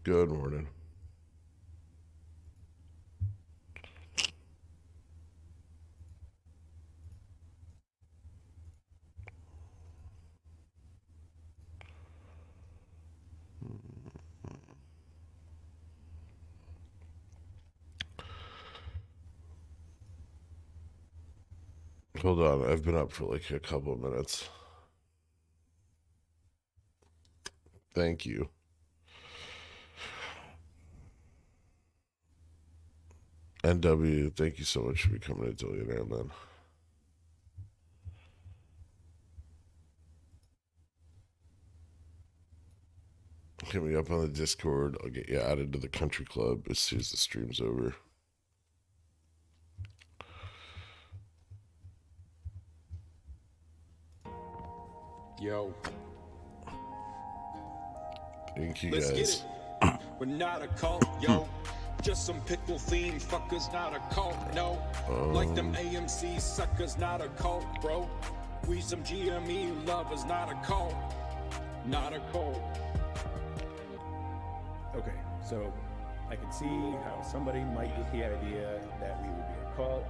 Good morning. Hold on, I've been up for like a couple of minutes. Thank you. NW, thank you so much for becoming a billionaire, man. Hit me up on the Discord. I'll get you added to the country club as soon as the stream's over. Yo. Thank you, Let's guys. Get it. We're not a cult, yo. Just some pickle themed fuckers, not a cult, no. Like them AMC suckers, not a cult, bro. We some gME lovers, not a cult. Not a cult. Okay, so I can see how somebody might get the idea that we would be a cult,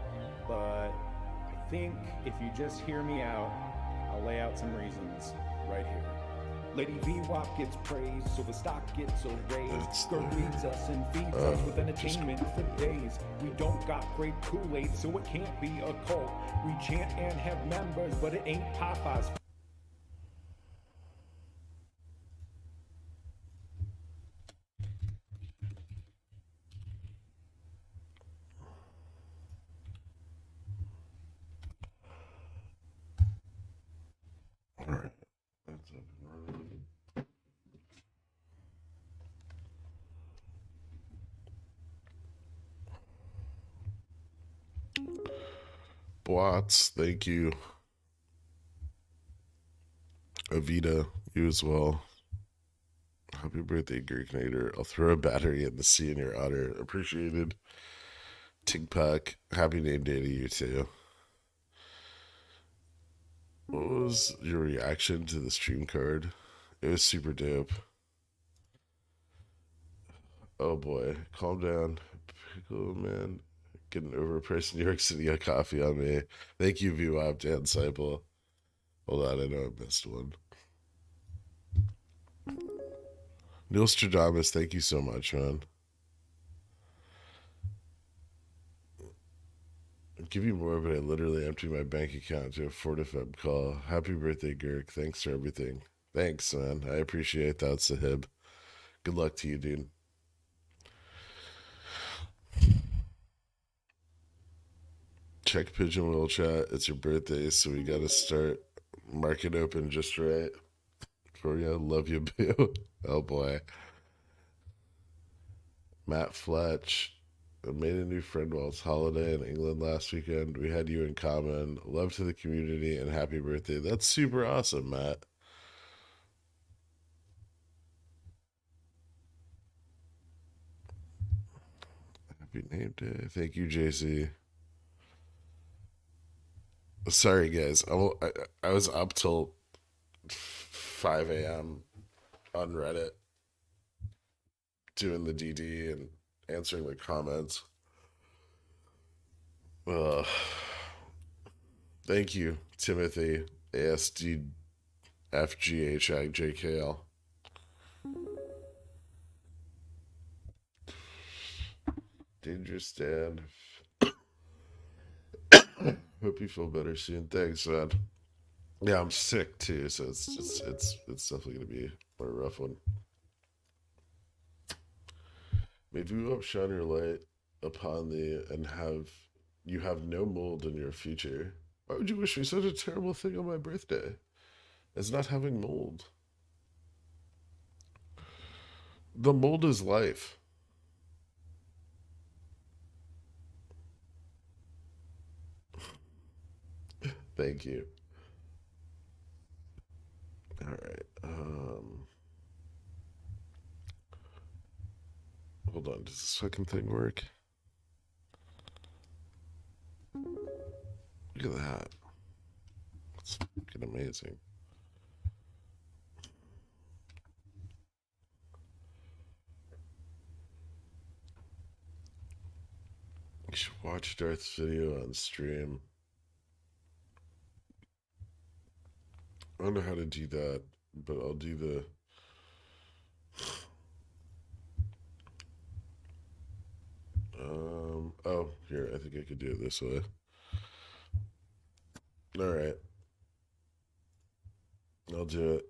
but I think if you just hear me out, I'll lay out some reasons right here. Lady VWAP gets praised, so the stock gets so raised. Skirt reads us and feeds us with entertainment for days. We don't got great Kool-Aid, so it can't be a cult. We chant and have members, but it ain't Popeyes. All right. That's up and running. Bots, thank you. Avita, you as well. Happy birthday, Gherkinator. I'll throw a battery in the sea in your honor. Appreciated. Tigpack, happy name day to you too. What was your reaction to the stream card? It was super dope. Oh boy, calm down. Pickle man. Getting overpriced New York City a coffee on me. Thank you, VWAP Dan Seipel. Hold on, I know I missed one. Neil Stradamus, thank you so much, man. I'd give you more, but I literally emptied my bank account to afford a Feb call. Happy birthday, Girk. Thanks for everything. Thanks, man. I appreciate that, Sahib. Good luck to you, dude. Check Pigeon Will chat. It's your birthday, so we gotta start market open just right. For you, love you, boo. Oh boy. Matt Fletch. I made a new friend while it's holiday in England last weekend. We had you in common. Love to the community and happy birthday. That's super awesome, Matt. Happy name day. Thank you, JC. Sorry, guys. I was up till 5 a.m. on Reddit doing the DD and answering the comments. Thank you, Timothy, ASDFGHIJKL. Dangerous Dan. Hope you feel better soon. Thanks, man. Yeah, I'm sick too, so it's definitely gonna be a rough one. Maybe you up shine your light upon thee and have no mold in your future. Why would you wish me such a terrible thing on my birthday as not having mold? The mold is life. Thank you. All right. Hold on. Does this fucking thing work? Look at that. It's fucking amazing. should watch Darth's video on stream. I don't know how to do that, but I'll do the... oh, here, I think I could do it this way. All right. I'll do it.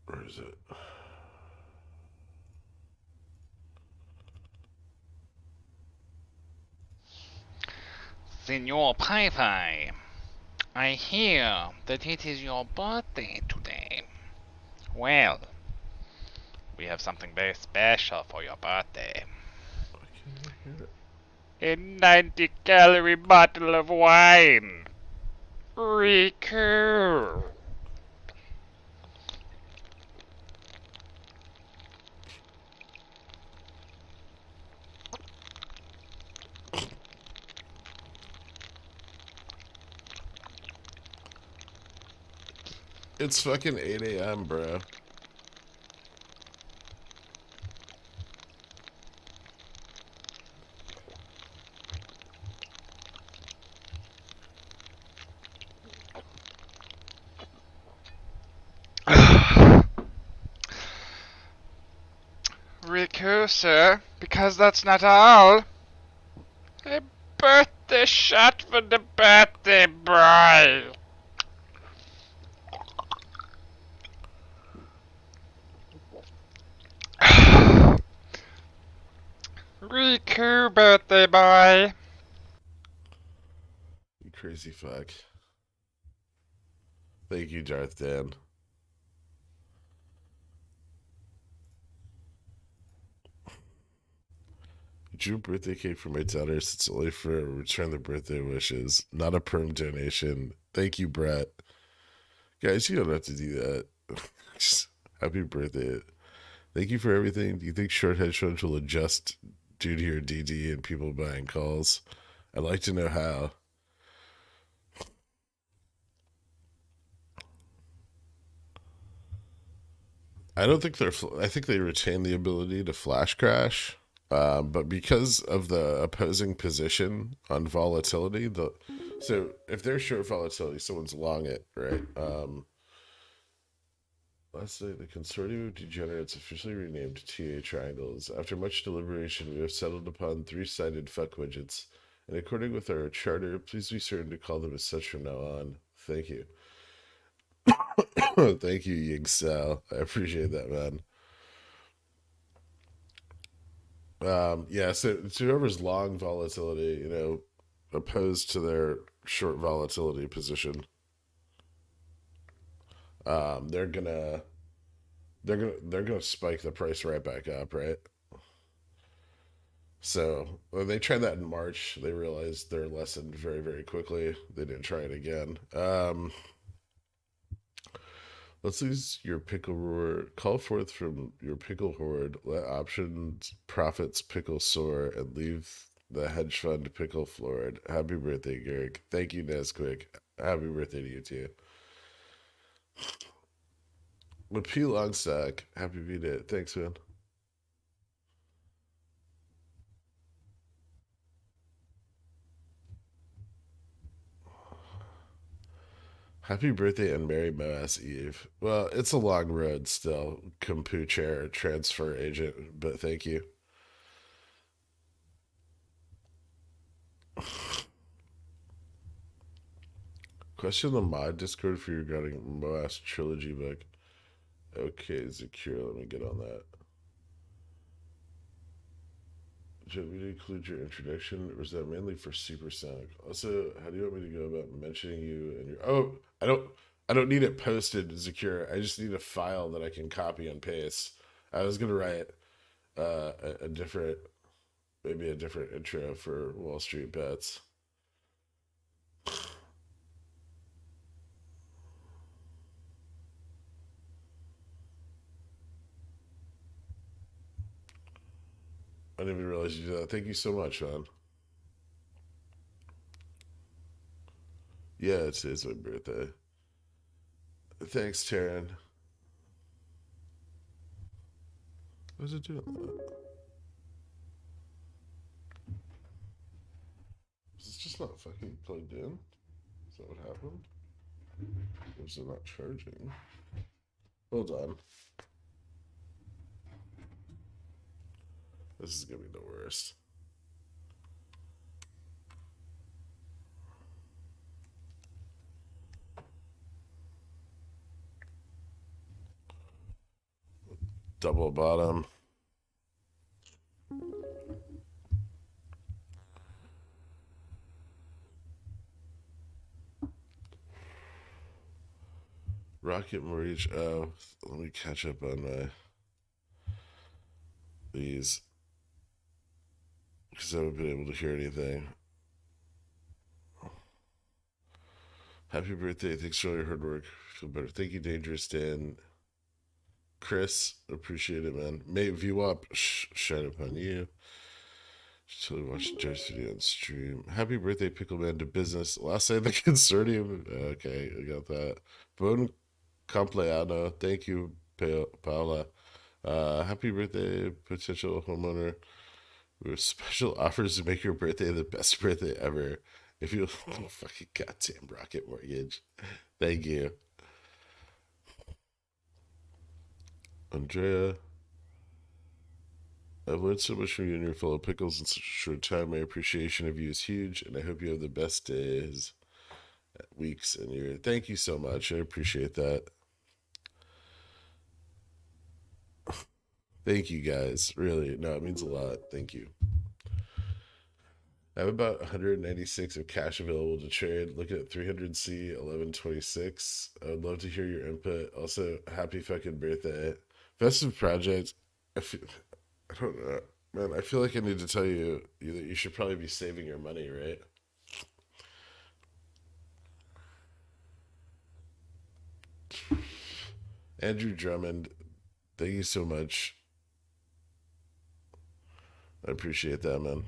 Where is it? Senor Pai Pai, I hear that it is your birthday today. Well, we have something very special for your birthday. A 90-calorie bottle of wine. Recur. It's fucking 8 a.m., bro. Recur, sir, because that's not all. A birthday shot for the birthday boy. Recur, birthday boy. You crazy fuck. Thank you, Darth Dan. Drew birthday cake for my daughters. It's only for a return the birthday wishes, not a perm donation. Thank you, Brett. Guys, you don't have to do that. Just happy birthday. Thank you for everything. Do you think short hedge will adjust due to your DD and people buying calls? I'd like to know how. I don't think I think they retain the ability to flash crash. But because of the opposing position on volatility, so if they're short volatility, someone's long it, right? Lastly, the consortium of degenerates officially renamed TA triangles. After much deliberation, we have settled upon three-sided fuck widgets, and according with our charter, please be certain to call them as such from now on. Thank you. Thank you, Yig Sal. I appreciate that, man. Yeah, so whoever's long volatility, opposed to their short volatility position, they're gonna spike the price right back up, right? So when they tried that in March, they realized their lesson very, very quickly. They didn't try it again. Let's lose your pickle roar. Call forth from your pickle horde. Let options profits pickle soar and leave the hedge fund pickle floored. Happy birthday, Garrick. Thank you, Nesquick. Happy birthday to you too. But P Longstack, happy birthday. Thanks, man. Happy birthday and Merry MOASS Eve. Well, it's a long road still, Kumpu Chair transfer agent, but thank you. Question the mod Discord for your regarding MOASS trilogy book. Okay, Zakir, let me get on that. Do you want me to include your introduction, or is that mainly for Supersonic? Also, how do you want me to go about mentioning you and your... Oh, I don't need it posted, Zakir. I just need a file that I can copy and paste. I was gonna write a different, maybe a different intro for Wall Street Bets. I didn't even realize you did that. Thank you so much, man. Yeah, it's my birthday. Thanks, Taryn. What's it doing? Is this just not fucking plugged in? Is that what happened? Or is it not charging? Hold on. This is gonna be the worst. Double bottom. Rocket Mortgage. Oh, let me catch up on my these because I haven't been able to hear anything. Happy birthday! Thanks for all your hard work. Feel better. Thank you, Dangerous Dan. Chris, appreciate it, man. Mate, view up. Shine upon you. Just totally watched Joe's video on stream. Happy birthday, Pickle Man, to business. Last night, the consortium. Okay, I got that. Bon compleanno. Thank you, Paula. Happy birthday, potential homeowner. We have special offers to make your birthday the best birthday ever. If you fucking goddamn Rocket Mortgage. Thank you. Andrea. I've learned so much from you and your fellow pickles in such a short time. My appreciation of you is huge, and I hope you have the best days, weeks, and years. Thank you so much. I appreciate that. Thank you, guys. Really, no, it means a lot. Thank you. I have about 196 of cash available to trade. Looking at 300C 1126. I would love to hear your input. Also, happy fucking birthday. Festive project. I don't know. Man, I feel like I need to tell you that you should probably be saving your money, right? Andrew Drummond, thank you so much. I appreciate that, man.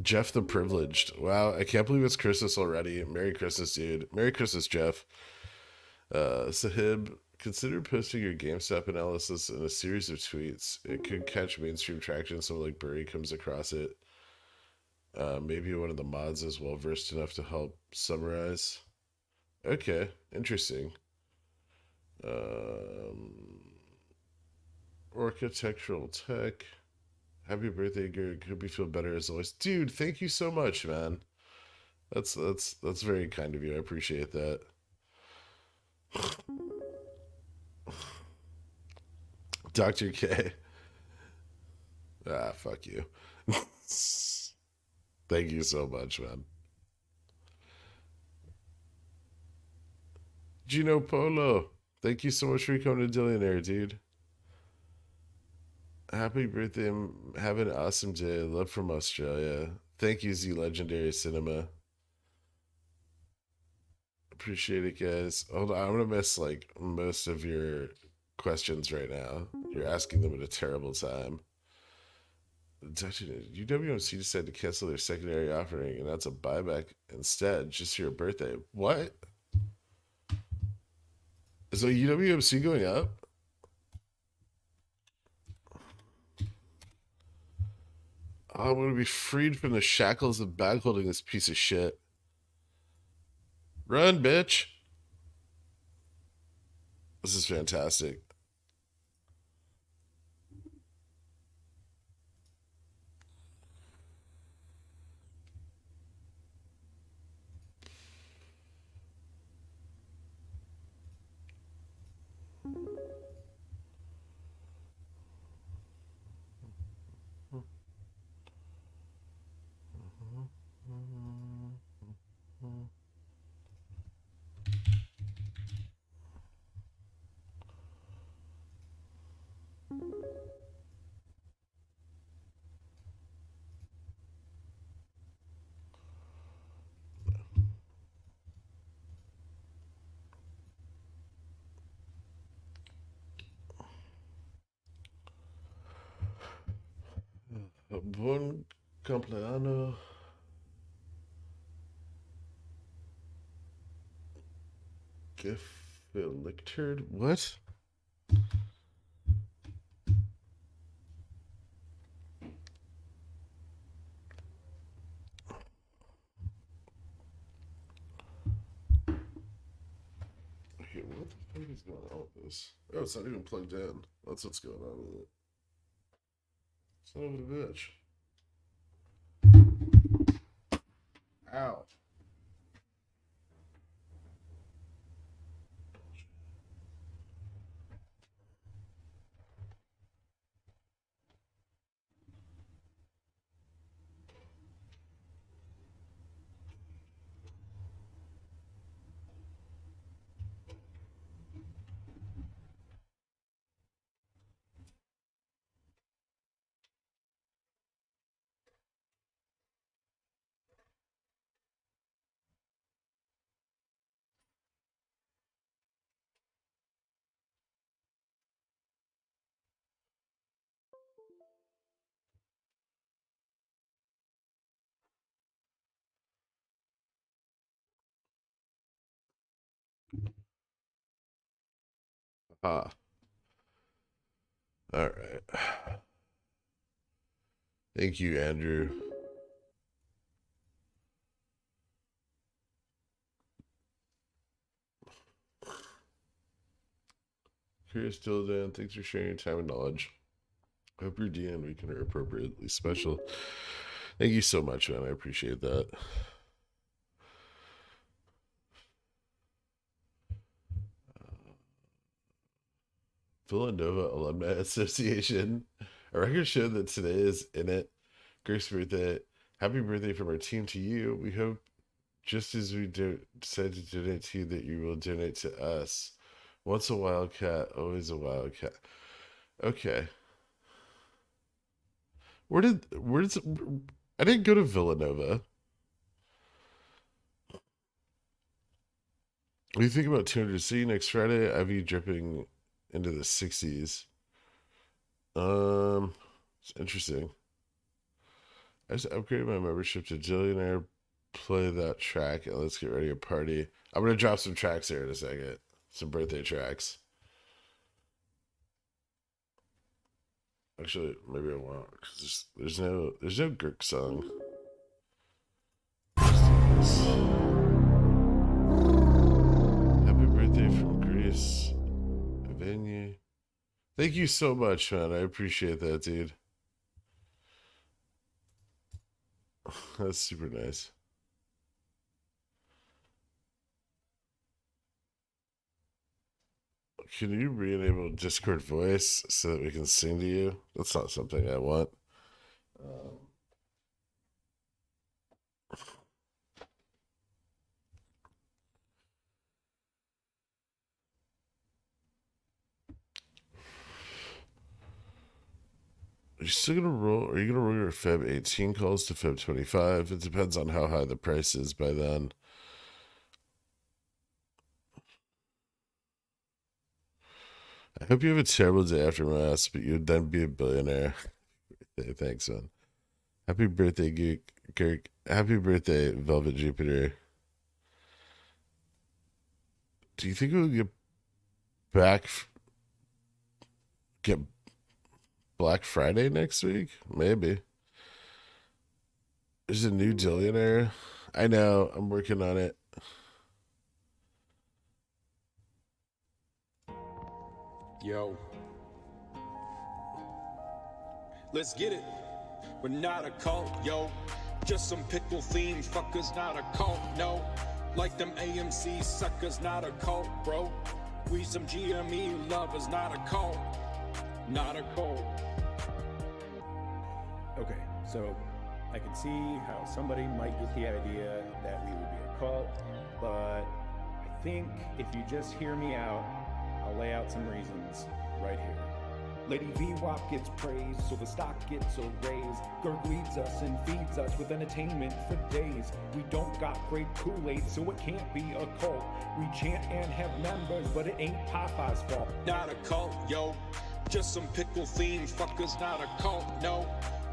Jeff the Privileged. Wow, I can't believe it's Christmas already. Merry Christmas, dude. Merry Christmas, Jeff. Sahib, consider posting your GameStop analysis in a series of tweets. It could catch mainstream traction. Someone like Burry comes across it. Maybe one of the mods is well versed enough to help summarize. Okay, interesting. Architectural tech. Happy birthday, Greg. Hope you feel better as always. Dude, thank you so much, man. That's very kind of you. I appreciate that. Dr. K. Ah, fuck you. Thank you so much, man. Gino Polo. Thank you so much for coming to Dillionaire, dude. Happy birthday. Have an awesome day. Love from Australia. Thank you, Z Legendary Cinema. Appreciate it, guys. Hold on, I'm gonna miss like most of your questions right now. You're asking them at a terrible time. UWMC decided to cancel their secondary offering, and that's a buyback instead, just for your birthday. What? Is the UWMC going up? I'm gonna be freed from the shackles of bag holding this piece of shit. Run, bitch. This is fantastic. Bon compleanno. Gefilicterd? What? Okay, what the fuck is going on with this? Oh, it's not even plugged in. That's what's going on with it. Son of a bitch. Ow. Ah. All right. Thank you, Andrew. Curious Dildan, thanks for sharing your time and knowledge. I hope your DM we can are appropriately special. Thank you so much, man. I appreciate that. Villanova Alumni Association. A record showed that today is in it. Grace's birthday. Happy birthday from our team to you. We hope, just as we decided to donate to you, that you will donate to us. Once a Wildcat, always a Wildcat. Okay. I didn't go to Villanova. What do you think about 200? See you next Friday. I'll be dripping into the 60s. It's interesting. I just upgraded my membership to Jillionaire. Play that track and let's get ready to party. I'm gonna drop some tracks here in a second. Some birthday tracks. Actually, maybe I won't because there's no Gherk song. Happy birthday from Grace Venue. Thank you so much, man. I appreciate that, dude. That's super nice. Can you re-enable Discord voice so that we can sing to you? That's not something I want. Are you still gonna roll? Are you gonna roll your Feb 18 calls to Feb 25? It depends on how high the price is by then. I hope you have a terrible day after MOASS, but you'd then be a billionaire. Thanks, man. Happy birthday, Gherk. Happy birthday, Velvet Jupiter. Do you think we'll get Black Friday next week? Maybe. There's a new Dillionaire. I know. I'm working on it. Yo. Let's get it. We're not a cult, yo. Just some pickle themed fuckers, not a cult, no. Like them AMC suckers, not a cult, bro. We some gME lovers, not a cult. Not a cult. Okay, so I can see how somebody might get the idea that we would be a cult, but I think if you just hear me out, I'll lay out some reasons right here. Lady VWAP gets praised, so the stock gets a raise. Gherk leads us and feeds us with entertainment for days. We don't got great Kool-Aid, so it can't be a cult. We chant and have members, but it ain't Popeye's fault. Not a cult, yo. Just some pickle themed fuckers, not a cult, no.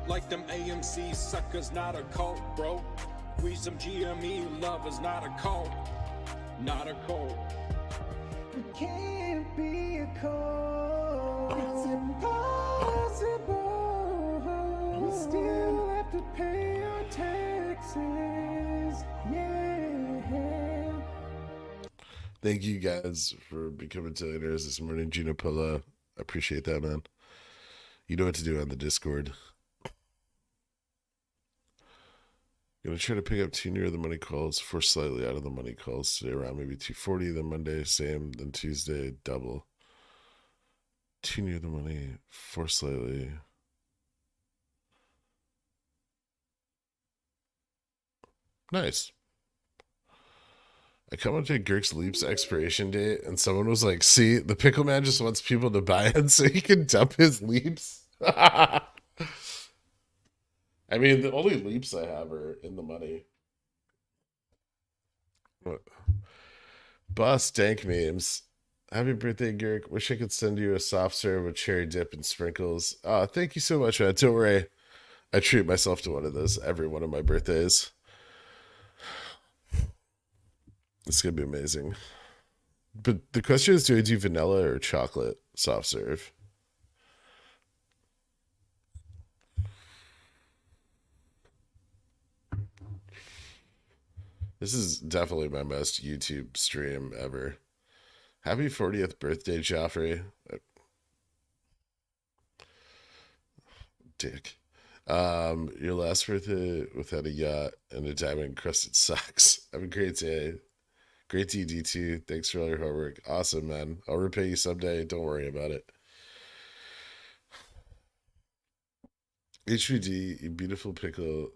Like them AMC suckers, not a cult, bro. We some gME lovers, not a cult. Not a cult. It can't be a cult. It's impossible. We still have to pay our taxes. Yeah. Thank you guys for becoming billionaires this morning, Gina Pilla. I appreciate that, man. You know what to do on the Discord. Gonna try to pick up 2 near the money calls, 4 slightly out of the money calls today, around maybe 240. Then Monday, same. Then Tuesday, double. 2 near the money, 4 slightly. Nice. I commented Girk's Leap's expiration date, and someone was like, see, the pickle man just wants people to buy it so he can dump his leaps. I mean, the only leaps I have are in the money. What? Boss dank memes. Happy birthday, Girk. Wish I could send you a soft serve with cherry dip and sprinkles. Oh, thank you so much, man. Don't worry. I treat myself to one of those every one of my birthdays. It's going to be amazing. But the question is, do I do vanilla or chocolate soft serve? This is definitely my best YouTube stream ever. Happy 40th birthday, Joffrey. Dick. Your last birthday without a yacht and a diamond-encrusted socks. Have a great day. Great DD2. Thanks for all your hard work. Awesome, man. I'll repay you someday. Don't worry about it. HVD, you beautiful pickle.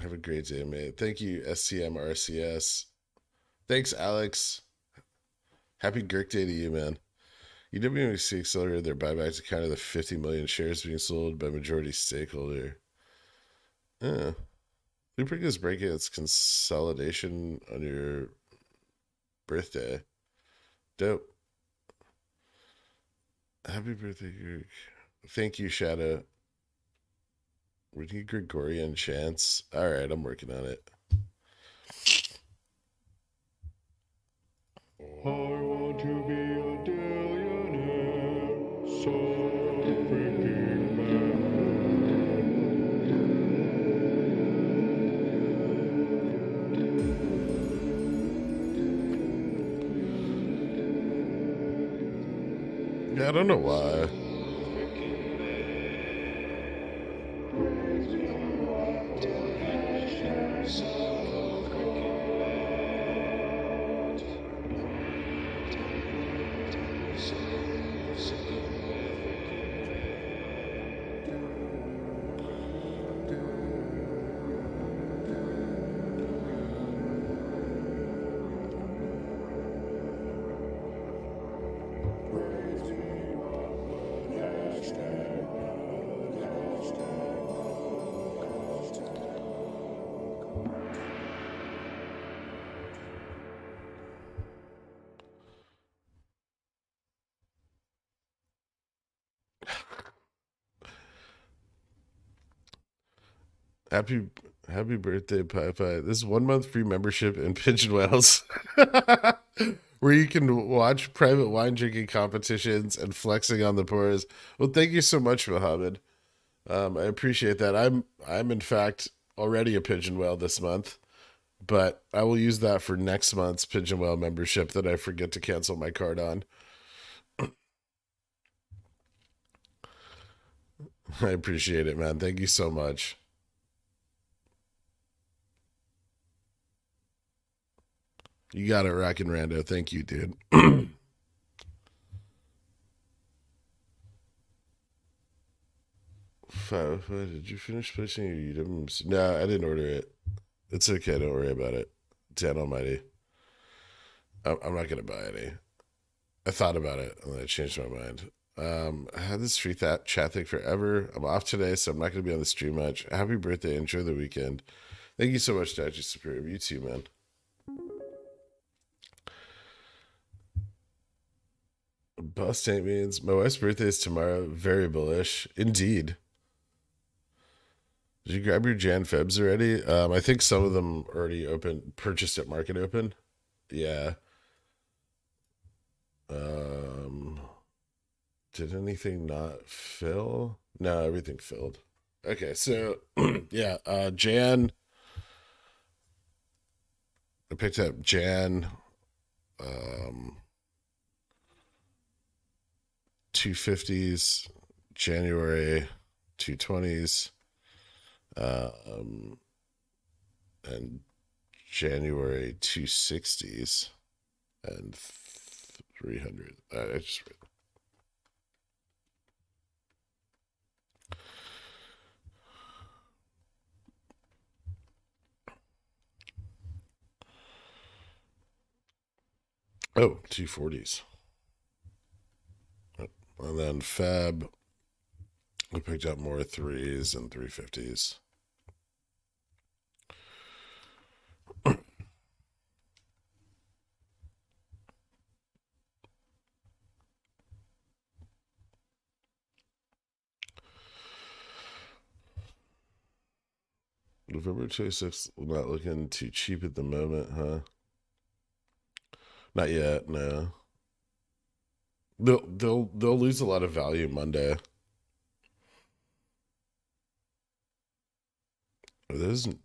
Have a great day, mate. Thank you, STMRCS. Thanks, Alex. Happy Girk Day to you, man. UWC accelerated their buyback to counter the 50 million shares being sold by majority stakeholder. Blueprint is breaking its consolidation on your birthday. Dope. Happy birthday, Girk. Thank you, Shadow. We need Gregorian chants. All right, I'm working on it. I want to be a billionaire, so freaking bad. Yeah, I don't know why. Happy birthday, Pie Pie. This is 1 month free membership in Pigeon Wells, where you can watch private wine drinking competitions and flexing on the pours. Well, thank you so much, Mohammed. I appreciate that. I'm in fact already a Pigeon Well this month, but I will use that for next month's Pigeon Well membership that I forget to cancel my card on. I appreciate it, man. Thank you so much. You got it, Rockin' Rando. Thank you, dude. Did you finish placing your UWs? No, I didn't order it. It's okay. Don't worry about it. Dan Almighty. I'm not going to buy any. I thought about it and then I changed my mind. I had this free chat thing forever. I'm off today, so I'm not going to be on the stream much. Happy birthday. Enjoy the weekend. Thank you so much, Dodgy Superior. You too, man. Boss tank means my wife's birthday is tomorrow. Very bullish. Indeed. Did you grab your Jan Febs already? I think some of them already purchased at Market Open. Yeah. Did anything not fill? No, everything filled. Okay, so yeah, Jan. I picked up Jan 250s, January 220s, and January 260s, and 300. I just read. Oh, 240s. And then Feb, we picked up more 3s and 350s. November 26th, not looking too cheap at the moment, huh? Not yet, no. They'll lose a lot of value Monday. Are the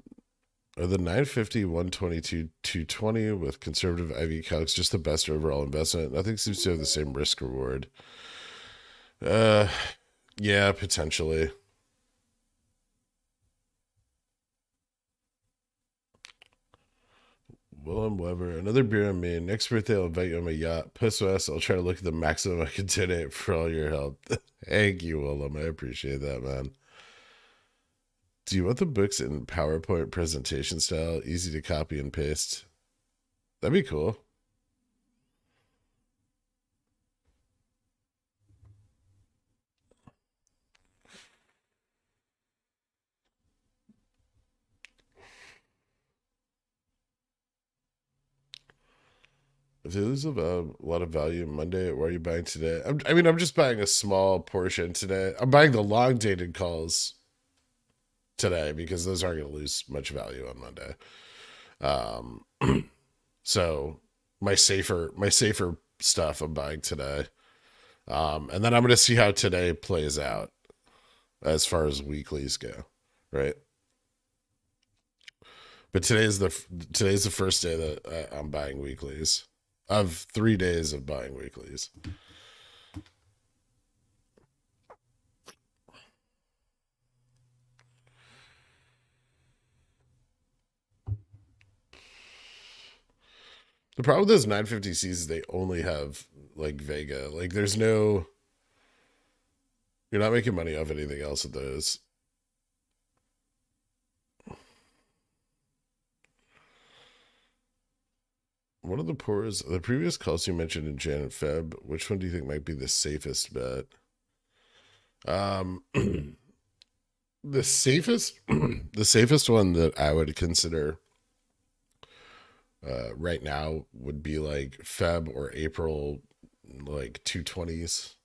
950, 122, 220 with conservative IV calcs just the best overall investment? Nothing seems to have the same risk reward. Yeah, potentially. Willem Weber, another beer on me. Next birthday, I'll invite you on my yacht. Piss West, I'll try to look at the maximum I can donate for all your help. Thank you, Willem. I appreciate that, man. Do you want the books in PowerPoint presentation style? Easy to copy and paste. That'd be cool. If they lose a lot of value Monday, why are you buying today? I'm just buying a small portion today. I'm buying the long dated calls today because those aren't going to lose much value on Monday. So my safer stuff I'm buying today. And then I'm going to see how today plays out as far as weeklies go, right? But today's the first day that I'm buying weeklies. Of 3 days of buying weeklies. The problem with those 950Cs is they only have like Vega. Like there's no, you're not making money off anything else with those. One of the pours, the previous calls you mentioned in Jan and Feb, which one do you think might be the safest bet? The safest one that I would consider right now would be like Feb or April, like 220s.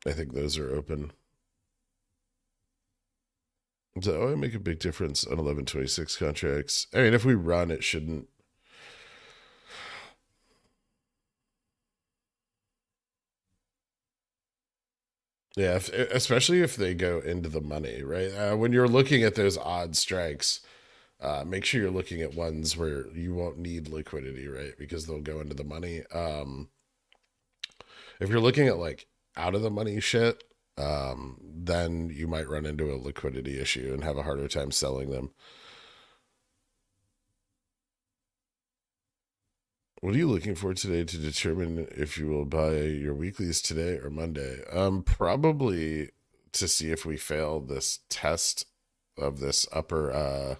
I think those are open. So it make a big difference on 1126 contracts. I mean, if we run, it shouldn't. Yeah, especially if they go into the money, right? When you're looking at those odd strikes, make sure you're looking at ones where you won't need liquidity, right? Because they'll go into the money. If you're looking at like out of the money shit, then you might run into a liquidity issue and have a harder time selling them. What are you looking for today to determine if you will buy your weeklies today or Monday? Probably to see if we fail this test of this upper,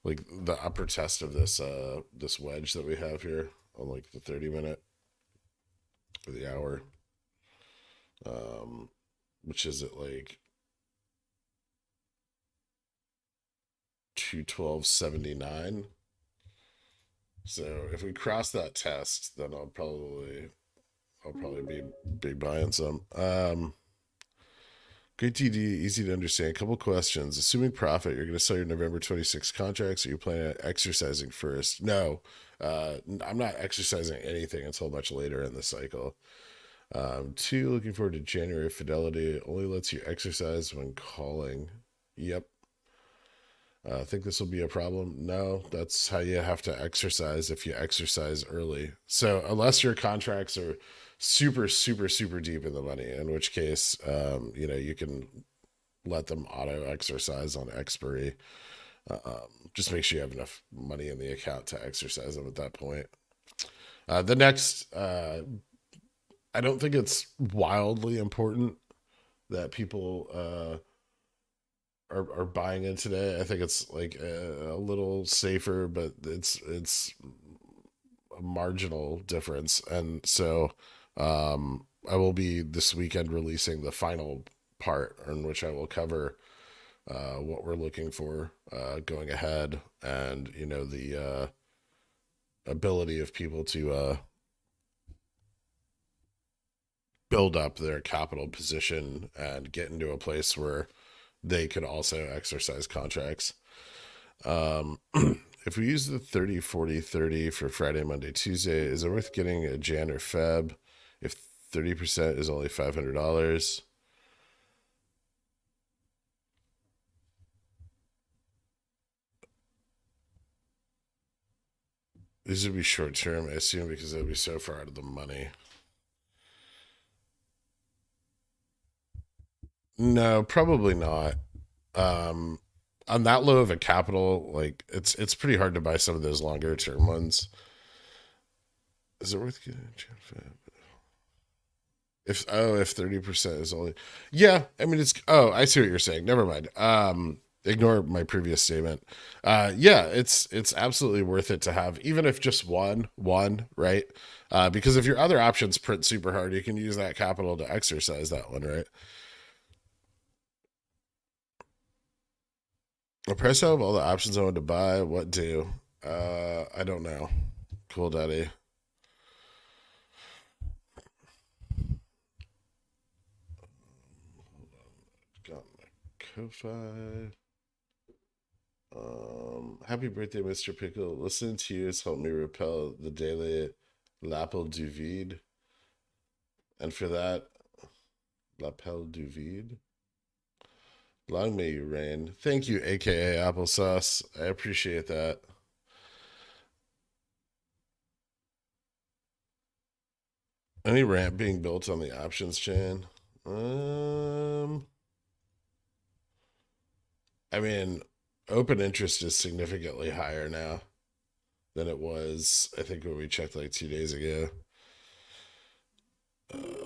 like the upper test of this this wedge that we have here on like the 30-minute or the hour, which is at like 212.79. So if we cross that test, then I'll probably be buying some. Great TD, easy to understand. A couple questions. Assuming profit, you're going to sell your November 26 contracts, or you plan on exercising first? No, I'm not exercising anything until much later in the cycle. 2, looking forward to January. Fidelity only lets you exercise when calling. Yep. Think this will be a problem? No, that's how you have to exercise if you exercise early. So unless your contracts are super, super, super deep in the money, in which case, you can let them auto exercise on expiry. Just make sure you have enough money in the account to exercise them at that point. The next, I don't think it's wildly important that people are buying in today. I think it's like a little safer, but it's a marginal difference. And so I will be this weekend releasing the final part in which I will cover what we're looking for going ahead, and the ability of people to build up their capital position and get into a place where they could also exercise contracts. If we use the 30, 40, 30 for Friday, Monday, Tuesday, is it worth getting a Jan or Feb if 30% is only $500? These would be short term, I assume, because it would be so far out of the money. No, probably not. On that low of a capital, like it's pretty hard to buy some of those longer term ones. Is it worth getting if 30% is only, yeah, I mean I see what you're saying. Never mind. Ignore my previous statement. Yeah, it's absolutely worth it to have, even if just one, right? Because if your other options print super hard, you can use that capital to exercise that one, right? A price out of all the options I want to buy, what do? I don't know. Cool Daddy. Got my Ko-Fi. Happy birthday, Mr. Pickle. Listening to you has helped me repel the daily lapel du vide. And for that, lapel du vide. Long may you reign. Thank you, aka Applesauce. I appreciate that. Any ramp being built on the options chain? I mean, open interest is significantly higher now than it was, I think, when we checked like 2 days ago.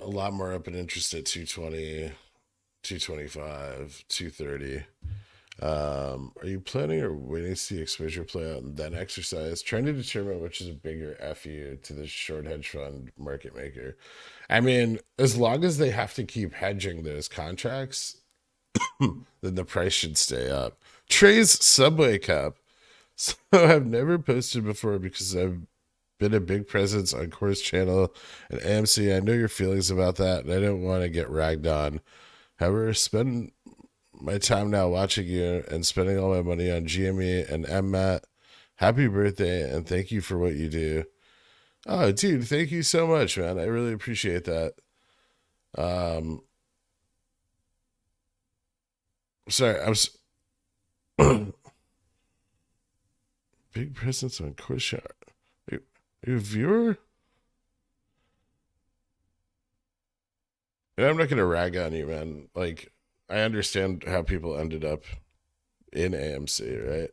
A lot more open interest at 220, 225, 230. Are you planning or waiting to see exposure play out and then exercise? Trying to determine which is a bigger FU to the short hedge fund market maker. I mean, as long as they have to keep hedging those contracts, then the price should stay up. Trey's Subway Cup. So I've never posted before because I've been a big presence on Course Channel and AMC. I know your feelings about that, and I don't want to get ragged on. However, spend my time now watching you and spending all my money on gME and MMAT. Happy birthday, and thank you for what you do. Oh, dude, thank you so much, man. I really appreciate that. Sorry, I was big presence on Course Channel. Are you a viewer? And I'm not gonna rag on you, man. Like, I understand how people ended up in AMC, right?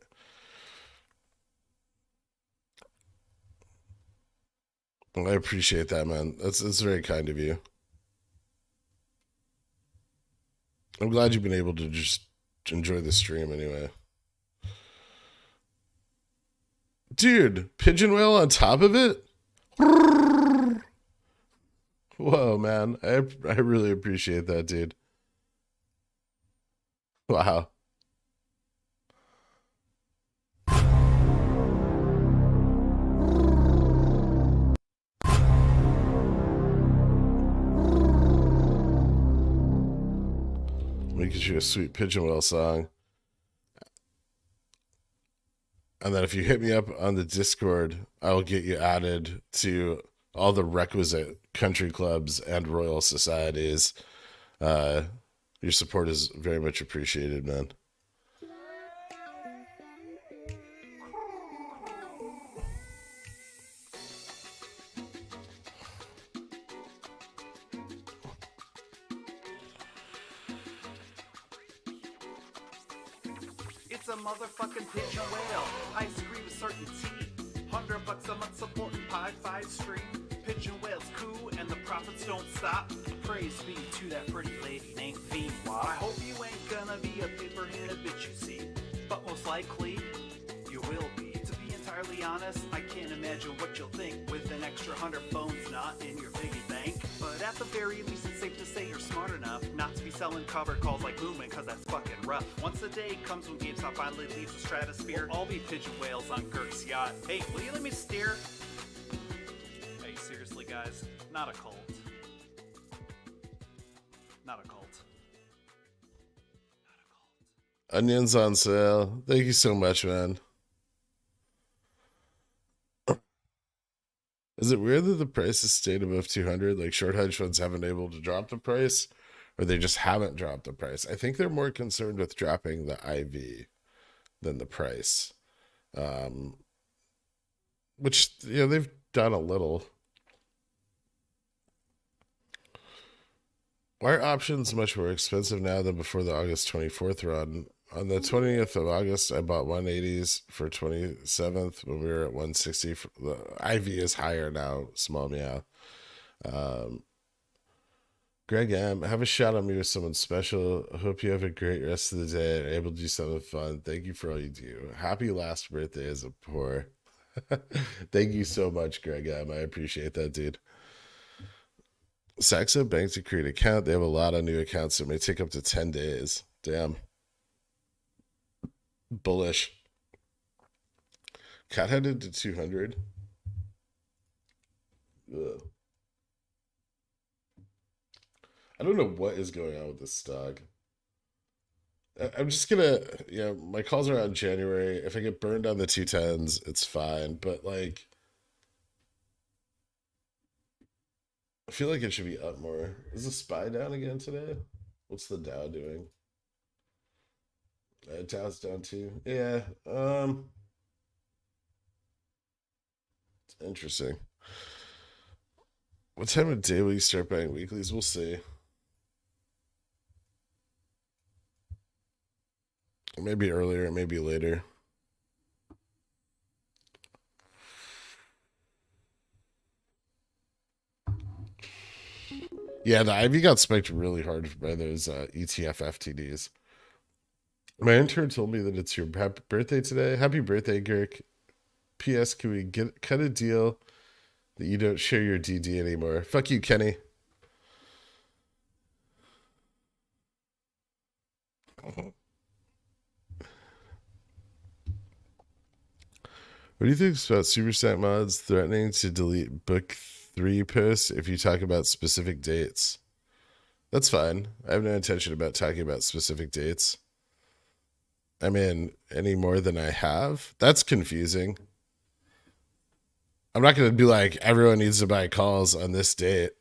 Well, I appreciate that, man. That's very kind of you. I'm glad you've been able to just enjoy the stream anyway. Dude, pigeon whale on top of it? Whoa, man. I really appreciate that, dude. Wow. Let me get you a sweet pigeon whale song. And then if you hit me up on the Discord, I will get you added to all the requisite country clubs and royal societies. Your support is very much appreciated, man. It's a motherfucking pigeon whale. I scream certainty. $100 a month supporting Pi 5 stream. Pigeon whale's cool and the profits don't stop. Praise be to that pretty lady named V. I hope you ain't gonna be a paper-headed bitch, you see. But most likely, you will be. To be entirely honest, I can't imagine what you'll think with an extra 100 bones not in your piggy bank. But at the very least, it's safe to say you're smart enough not to be selling covered calls like Moomin, cause that's fucking rough. Once a day comes when GameStop finally leaves the stratosphere, we'll all be pigeon whales on Girk's yacht. Hey, will you let me steer? Hey, seriously guys, not a cult. Not a cult. Onions on sale. Thank you so much, man. Is it weird that the price has stayed above 200? Like short hedge funds haven't been able to drop the price, or they just haven't dropped the price? I think they're more concerned with dropping the IV than the price. Which, you know, they've done a little. Why are options much more expensive now than before the August 24th run? On the 20th of August, I bought 180s for 27th when we were at 160. The IV is higher now, small meow. Greg M, have a shot on me with someone special. Hope you have a great rest of the day and are able to do something fun. Thank you for all you do. Happy last birthday as a poor. Thank you so much, Greg M. I appreciate that, dude. Saxo Bank to create an account. They have a lot of new accounts, so it may take up to 10 days. Damn. Bullish. Cat headed to 200. Ugh. I don't know what is going on with this stock. I'm just gonna, my calls are out in January. If I get burned on the 210s, it's fine. But like, I feel like it should be up more. Is the SPY down again today? What's the Dow doing? Dow's down too. Yeah. It's interesting. What time of day will you start buying weeklies? We'll see. Maybe earlier, maybe later. Yeah, the IV got spiked really hard by those ETF FTDs. My intern told me that it's your birthday today. Happy birthday, Girk. P.S. Can we cut a deal that you don't share your DD anymore? Fuck you, Kenny. What do you think about Superstack mods threatening to delete book 3 posts if you talk about specific dates? That's fine. I have no intention about talking about specific dates. I mean, any more than I have? That's confusing. I'm not going to be like, everyone needs to buy calls on this date.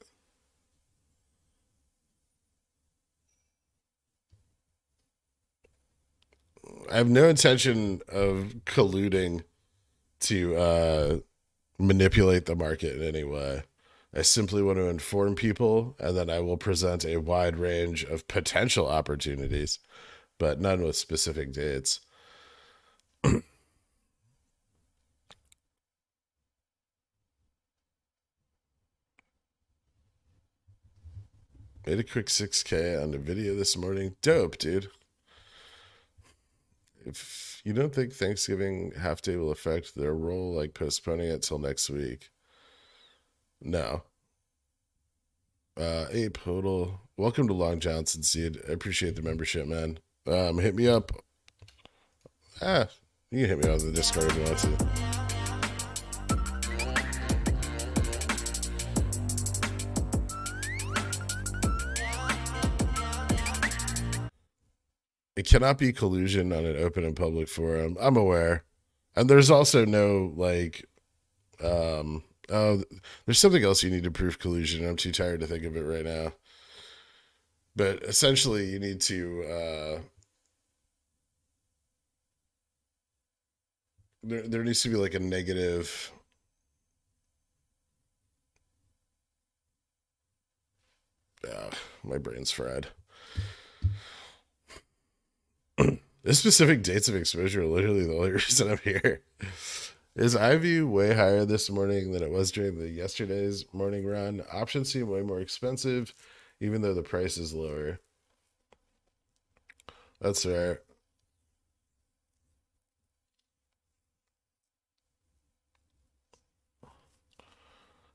I have no intention of colluding to manipulate the market in any way. I simply want to inform people, and then I will present a wide range of potential opportunities, but none with specific dates. Made a quick 6K on the video this morning. Dope, dude. If you don't think Thanksgiving half day will affect their role, like postponing it till next week. No. Ape Hodel. Welcome to Long Johnson Seed. I appreciate the membership, man. Hit me up. You can hit me on the Discord if you want to. It cannot be collusion on an open and public forum. I'm aware. And there's also no like, oh, there's something else you need to prove collusion. I'm too tired to think of it right now. But essentially, you need to. There needs to be like a negative. My brain's fried. The specific dates of exposure are literally the only reason I'm here. Is IV way higher this morning than it was during the yesterday's morning run? Options seem way more expensive, even though the price is lower. That's fair.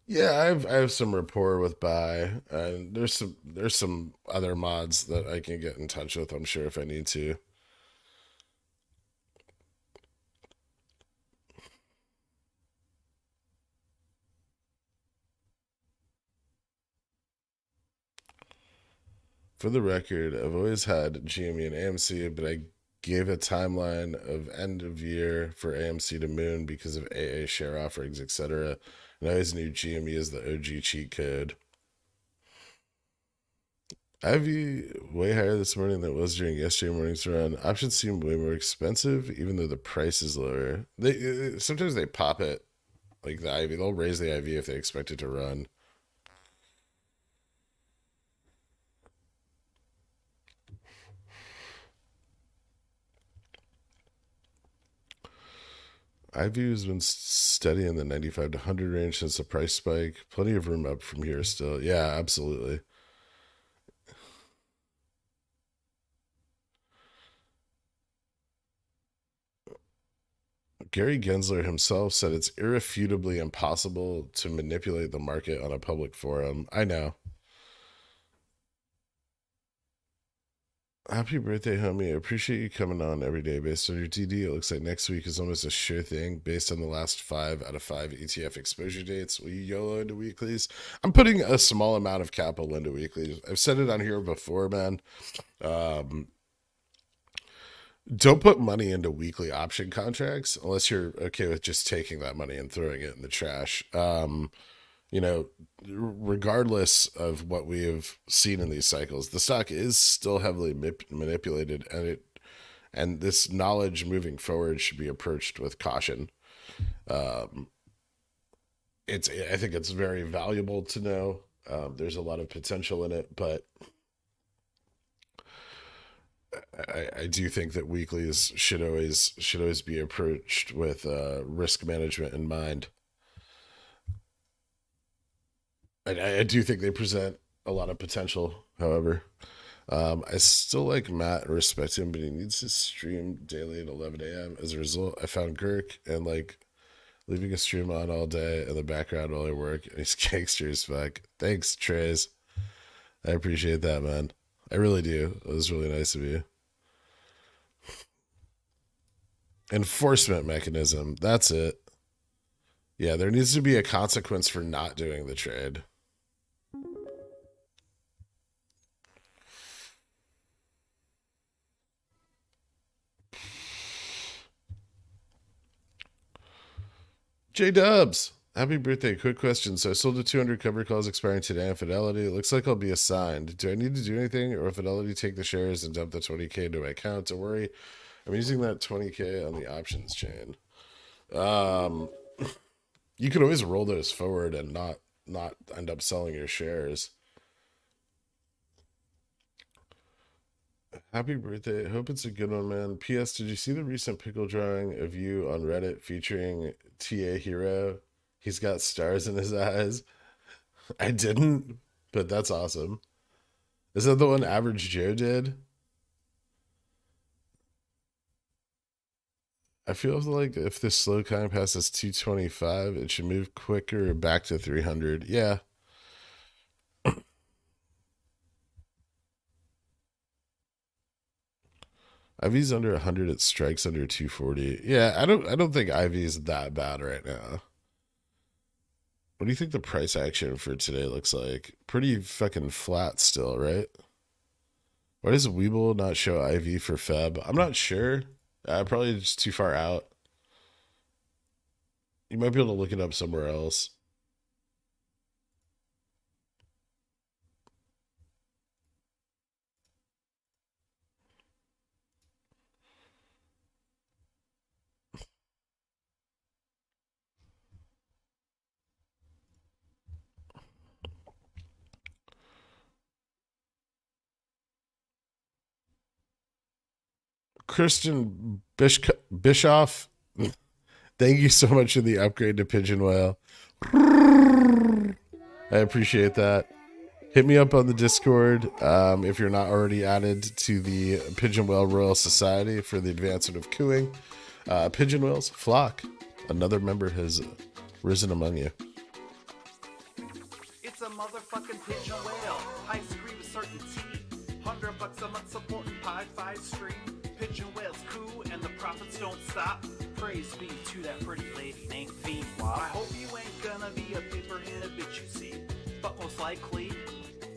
Yeah, I have some rapport with Buy, and there's some other mods that I can get in touch with. I'm sure if I need to. For the record, I've always had gME and AMC, but I gave a timeline of end of year for AMC to Moon because of AA share offerings, etc. And I always knew gME is the OG cheat code. IV way higher this morning than it was during yesterday morning's run. Options seem way more expensive, even though the price is lower. They sometimes they pop it like the IV. They'll raise the IV if they expect it to run. IV has been steady in the 95 to 100 range since the price spike. Plenty of room up from here still. Yeah, absolutely. Gary Gensler himself said it's irrefutably impossible to manipulate the market on a public forum. I know. Happy birthday, homie. I appreciate you coming on every day based on your TD. It looks like next week is almost a sure thing based on the last 5 out of 5 ETF exposure dates. Will you YOLO into weeklies? I'm putting a small amount of capital into weeklies. I've said it on here before, man. Don't put money into weekly option contracts unless you're okay with just taking that money and throwing it in the trash. You know, regardless of what we have seen in these cycles, the stock is still heavily manipulated, and this knowledge moving forward should be approached with caution. I think it's very valuable to know. There's a lot of potential in it, but I do think that weeklies should always be approached with risk management in mind. I do think they present a lot of potential, however. I still like Matt and respect him, but he needs to stream daily at 11 a.m. As a result, I found Girk and like leaving a stream on all day in the background while I work, and he's gangster as fuck. Thanks, Trace. I appreciate that, man. I really do. It was really nice of you. Enforcement mechanism. That's it. Yeah, there needs to be a consequence for not doing the trade. J Dubs, happy birthday. Quick question. So I sold the 200 cover calls expiring today on Fidelity. It looks like I'll be assigned. Do I need to do anything, or will Fidelity take the shares and dump the 20K into my account? Don't worry. I'm using that 20K on the options chain. You could always roll those forward and not end up selling your shares. Happy birthday. Hope it's a good one, man. P.S. Did you see the recent pickle drawing of you on Reddit featuring TA Hero? He's got stars in his eyes. I didn't, but that's awesome. Is that the one Average Joe did? I feel like if this slow climb passes 225, it should move quicker back to 300. Yeah. IV's under 100, it strikes under 240. Yeah, I don't think IV's that bad right now. What do you think the price action for today looks like? Pretty fucking flat still, right? Why does WeBull not show IV for Feb? I'm not sure. Probably just too far out. You might be able to look it up somewhere else. Kristen Bischoff, thank you so much for the upgrade to Pigeon Whale. I appreciate that. Hit me up on the Discord if you're not already added to the Pigeon Whale Royal Society for the advancement of cooing. Pigeon Whales, flock. Another member has risen among you. It's a motherfucking pigeon whale. I scream with certainty. $100 a month supporting Pi 5 stream. Pigeon whales coo and the profits don't stop. Praise be to that pretty lady named V. I hope you ain't gonna be a paper in a bitch you see, but most likely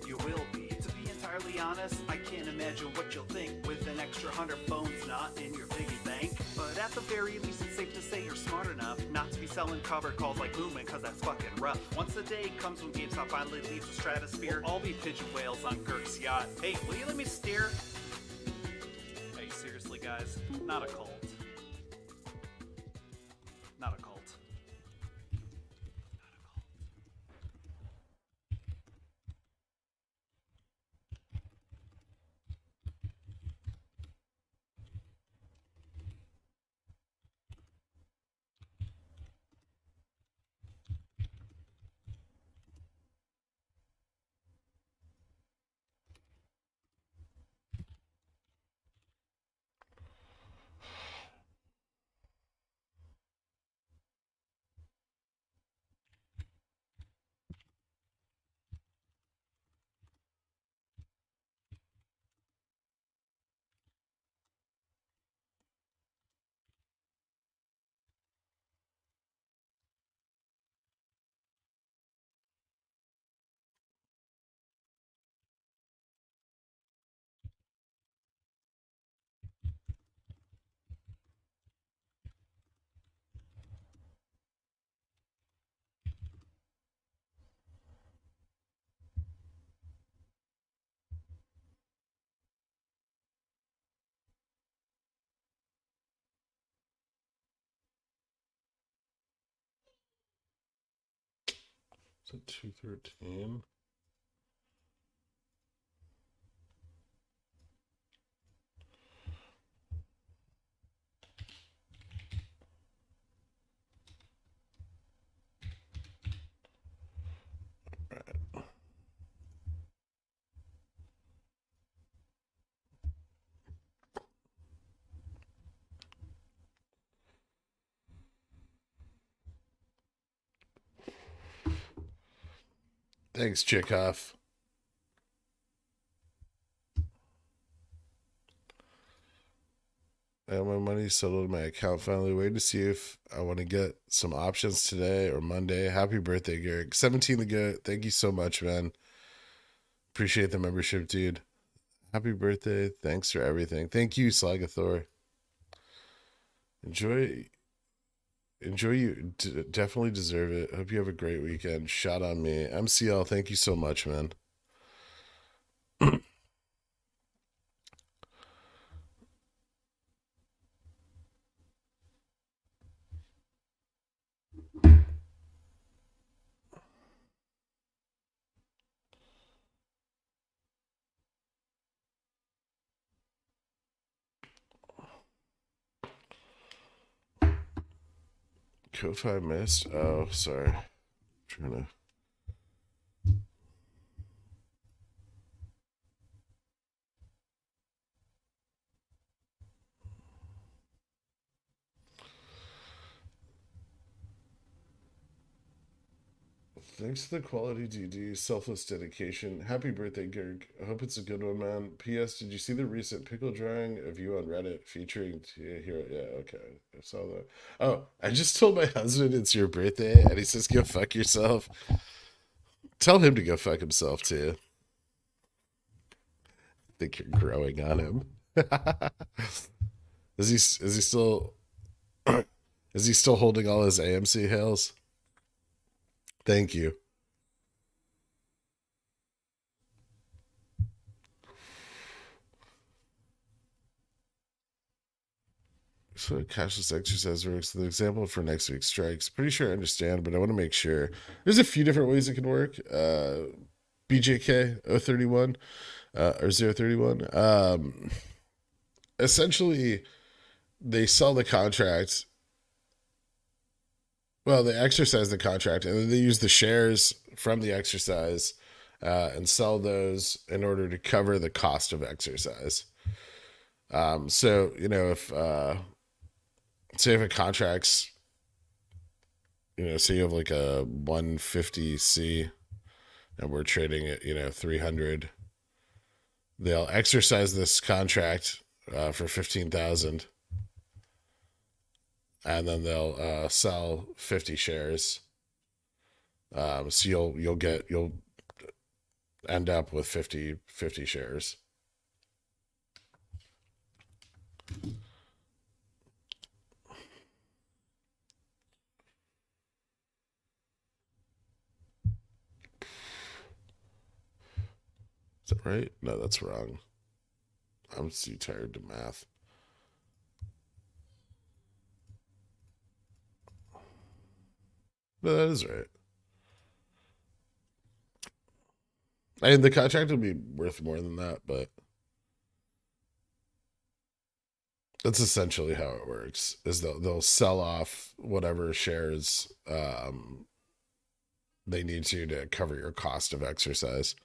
you will be. To be entirely honest, I can't imagine what you'll think with an extra 100 bones not in your piggy bank. But at the very least, it's safe to say you're smart enough not to be selling covered calls like Moomin, cause that's fucking rough. Once a day comes when GameStop finally leaves the stratosphere, we'll all be pigeon whales on Girk's yacht. Hey, will you let me steer? Hey, seriously guys, not a cult. Not a cult. Is it 213? Thanks, Chickoff. And my money settled in my account finally. Waiting to see if I want to get some options today or Monday. Happy birthday, Garrick. 17 the good. Thank you so much, man. Appreciate the membership, dude. Happy birthday. Thanks for everything. Thank you, Slagathor. Enjoy you. Definitely deserve it. Hope you have a great weekend. Shout on me. MCL, thank you so much, man. Ko-Fi missed. Oh, sorry. Trying to. Thanks to the quality DD, selfless dedication. Happy birthday, Gerg. I hope it's a good one, man. P.S. Did you see the recent pickle drawing of you on Reddit featuring here? Yeah, okay. I saw that. Oh, I just told my husband it's your birthday, and he says, go fuck yourself. Tell him to go fuck himself, too. I think you're growing on him. Is he still... Is he still holding all his AMC hails? Thank you. So cashless exercise works. The example for next week's strikes. Pretty sure I understand, but I want to make sure. There's a few different ways it can work. BJK 031 or 031. Essentially, they sell the contract. Well, they exercise the contract, and then they use the shares from the exercise and sell those in order to cover the cost of exercise. So, you know, if say if a contract's, you know, say you have like a 150C and we're trading at, you know, 300, they'll exercise this contract for 15,000, and then they'll sell 50 shares. So you'll end up with 50 shares. Is that right? No, that's wrong. I'm too tired to math. No, that is right. I mean, the contract will be worth more than that, but that's essentially how it works. Is they'll sell off whatever shares they need to cover your cost of exercise.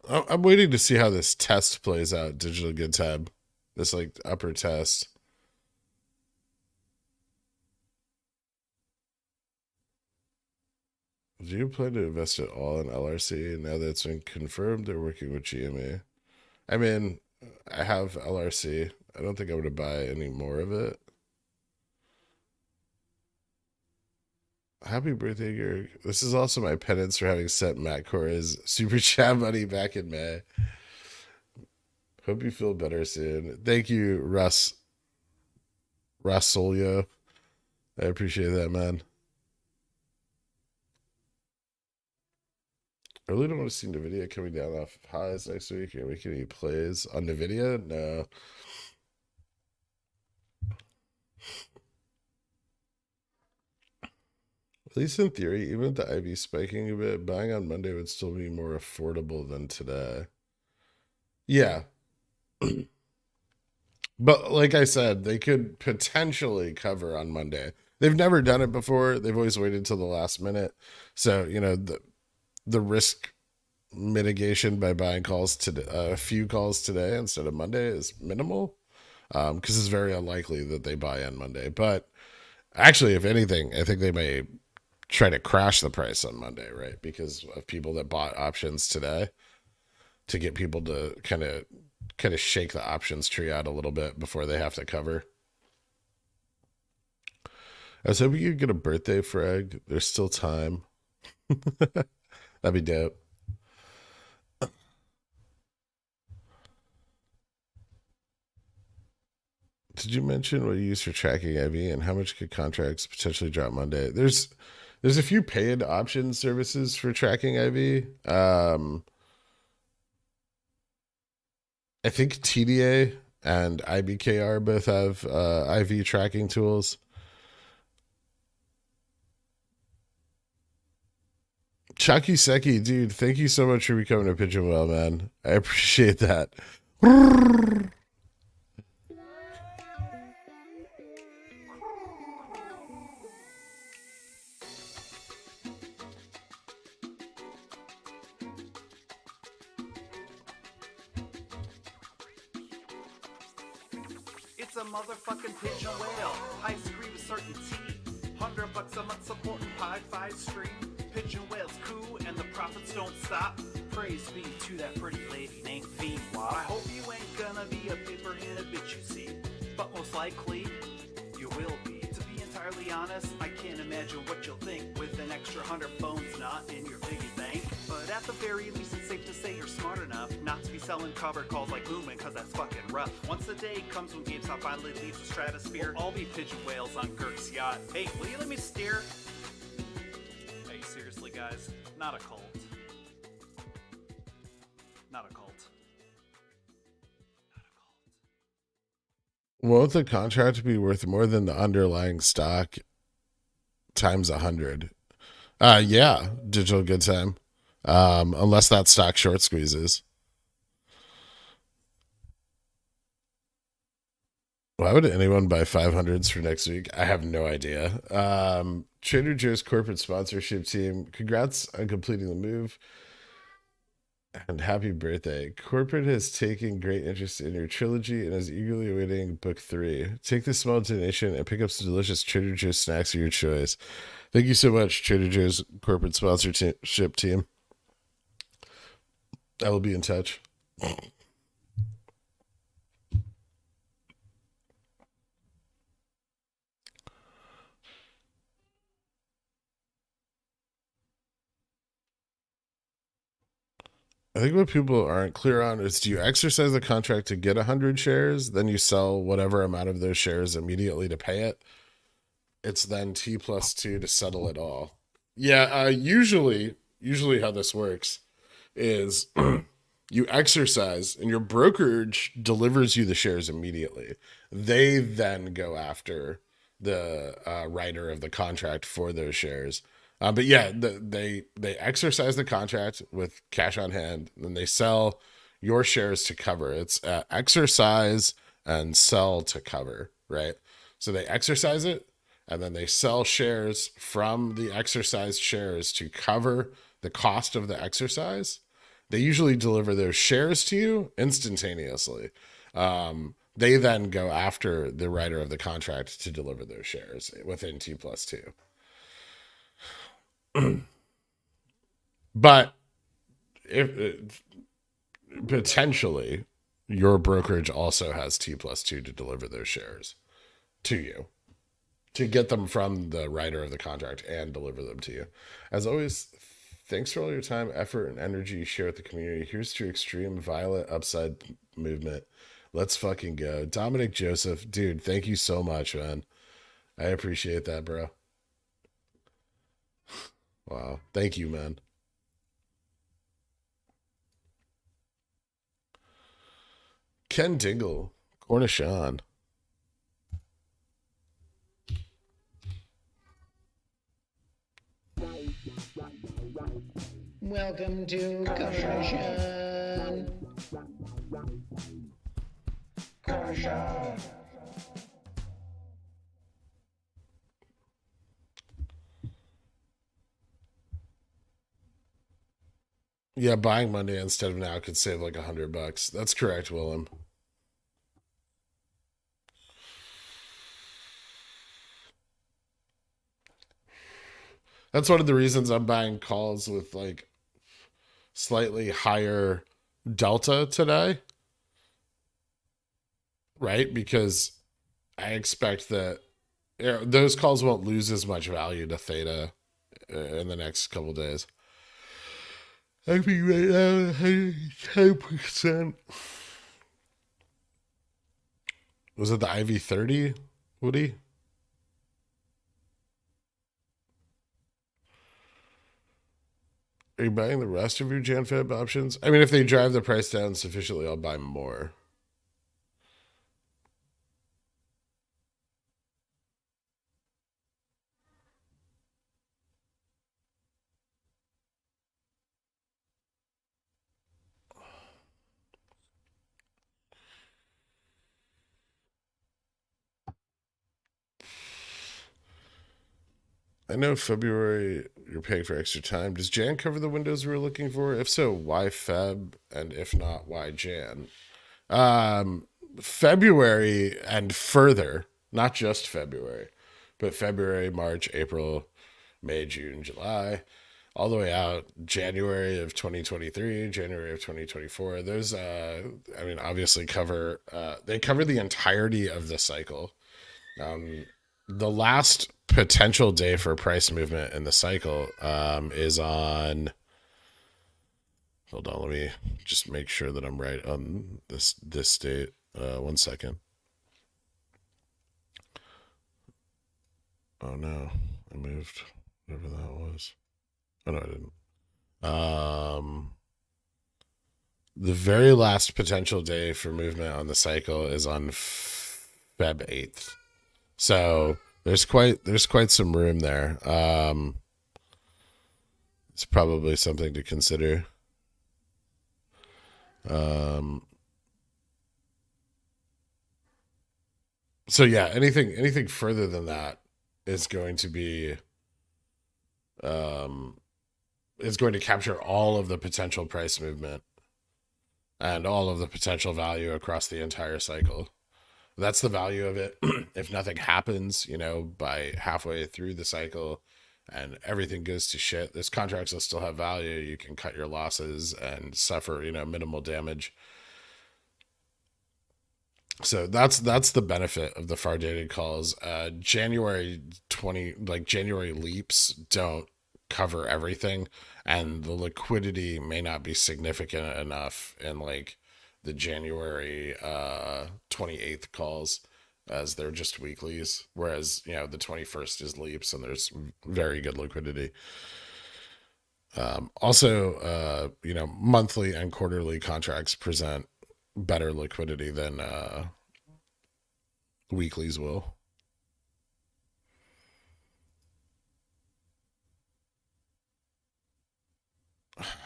I'm waiting to see how this test plays out, Digital Good Tab. This like upper test. Do you plan to invest it all in LRC now that it's been confirmed they're working with gME? I mean, I have LRC. I don't think I'm going to buy any more of it. Happy birthday, Greg. This is also my penance for having sent Matt Corey's super chat money back in May. Hope you feel better soon. Thank you, Rasolio. I appreciate that, man. I really don't want to see NVIDIA coming down off highs next week. Are you making any plays on NVIDIA? No. At least in theory, even with the IV spiking a bit, buying on Monday would still be more affordable than today. Yeah. But like I said, they could potentially cover on Monday. They've never done it before. They've always waited until the last minute. So, you know, the risk mitigation by buying calls to a few calls today instead of Monday is minimal, because it's very unlikely that they buy on Monday. But actually, if anything, I think they may try to crash the price on Monday, right? Because of people that bought options today, to get people to kind of shake the options tree out a little bit before they have to cover. I was hoping you'd get a birthday, Frag. There's still time. That'd be dope. Did you mention what you use for tracking IV and how much could contracts potentially drop Monday? There's a few paid option services for tracking IV. I think TDA and IBKR both have IV tracking tools. Chucky Seki, dude, thank you so much for becoming a Pigeon Well, man. I appreciate that. It's a motherfucking pigeon whale. I scream certainty. $100 a month supporting Pi 5 stream. Pigeon whales coo and the profits don't stop. Praise be to that pretty lady named V. I hope you ain't gonna be a paper in a bitch you see, but most likely you will be. To be entirely entirely honest, I can't imagine what you'll think with an extra 100 bones not in your piggy bank. But at the very least, it's safe to say you're smart enough not to be selling cover calls like Moomin, cause that's fucking rough. Once the day comes when GameStop finally leaves the stratosphere, we'll all be pigeon whales on Gherk's yacht. Hey, will you let me steer? Hey, seriously guys, not a cult. Not a cult. Won't the contract be worth more than the underlying stock times 100? Yeah, digital good time. Unless that stock short squeezes. Why would anyone buy 500s for next week? I have no idea. Trader Joe's corporate sponsorship team, congrats on completing the move. And happy birthday. Corporate has taken great interest in your trilogy and is eagerly awaiting book 3. Take this small donation and pick up some delicious Trader Joe's snacks of your choice. Thank you so much, Trader Joe's corporate sponsorship team. I will be in touch. I think what people aren't clear on is, do you exercise the contract to get 100 shares, then you sell whatever amount of those shares immediately to pay it? It's then T+2 to settle it all. Yeah, usually how this works is you exercise and your brokerage delivers you the shares immediately. They then go after the writer of the contract for those shares. But yeah, they exercise the contract with cash on hand, and they sell your shares to cover. It's exercise and sell to cover, right? So they exercise it, and then they sell shares from the exercised shares to cover the cost of the exercise. They usually deliver those shares to you instantaneously. They then go after the writer of the contract to deliver those shares within T+2. But if potentially your brokerage also has T+2 to deliver those shares to you, to get them from the writer of the contract and deliver them to you. As always, thanks for all your time, effort, and energy you share with the community. Here's to extreme violent upside movement. Let's fucking go. Dominic Joseph, dude, thank you so much, man. I appreciate that, bro. Wow. Thank you, man. Ken Dingle, Cornishon. Welcome to Cornishon. Cornishon. Yeah, buying Monday instead of now could save like $100. That's correct, Willem. That's one of the reasons I'm buying calls with like slightly higher delta today, right? Because I expect that those calls won't lose as much value to theta in the next couple days. I think right now 10%. Was it the IV30, Woody? Are you buying the rest of your JanFab options? I mean, if they drive the price down sufficiently, I'll buy more. I know February you're paying for extra time. Does Jan cover the windows we were looking for? If so, why Feb? And if not, why Jan? February and further, not just February, but February, March, April, May, June, July, all the way out January of 2023, January of 2024. Those, I mean, obviously cover, they cover the entirety of the cycle. the last potential day for price movement in the cycle is on. Hold on, let me just make sure that I'm right on this date. 1 second. Oh no, I moved whatever that was. Oh no, I didn't. The very last potential day for movement on the cycle is on Feb 8th. So there's quite some room there. It's probably something to consider. So yeah, anything further than that is going to be is going to capture all of the potential price movement and all of the potential value across the entire cycle. That's the value of it. If nothing happens, by halfway through the cycle and everything goes to shit, those contracts will still have value. You can cut your losses and suffer, minimal damage. So that's the benefit of the far dated calls. January leaps don't cover everything, and the liquidity may not be significant enough in the January 28th calls, as they're just weeklies, whereas the 21st is leaps and there's very good liquidity. Also, monthly and quarterly contracts present better liquidity than weeklies will.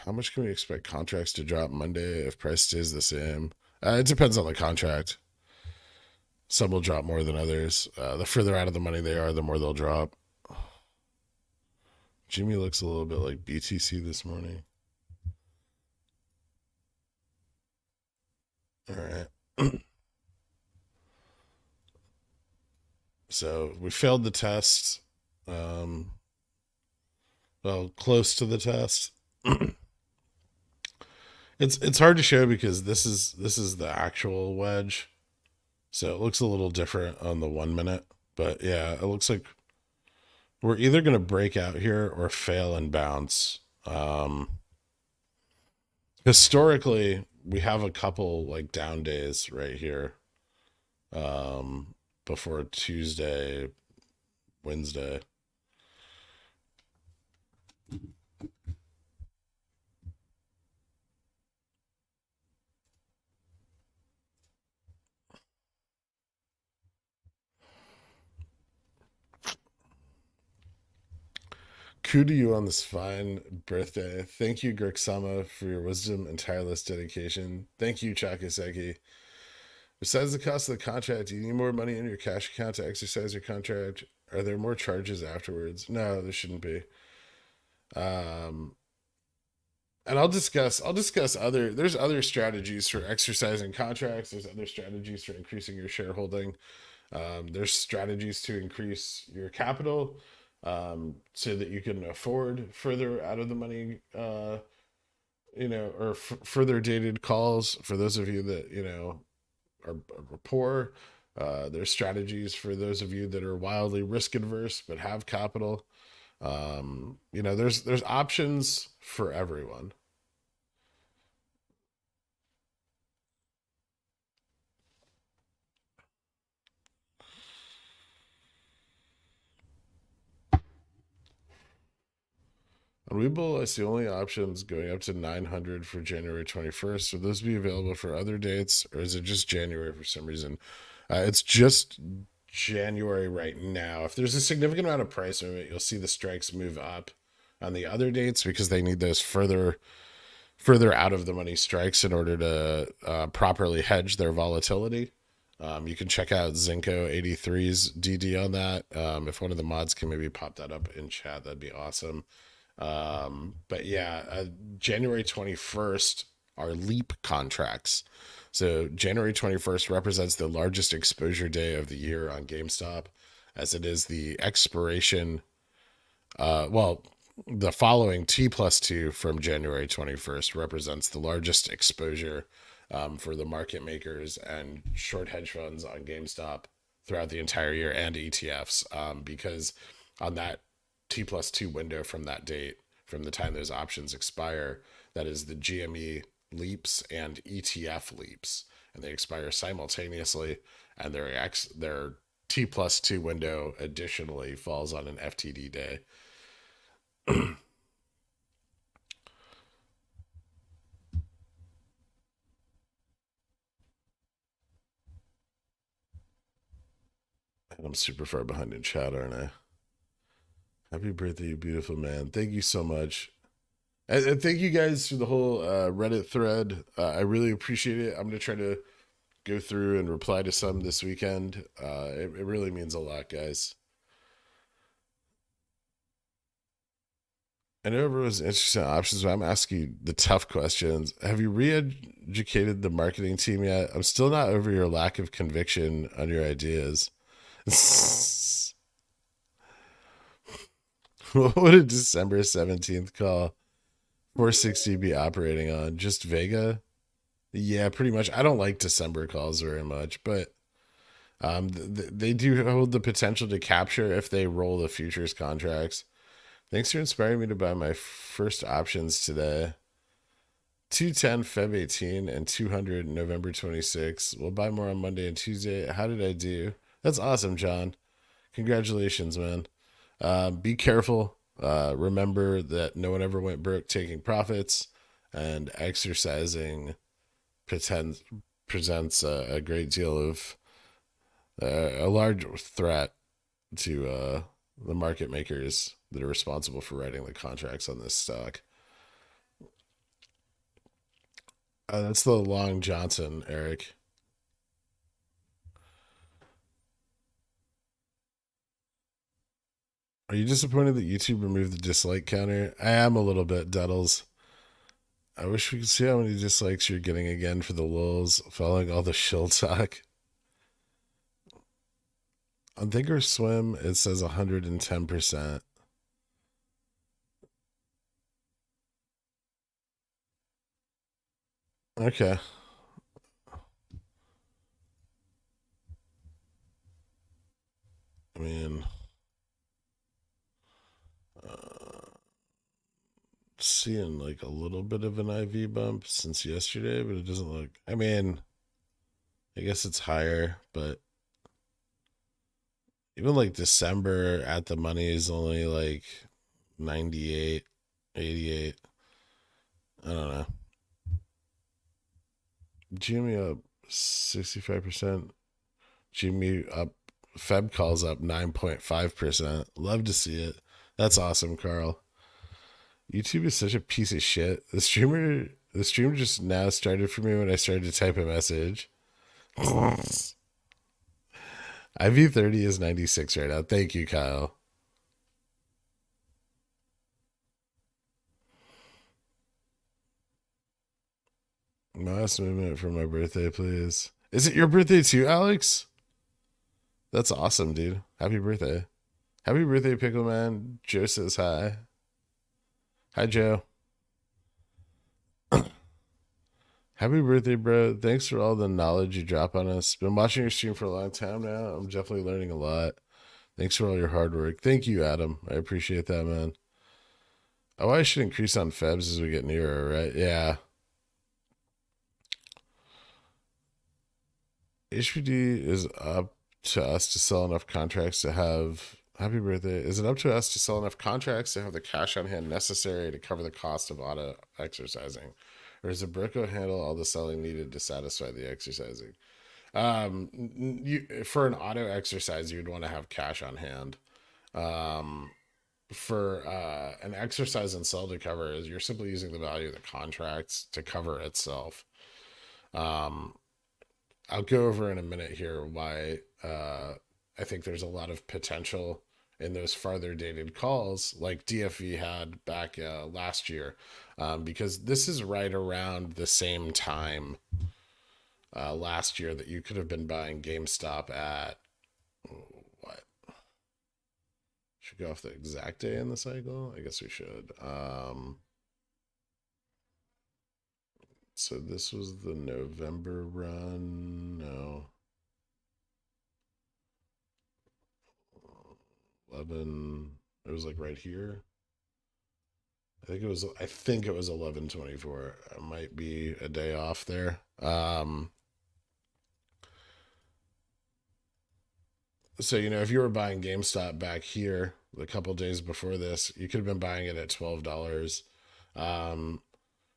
How much can we expect contracts to drop Monday if price stays the same? It depends on the contract. Some will drop more than others. The further out of the money they are, the more they'll drop. Jimmy looks a little bit like BTC this morning. All right. So we failed the test. Well, close to the test. It's hard to show because this is the actual wedge. So it looks a little different on the 1 minute, but yeah, it looks like we're either going to break out here or fail and bounce. Historically, we have a couple down days right here before Tuesday, Wednesday. Coup to you on this fine birthday. Thank you, Gurksama, for your wisdom and tireless dedication. Thank you, Chakaseki. Besides the cost of the contract, do you need more money in your cash account to exercise your contract? Are there more charges afterwards? No, there shouldn't be. And I'll discuss there's other strategies for exercising contracts. There's other strategies for increasing your shareholding. There's strategies to increase your capital so that you can afford further out of the money, or further dated calls for those of you that, are poor. There's strategies for those of you that are wildly risk adverse but have capital. There's options for everyone. On WeBull, I see only options going up to 900 for January 21st. Will those be available for other dates, or is it just January for some reason? It's just January right now. If there's a significant amount of price movement, you'll see the strikes move up on the other dates because they need those further out of the money strikes in order to properly hedge their volatility. You can check out Zinco 83's DD on that. If one of the mods can maybe pop that up in chat, that'd be awesome. But yeah, January 21st are leap contracts. So January 21st represents the largest exposure day of the year on GameStop, as it is the expiration. The following T+2 from January 21st represents the largest exposure for the market makers and short hedge funds on GameStop throughout the entire year, and ETFs, because on that T+2 window from that date, from the time those options expire, that is the gME leaps and ETF leaps, and they expire simultaneously, and their T+2 window additionally falls on an FTD day. And I'm super far behind in chat, aren't I? Happy birthday, you beautiful man. Thank you so much. And thank you guys for the whole Reddit thread. I really appreciate it. I'm going to try to go through and reply to some this weekend. It really means a lot, guys. I know everyone's interested in options, but I'm asking you the tough questions. Have you re-educated the marketing team yet? I'm still not over your lack of conviction on your ideas. What would a December 17th call 460 be operating on? Just Vega? Yeah, pretty much. I don't like December calls very much, but they do hold the potential to capture if they roll the futures contracts. Thanks for inspiring me to buy my first options today. 210 Feb 18 and 200 November 26. We'll buy more on Monday and Tuesday. How did I do? That's awesome, John. Congratulations, man. Be careful. Remember that no one ever went broke taking profits, and exercising presents a great deal of a large threat to the market makers that are responsible for writing the contracts on this stock. That's the Long Johnson, Eric. Are you disappointed that YouTube removed the dislike counter? I am a little bit, Duddles. I wish we could see how many dislikes you're getting again for the lulz, following all the shill talk. On Thinkorswim, it says 110%. Okay. I mean, seeing like a little bit of an IV bump since yesterday, but it doesn't look. I mean, I guess it's higher, but even like December at the money is only like 98, 88. I don't know. gME up 65%. gME up. Feb calls up 9.5%. Love to see it. That's awesome, Carl. YouTube is such a piece of shit. The stream just now started for me when I started to type a message. IV30 is 96 right now. Thank you, Kyle. MOASS movement for my birthday, please. Is it your birthday too, Alex? That's awesome, dude. Happy birthday. Happy birthday, Pickle Man. Joe says hi. Hi, Joe. Happy birthday, bro. Thanks for all the knowledge you drop on us. Been watching your stream for a long time now. I'm definitely learning a lot. Thanks for all your hard work. Thank you, Adam. I appreciate that, man. Oh, I should increase on Febs as we get nearer, right? Yeah. HPD is up to us to sell enough contracts to have. Happy birthday. Is it up to us to sell enough contracts to have the cash on hand necessary to cover the cost of auto exercising? Or does the broker handle all the selling needed to satisfy the exercising? For an auto exercise, you'd want to have cash on hand. For an exercise and sell to cover, is you're simply using the value of the contracts to cover itself. I'll go over in a minute here why I think there's a lot of potential in those farther dated calls like DFV had back last year, because this is right around the same time last year that you could have been buying GameStop at what? Should go off the exact day in the cycle? I guess we should. So this was the November run. No. 11. It was like right here. I think it was 11:24. I might be a day off there. So if you were buying GameStop back here a couple days before this, you could have been buying it at $12.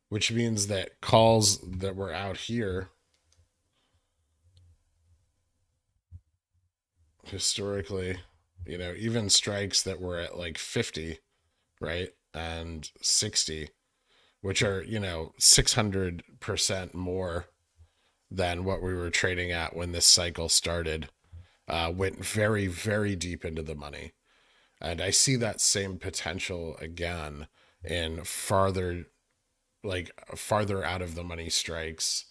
Which means that calls that were out here historically, even strikes that were at like 50, right? And 60, which are, 600% more than what we were trading at when this cycle started, went very, very deep into the money. And I see that same potential again in farther out of the money strikes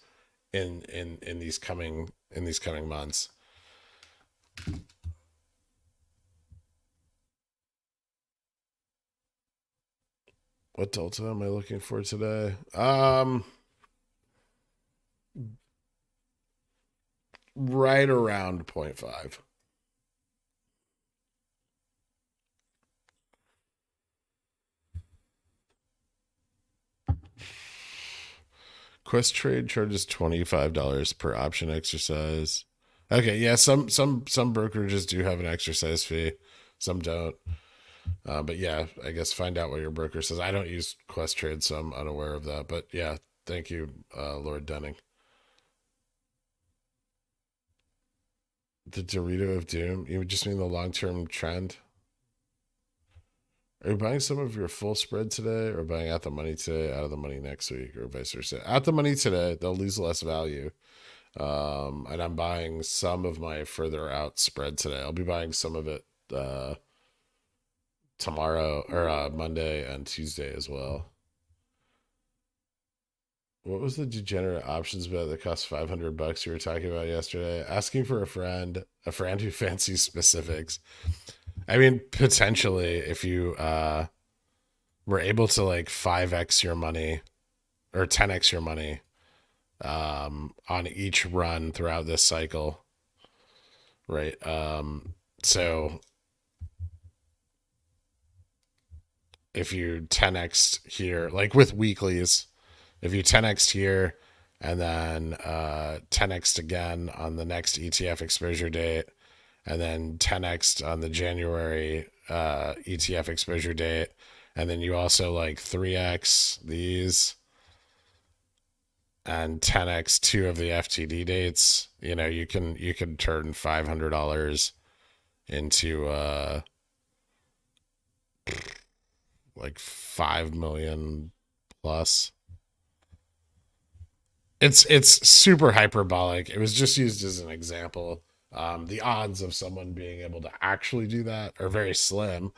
in these coming months. What delta am I looking for today? Right around 0.5. Quest Trade charges $25 per option exercise. Okay, yeah, some brokerages do have an exercise fee, some don't. But yeah, I guess find out what your broker says. I don't use Quest Trade, so I'm unaware of that. But yeah, thank you, Lord Dunning. The Dorito of Doom? You just mean the long-term trend? Are you buying some of your full spread today, or buying at the money today, out of the money next week, or vice versa? At the money today, they'll lose less value. And I'm buying some of my further out spread today. I'll be buying some of it tomorrow or Monday and Tuesday as well. What was the degenerate options bet that cost $500 you were talking about yesterday? Asking for a friend who fancies specifics. I mean, potentially, if you were able to like 5x your money or 10x your money on each run throughout this cycle, right? So if you 10x here, like with weeklies, if you 10x here and then 10x again on the next ETF exposure date, and then 10x on the January ETF exposure date, and then you also like 3x these and 10x two of the FTD dates, you can turn $500 into like 5 million plus. It's super hyperbolic. It was just used as an example. The odds of someone being able to actually do that are very slim.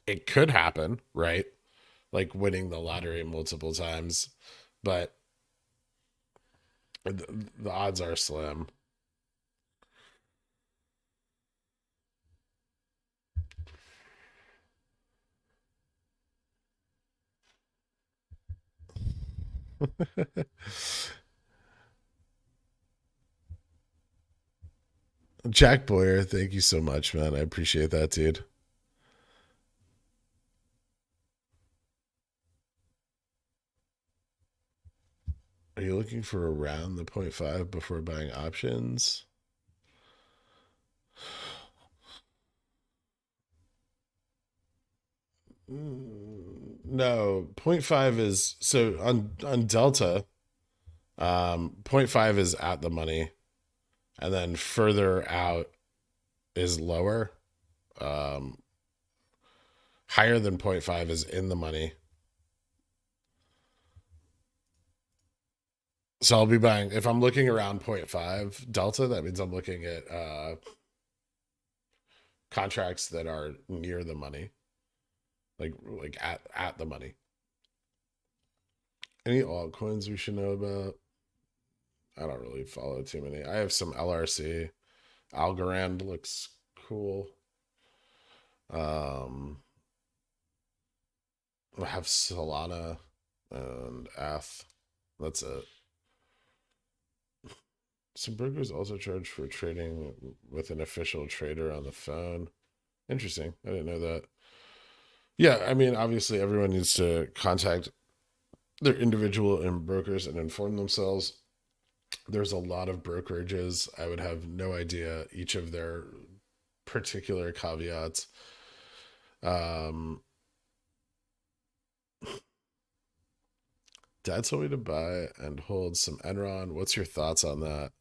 It could happen, right? Like winning the lottery multiple times, but the odds are slim. Jack Boyer, thank you so much, man. I appreciate that, dude. Are you looking for around the 0.5 before buying options? No, 0.5 is so on Delta. 0.5 is at the money, and then further out is lower. Higher than 0.5 is in the money. So I'll be buying, if I'm looking around 0.5 Delta, that means I'm looking at contracts that are near the money, like at the money. Any altcoins we should know about? I don't really follow too many. I have some LRC. Algorand looks cool. I have Solana and ETH. That's it. Some brokers also charge for trading with an official trader on the phone. Interesting. I didn't know that. Yeah, I mean, obviously, everyone needs to contact their individual and brokers and inform themselves. There's a lot of brokerages. I would have no idea each of their particular caveats. Um, Dad told me to buy and hold some Enron. What's your thoughts on that?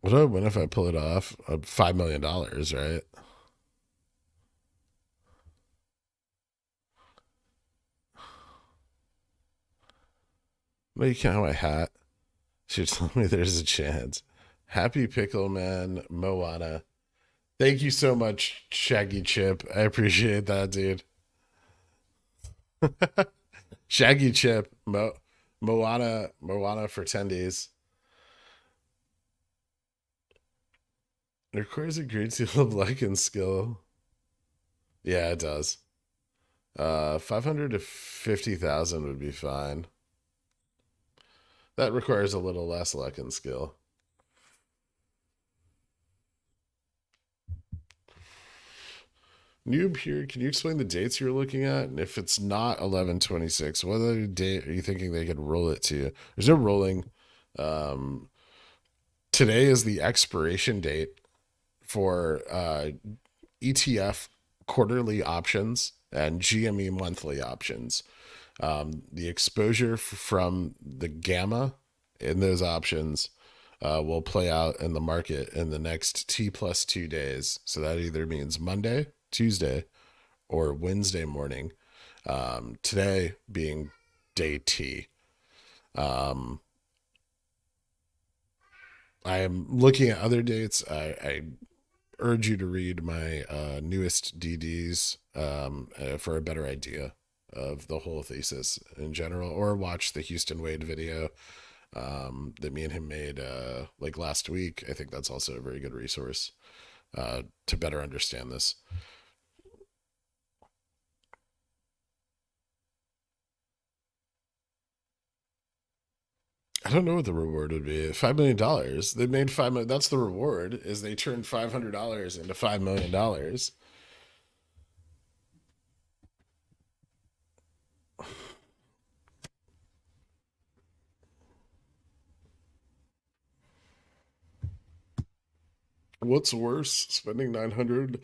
What do I win if I pull it off? $5 million, right? No, you can't have my hat. She told me there's a chance. Happy Pickle Man, Moana. Thank you so much, Shaggy Chip. I appreciate that, dude. Shaggy Chip, Moana for 10 days. It requires a great deal of luck and skill. Yeah, it does. 500 to 50,000 would be fine. That requires a little less luck and skill. Noob here, can you explain the dates you're looking at? And if it's not 11/26, what other date are you thinking they could roll it to? There's no rolling. Um, Today is the expiration date for ETF quarterly options and gME monthly options. The exposure from the gamma in those options will play out in the market in the next T plus 2 days. So that either means Monday, Tuesday, or Wednesday morning. Today being day T. I am looking at other dates. I urge you to read my newest DDs for a better idea of the whole thesis in general, or watch the Houston Wade video that me and him made like last week. I think that's also a very good resource to better understand this. I don't know what the reward would be. $5 million. They made $5 million. That's the reward. Is they turned $500 into $5 million. What's worse, spending 900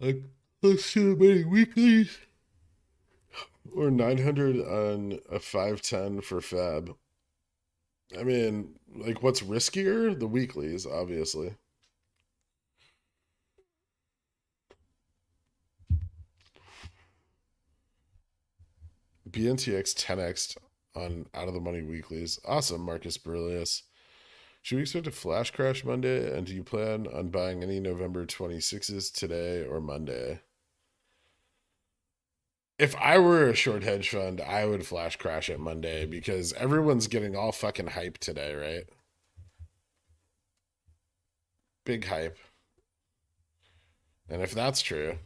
like close to many weeklies, or 900 on a 510 for Fab? I mean, like, what's riskier? The weeklies, obviously. BNTX 10x on out of the money weeklies. Awesome, Marcus Burlius. Should we expect a flash crash Monday? And do you plan on buying any November 26s today or Monday? If I were a short hedge fund, I would flash crash it Monday because everyone's getting all fucking hype today, right? Big hype. And if that's true,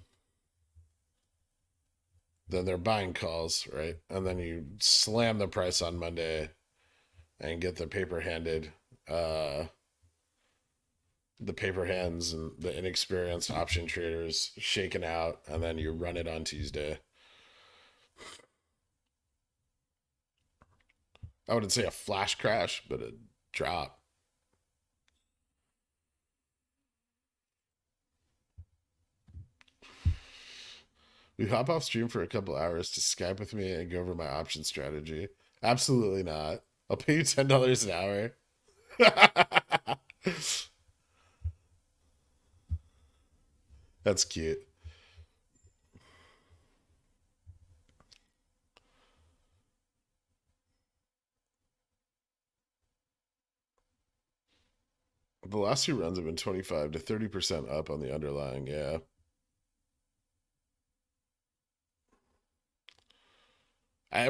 then they're buying calls, right? And then you slam the price on Monday and get uh the paper hands and the inexperienced option traders shaken out, and then you run it on Tuesday. I wouldn't say a flash crash, but a drop. We hop off stream for a couple hours to Skype with me and go over my option strategy. Absolutely not. I'll pay you $10 an hour. That's cute. The last two runs have been 25 to 30% up on the underlying. Yeah.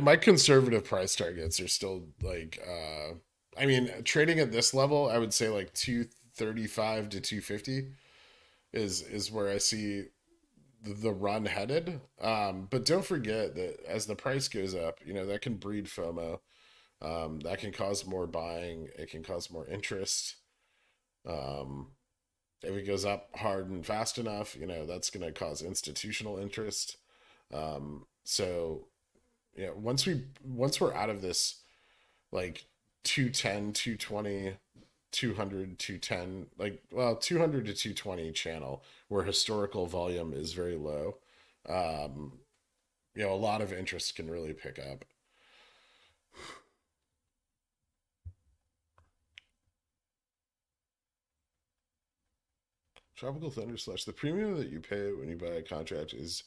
My conservative price targets are still like, I mean, trading at this level, I would say like 235 to 250 is where I see the run headed. But don't forget that as the price goes up, that can breed FOMO. That can cause more buying. It can cause more interest. Um, if it goes up hard and fast enough, that's going to cause institutional interest. So once we're out of this like 210, 220, 200, 210, like, well, 200 to 220 channel where historical volume is very low, um, a lot of interest can really pick up. Tropical Thunder Slush. The premium that you pay when you buy a contract is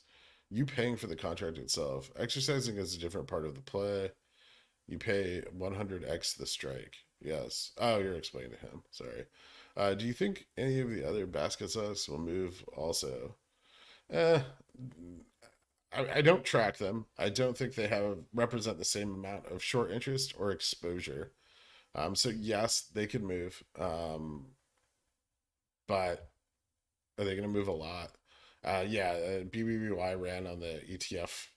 you paying for the contract itself. Exercising is a different part of the play. You pay 100x the strike. Yes. Oh, you're explaining to him. Sorry. Do you think any of the other basket stocks will move also? Eh, I don't track them. I don't think they represent the same amount of short interest or exposure. So yes, they could move. But are they going to move a lot? Yeah, BBBY ran on the ETF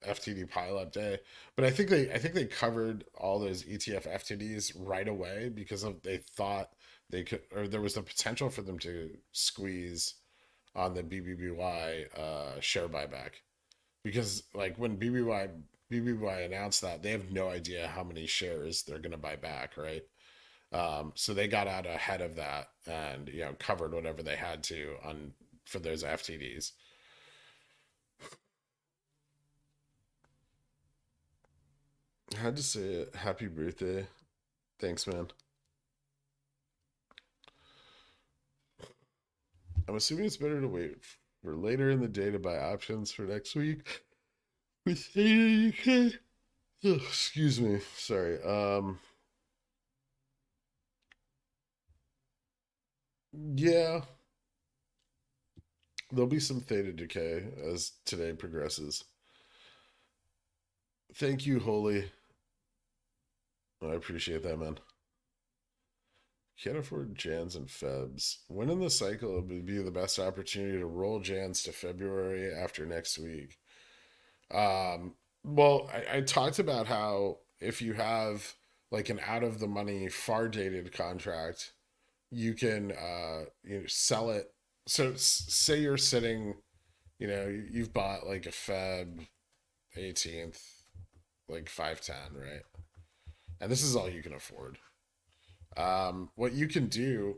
FTD pileup day, but I think they covered all those ETF FTDs right away because they thought they could, or there was the potential for them to squeeze on the BBBY share buyback, because like when BBBY announced that, they have no idea how many shares they're going to buy back, right? So they got out ahead of that and covered whatever they had to on for those FTDs. I had to say it. Happy birthday. Thanks, man. I'm assuming it's better to wait for later in the day to buy options for next week. With UK. Oh, excuse me. Sorry. Yeah, there'll be some theta decay as today progresses. Thank you, Holy. I appreciate that, man. Can't afford Jans and Febs. When in the cycle would be the best opportunity to roll Jans to February after next week? Well, I talked about how if you have like an out of the money, far dated contract, you can sell it. So say you're sitting, you've bought like a Feb 18th, like 510, right? And this is all you can afford. What you can do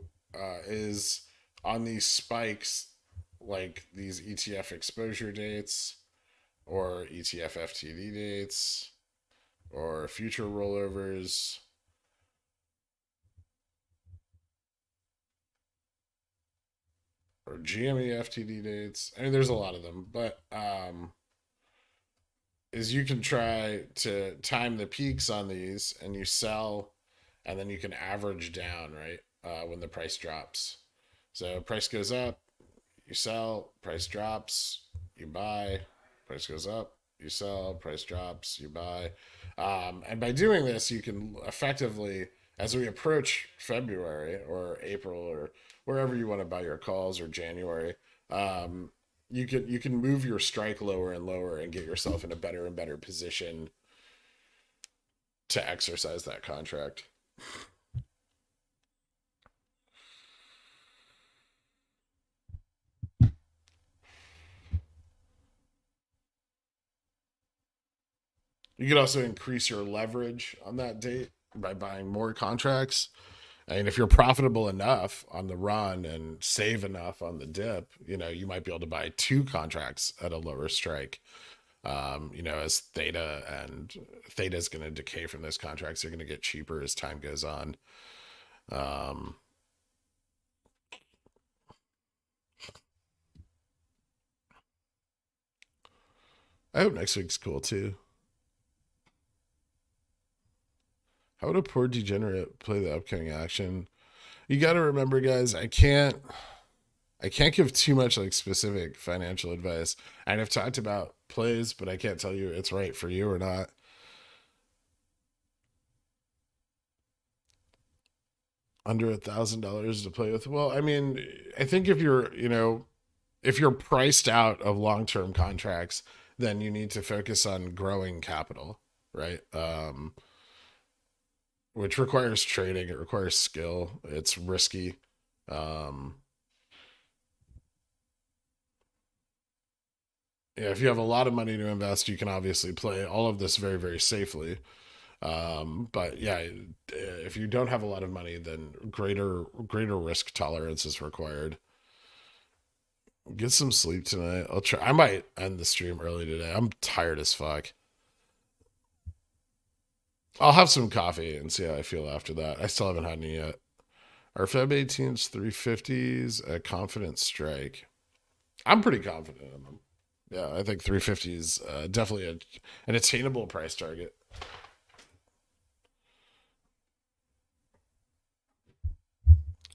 is on these spikes, like these ETF exposure dates or ETF FTD dates or future rollovers. Or gME FTD dates. I mean, there's a lot of them, but is you can try to time the peaks on these and you sell, and then you can average down, right? When the price drops. So price goes up, you sell, price drops, you buy, price goes up, you sell, price drops, you buy. And by doing this, you can effectively, as we approach February or April or wherever you want to buy your calls, or January, you can move your strike lower and lower and get yourself in a better and better position to exercise that contract. You could also increase your leverage on that date by buying more contracts. I mean, if you're profitable enough on the run and save enough on the dip, you might be able to buy two contracts at a lower strike. As theta is going to decay from those contracts, they're going to get cheaper as time goes on. I hope next week's cool too. How would a poor degenerate play the upcoming action? You got to remember, guys, I can't give too much like specific financial advice. I've talked about plays, but I can't tell you it's right for you or not. Under $1,000 to play with. Well, I mean, I think if you're, if you're priced out of long-term contracts, then you need to focus on growing capital, right? Which requires trading. It requires skill. It's risky. Um, yeah, if you have a lot of money to invest, you can obviously play all of this very, very safely. But yeah, if you don't have a lot of money, then greater risk tolerance is required. Get some sleep tonight. I'll try. I might end the stream early today. I'm tired as fuck. I'll have some coffee and see how I feel after that. I still haven't had any yet. Our Feb 18's 350s a confident strike. I'm pretty confident in them. Yeah, I think 350 is definitely an attainable price target.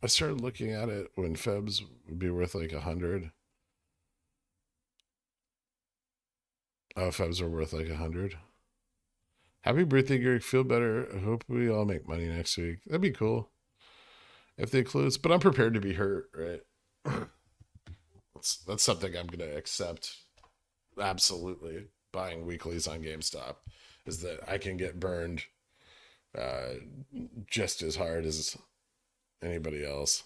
I started looking at it when Febs would be worth like 100. Oh, Febs are worth like 100. Happy birthday, Greg. Feel better. I hope we all make money next week. That'd be cool if they close, but I'm prepared to be hurt, right? That's something I'm going to accept. Absolutely. Buying weeklies on GameStop is that I can get burned just as hard as anybody else.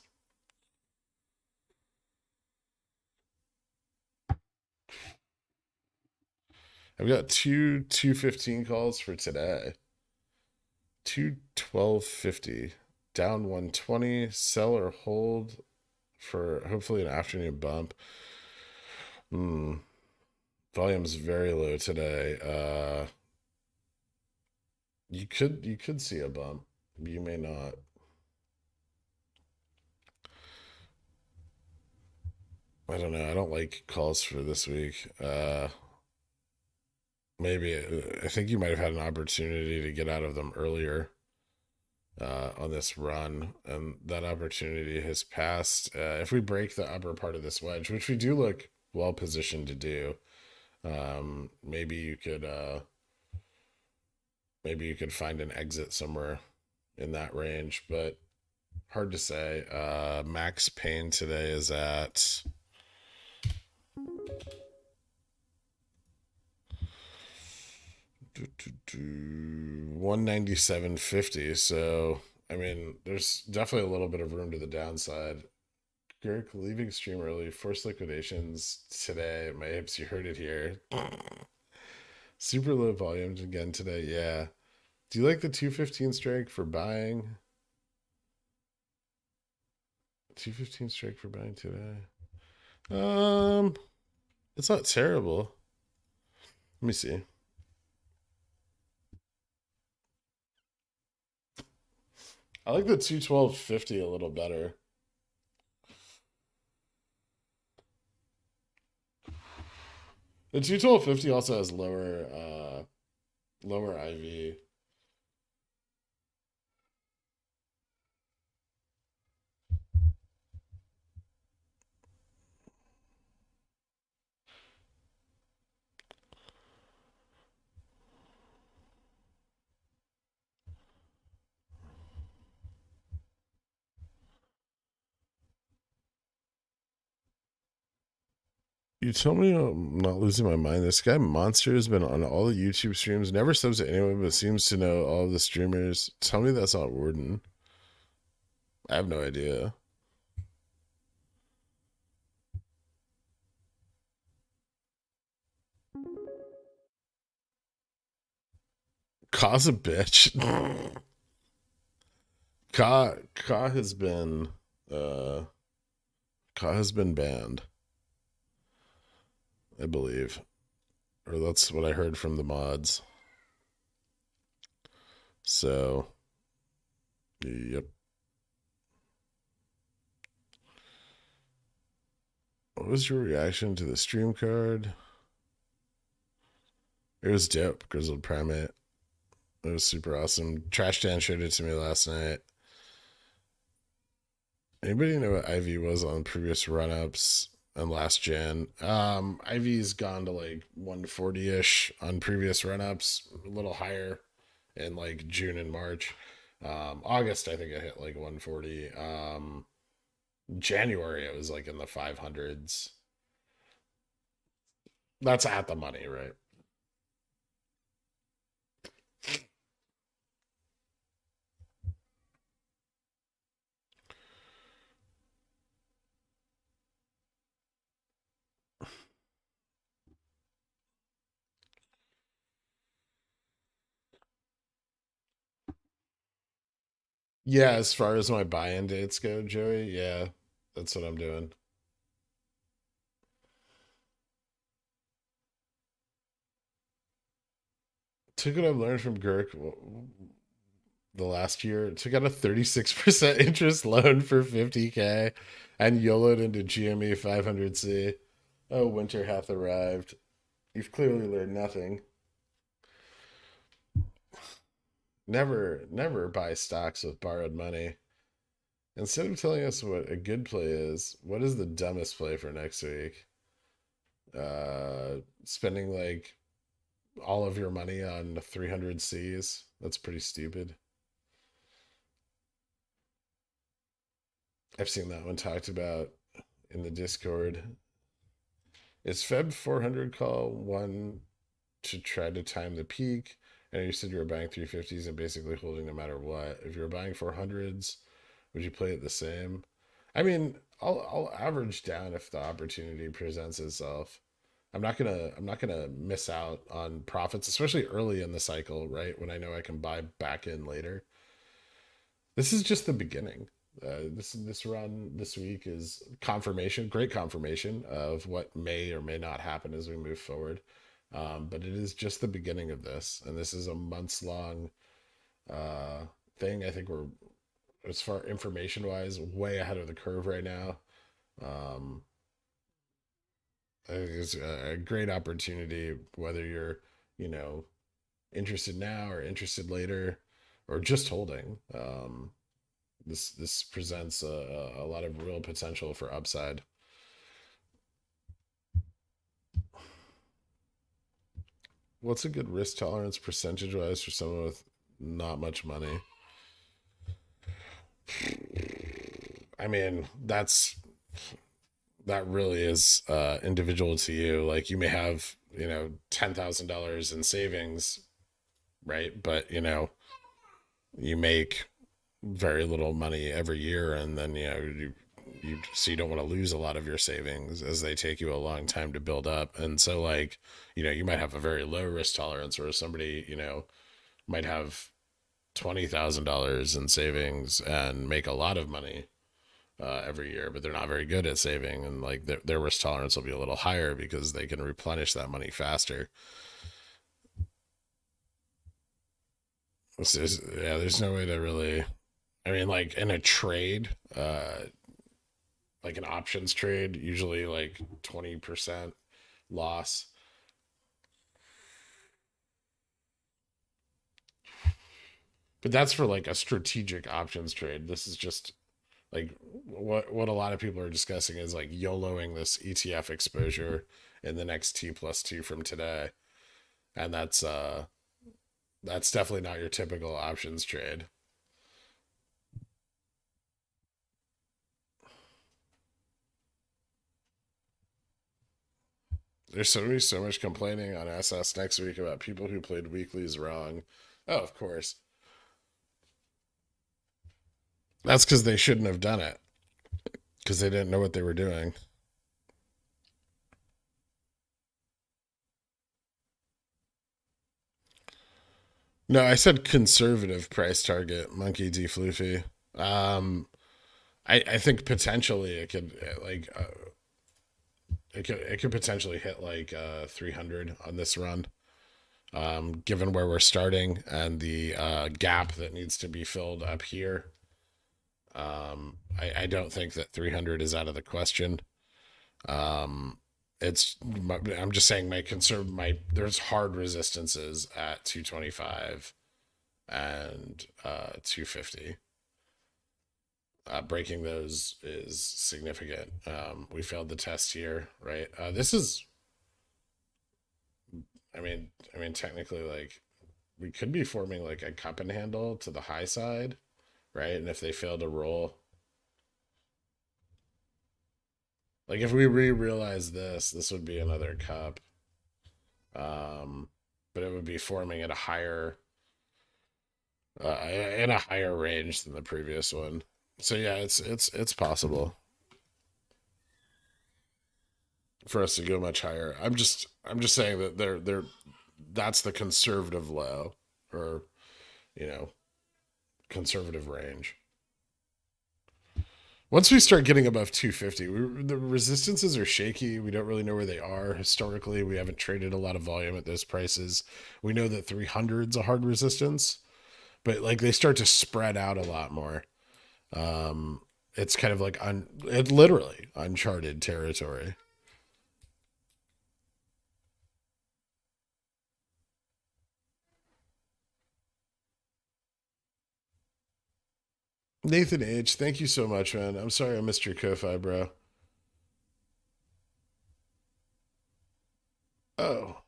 I've got two 215 calls for today. 212.50 down 120, sell or hold for hopefully an afternoon bump. Volume's very low today. You could see a bump. You may not. I don't know. I don't like calls for this week. Maybe I think you might have had an opportunity to get out of them earlier on this run, and that opportunity has passed. If we break the upper part of this wedge, which we do look well positioned to do, maybe you could find an exit somewhere in that range, but hard to say. Max pain today is at 197.50. So I mean, there's definitely a little bit of room to the downside. Garrick leaving stream early, forced liquidations today. My hips, you heard it here. Super low volumes again today. Yeah. Do you like the 215 strike for buying? 215 strike for buying today. It's not terrible. Let me see. I like the 212.50 a little better. The 212.50 also has lower IV. You tell me I'm not losing my mind. This guy Monster has been on all the YouTube streams, never subs to anyone, but seems to know all the streamers. Tell me that's not Warden. I have no idea. Ka's a bitch. Ka has been banned, I believe. Or that's what I heard from the mods. So yep. What was your reaction to the stream card? It was dope, Grizzled Primate. It was super awesome. Trash Dan showed it to me last night. Anybody know what IV was on previous run-ups and last gen? IV's gone to like 140-ish on previous run-ups, a little higher in like June and March. August, I think I hit like 140. January, it was like in the 500s. That's at the money, right? Yeah, as far as my buy-in dates go, Joey, yeah, that's what I'm doing. Took what I've learned from Girk the last year. Took out a 36% interest loan for 50K and YOLO'd into gME 500C. Oh, winter hath arrived. You've clearly learned nothing. Never buy stocks with borrowed money. Instead of telling us what a good play is, what is the dumbest play for next week? Spending like all of your money on 300 Cs. That's pretty stupid. I've seen that one talked about in the Discord. Is Feb 400 call one to try to time the peak? And you said you were buying 350s and basically holding no matter what. If you're buying 400s, would you play it the same? I mean, I'll average down if the opportunity presents itself. I'm not gonna miss out on profits, especially early in the cycle, right? When I know I can buy back in later. This is just the beginning. This run this week is confirmation, great confirmation of what may or may not happen as we move forward. But it is just the beginning of this, and this is a months long thing. I think we're, as far information wise, way ahead of the curve right now. Um, I think it's a great opportunity, whether you're, you know, interested now or interested later, or just holding. This presents a lot of real potential for upside. What's a good risk tolerance percentage wise for someone with not much money? I mean, that really is individual to you. Like you may have, $10,000 in savings, right? But you make very little money every year, and then so you don't want to lose a lot of your savings as they take you a long time to build up. And so like, you might have a very low risk tolerance, or somebody, might have $20,000 in savings and make a lot of money every year, but they're not very good at saving, and like their risk tolerance will be a little higher because they can replenish that money faster. Yeah, there's no way to really. I mean, like in a trade, like an options trade, usually like 20% loss. But that's for like a strategic options trade. This is just like what a lot of people are discussing is like YOLOing this ETF exposure in the next T+2 from today. And that's definitely not your typical options trade. There's so much complaining on SS next week about people who played weeklies wrong. Oh, of course. That's because they shouldn't have done it, because they didn't know what they were doing. No, I said conservative price target, Monkey D. Floofy. Um, I think potentially it could it could potentially hit like 300 on this run, given where we're starting and the gap that needs to be filled up here. I don't think that 300 is out of the question. Um, I'm just saying there's hard resistances at 225 and 250. Breaking those is significant. We failed the test here, right? This is, I mean, technically, like we could be forming like a cup and handle to the high side, right? And if they fail to roll, like if we realize this would be another cup. But it would be forming at a higher in a higher range than the previous one. So yeah, it's possible for us to go much higher. I'm just saying that they're that's the conservative low, or conservative range. Once we start getting above 250, the resistances are shaky. We don't really know where they are historically. We haven't traded a lot of volume at those prices. We know that 300's a hard resistance, but like they start to spread out a lot more. It's kind of like literally uncharted territory. Nathan H, thank you so much, man. I'm sorry I missed your Ko-Fi, bro. Oh.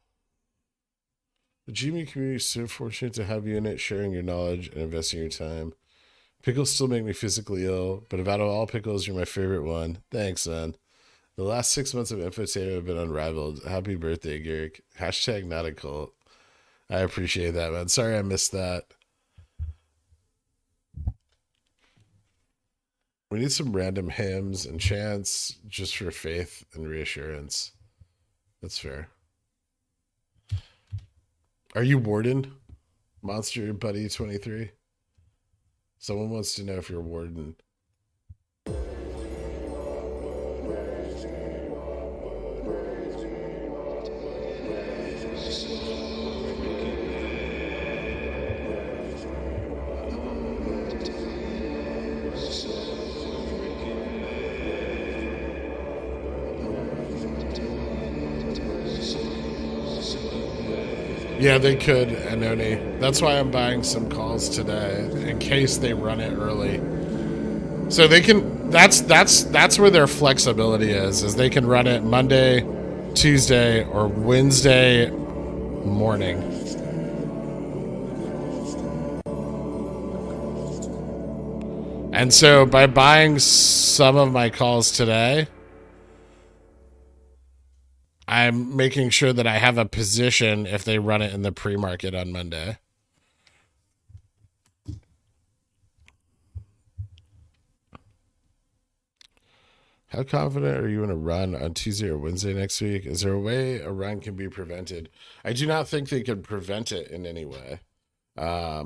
The gME community is so fortunate to have you in it, sharing your knowledge and investing your time. Pickles still make me physically ill, but out of all pickles, you're my favorite one. Thanks, man. The last 6 months of infotainment have been unrivaled. Happy birthday, Garrick. Hashtag not a cult. I appreciate that, man. Sorry I missed that. We need some random hymns and chants just for faith and reassurance. That's fair. Are you Warden? Monster Buddy 23? Someone wants to know if you're Warden. Yeah, they could, Anoni. That's why I'm buying some calls today, in case they run it early. So they can. That's where their flexibility is they can run it Monday, Tuesday, or Wednesday morning. And so by buying some of my calls today, I'm making sure that I have a position if they run it in the pre-market on Monday. How confident are you in a run on Tuesday or Wednesday next week? Is there a way a run can be prevented? I do not think they can prevent it in any way. I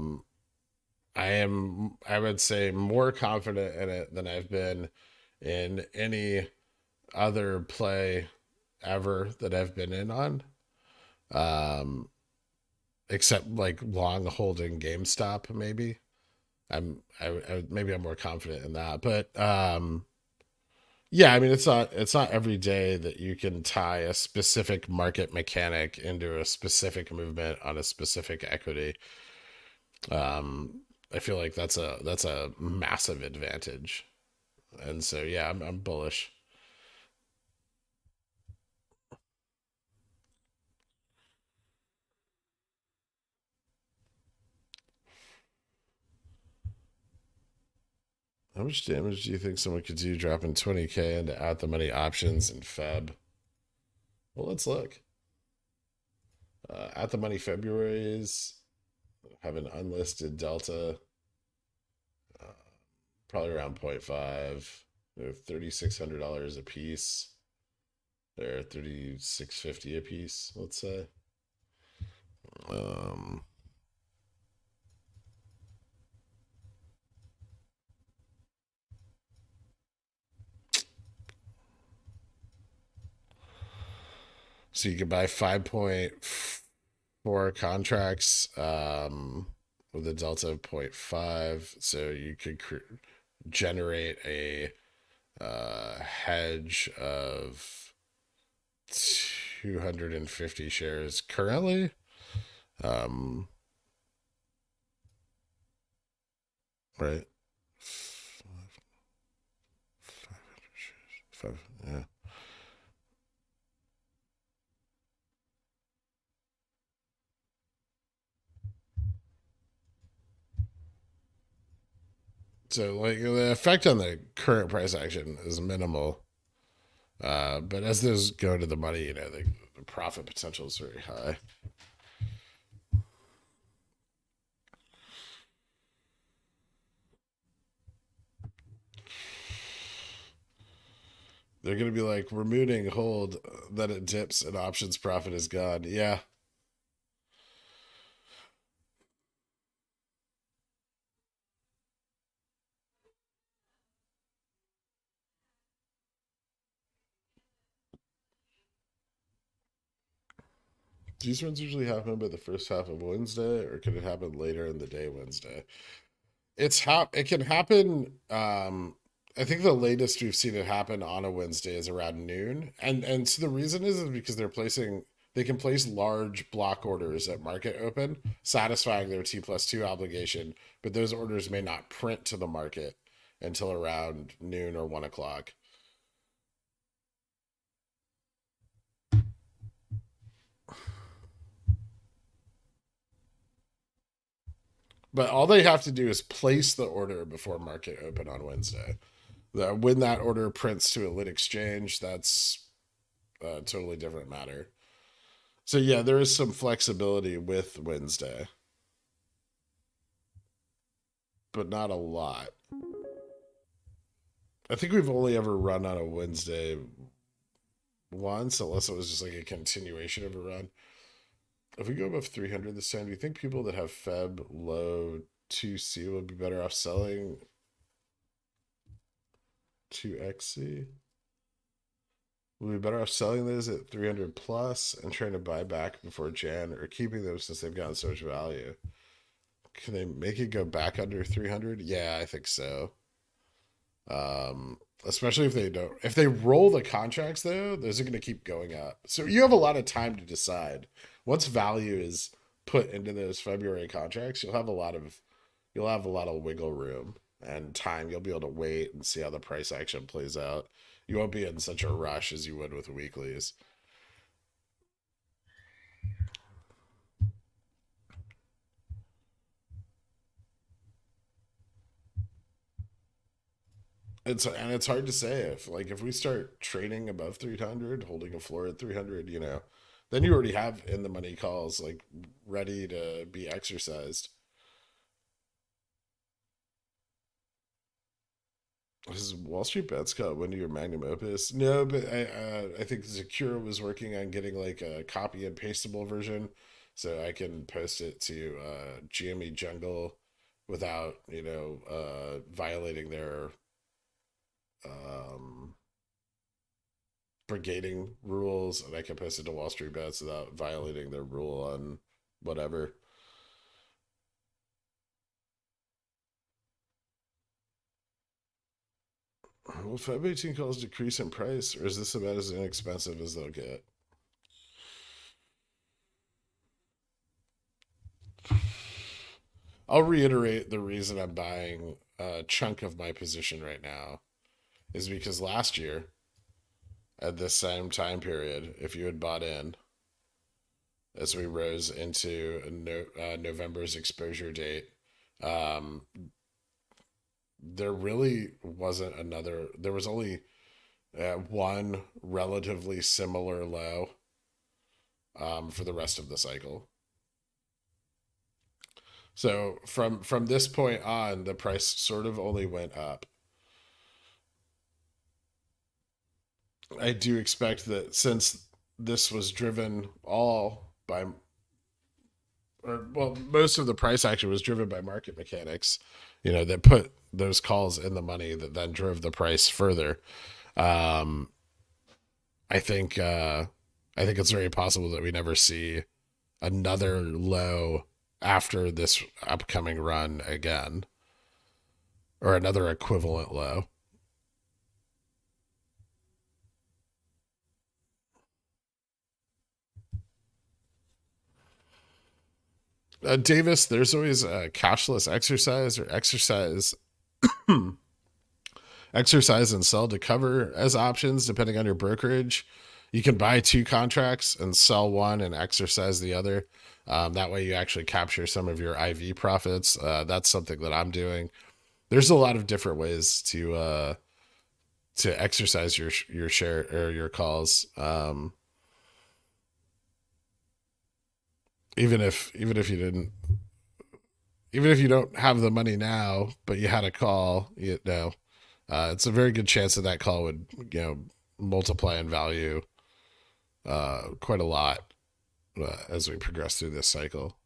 would say, more confident in it than I've been in any other play ever that I've been in on. Except like long holding GameStop, maybe. Maybe I'm more confident in that. But yeah, I mean, it's not every day that you can tie a specific market mechanic into a specific movement on a specific equity. I feel like that's a massive advantage, and so yeah, I'm bullish. How much damage do you think someone could do dropping 20K into at the money options and Feb? Well, let's look. At the money February's have an unlisted delta, probably around 0.5. They're $3,600 a piece. They're $3,650 a piece, let's say. So you could buy 5.4 contracts with a delta of 0.5. So you could generate a hedge of 250 shares currently. Right. 500 shares. Yeah. So like the effect on the current price action is minimal. But as those go to the money, the profit potential is very high. They're going to be like, we're mooning, hold, then it dips and options profit is gone. Yeah. These runs usually happen by the first half of Wednesday, or can it happen later in the day Wednesday? It can happen. I think the latest we've seen it happen on a Wednesday is around noon, and so the reason is because they can place large block orders at market open, satisfying their T+2 obligation, but those orders may not print to the market until around noon or 1 o'clock. But all they have to do is place the order before market open on Wednesday. When that order prints to a lit exchange, that's a totally different matter. So yeah, there is some flexibility with Wednesday, but not a lot. I think we've only ever run on a Wednesday once, unless it was just like a continuation of a run. If we go above 300 this time, do you think people that have Feb low 2C would be better off selling 2XC? Would we be better off selling those at 300 plus and trying to buy back before Jan, or keeping them since they've gotten so much value? Can they make it go back under 300? Yeah, I think so. Especially if they roll the contracts though, those are going to keep going up. So you have a lot of time to decide. Once value is put into those February contracts, you'll have a lot of wiggle room and time. You'll be able to wait and see how the price action plays out. You won't be in such a rush as you would with weeklies. It's hard to say if we start trading above 300, holding a floor at 300, then you already have in the money calls like ready to be exercised. Is Wall Street Bets got one of your magnum opus? No, but I think Zakura was working on getting like a copy and pastable version, so I can post it to gME Jungle without violating their brigading rules, and I can post it to Wall Street Bets without violating their rule on whatever. Will Feb 18 calls decrease in price, or is this about as inexpensive as they'll get? I'll reiterate the reason I'm buying a chunk of my position right now is because last year, at this same time period, if you had bought in as we rose into November's exposure date, there really wasn't there was only one relatively similar low for the rest of the cycle. So from this point on, the price sort of only went up. I do expect that since this was driven all by, most of the price action was driven by market mechanics, that put those calls in the money that then drove the price further. I think it's very possible that we never see another low after this upcoming run again, or another equivalent low. Davis, there's always a cashless exercise or exercise and sell to cover as options depending on your brokerage. You can buy 2 contracts and sell one and exercise the other. That way you actually capture some of your IV profits. That's something that I'm doing. There's a lot of different ways to exercise your share or your calls. even if you didn't, even if you don't have the money now, but you had a call, it's a very good chance that that call would, multiply in value quite a lot as we progress through this cycle.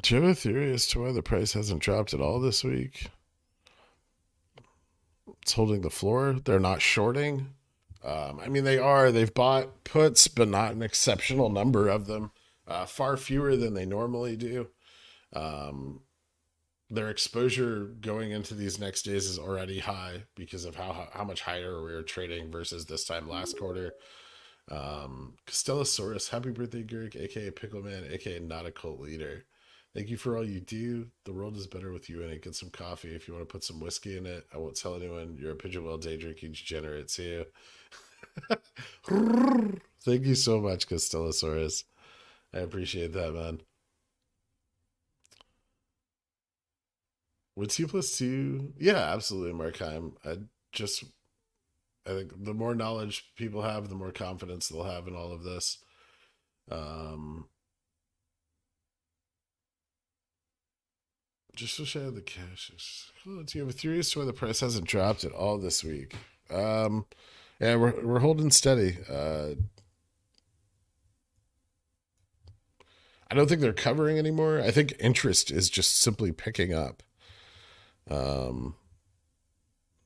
Do you have a theory as to why the price hasn't dropped at all this week? It's holding the floor. They're not shorting. I mean, they are. They've bought puts, but not an exceptional number of them. Far fewer than they normally do. Their exposure going into these next days is already high because of how much higher we were trading versus this time last quarter. Costellosaurus, happy birthday, Gurk, aka Pickleman, aka Not a Cult Leader. Thank you for all you do. The world is better with you in it. Get some coffee if you want to put some whiskey in it. I won't tell anyone. You're a Pigeon Well day drinking degenerate too. Thank you so much, Costellosaurus. I appreciate that, man. With 2+2, yeah, absolutely, Markheim. I think the more knowledge people have, the more confidence they'll have in all of this. Just wish I had the cash. Do you have a theory as to why the price hasn't dropped at all this week? Yeah, we're holding steady. I don't think they're covering anymore. I think interest is just simply picking up.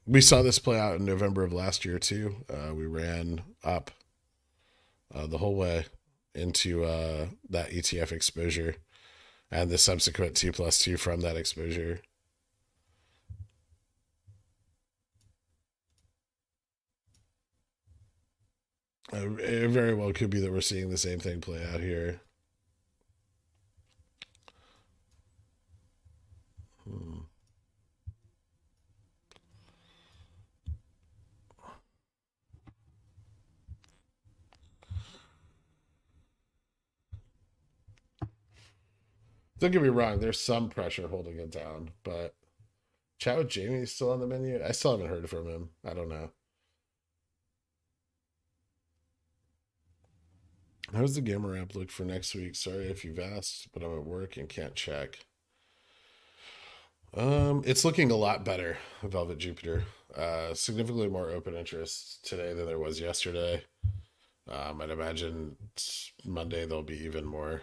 We saw this play out in November of last year too. We ran up the whole way into that ETF exposure and the subsequent 2+2 from that exposure. It very well could be that we're seeing the same thing play out here. Don't get me wrong, there's some pressure holding it down, but chat with Jamie is still on the menu. I still haven't heard from him. I don't know. How's the gamma ramp look for next week? Sorry if you've asked, but I'm at work and can't check. It's looking a lot better, Velvet Jupiter. Significantly more open interest today than there was yesterday. I'd imagine Monday there'll be even more.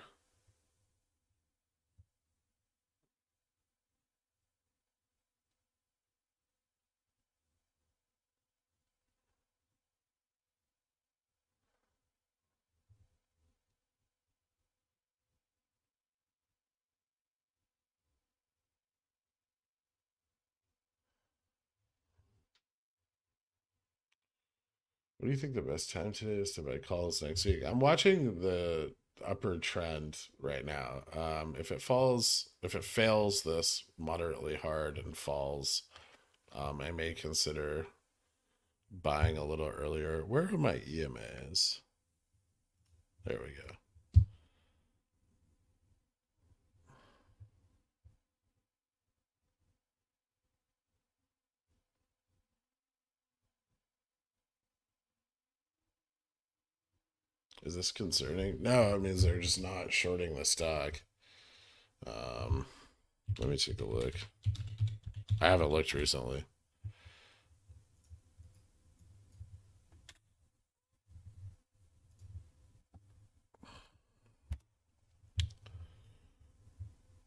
What do you think the best time today is to buy calls next week? I'm watching the upward trend right now. If it fails this moderately hard and falls, I may consider buying a little earlier. Where are my EMAs? There we go. Is this concerning? No, it means they're just not shorting the stock. Let me take a look. I haven't looked recently.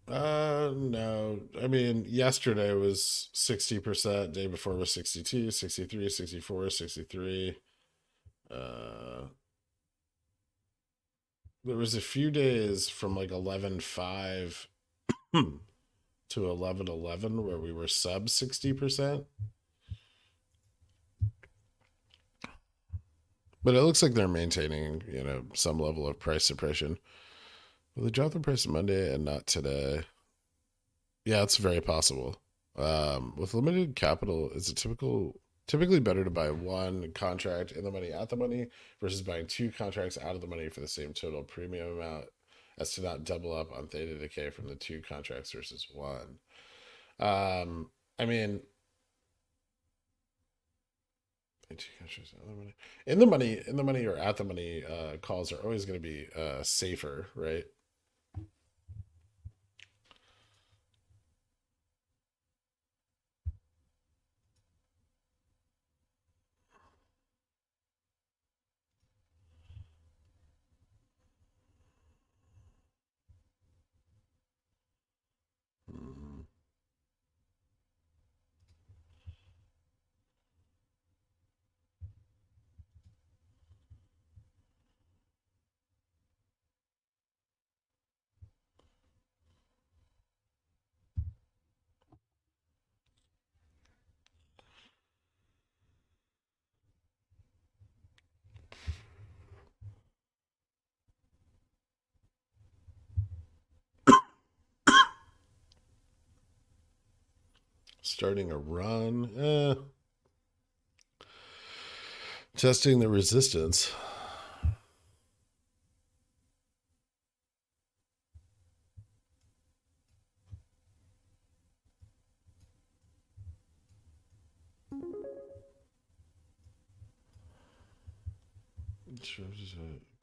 No. I mean, yesterday was 60%, day before was 62, 63, 64, 63. There was a few days from like 11.5 to 11.11 where we were sub 60%. But it looks like they're maintaining, some level of price suppression. Will they drop the price Monday and not today? Yeah, it's very possible. With limited capital, is a typical Typically better to buy one contract in the money at the money versus buying two contracts out of the money for the same total premium amount, as to not double up on theta decay from the two contracts versus one. I mean, in the money or at the money calls are always going to be safer, right? Mhm. Starting a run, testing the resistance.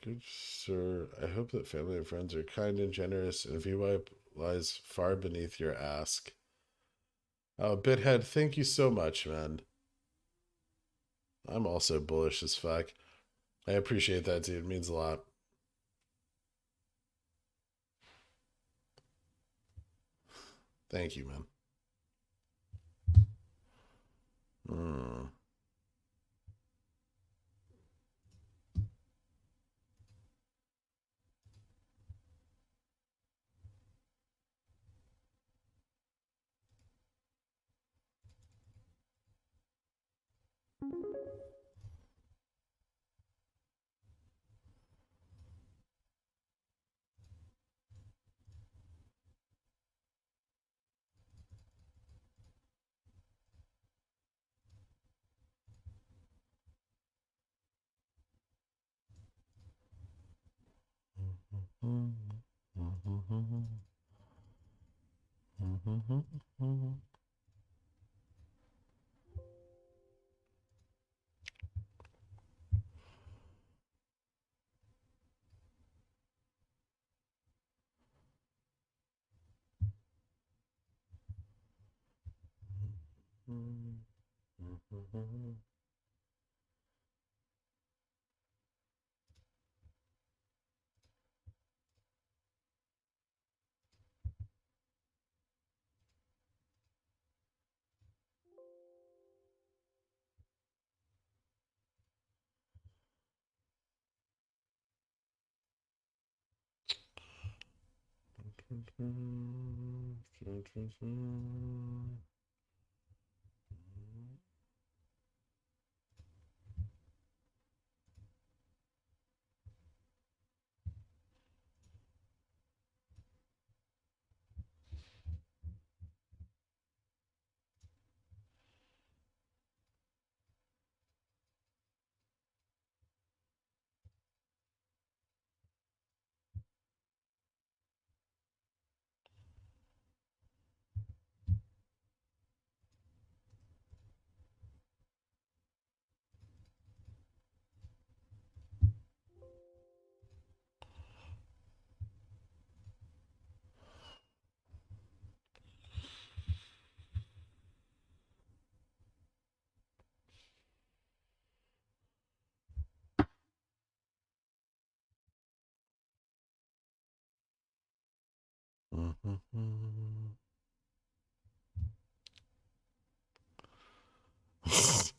Good sir, I hope that family and friends are kind and generous, and VY lies far beneath your ask. Oh, Bithead, thank you so much, man. I'm also bullish as fuck. I appreciate that, dude. It means a lot. Thank you, man. Hmm.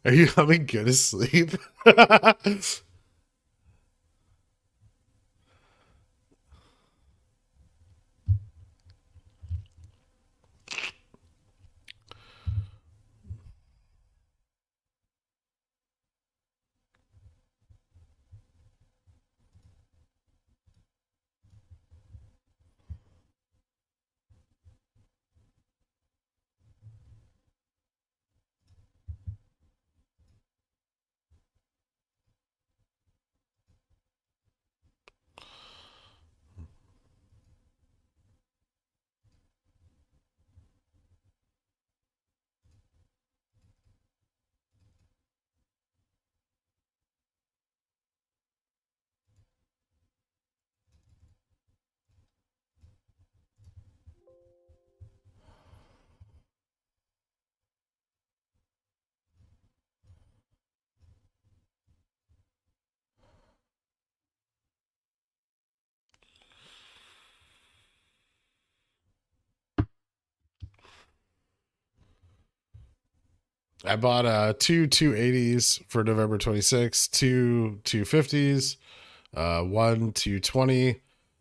Are you having go to sleep? I bought two 280s for November 26th, two 250s, one 220,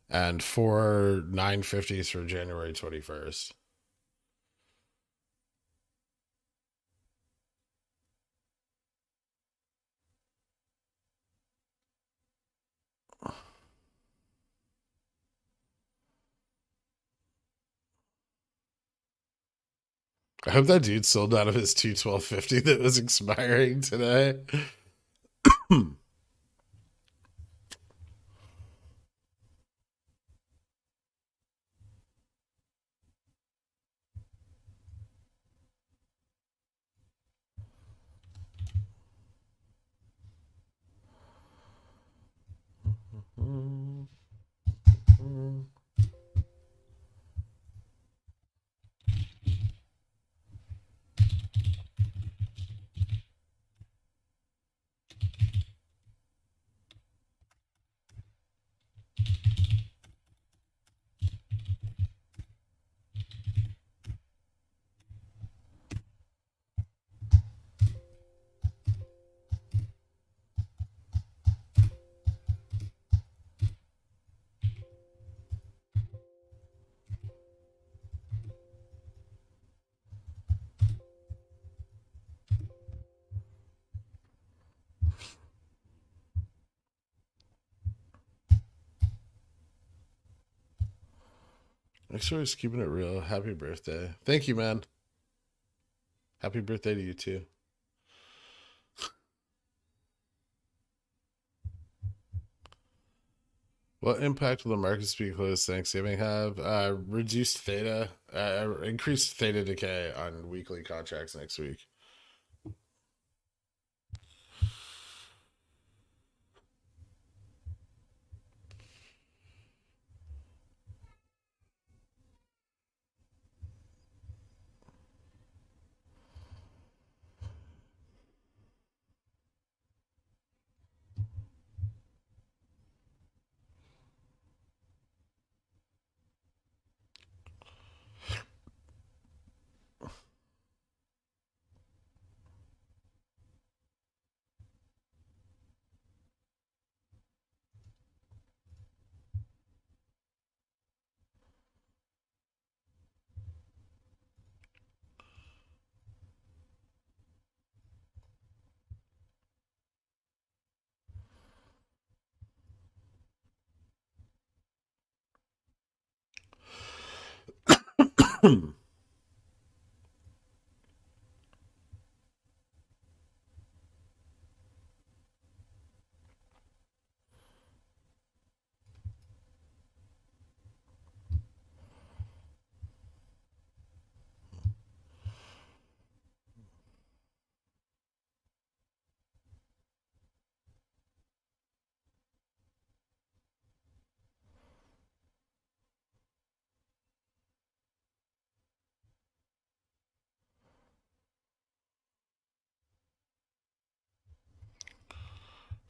and four 950s for January 21st. I hope that dude sold out of his 212.50 that was expiring today. Thanks for always keeping it real. Happy birthday. Thank you, man. Happy birthday to you too. What impact will the markets be closed Thanksgiving have? Reduced theta, increased theta decay on weekly contracts next week.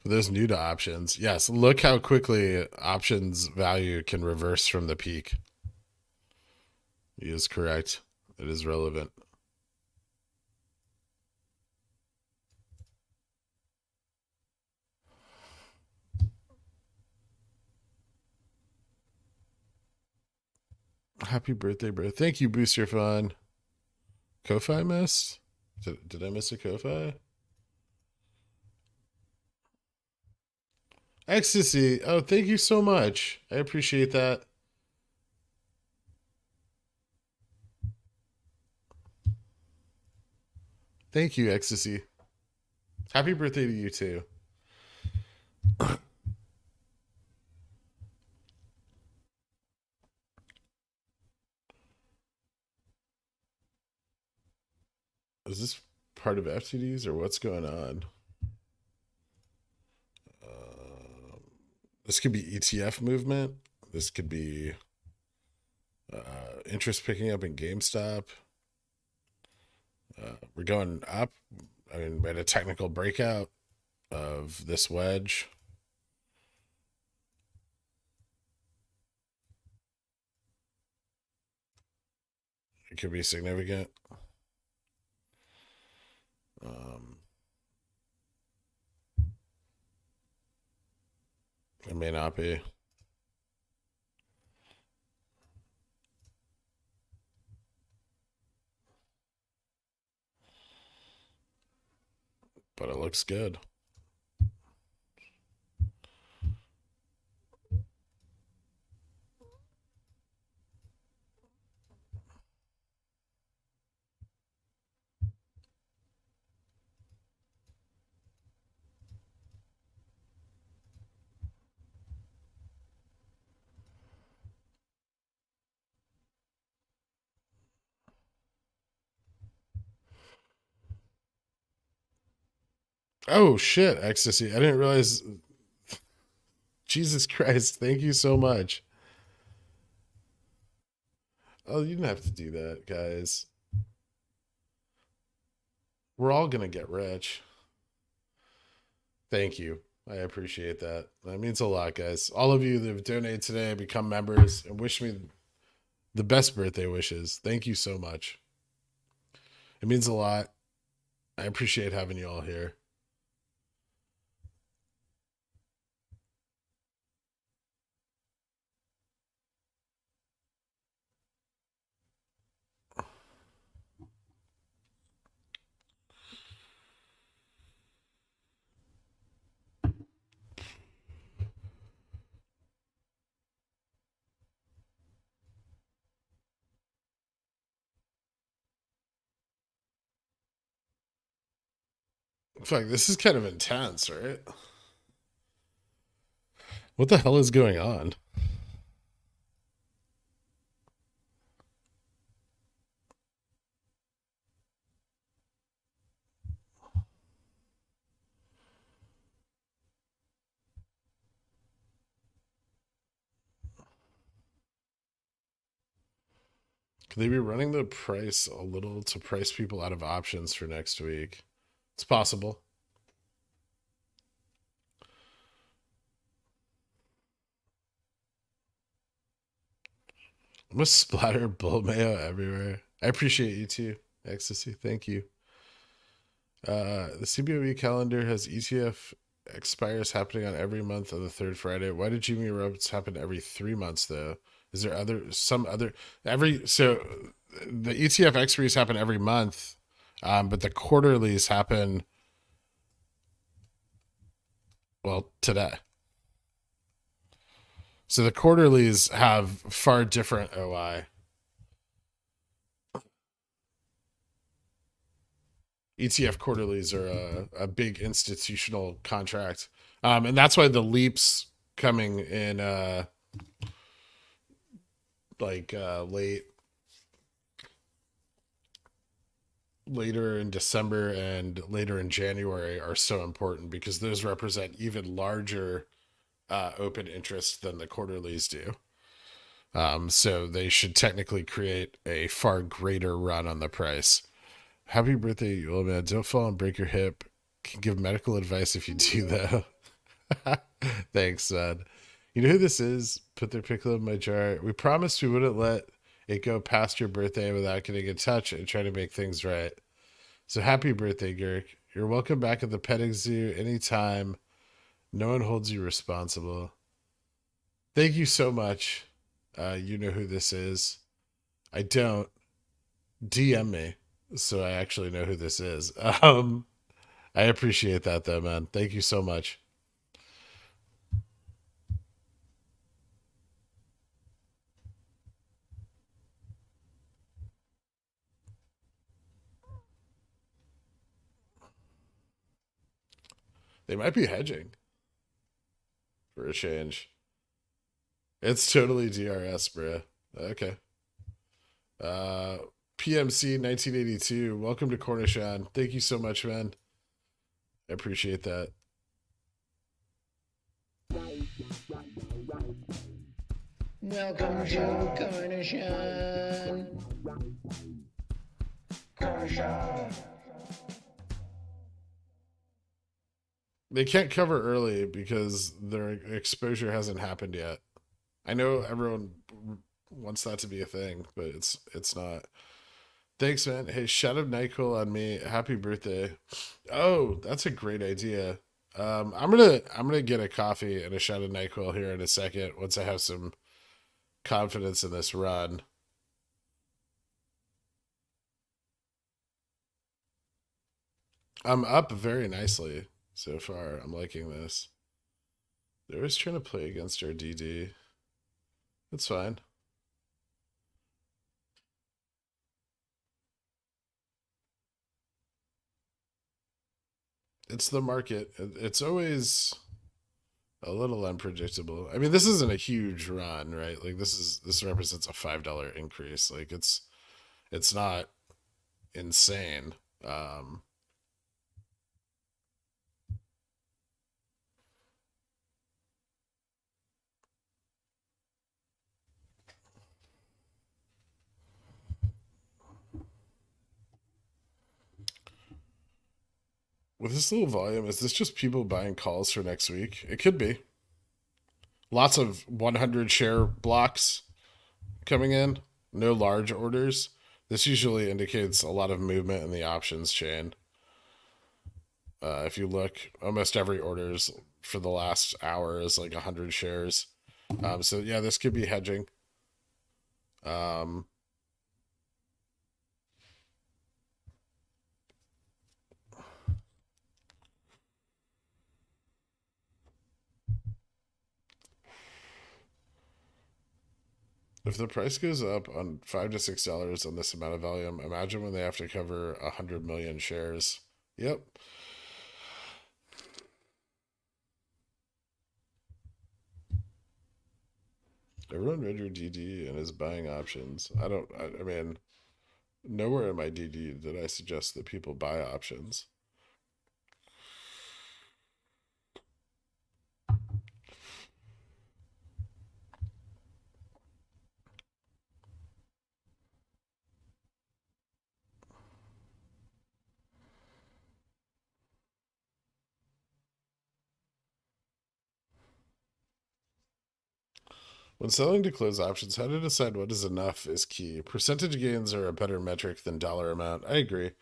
For those new to options, yes, look how quickly options value can reverse from the peak. He is correct. It is relevant. Happy birthday, bro. Thank you, Booster Fun. Ko-Fi missed? Did I miss a Ko-Fi? Ecstasy. Oh, thank you so much. I appreciate that. Thank you, Ecstasy. Happy birthday to you too. Is this part of FTDs or what's going on? This could be ETF movement. This could be interest picking up in GameStop. We're going up. I mean, we had a technical breakout of this wedge. It could be significant. It may not be. But it looks good. Oh shit, ecstasy. I didn't realize. Jesus Christ, thank you so much. Oh, you didn't have to do that, guys. We're all gonna get rich. Thank you. I appreciate that. That means a lot, guys. All of you that have donated today, become members, and wish me the best birthday wishes. Thank you so much. It means a lot. I appreciate having you all here. Fuck, this is kind of intense, right? What the hell is going on? Could they be running the price a little to price people out of options for next week? It's possible. I'm gonna splatter bull mayo everywhere. I appreciate you too, Ecstasy. Thank you. The CBOE calendar has ETF expires happening on every month on the third Friday. Why did gME ropes happen every 3 months though? Is there so the ETF expiries happen every month, but the quarterlies happen today. So the quarterlies have far different OI. ETF quarterlies are a big institutional contract. And that's why the leaps coming in later in December and later in January are so important because those represent even larger open interest than the quarterlies do. So they should technically create a far greater run on the price. Happy birthday, you old man. Don't fall and break your hip. Can give medical advice if you do, though. Thanks, man. You know who this is? Put their pickle in my jar. We promised we wouldn't let it go past your birthday without getting in touch and trying to make things right. So happy birthday, Gherk. You're welcome back at the petting zoo anytime. No one holds you responsible. Thank you so much. You know who this is. I don't. DM me, so I actually know who this is. I appreciate that, though, man. Thank you so much. They might be hedging for a change. It's totally DRS, bro. Okay. PMC 1982. Welcome to Cornishan. Thank you so much, man. I appreciate that. Welcome to Cornishan. Cornishan. They can't cover early because their exposure hasn't happened yet. I know everyone wants that to be a thing, but it's not. Thanks, man. Hey, shout out NyQuil on me. Happy birthday. Oh, that's a great idea. I'm gonna get a coffee and a shot of NyQuil here in a second once I have some confidence in this run. I'm up very nicely so far. I'm liking this. They're always trying to play against our DD. It's fine. It's the market. It's always a little unpredictable. I mean, this isn't a huge run, right? Like this represents a $5 increase. Like it's not insane. With this little volume, is this just people buying calls for next week? It could be. Lots of 100 share blocks coming in, no large orders. This usually indicates a lot of movement in the options chain. If you look, almost every orders for the last hour is like 100 shares. So yeah, this could be hedging. If the price goes up on $5 to $6 on this amount of volume, imagine when they have to cover 100 million shares. Yep. Everyone read your DD and is buying options. I mean, nowhere in my DD did I suggest that people buy options. When selling to close options, how to decide what is enough is key. Percentage gains are a better metric than dollar amount. I agree.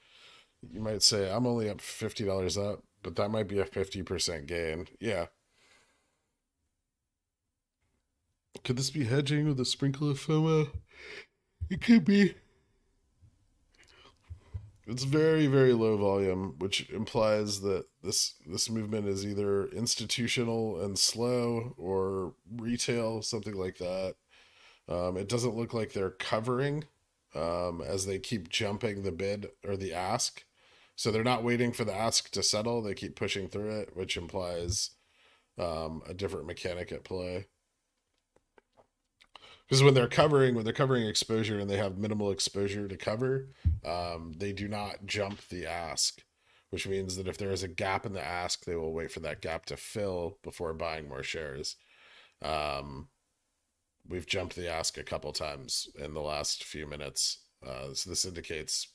You might say, I'm only up $50 up, but that might be a 50% gain. Yeah. Could this be hedging with a sprinkle of FOMO? It could be. It's very, very low volume, which implies that this movement is either institutional and slow or retail, something like that. It doesn't look like they're covering as they keep jumping the bid or the ask. So they're not waiting for the ask to settle. They keep pushing through it, which implies a different mechanic at play. Because when they're covering exposure and they have minimal exposure to cover, they do not jump the ask, which means that if there is a gap in the ask, they will wait for that gap to fill before buying more shares. We've jumped the ask a couple times in the last few minutes. So this indicates,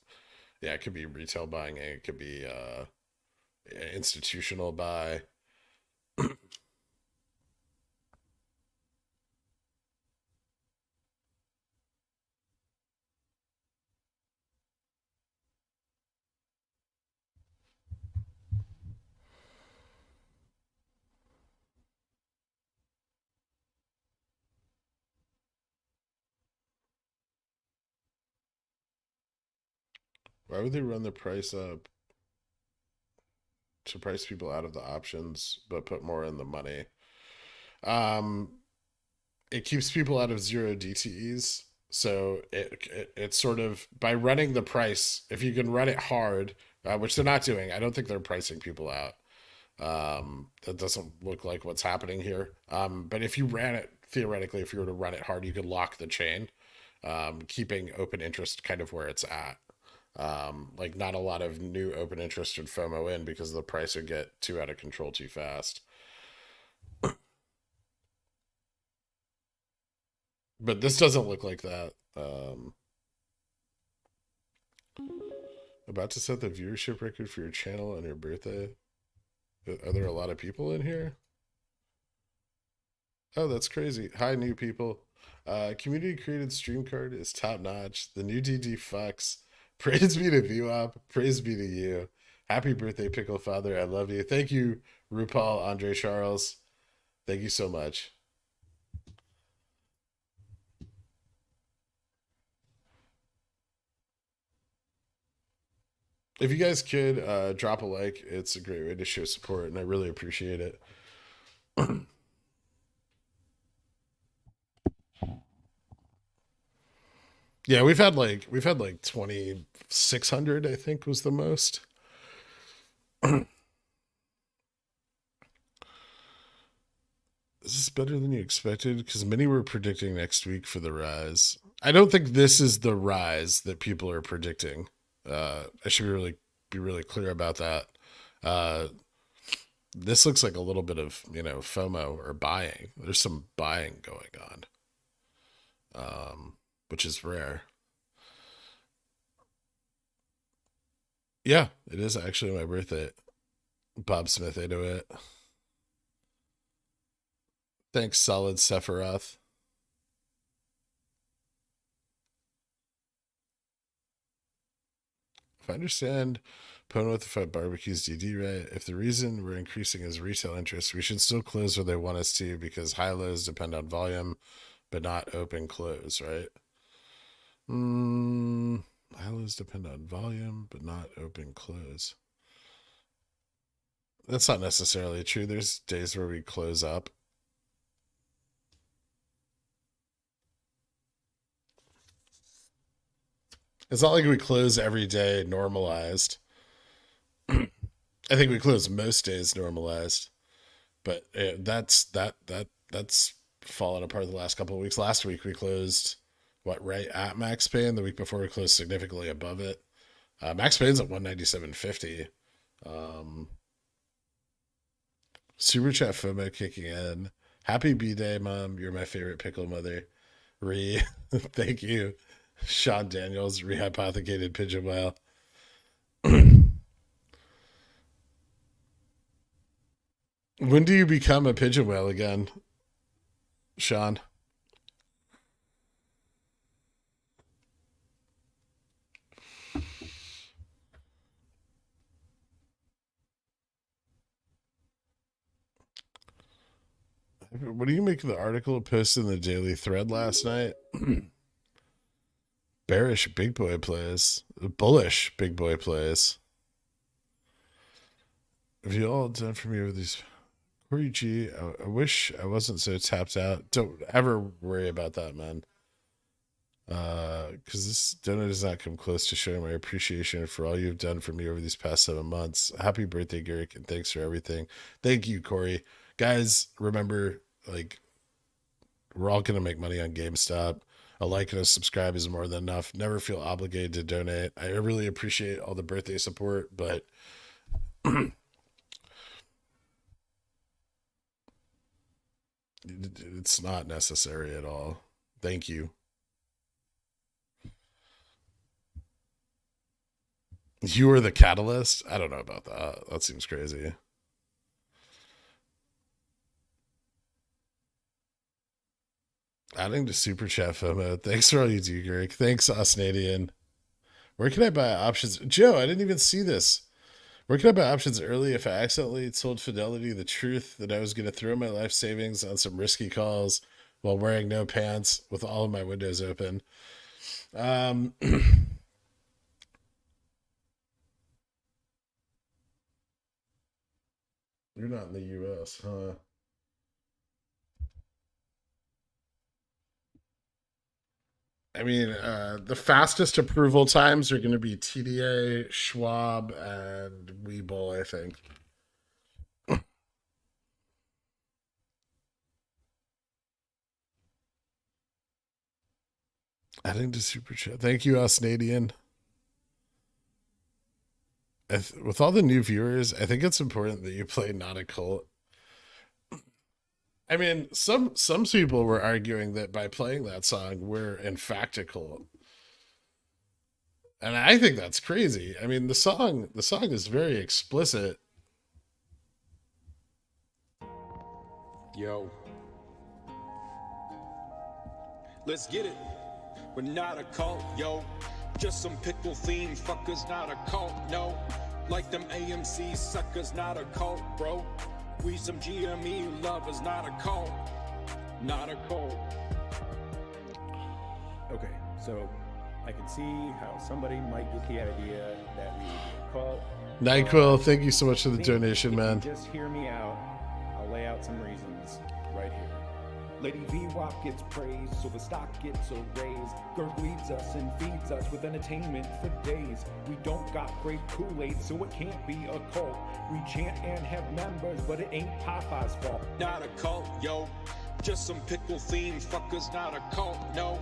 yeah, it could be retail buying, and it could be institutional buy. Why would they run the price up to price people out of the options, but put more in the money? It keeps people out of zero DTEs. So it's sort of by running the price, if you can run it hard, which they're not doing, I don't think they're pricing people out. That doesn't look like what's happening here. But if you ran it, theoretically, if you were to run it hard, you could lock the chain, keeping open interest kind of where it's at. Like not a lot of new open interest would FOMO in because the price would get too out of control too fast. But this doesn't look like that. About to set the viewership record for your channel on your birthday. Are there a lot of people in here? Oh, that's crazy. Hi, new people. Community created stream card is top notch. The new DD fucks. Praise be to VWAP. Praise be to you. Happy birthday, Pickle Father. I love you. Thank you, RuPaul Andre Charles. Thank you so much. If you guys could drop a like, it's a great way to show support, and I really appreciate it. Yeah, we've had like 2,600, I think was the most. Is this better than you expected? Because many were predicting next week for the rise. I don't think this is the rise that people are predicting. I should be really clear about that. This looks like a little bit of FOMO or buying. There's some buying going on, which is rare. Yeah, it is actually my birthday. Bob Smith 808. Thanks, Solid Sephiroth. If I understand Pwn with the Five Barbecues DD right, if the reason we're increasing is retail interest, we should still close where they want us to because high lows depend on volume, but not open close, right? High lows depend on volume, but not open close. That's not necessarily true. There's days where we close up. It's not like we close every day normalized. I think we close most days normalized, but that's fallen apart the last couple of weeks. Last week we closed right at max pain. The week before we closed significantly above it. Max pain's at 197.50. Super chat FOMO kicking in. Happy B-Day, Mom. You're my favorite pickle mother. Thank you. Sean Daniels, rehypothecated pigeon whale. When do you become a pigeon whale again, Sean? What do you make of the article posted in the Daily Thread last night? Bearish big boy plays. Bullish big boy plays. Have you all done for me with these? Corey G, I wish I wasn't so tapped out. Don't ever worry about that, man. Because this donut does not come close to showing my appreciation for all you've done for me over these past 7 months. Happy birthday, Garrick, and thanks for everything. Thank you, Corey. Guys, remember, we're all going to make money on GameStop. A like and a subscribe is more than enough. Never feel obligated to donate. I really appreciate all the birthday support, but it's not necessary at all. Thank you. You were the catalyst? I don't know about that. That seems crazy. Adding to Super Chat FOMO. Thanks for all you do, Greg. Thanks, Osnadian. Where can I buy options? Joe, I didn't even see this. Where can I buy options early if I accidentally told Fidelity the truth that I was going to throw my life savings on some risky calls while wearing no pants with all of my windows open? You're not in the U.S., huh? I mean, the fastest approval times are going to be TDA, Schwab, and WeBull, I think. Adding to Super Chat. Thank you, Osnadian. With all the new viewers, I think it's important that you play Not a Cult. I mean, some people were arguing that by playing that song, we're in fact a cult. And I think that's crazy. I mean, the song is very explicit. Yo. Let's get it. We're not a cult, yo. Just some pickle themed fuckers, not a cult, no. Like them AMC suckers, not a cult, bro. We some gME lovers, not a cult. Not a cult. Okay, so I can see how somebody might get the idea that we would be a cult. NyQuil, thank you so much for the Think donation, if you man. just hear me out. I'll lay out some reasons right here. Lady VWAP gets praised, so the stock gets a raise. Gurg leads us and feeds us with entertainment for days. We don't got great Kool-Aid, so it can't be a cult. We chant and have members, but it ain't Popeye's fault. Not a cult, yo. Just some pickle themed fuckers, not a cult, no.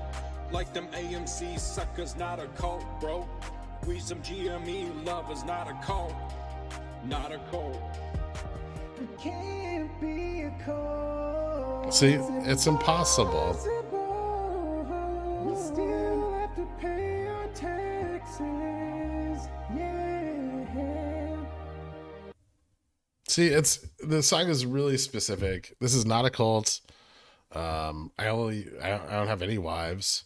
Like them AMC suckers, not a cult, bro. We some gME lovers, not a cult. Not a cult. We can't be a cult. See, it's impossible. We still have to pay our taxes. Yeah. See, the song is really specific. This is not a cult. I don't have any wives.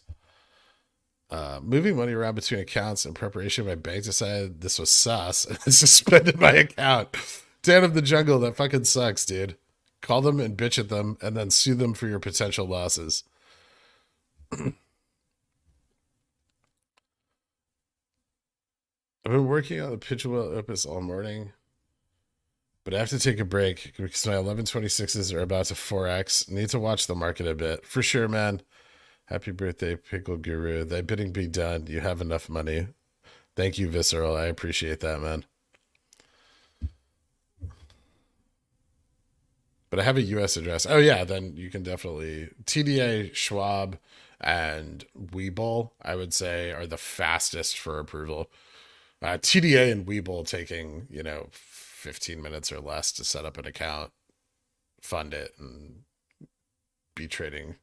Moving money around between accounts in preparation, my bank decided this was sus and suspended my account. Dan of the Jungle, that fucking sucks, dude. Call them and bitch at them and then sue them for your potential losses. I've been working on the Pitch Wheel Opus all morning, but I have to take a break because my 1126s are about to 4x. Need to watch the market a bit. For sure, man. Happy birthday, Pickle Guru. Thy bidding be done. You have enough money. Thank you, Visceral. I appreciate that, man. But I have a U.S. address. Oh, yeah, then you can definitely... TDA, Schwab, and WeBull, I would say, are the fastest for approval. TDA and WeBull taking, 15 minutes or less to set up an account, fund it, and be trading.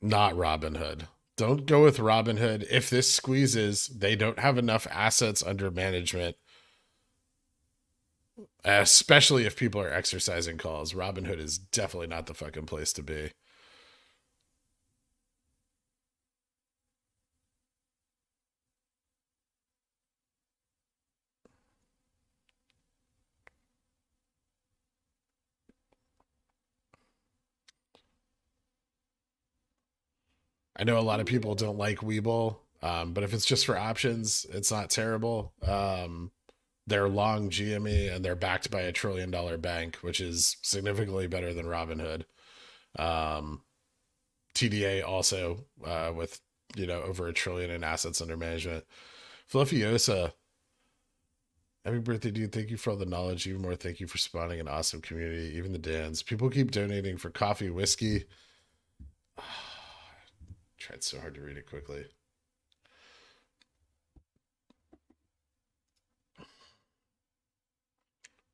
Not Robinhood. Don't go with Robinhood. If this squeezes, they don't have enough assets under management, especially if people are exercising calls. Robinhood is definitely not the fucking place to be. I know a lot of people don't like Webull, but if it's just for options, it's not terrible. They're long gME and they're backed by $1 trillion bank, which is significantly better than Robinhood. TDA also with over $1 trillion in assets under management. Fluffyosa, happy birthday, dude. Thank you for all the knowledge. Even more, thank you for spawning an awesome community. Even the Dans. People keep donating for coffee, whiskey. Tried so hard to read it quickly.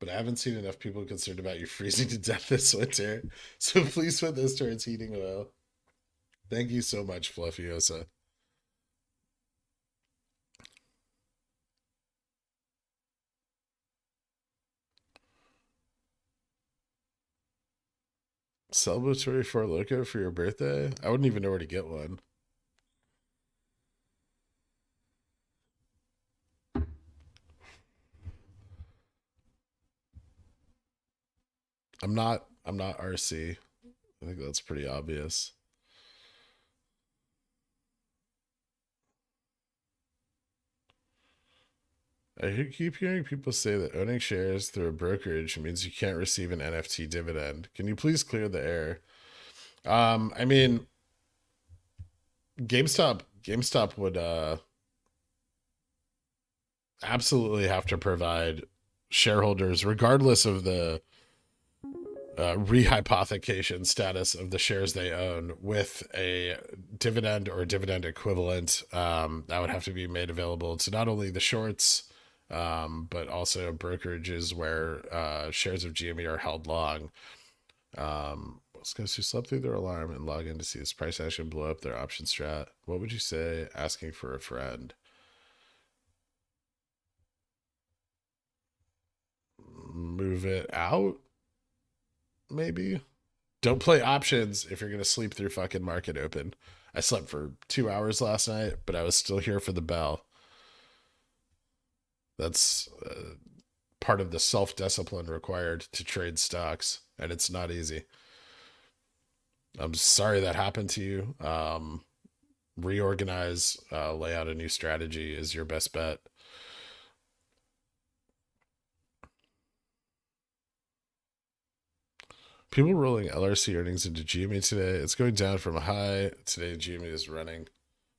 But I haven't seen enough people concerned about you freezing to death this winter. So please put this towards heating oil. Thank you so much, Fluffyosa. Celebratory Four Loko for your birthday? I wouldn't even know where to get one. I'm not RC. I think that's pretty obvious. I keep hearing people say that owning shares through a brokerage means you can't receive an NFT dividend. Can you please clear the air? I mean, GameStop would absolutely have to provide shareholders, regardless of the rehypothecation status of the shares they own, with a dividend or dividend equivalent that would have to be made available to not only the shorts, but also brokerages where shares of gME are held long. Most guys who slept through their alarm and log in to see this price action blow up their option strat. What would you say asking for a friend? Move it out? Maybe. Don't play options if you're going to sleep through fucking market open. I slept for 2 hours last night, but I was still here for the bell. That's part of the self-discipline required to trade stocks, and it's not easy. I'm sorry that happened to you. Reorganize, lay out a new strategy is your best bet. People rolling LRC earnings into gME today. It's going down from a high. Today, gME is running.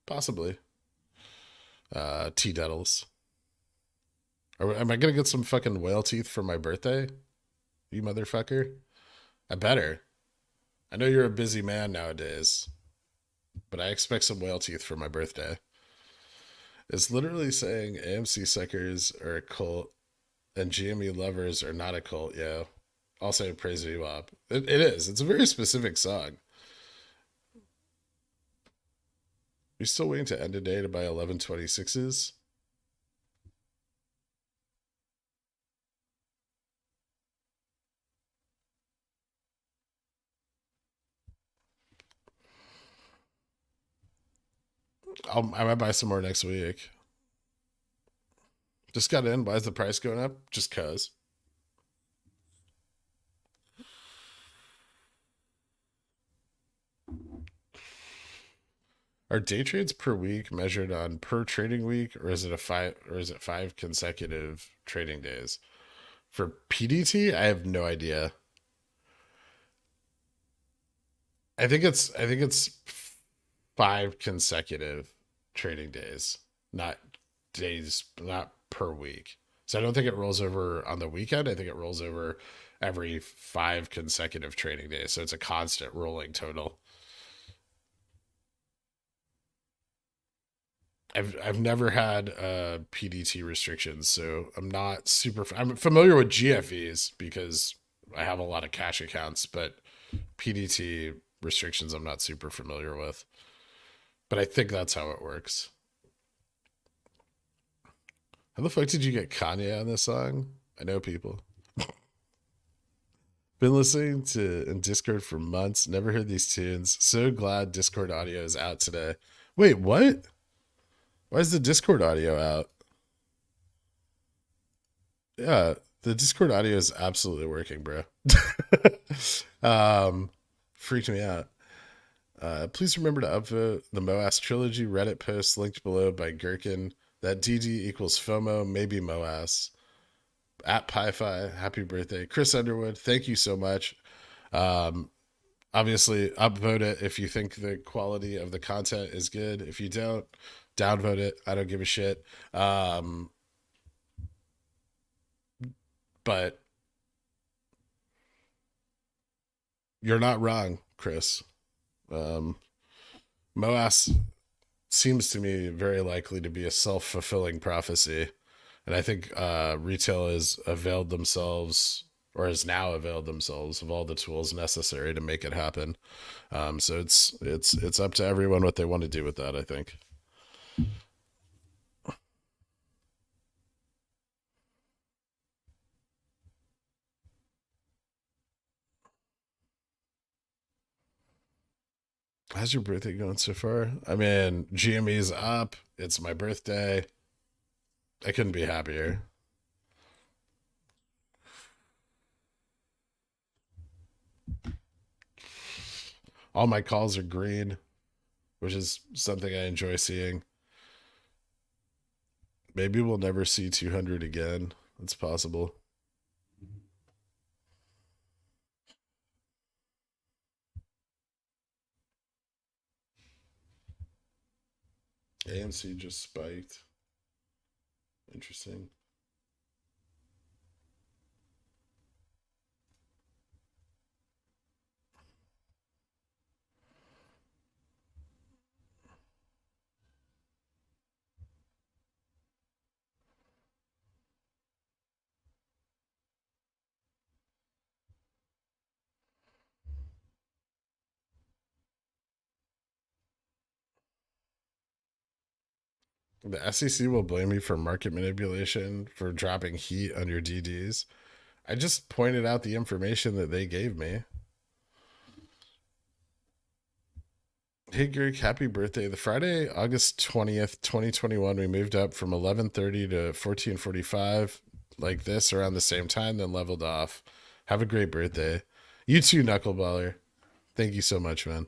Possibly. T-Dettles. Am I going to get some fucking whale teeth for my birthday? You motherfucker. I better. I know you're a busy man nowadays, but I expect some whale teeth for my birthday. It's literally saying AMC suckers are a cult and gME lovers are not a cult, yo. Also, praise VWAP. It is. It's a very specific song. You still waiting to end a day to buy 1126s? I might buy some more next week. Just got in. Why is the price going up? Just cause. Are day trades per week measured on per trading week, or is it five consecutive trading days? For PDT, I have no idea. I think it's 5 consecutive trading days, not per week. So I don't think it rolls over on the weekend. I think it rolls over every 5 consecutive trading days. So it's a constant rolling total. I've never had PDT restrictions, so I'm familiar with GFEs because I have a lot of cash accounts, but PDT restrictions I'm not super familiar with. But I think that's how it works. How the fuck did you get Kanye on this song? I know people. Been listening to in Discord for months. Never heard these tunes. So glad Discord audio is out today. Wait, what? Why is the Discord audio out? Yeah, the Discord audio is absolutely working, bro. Freaked me out. Please remember to upvote the MOASS trilogy Reddit post linked below by Gherkin. That DD equals FOMO, maybe MOASS. At PyFi, happy birthday. Chris Underwood, thank you so much. Obviously, upvote it if you think the quality of the content is good. If you don't, downvote it. I don't give a shit. But you're not wrong, Chris. MOASS seems to me very likely to be a self-fulfilling prophecy. And I think retail has availed themselves, or has now availed themselves of all the tools necessary to make it happen. So it's up to everyone what they want to do with that, I think. How's your birthday going so far? I mean, gME's up. It's my birthday. I couldn't be happier. All my calls are green, which is something I enjoy seeing. Maybe we'll never see 200 again. It's possible. AMC just spiked. Interesting. The SEC will blame me for market manipulation for dropping heat on your DDs. I just pointed out the information that they gave me. Hey Greg, happy birthday. The Friday, August 20th, 2021, we moved up from 11:30 to 14:45 like this around the same time, then leveled off. Have a great birthday. You too, Knuckleballer. Thank you so much, man.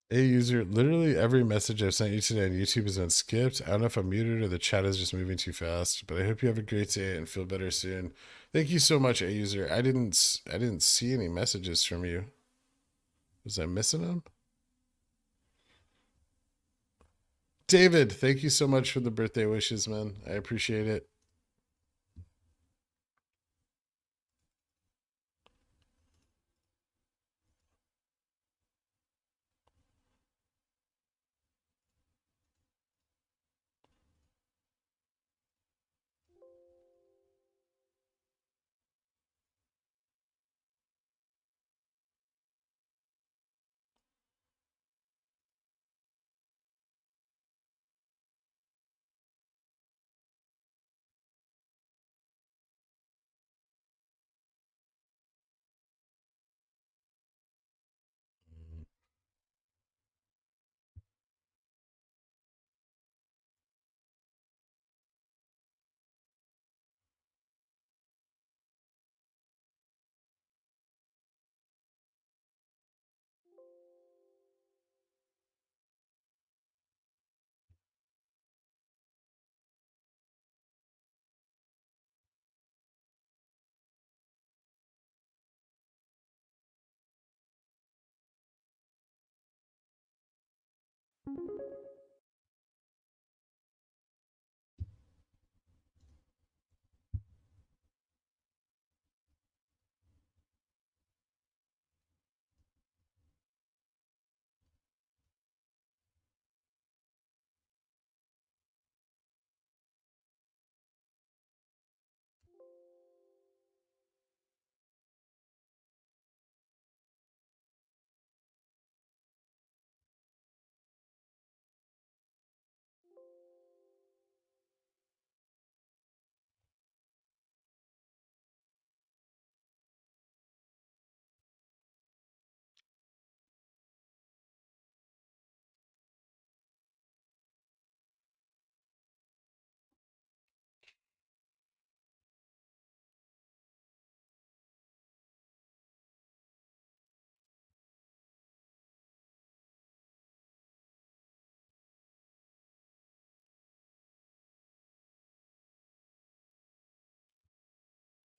Hey user, literally every message I've sent you today on YouTube has been skipped. I don't know if I'm muted or the chat is just moving too fast, but I hope you have a great day and feel better soon. Thank you so much, A user. I didn't see any messages from you. Was I missing them? David, thank you so much for the birthday wishes, man. I appreciate it.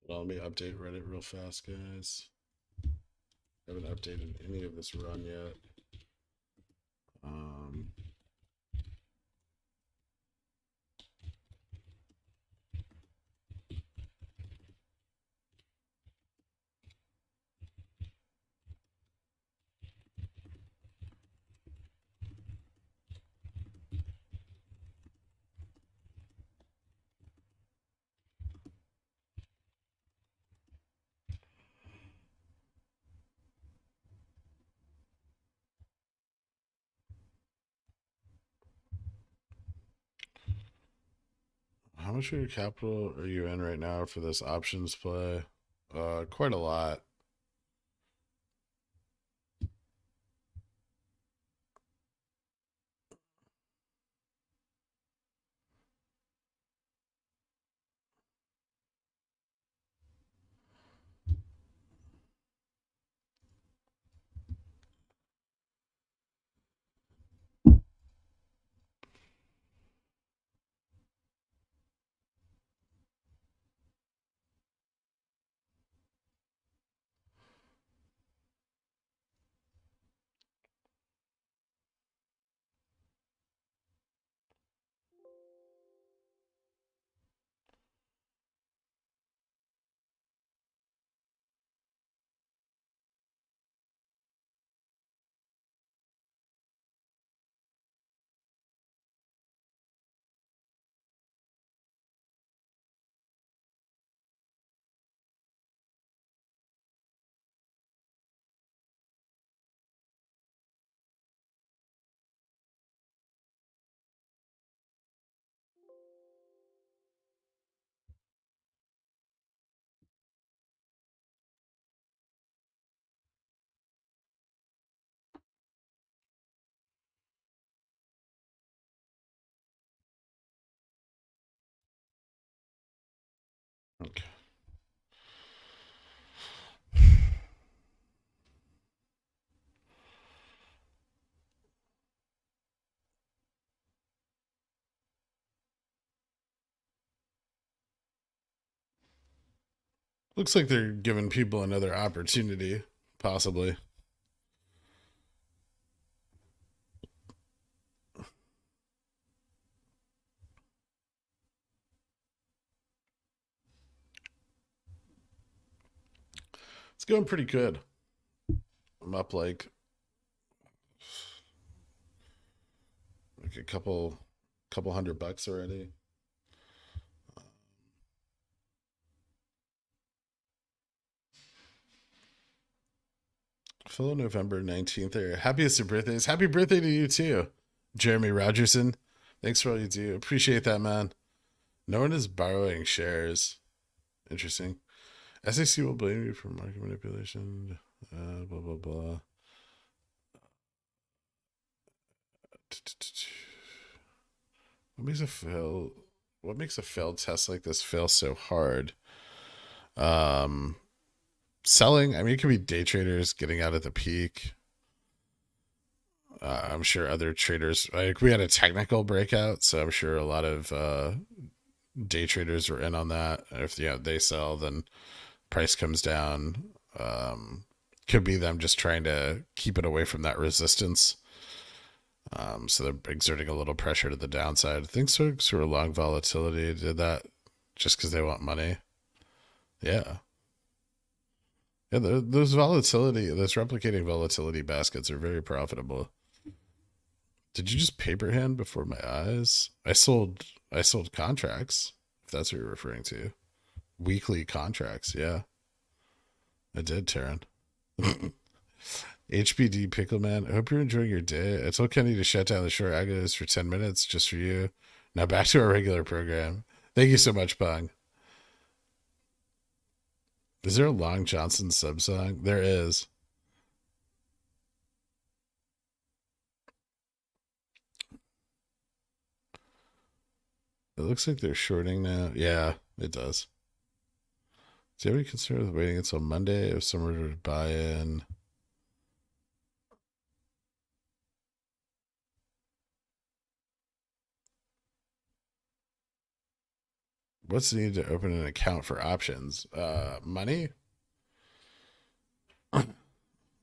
Well, let me update Reddit real fast, guys. I haven't updated any of this run yet. Um, how much of your capital are you in right now for this options play? Quite a lot. Okay. Looks like they're giving people another opportunity, possibly. It's going pretty good. I'm up like a couple $100 already. Fellow November 19th there. Happiest of birthdays. Happy birthday to you too, Jeremy Rogerson. Thanks for all you do. Appreciate that, man. No one is borrowing shares. Interesting. SEC will blame you for market manipulation. Blah, blah, blah. What makes a failed test like this fail so hard? Selling, I mean, it could be day traders getting out at the peak. I'm sure other traders, like we had a technical breakout, so I'm sure a lot of day traders were in on that. If they sell, then price comes down. Could be them just trying to keep it away from that resistance. So they're exerting a little pressure to the downside. I think folks who are long volatility did that just because they want money. Yeah. Yeah, those replicating volatility baskets are very profitable. Did you just paper hand before my eyes? I sold contracts, if that's what you're referring to. Weekly contracts, yeah. I did, Taryn. HBD Pickleman, I hope you're enjoying your day. I told Kenny to shut down the short agos for 10 minutes just for you. Now back to our regular program. Thank you so much, Pong. Is there a Long Johnson sub song? There is. It looks like they're shorting now. Yeah, it does. Do you have any concern with waiting until Monday if someone were to buy in? What's needed to open an account for options? Money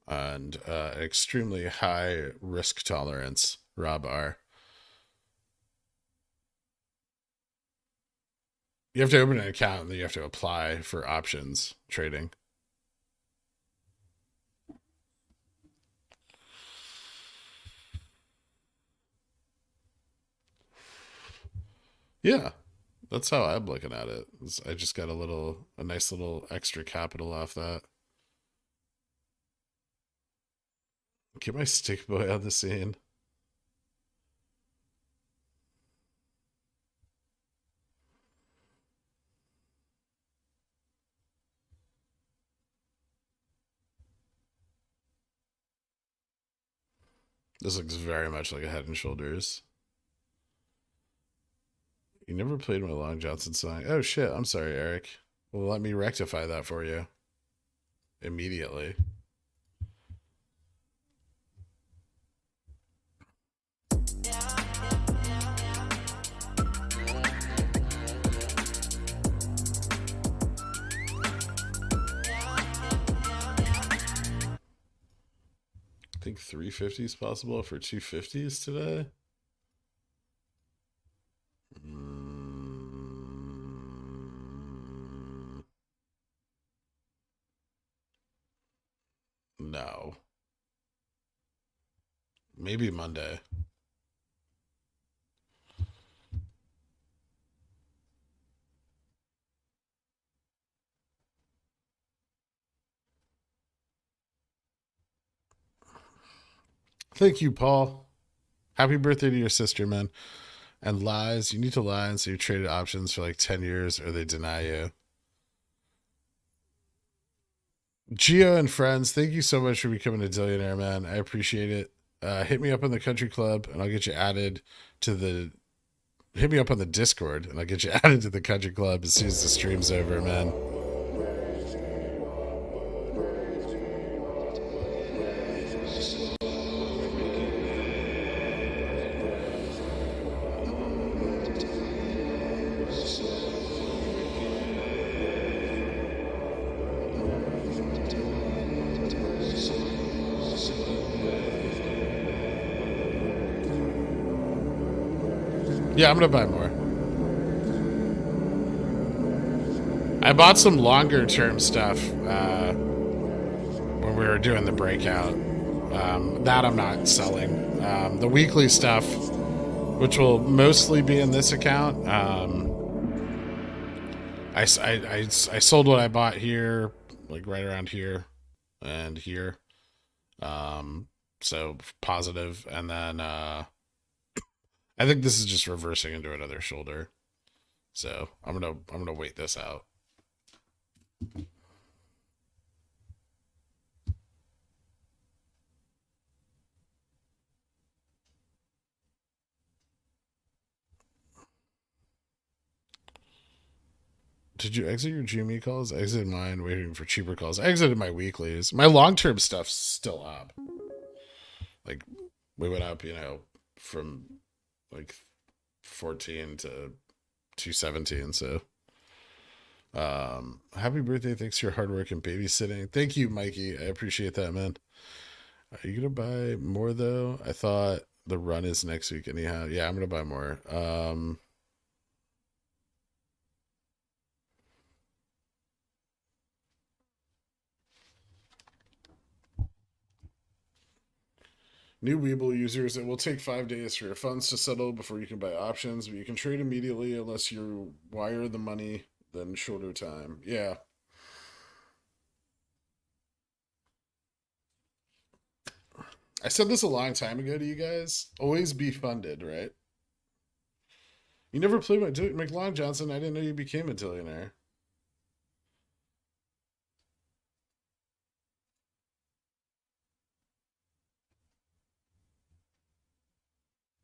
and extremely high risk tolerance. Rob R. You have to open an account and then you have to apply for options trading. Yeah, that's how I'm looking at it. I just got a nice little extra capital off that. Get my stick boy on the scene. This looks very much like a Head and Shoulders. You never played my Long Johnson song. Oh shit, I'm sorry, Eric. Well, let me rectify that for you immediately. I think 350 is possible for 250s today. No. Maybe Monday. Thank you, Paul. Happy birthday to your sister, man. And lies, you need to lie and say you traded options for like 10 years or they deny you. Gio and friends, thank you so much for becoming a Dillionaire, man. I appreciate it. Hit me up on the country club and I'll get you added to the hit me up on the Discord, and I'll get you added to the country club as soon as the stream's over, man. Yeah, I'm gonna buy more. I bought some longer term stuff when we were doing the breakout. That I'm not selling. The weekly stuff, which will mostly be in this account. I sold what I bought here, like right around here and here. So positive, and then I think this is just reversing into another shoulder. So I'm gonna wait this out. Did you exit your gME calls? I exited mine, waiting for cheaper calls. I exited my weeklies. My long-term stuff's still up. Like, we went up, from like 14 to 217. So, happy birthday. Thanks for your hard work and babysitting. Thank you, Mikey. I appreciate that, man. Are you going to buy more, though? I thought the run is next week anyhow. Yeah, I'm going to buy more. New WeBull users, it will take 5 days for your funds to settle before you can buy options, but you can trade immediately unless you wire the money, then shorter time. Yeah. I said this a long time ago to you guys. Always be funded, right? You never played McLeod Johnson. I didn't know you became a billionaire.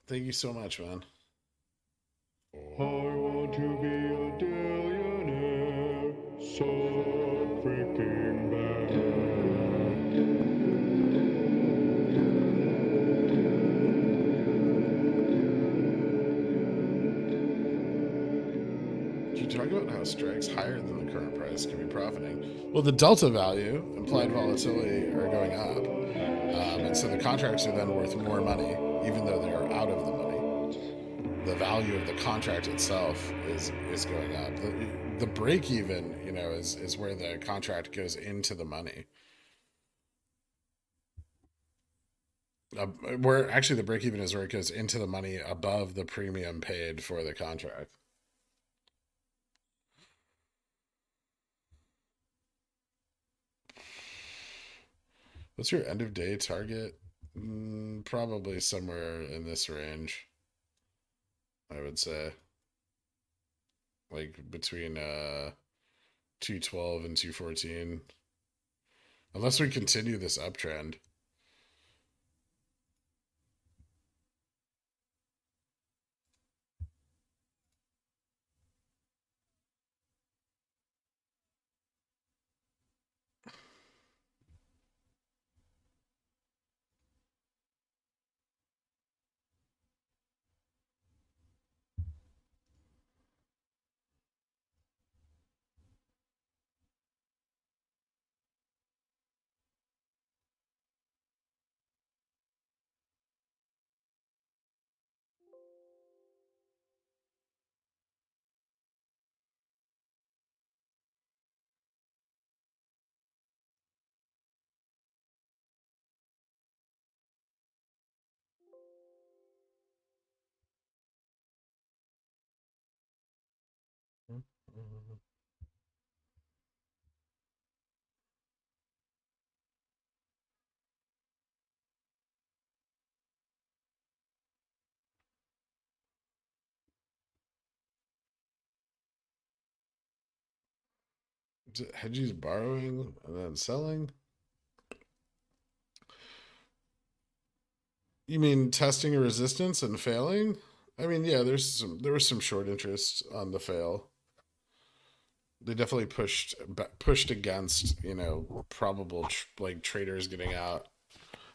Thank you so much, man. I want to be a billionaire so freaking bad. You talk about how strikes higher than the current price can be profiting. Well, the delta value, implied volatility, are going up. And so the contracts are then worth more money, even though they're out of the money. The value of the contract itself is going up. The break even, is where the contract goes into the money. Where actually the break even is where it goes into the money above the premium paid for the contract. What's your end of day target? Probably somewhere in this range, I would say. Like between 212 and 214. Unless we continue this uptrend. Hedges borrowing and then selling? You mean testing a resistance and failing? I mean, yeah, there was some short interest on the fail. They definitely pushed against, you know, probable like traders getting out.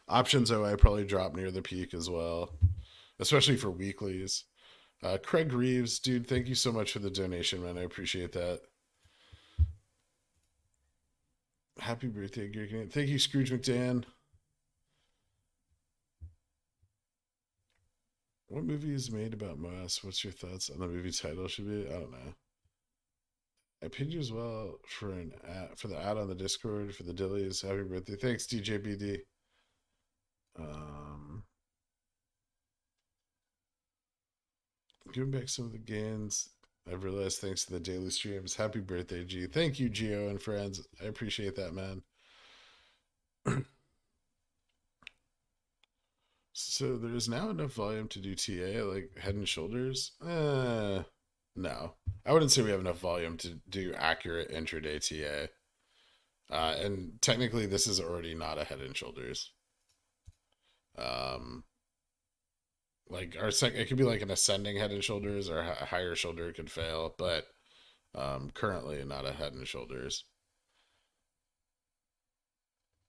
Options OI probably dropped near the peak as well, especially for weeklies. Craig Reeves, dude, thank you so much for the donation, man. I appreciate that. Happy birthday, Gherkin. Thank you, Scrooge McDan. What movie is made about MOASS? What's your thoughts on the movie title? Should be? I don't know. I paid you as well for for the ad on the Discord for the Dillies. Happy birthday! Thanks, DJBD. Giving back some of the gains I've realized thanks to the daily streams. Happy birthday, G. Thank you, Geo and friends. I appreciate that, man. So there is now enough volume to do TA, like Head and Shoulders? No. I wouldn't say we have enough volume to do accurate intraday TA. And technically this is already not a Head and Shoulders. Like it could be like an ascending Head and Shoulders, or a higher shoulder could fail, but currently not a Head and Shoulders.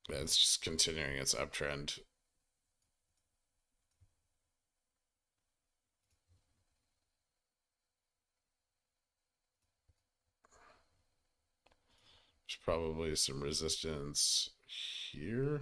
Yeah, it's just continuing its uptrend. There's probably some resistance here.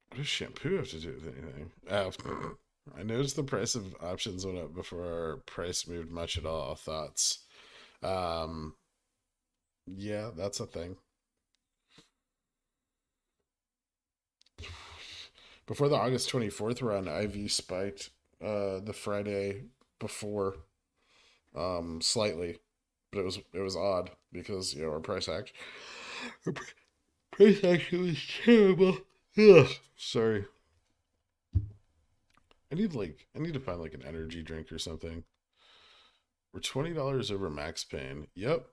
What does shampoo have to do with anything? I noticed the price of options went up before our price moved much at all. Thoughts? Yeah, that's a thing. Before the August 24th run, IV spiked the Friday before slightly, but it was odd because, you know, our price action was terrible. Ugh, sorry. I need to find like an energy drink or something. We're $20 over max pain. Yep.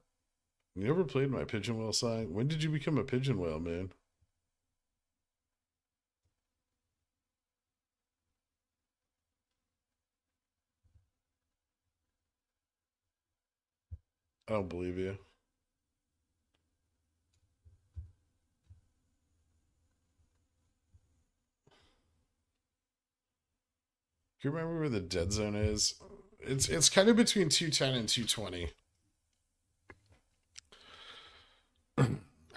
You never played my pigeon whale song? When did you become a pigeon whale, man? I don't believe you. Do you remember where the dead zone is? It's kind of between 210 and 220.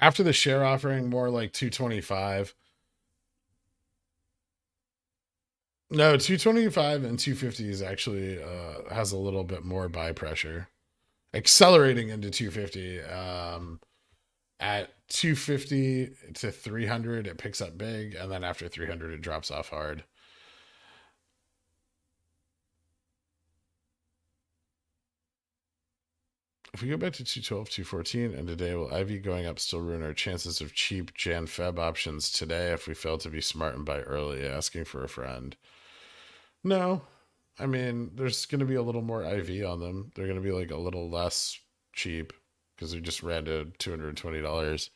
After the share offering, more like 225. No, 225 and 250 is actually has a little bit more buy pressure. Accelerating into 250. At 250 to 300, it picks up big, and then after 300, it drops off hard. If we go back to 212, 214, and today, will IV going up still ruin our chances of cheap Jan Feb options today if we fail to be smart and buy early? Asking for a friend. No. I mean, there's going to be a little more IV on them. They're going to be like a little less cheap because we just ran to $220.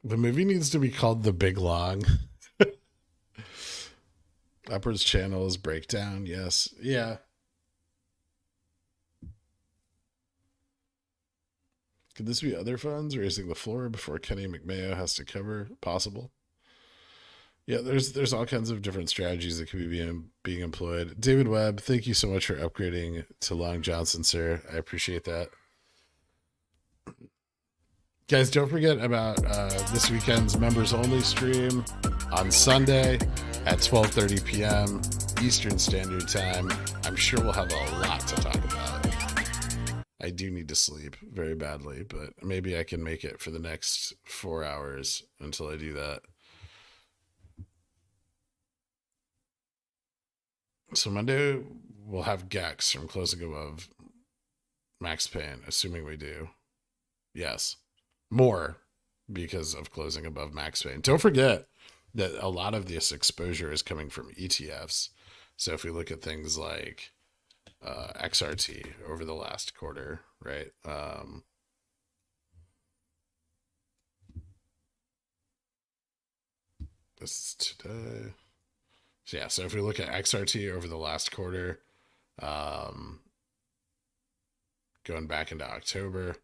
The movie needs to be called The Big Long. Upwards channels breakdown. Yes. Yeah. Could this be other funds raising the floor before Kenny McMayo has to cover? Possible. Yeah, there's all kinds of different strategies that could be being employed. David Webb, thank you so much for upgrading to Long Johnson, sir. I appreciate that. Guys, don't forget about this weekend's members only stream on Sunday at 12:30 p.m. Eastern Standard Time. I'm sure we'll have a lot to talk about. I do need to sleep very badly, but maybe I can make it for the next 4 hours until I do that. So Monday we'll have Gex from closing above max pain, assuming we do. Yes. More because of closing above max pain. Don't forget that a lot of this exposure is coming from ETFs. So if we look at things like XRT over the last quarter, right? This is today. So yeah, so if we look at XRT over the last quarter, going back into October,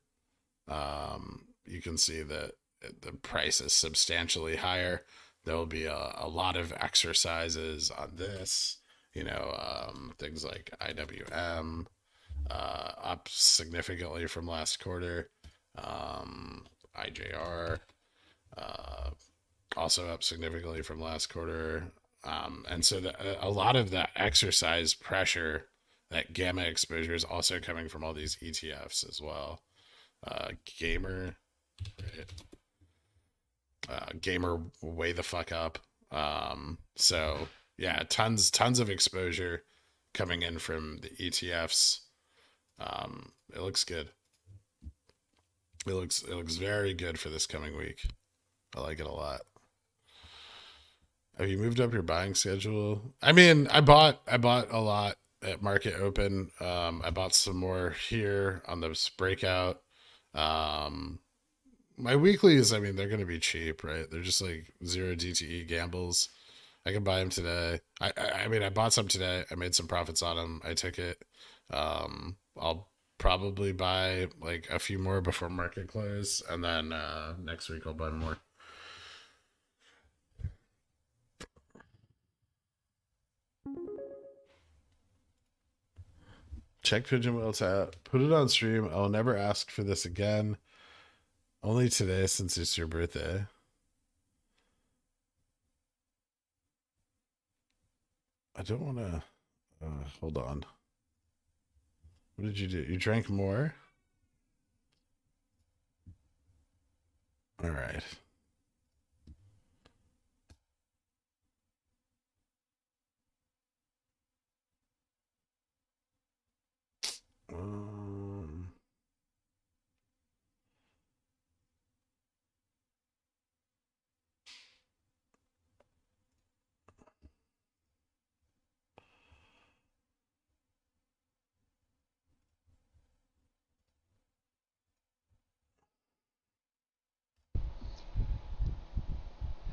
you can see that the price is substantially higher. There will be a lot of exercises on this, things like IWM, up significantly from last quarter, IJR, also up significantly from last quarter. And so a lot of that exercise pressure, that gamma exposure, is also coming from all these ETFs as well. Gamer, right? Gamer way the fuck up. So yeah, tons of exposure coming in from the ETFs. It looks good. It looks very good for this coming week. I like it a lot. Have you moved up your buying schedule? I mean, I bought a lot at market open. I bought some more here on this breakout. My weeklies, I mean, they're going to be cheap, right? They're just like 0 DTE gambles. I can buy them today. I mean, I bought some today. I made some profits on them. I took it. I'll probably buy like a few more before market close, and then next week I'll buy more. Check Pigeon Whale Tap. Put it on stream. I'll never ask for this again. Only today since it's your birthday. I don't want to... hold on. What did you do? You drank more? All right.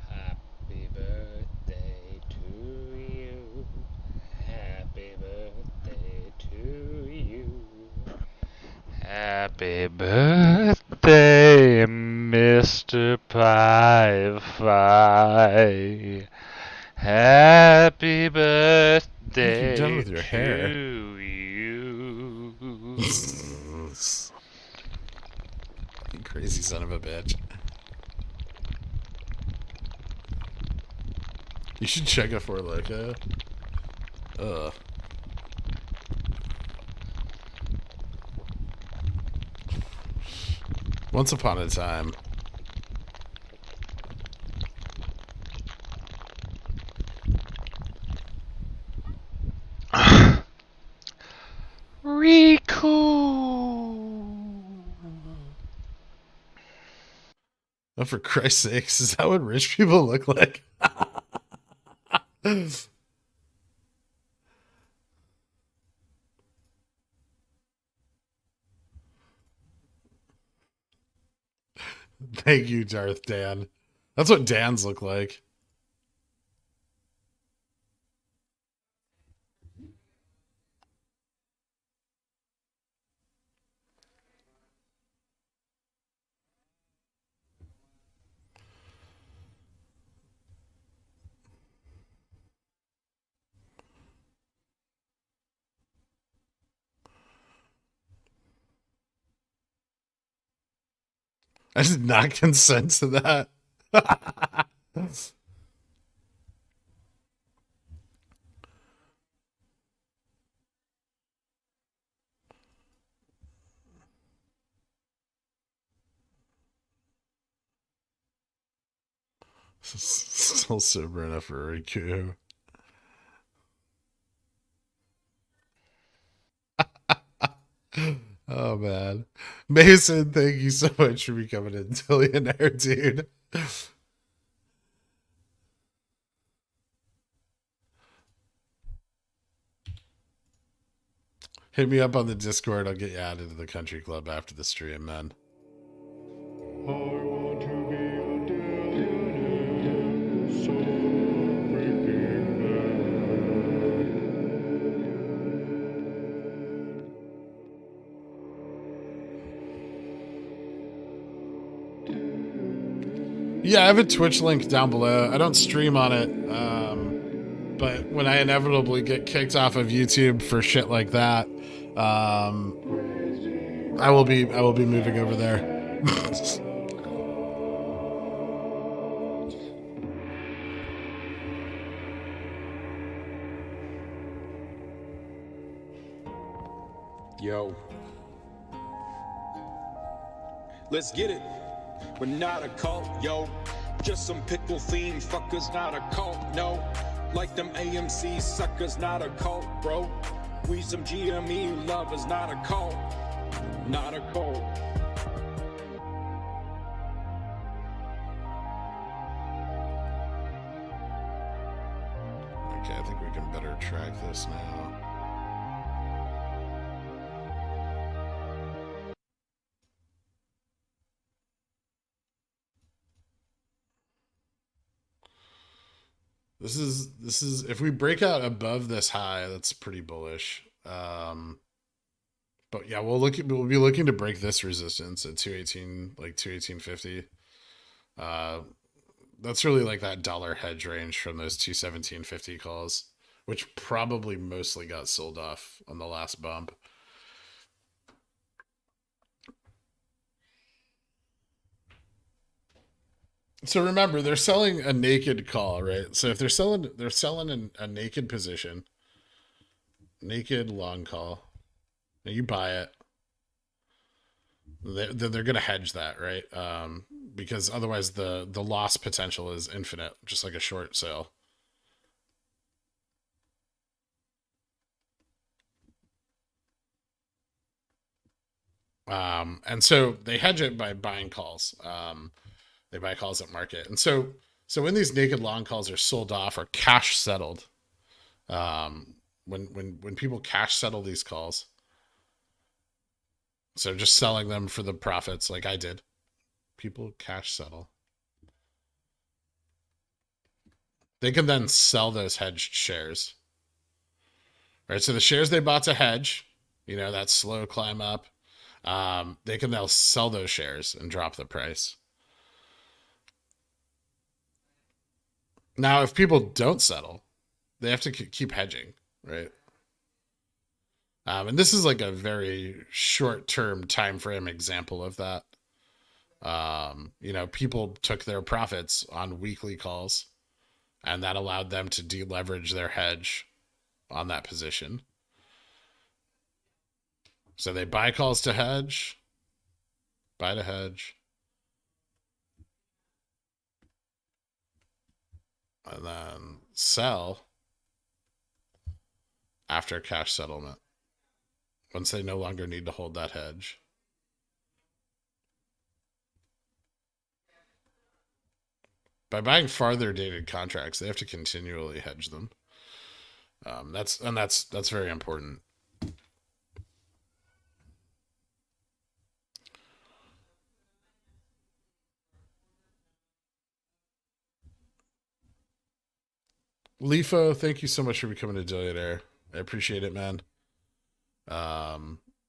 Happy birthday to you. Happy birthday to you. Happy birthday, Mr. Pie Fi. Happy birthday you're done with your hair. to you. You crazy son of a bitch. You should check it for like once upon a time. Riku. Oh, for Christ's sakes, is that what rich people look like? Thank you, Darth Dan. That's what Dans look like. I did not consent to that. Still sober enough for Riku. Oh man. Mason, thank you so much for becoming a billionaire, dude. Hit me up on the Discord. I'll get you added to the country club after the stream, man. I want to be a billionaire so freaking bad. Yeah, I have a Twitch link down below. I don't stream on it, but when I inevitably get kicked off of YouTube for shit like that, I will be moving over there. Yo. Let's get it. We're not a cult, yo. Just some pickle themed fuckers, not a cult, no. Like them AMC suckers, not a cult, bro. We some gME lovers, not a cult. Not a cult. Okay, I think we can better track this now. This is if we break out above this high, that's pretty bullish. But yeah, we'll be looking to break this resistance at 218, like 218.50. That's really like that dollar hedge range from those 217.50 calls, which probably mostly got sold off on the last bump. So remember, they're selling a naked call, right? So if they're selling a naked position, naked long call, and you buy it, then they're going to hedge that, right? Because otherwise the loss potential is infinite, just like a short sale. And so they hedge it by buying calls. They buy calls at market. And so when these naked long calls are sold off or cash settled, when people cash settle these calls, so just selling them for the profits like I did, people cash settle. They can then sell those hedged shares. Right? So the shares they bought to hedge, that slow climb up, they can now sell those shares and drop the price. Now, if people don't settle, they have to keep hedging, right? And this is like a very short-term time frame example of that. People took their profits on weekly calls, and that allowed them to deleverage their hedge on that position. So they buy calls to hedge, buy to hedge, and then sell after cash settlement once they no longer need to hold that hedge. By buying farther dated contracts, they have to continually hedge them. That's very important. Lifo, thank you so much for becoming a billionaire. I appreciate it, man.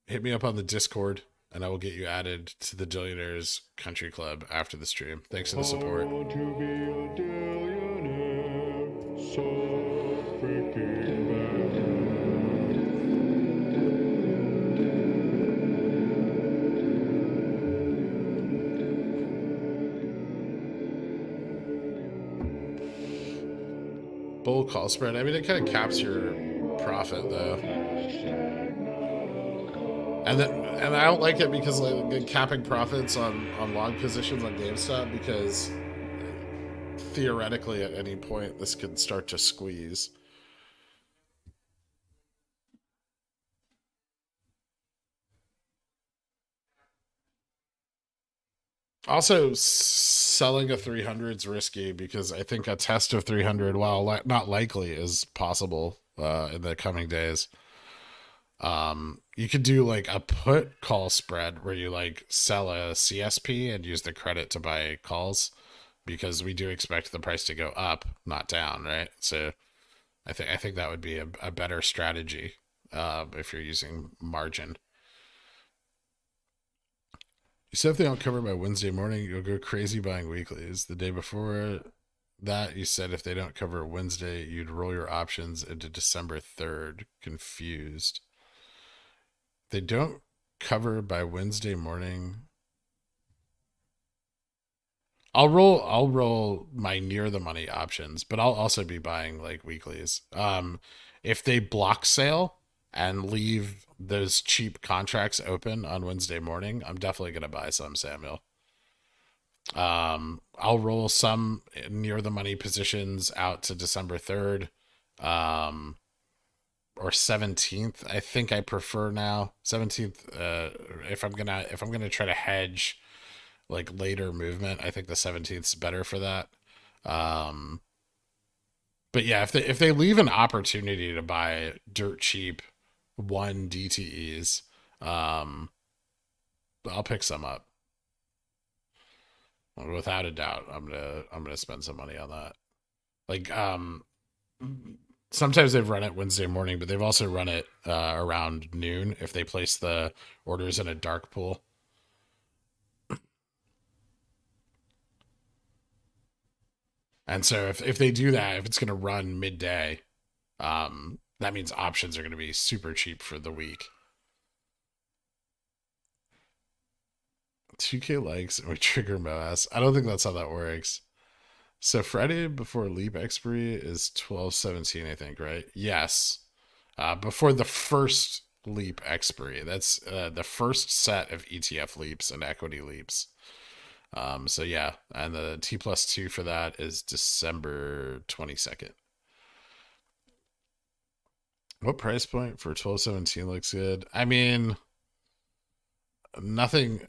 Hit me up on the Discord, and I will get you added to the Billionaires Country Club after the stream. Thanks for the support. I want to be a billionaire so freaking bad. Bull call spread. I mean, it kind of caps your profit, though. And I don't like it because like capping profits on long positions on GameStop, because theoretically at any point this could start to squeeze. Also, selling a 300 is risky because I think a test of 300, while not likely, is possible in the coming days. You could do like a put call spread where you like sell a CSP and use the credit to buy calls, because we do expect the price to go up, not down, right? So I think that would be a better strategy if you're using margin. You said if they don't cover by Wednesday morning, you'll go crazy buying weeklies. The day before that, you said if they don't cover Wednesday, you'd roll your options into December 3rd. Confused. They don't cover by Wednesday morning. I'll roll my near the money options, but I'll also be buying like weeklies. If they block sale and leave those cheap contracts open on Wednesday morning, I'm definitely gonna buy some, Samuel. I'll roll some near the money positions out to December 3rd. Um, or 17th. I think I prefer now 17th. If I'm gonna try to hedge like later movement, I think the 17th is better for that. Um, but yeah, if they leave an opportunity to buy dirt cheap one DTEs, um, I'll pick some up without a doubt. I'm gonna spend some money on that. Like sometimes they've run it Wednesday morning, but they've also run it around noon if they place the orders in a dark pool. And so if they do that, if it's going to run midday, that means options are going to be super cheap for the week. 2K likes and we trigger MOASS. I don't think that's how that works. So Friday before leap expiry is 12/17, I think, right? Yes. Before the first leap expiry. That's the first set of ETF leaps and equity leaps. So yeah, and the T+2 for that is December 22nd. What price point for 12/17 looks good? I mean, nothing.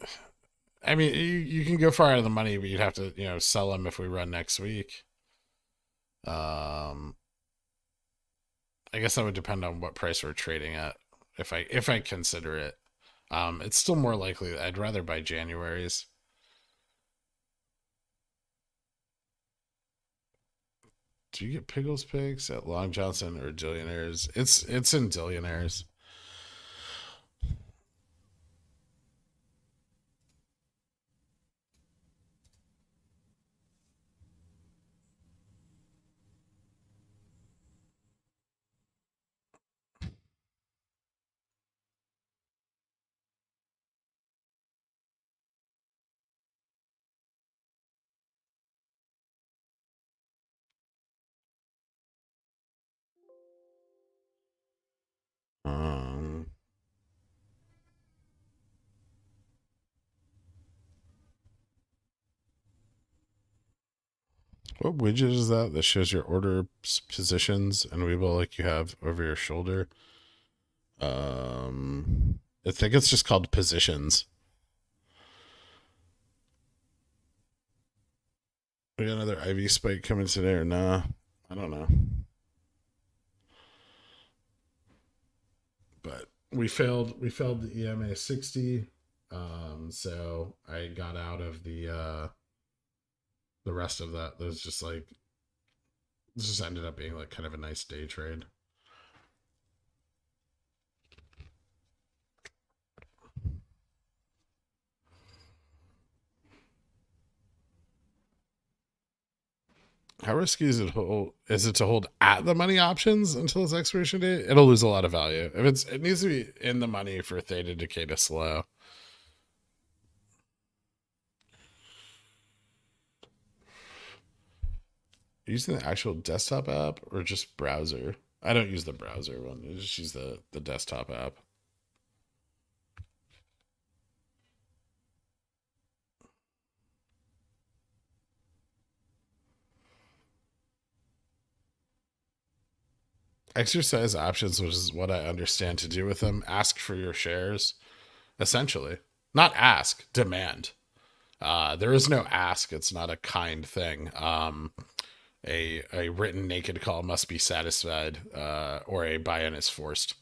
I mean, you can go far out of the money, but you'd have to, sell them if we run next week. Um, I guess that would depend on what price we're trading at. If I consider it, it's still more likely. I'd rather buy January's. Do you get Pickles picks at Long Johnson or Dillionaires? It's in Dillionaires. Um, what widget is that shows your order positions and WeBull like you have over your shoulder? I think it's just called positions. We got another IV spike coming today or nah? I don't know. But we failed the EMA 60. So I got out of the rest of that. There's just like this just ended up being like kind of a nice day trade. How risky is it to hold at the money options until its expiration date? It'll lose a lot of value. It needs to be in the money for theta decay to slow. Using the actual desktop app or just browser? I don't use the browser one. I just use the desktop app. Exercise options, which is what I understand to do with them. Ask for your shares, essentially. Not ask, demand. There is no ask. It's not a kind thing. A written naked call must be satisfied, or a buy-in is forced.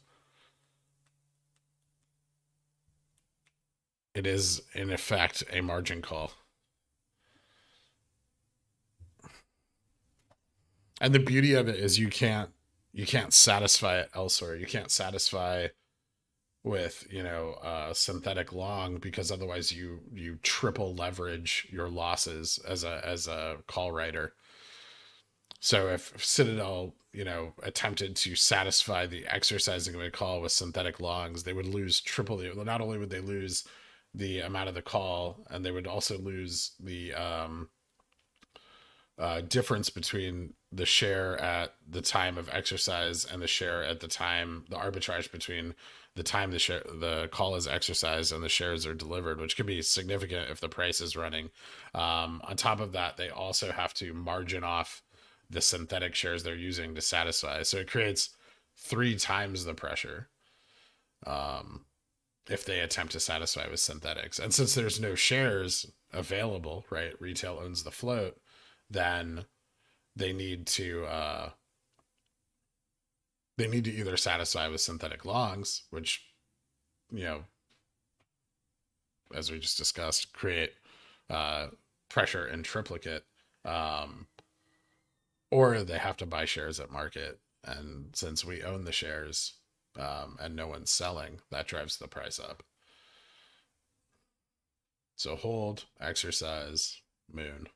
It is, in effect, a margin call. And the beauty of it is you can't satisfy it elsewhere. You can't satisfy with, synthetic long, because otherwise you triple leverage your losses as a call writer. So if Citadel, attempted to satisfy the exercising of a call with synthetic longs, they would lose triple the. Not only would they lose the amount of the call, and they would also lose the difference between the share at the time of exercise and the share at the time, the arbitrage between the time the call is exercised and the shares are delivered, which could be significant if the price is running. On top of that, they also have to margin off the synthetic shares they're using to satisfy. So it creates 3 times the pressure if they attempt to satisfy with synthetics. And since there's no shares available, right, retail owns the float, then they need to either satisfy with synthetic longs, which, as we just discussed, create pressure in triplicate, or they have to buy shares at market. And since we own the shares, and no one's selling, that drives the price up. So hold, exercise, moon.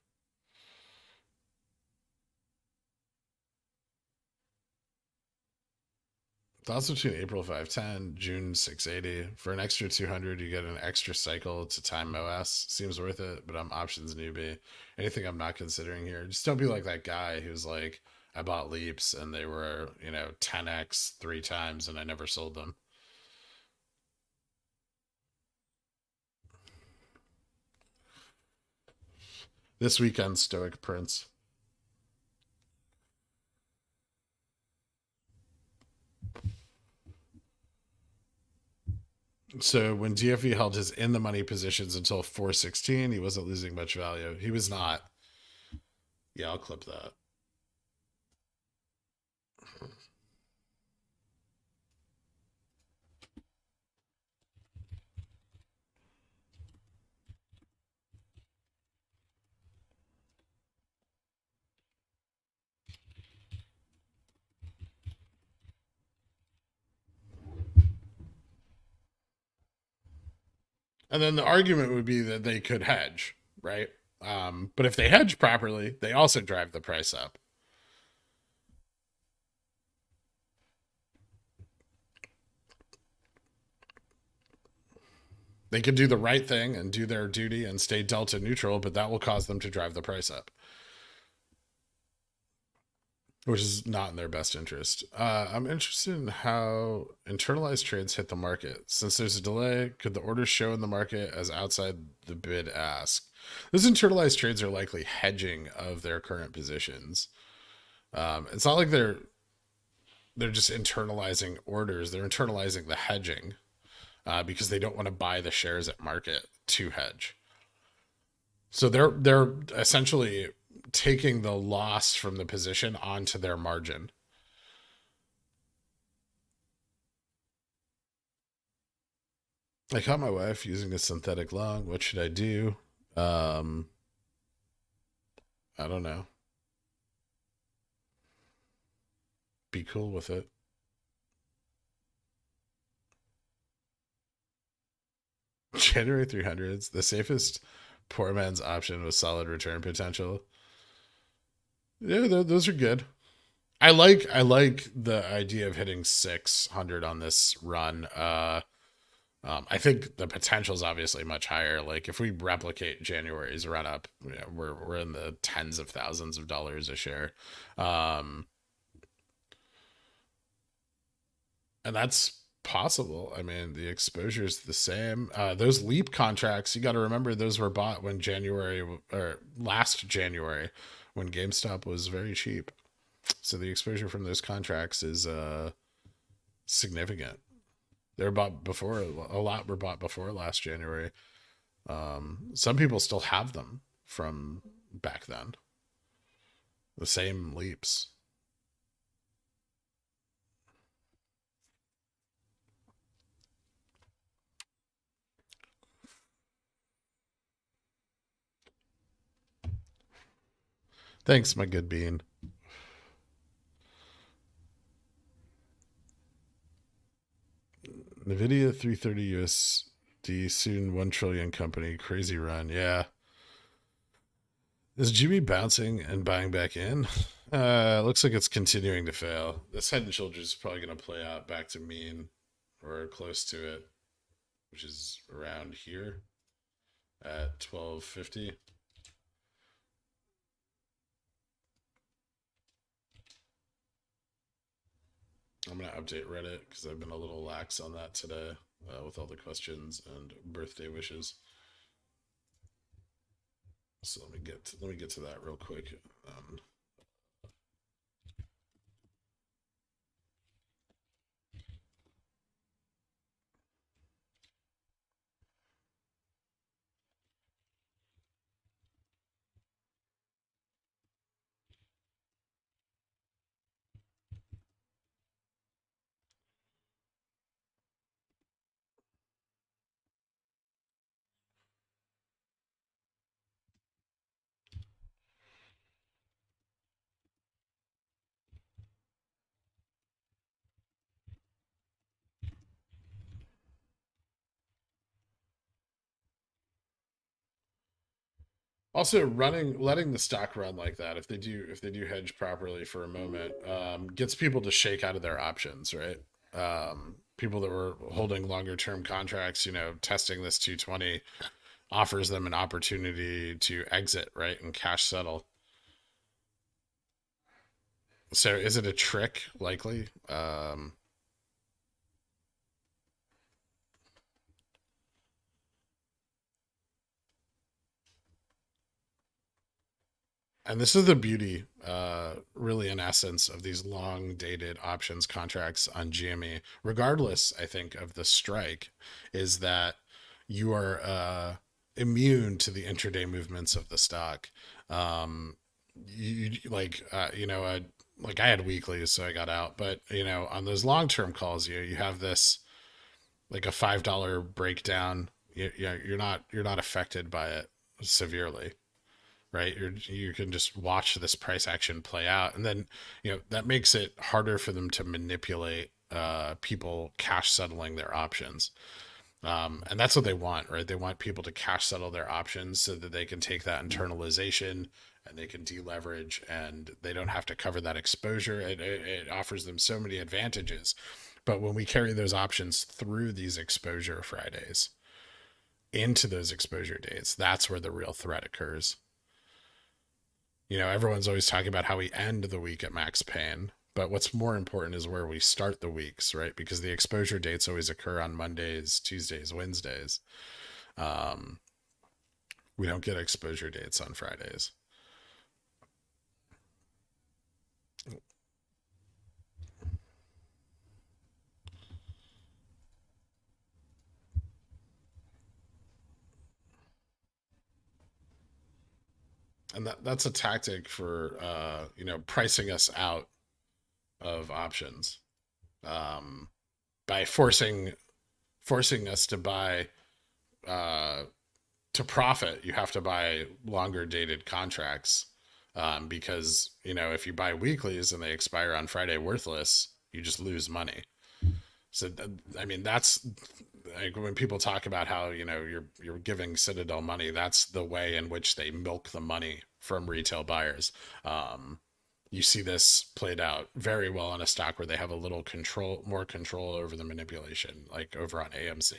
Thoughts between April 510, June 680. For an extra 200, you get an extra cycle to time MOASS. Seems worth it, but I'm options newbie. Anything I'm not considering here? Just don't be like that guy who's like, I bought leaps and they were, 10x 3 times and I never sold them. This weekend, Stoic Prince. So when DFE held his in the money positions until 416, he wasn't losing much value. He was not. Yeah, I'll clip that. And then the argument would be that they could hedge, right? But if they hedge properly, they also drive the price up. They could do the right thing and do their duty and stay delta neutral, but that will cause them to drive the price up, which is not in their best interest. I'm interested in how internalized trades hit the market. Since there's a delay, could the orders show in the market as outside the bid ask? Those internalized trades are likely hedging of their current positions. It's not like they're just internalizing orders. They're internalizing the hedging because they don't want to buy the shares at market to hedge. So they're essentially taking the loss from the position onto their margin. I caught my wife using a synthetic long. What should I do? I don't know. Be cool with it. January 300s, the safest poor man's option with solid return potential. Yeah, those are good. I like the idea of hitting 600 on this run. I think the potential is obviously much higher. Like if we replicate January's run up, we're in the tens of thousands of dollars a share. And that's possible. I mean, the exposure is the same. Those leap contracts, you got to remember, those were bought when last January, when GameStop was very cheap. So the exposure from those contracts is significant. They were bought before. A lot were bought before last January. Some people still have them from back then. The same leaps. Thanks, my good bean. NVIDIA 330 USD, soon 1 trillion company. Crazy run. Yeah. Is gME bouncing and buying back in? Looks like it's continuing to fail. This head and shoulders is probably going to play out back to mean or close to it, which is around here at 1250. I'm going to update Reddit because I've been a little lax on that today with all the questions and birthday wishes. So let me get to that real quick. Also, letting the stock run like that, if they do hedge properly for a moment, gets people to shake out of their options, right? People that were holding longer term contracts, testing this 220 offers them an opportunity to exit, right, and cash settle. So, is it a trick? Likely. And this is the beauty, really, in essence, of these long dated options contracts on gME, regardless, I think, of the strike, is that you are immune to the intraday movements of the stock. Like I had weeklies, so I got out, but on those long term calls, you have this like a $5 breakdown. You're not affected by it severely, right? You can just watch this price action play out, and then that makes it harder for them to manipulate people cash settling their options. And that's what they want, right? They want people to cash settle their options so that they can take that internalization and they can deleverage and they don't have to cover that exposure. It offers them so many advantages. But when we carry those options through these exposure Fridays into those exposure dates, that's where the real threat occurs. Everyone's always talking about how we end the week at max pain, but what's more important is where we start the weeks, right? Because the exposure dates always occur on Mondays, Tuesdays, Wednesdays. We don't get exposure dates on Fridays. And that's a tactic for pricing us out of options, by forcing us to buy to profit. You have to buy longer dated contracts, because if you buy weeklies and they expire on Friday worthless, you just lose money. So I mean, that's like when people talk about how you're giving Citadel money, that's the way in which they milk the money from retail buyers. You see this played out very well on a stock where they have a little more control over the manipulation, like over on AMC.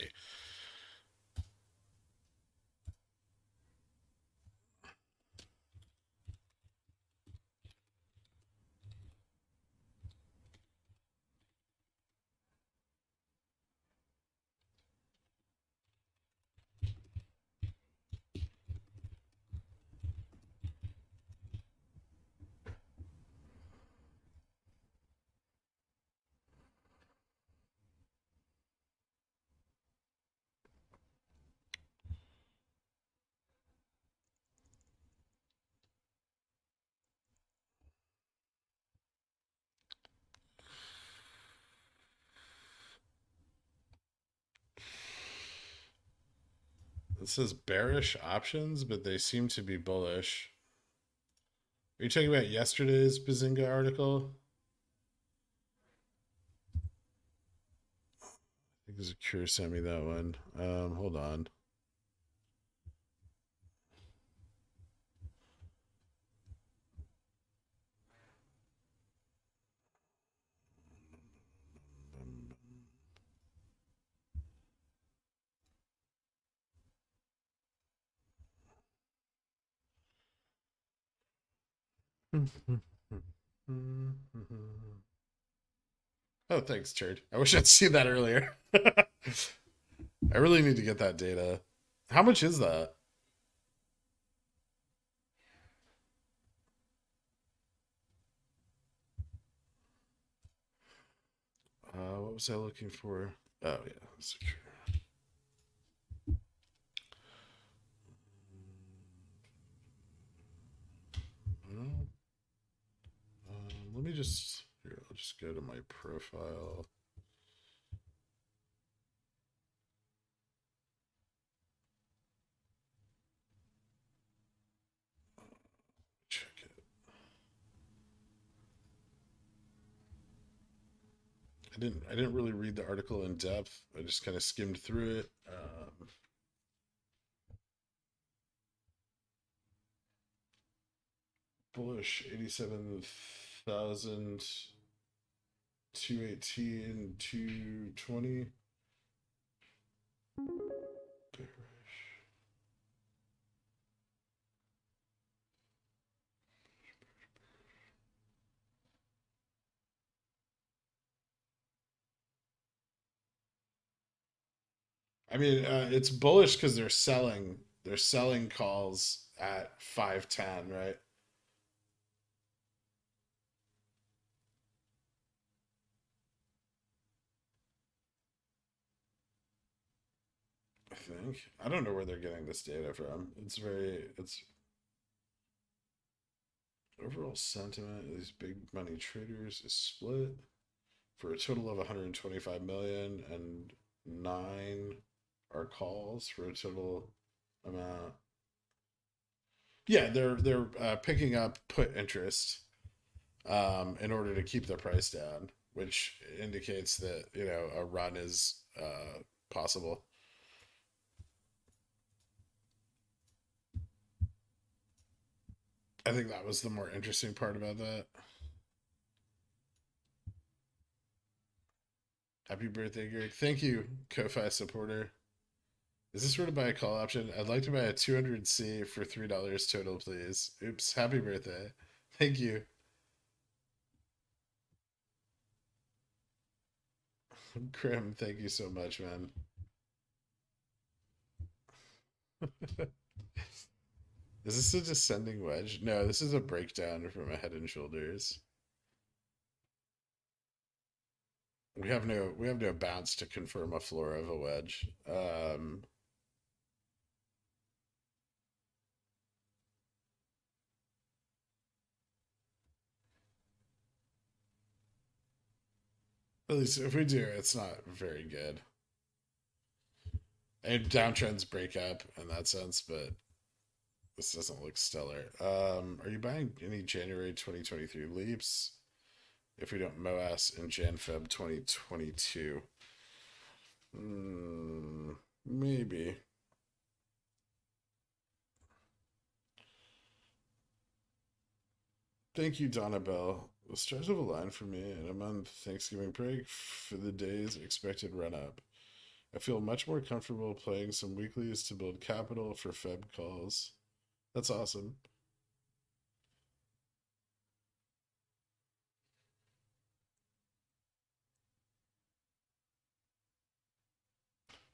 It says bearish options, but they seem to be bullish. Are you talking about yesterday's Bazinga article? I think it's a Cure sent me that one. Hold on. Oh, thanks, Cherd. I wish I'd seen that earlier. I really need to get that data. How much is that? What was I looking for? Oh, yeah. Secure. Let me just, here, I'll just go to my profile. Check it. I didn't really read the article in depth. I just kind of skimmed through it. Bullish 87,000, 218, 220. Bearish. I mean, it's bullish because they're selling. They're selling calls at 510, right? I think. I don't know where they're getting this data from. It's overall sentiment of these big money traders is split for a total of 125 million, and 9 are calls for a total amount. Yeah, they're picking up put interest in order to keep the price down, which indicates that, you know, a run is possible. I think that was the more interesting part about that. Happy birthday, Greg. Thank you, Ko-Fi supporter. Is this where to buy a call option? I'd like to buy a 200C for $3 total, please. Oops, happy birthday. Thank you. Grim, thank you so much, man. Is this a descending wedge? No, this is a breakdown from a Head and Shoulders. We have no bounce to confirm a floor of a wedge. At least if we do, it's not very good. And downtrends break up in that sense, but this doesn't look stellar. Are you buying any January 2023 leaps? If we don't MOASS in Jan-Feb 2022. Maybe. Thank you, Donna Bell. The stars have aligned for me, and I'm on Thanksgiving break for the day's expected run up. I feel much more comfortable playing some weeklies to build capital for Feb calls. That's awesome.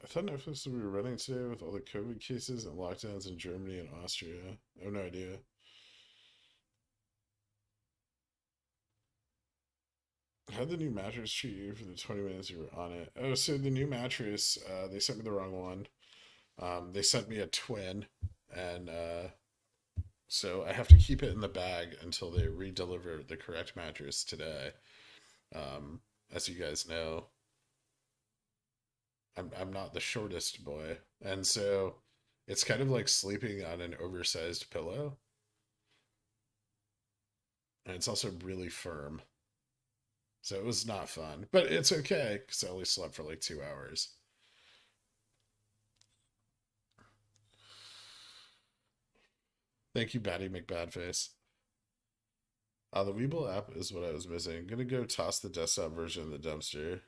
I thought Netflix would be running today with all the COVID cases and lockdowns in Germany and Austria. I have no idea. How'd the new mattress treat you for the 20 minutes you were on it? Oh, so the new mattress, they sent me the wrong one. They sent me a twin, and so I have to keep it in the bag until they re-deliver the correct mattress today. As you guys know, I'm not the shortest boy, and so It's kind of like sleeping on an oversized pillow. And it's also really firm. So it was not fun. But it's okay, because I only slept for like 2 hours. Thank you, Batty McBadface. The WeBull app is what I was missing. I'm gonna go toss the desktop version in the dumpster.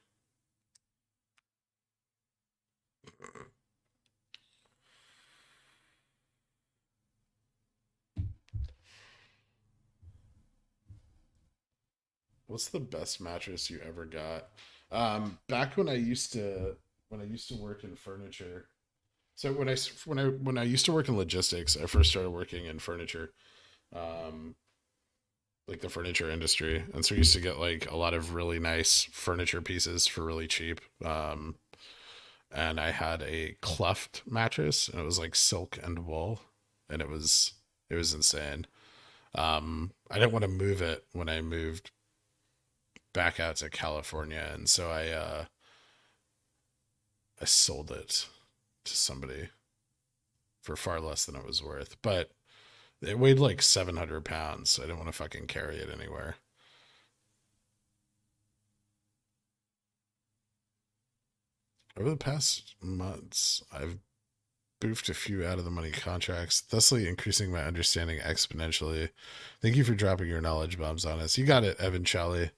What's the best mattress you ever got? Back when I used to work in furniture. So when I used to work in logistics, I first started working in furniture. Like the furniture industry. And so we used to get like a lot of really nice furniture pieces for really cheap. And I had a cleft mattress, and it was like silk and wool, and it was insane. I didn't want to move it when I moved back out to California, and so I sold it to somebody for far less than it was worth. But it weighed like 700 pounds, so I didn't want to fucking carry it anywhere. Over the past months, I've boofed a few out of the money contracts, thusly increasing my understanding exponentially. Thank you for dropping your knowledge bombs on us. You got it, Evan Chally.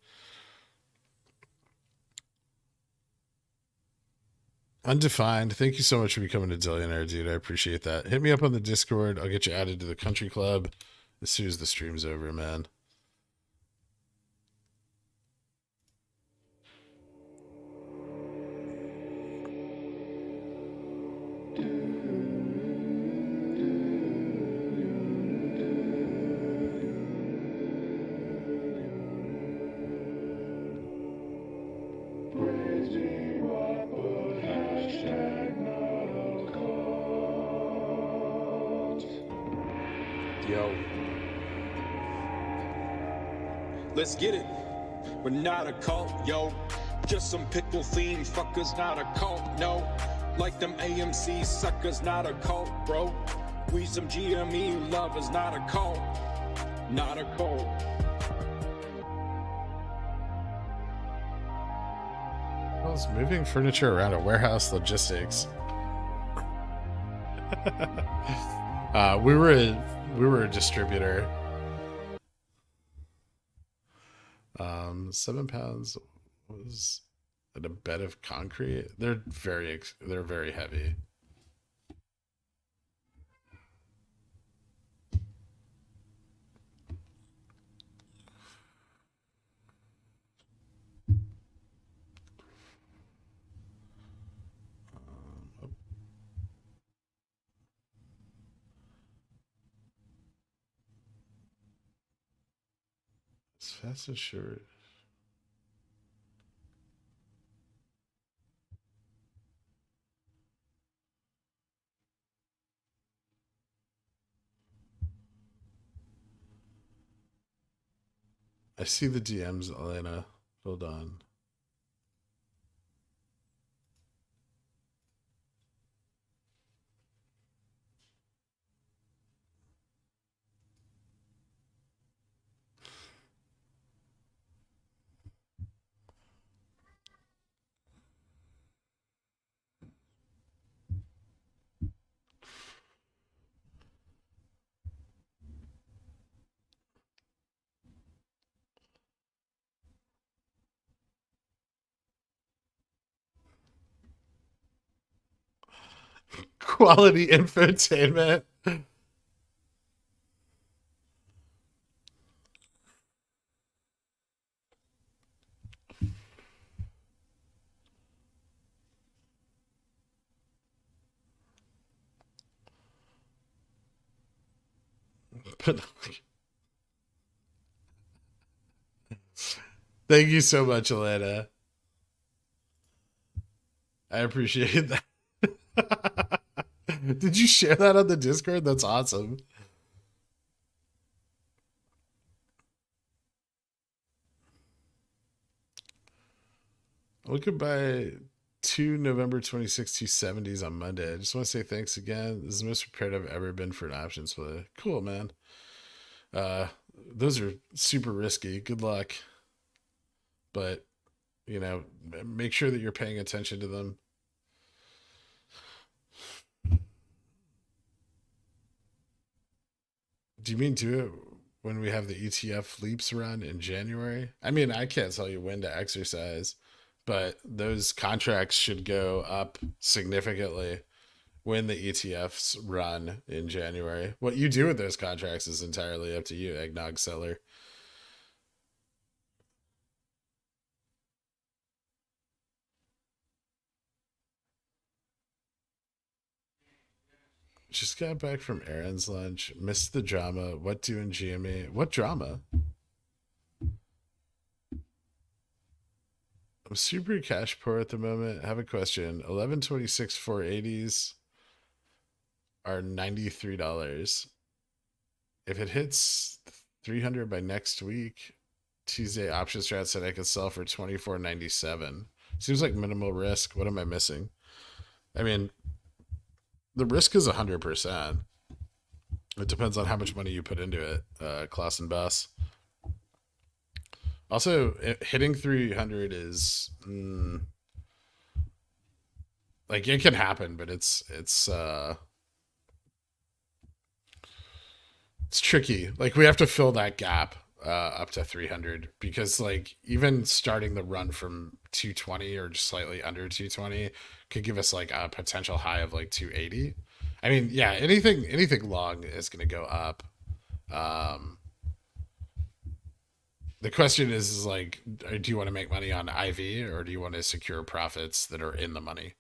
Undefined, thank you so much for becoming a Dillionaire, dude. I appreciate that. Hit me up on the Discord. I'll get you added to the country club as soon as the stream's over, man. Yo. Let's get it. We're not a cult, yo. Just some pickle themed fuckers, not a cult, no. Like them AMC suckers, not a cult, bro. We some gME lovers, not a cult. Not a cult. I was moving furniture around a warehouse logistics. We were a distributor. 7 pounds was at a bed of concrete. They're very heavy. As fast as sure. I see the DMs, Elena. Hold on. Quality infotainment. But thank you so much, Elena. I appreciate that. Did you share that on the Discord? That's awesome. We could buy two November 26, 270s on Monday. I just want to say thanks again. This is the most prepared I've ever been for an options play. Cool, man. Those are super risky. Good luck. But, you know, make sure that you're paying attention to them. Do you mean do it when we have the ETF leaps run in January? I mean, I can't tell you when to exercise, but those contracts should go up significantly when the ETFs run in January. What you do with those contracts is entirely up to you, eggnog seller. Just got back from Aaron's lunch. Missed the drama. What doing gME? What drama? I'm super cash poor at the moment. Have a question. 1126 480s are $93. If it hits 300 by next week, Tuesday option strat said I could sell for 24.97. Seems like minimal risk. What am I missing? I mean, the risk is 100%. It depends on how much money you put into it, Klaus and Bass. Also, hitting 300 is like it can happen, but it's tricky. Like we have to fill that gap up to 300 because like even starting the run from 220 or just slightly under 220 could give us like a potential high of like 280. I mean, yeah, anything long is going to go up. The question is like, do you want to make money on IV or do you want to secure profits that are in the money?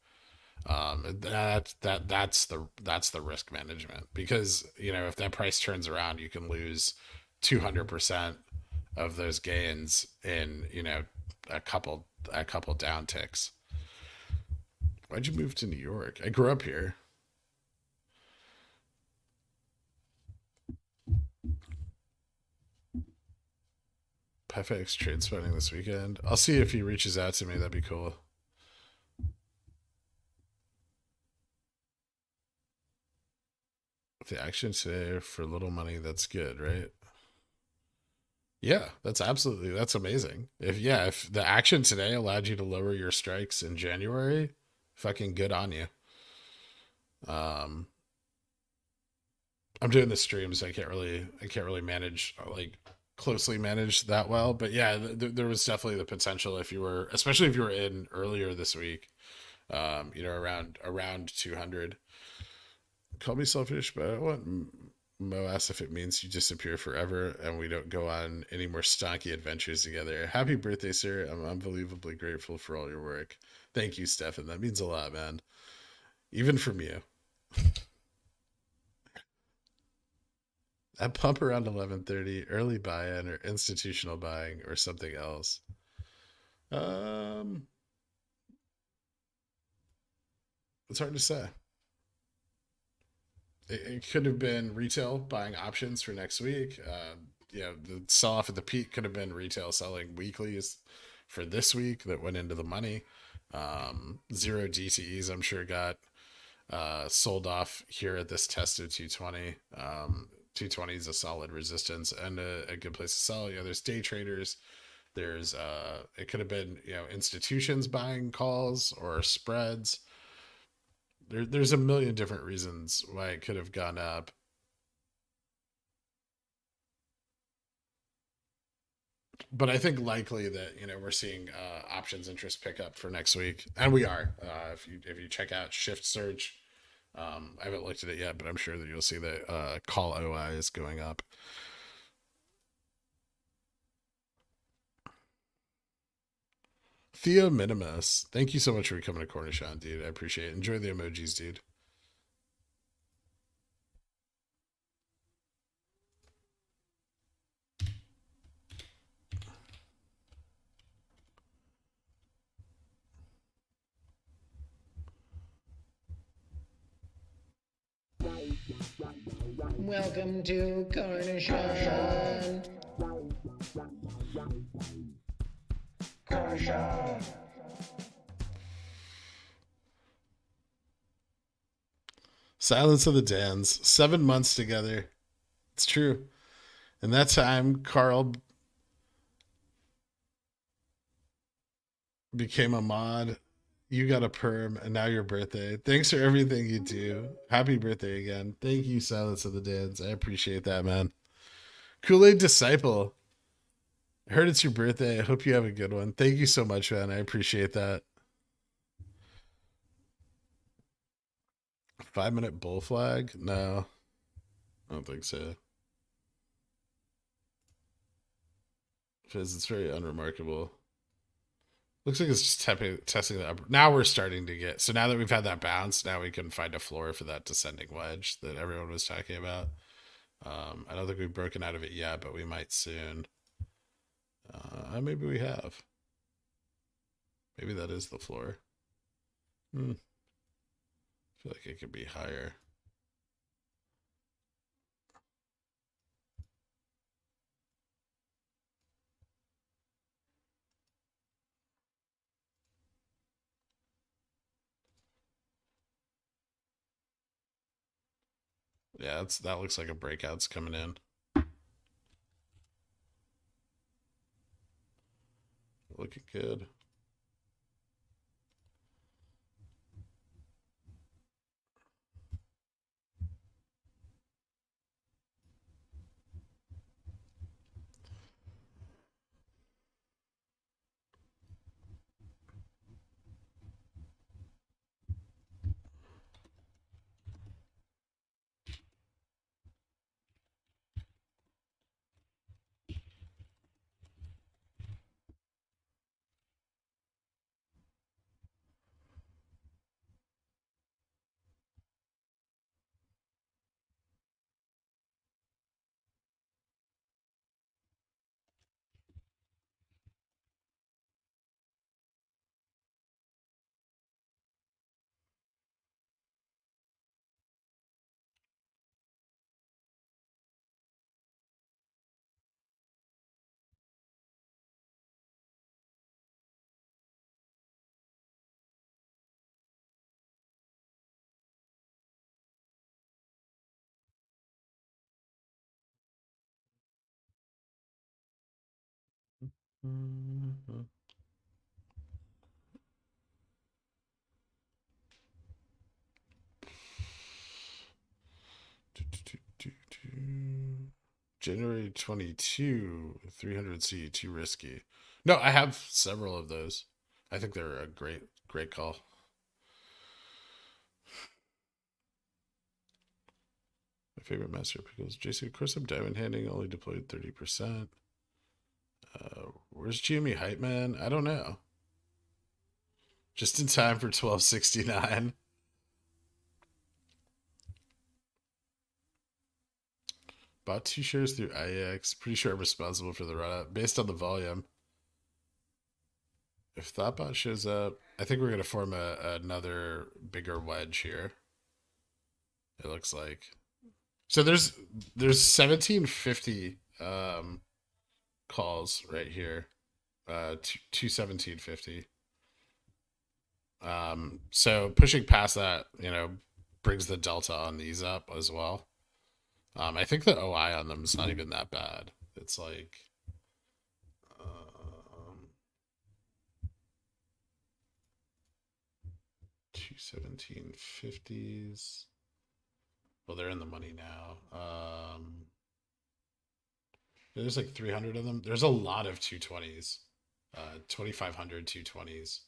That's the risk management because, you know, if that price turns around, you can lose 200% of those gains in, you know, a couple down ticks. Why'd you move to New York? I grew up here. PFX trade spending this weekend. I'll see if he reaches out to me. That'd be cool. The action today for little money, that's good, right? Yeah, that's amazing. If the action today allowed you to lower your strikes in January, fucking good on you. I'm doing the streams, so I can't really manage like closely manage that well, but yeah, there was definitely the potential especially if you were in earlier this week, you know, around 200. Call me selfish, but I don't want MOASS if it means you disappear forever and we don't go on any more stonky adventures together. Happy birthday, sir. I'm unbelievably grateful for all your work. Thank you, Stefan. That means a lot, man. Even from you. That pump around 11:30, early buy-in or institutional buying or something else. It's hard to say. It could have been retail buying options for next week. Yeah, the sell-off at the peak could have been retail selling weeklies for this week that went into the money. Zero DTEs, I'm sure, got sold off here at this test of 220. 220 is a solid resistance and a good place to sell. You know, there's day traders. There's it could have been, you know, institutions buying calls or spreads. There's a million different reasons why it could have gone up. But I think likely that, you know, we're seeing options interest pick up for next week, and we are. If you check out Shift Search, I haven't looked at it yet, but I'm sure that you'll see that call OI is going up. Theo Minimus, thank you so much for coming to Cornichon, dude. I appreciate it. Enjoy the emojis, dude. Welcome to Cornichon. Cornichon. Silence of the Dans. 7 months together. It's true. In that time, Carl became a mod. You got a perm, and now your birthday. Thanks for everything you do. Happy birthday again. Thank you, Silence of the Dans. I appreciate that, man. Kool-Aid Disciple. I heard it's your birthday. I hope you have a good one. Thank you so much, man. I appreciate that. 5-minute bull flag? No, I don't think so. Because it's very unremarkable. Looks like it's just testing the upper. Now we're starting to get. So now that we've had that bounce, now we can find a floor for that descending wedge that everyone was talking about. I don't think we've broken out of it yet, but we might soon. Maybe we have. Maybe that is the floor. I feel like it could be higher. Yeah, that looks like a breakout's coming in. Looking good. January 22, 300C, too risky. No, I have several of those. I think they're a great call. My favorite master pickles. JC, of course I'm diamond handing, only deployed 30%. Where's gME Hype Man? I don't know. Just in time for 1269. Bought 2 shares through IEX. Pretty sure I'm responsible for the run up based on the volume. If Thoughtbot shows up, I think we're going to form another bigger wedge here. It looks like. So there's 1750 calls right here. 21750. So pushing past that, brings the delta on these up as well. I think the OI on them is not even that bad. It's like 21750s. Well, they're in the money now. There's like 300 of them. There's a lot of 220s. 2500 220s.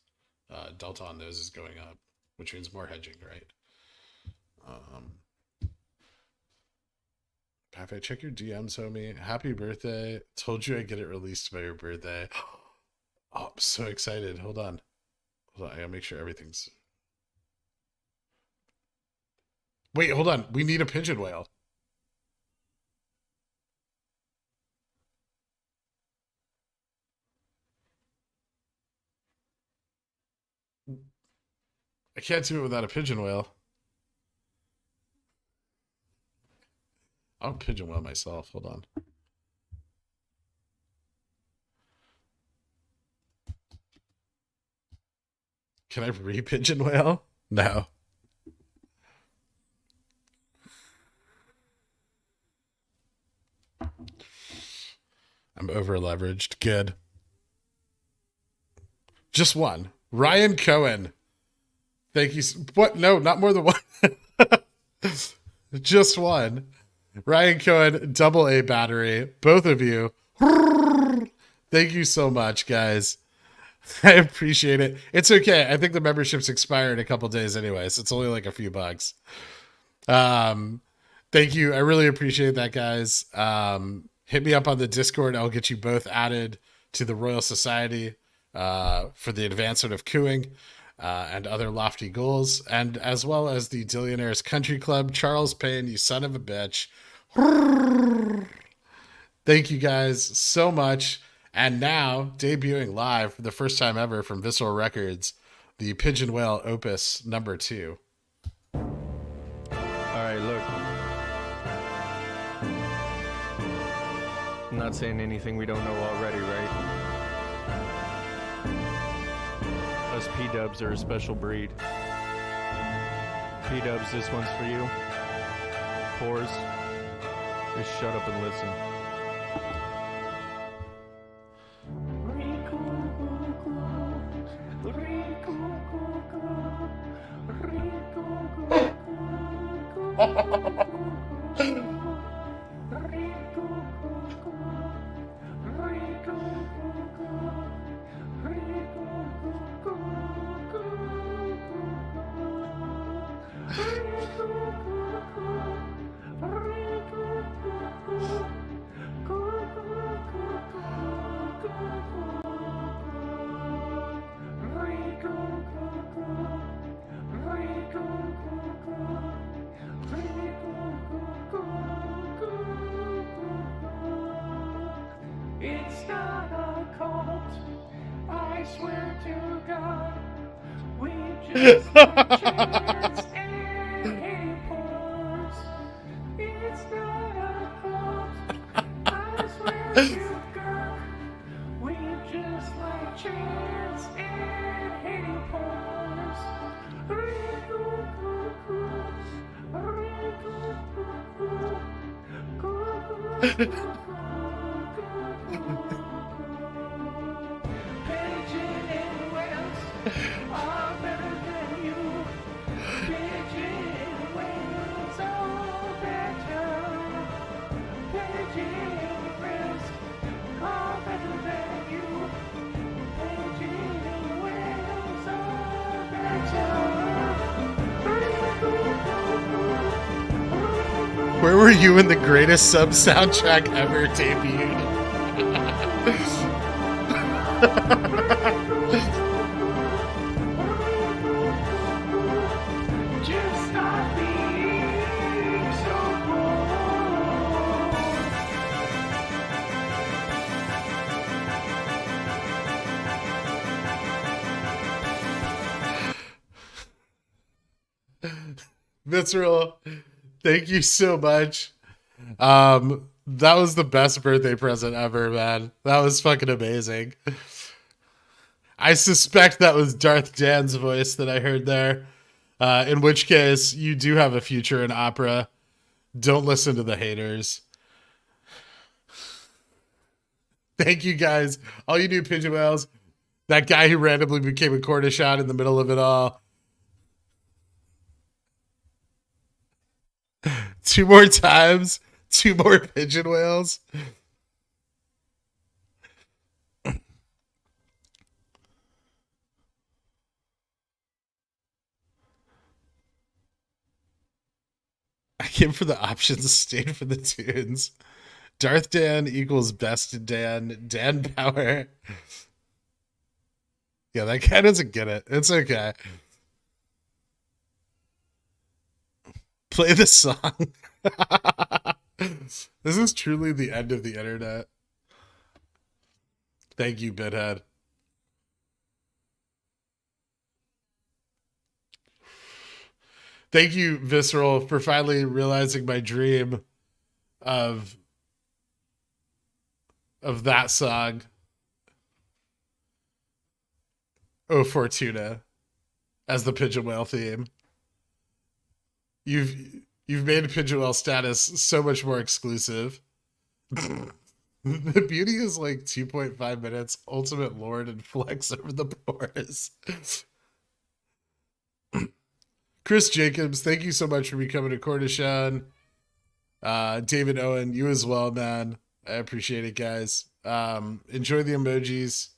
Delta on those is going up, which means more hedging, right? Pafe, check your DMs, homie. Happy birthday. Told you I'd get it released by your birthday. Oh, I'm so excited. Hold on. I gotta make sure everything's... Wait, hold on. We need a pigeon whale. I can't do it without a pigeon whale. I'll pigeon whale myself. Hold on. Can I re-pigeon whale? No. over leveraged. Good. Just one. Ryan Cohen. Thank you. What? No, not more than one. Just one. Ryan Cohen, double A battery. Both of you. Thank you so much, guys. I appreciate it. It's okay. I think the membership's expire in a couple days anyway, so it's only like a few bucks. Thank you. I really appreciate that, guys. Hit me up on the Discord. I'll get you both added to the Royal Society for the advancement of cooing and other lofty goals, and as well as the Dillionaires Country Club. Charles Payne, you son of a bitch. Thank you guys so much. And now, debuting live for the first time ever from Visceral Records, the Pigeon Whale Opus number 2. All right, look. I'm not saying anything we don't know already, right? Us P-dubs are a special breed. P-dubs, this one's for you. Pores, just shut up and listen. It's not a cult, I swear to God. We just want chance and hate pores. It's not a cult, I swear to God. We just like chance and hate pores. Where were you when the greatest sub soundtrack ever debuted? Just stop being so Visceral, thank you so much. That was the best birthday present ever, man. That was fucking amazing. I suspect that was Darth Dan's voice that I heard there. In which case, you do have a future in opera. Don't listen to the haters. Thank you guys. All you new pigeon whales. That guy who randomly became a Cornishon in the middle of it all. 2 more times. 2 more pigeon whales. I came for the options, stayed for the tunes. Darth Dan equals best Dan. Dan Power. Yeah, that guy doesn't get it. It's okay. Play the song. This is truly the end of the internet. Thank you, Bithead. Thank you, Visceral, for finally realizing my dream of that song. Oh, Fortuna as the Pigeon Whale theme. You've made Pigeon Whale status so much more exclusive. The beauty is like 2.5 minutes, ultimate lord and flex over the pores. Chris Jacobs, thank you so much for becoming a Cornishon. David Owen, you as well, man. I appreciate it, guys. Enjoy the emojis.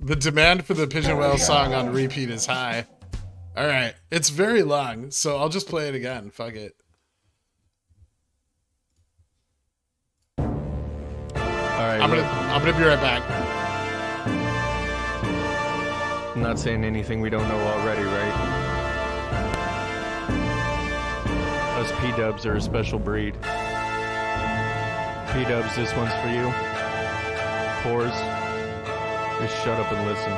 The demand for the Pigeon Whale song on repeat is high. All right, it's very long, so I'll just play it again. Fuck it. All right, I'm gonna be right back. I'm not saying anything we don't know already, right? Us P-dubs are a special breed. P-dubs, this one's for you. Pores, just shut up and listen.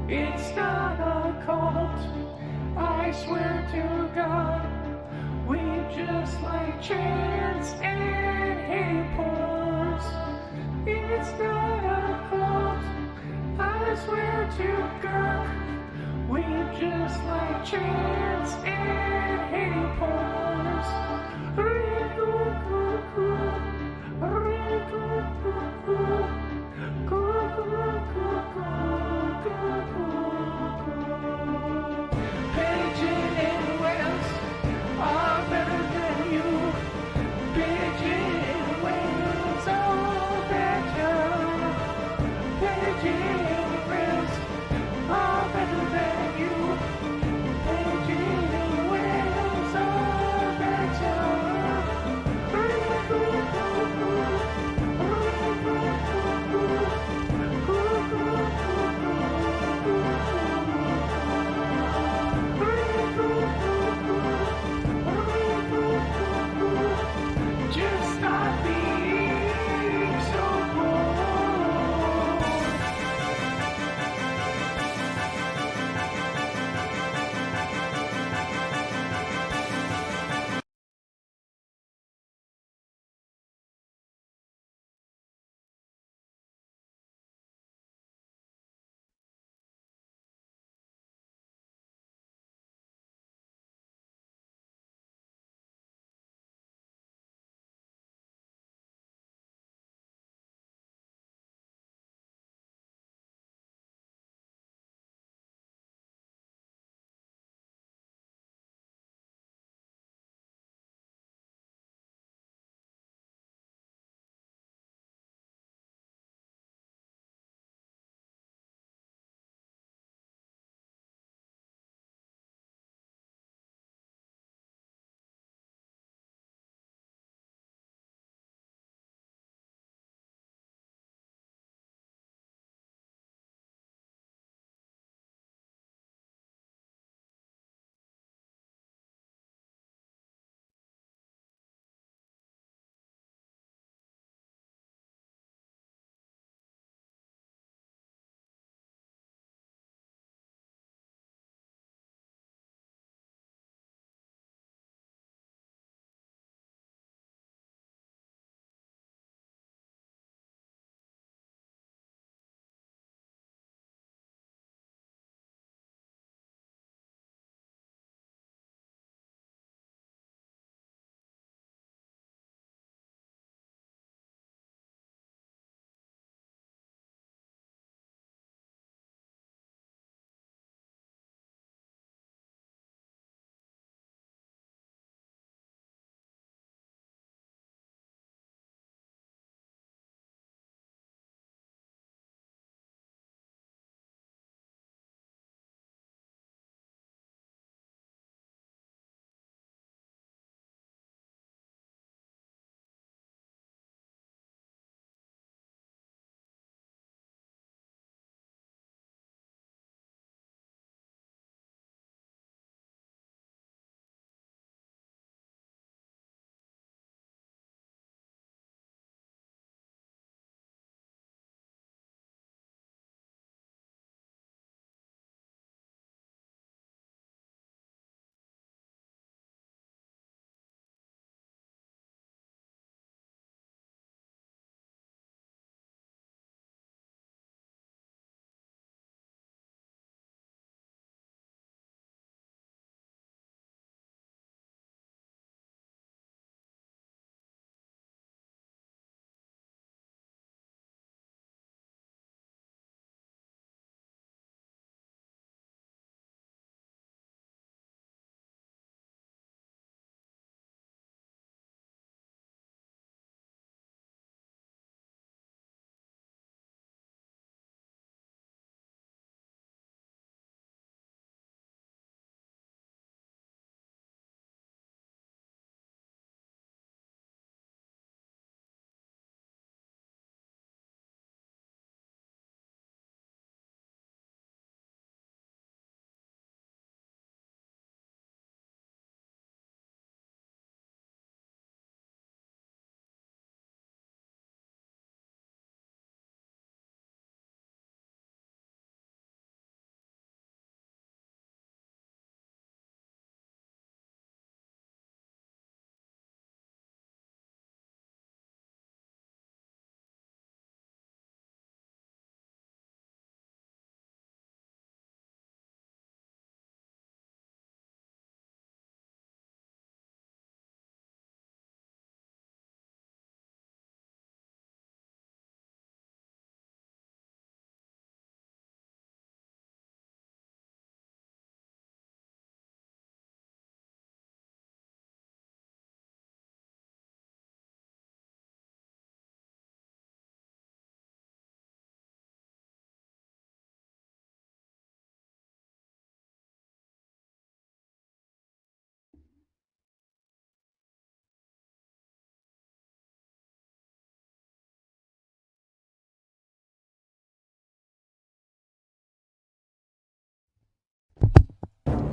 It's not a cult, I swear to God. We just like chance and hate pores. It's not a cult, I swear to God. We just like chance and hate pores. Pigeon and whales are better than you. Pigeon and whales are better. Pigeon and whales are better than you. Pigeon and whales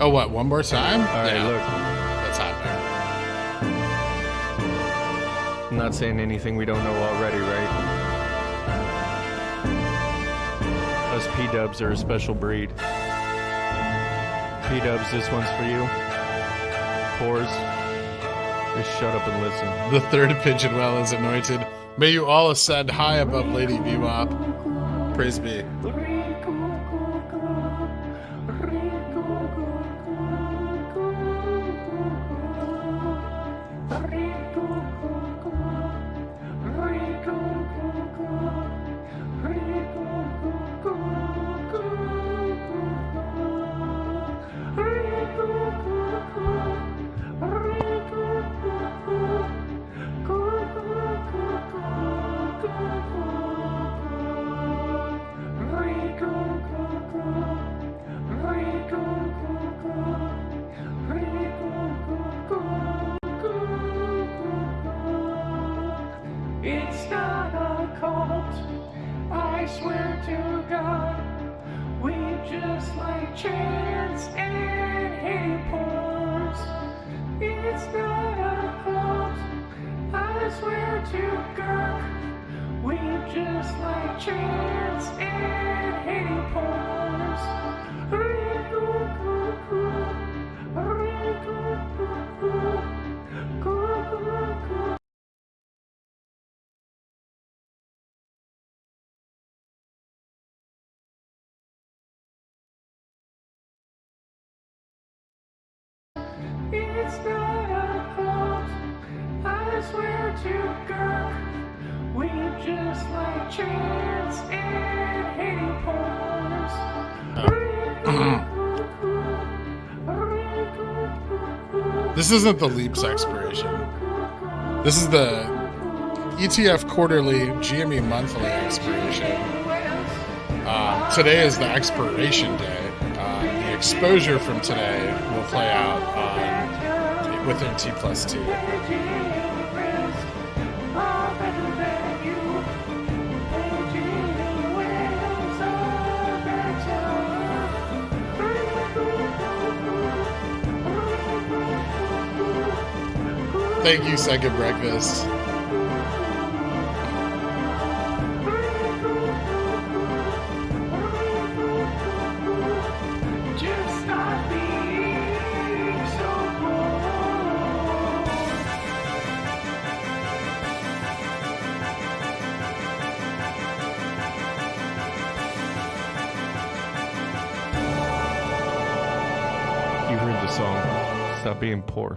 Oh, what? One more time? All right, Yeah, look. that's happening. I'm not saying anything we don't know already, right? Us P-dubs are a special breed. P-dubs, this one's for you. Pores, just shut up and listen. The third pigeon well is anointed. May you all ascend high above Lady VWAP. Praise be. It's not a cult, I swear to God. We just like chairs and hay pores. It's not a cult, I swear to God. We just like chairs and hay pores. It's not a cult, I swear to God. We just like chairs and hay pores. This isn't the Leaps expiration. This is the ETF quarterly gME monthly expiration. Today is the expiration day. The exposure from today will play out within T+2. Thank you, Second Breakfast. Just stop being so bold. You heard the song. Stop being poor.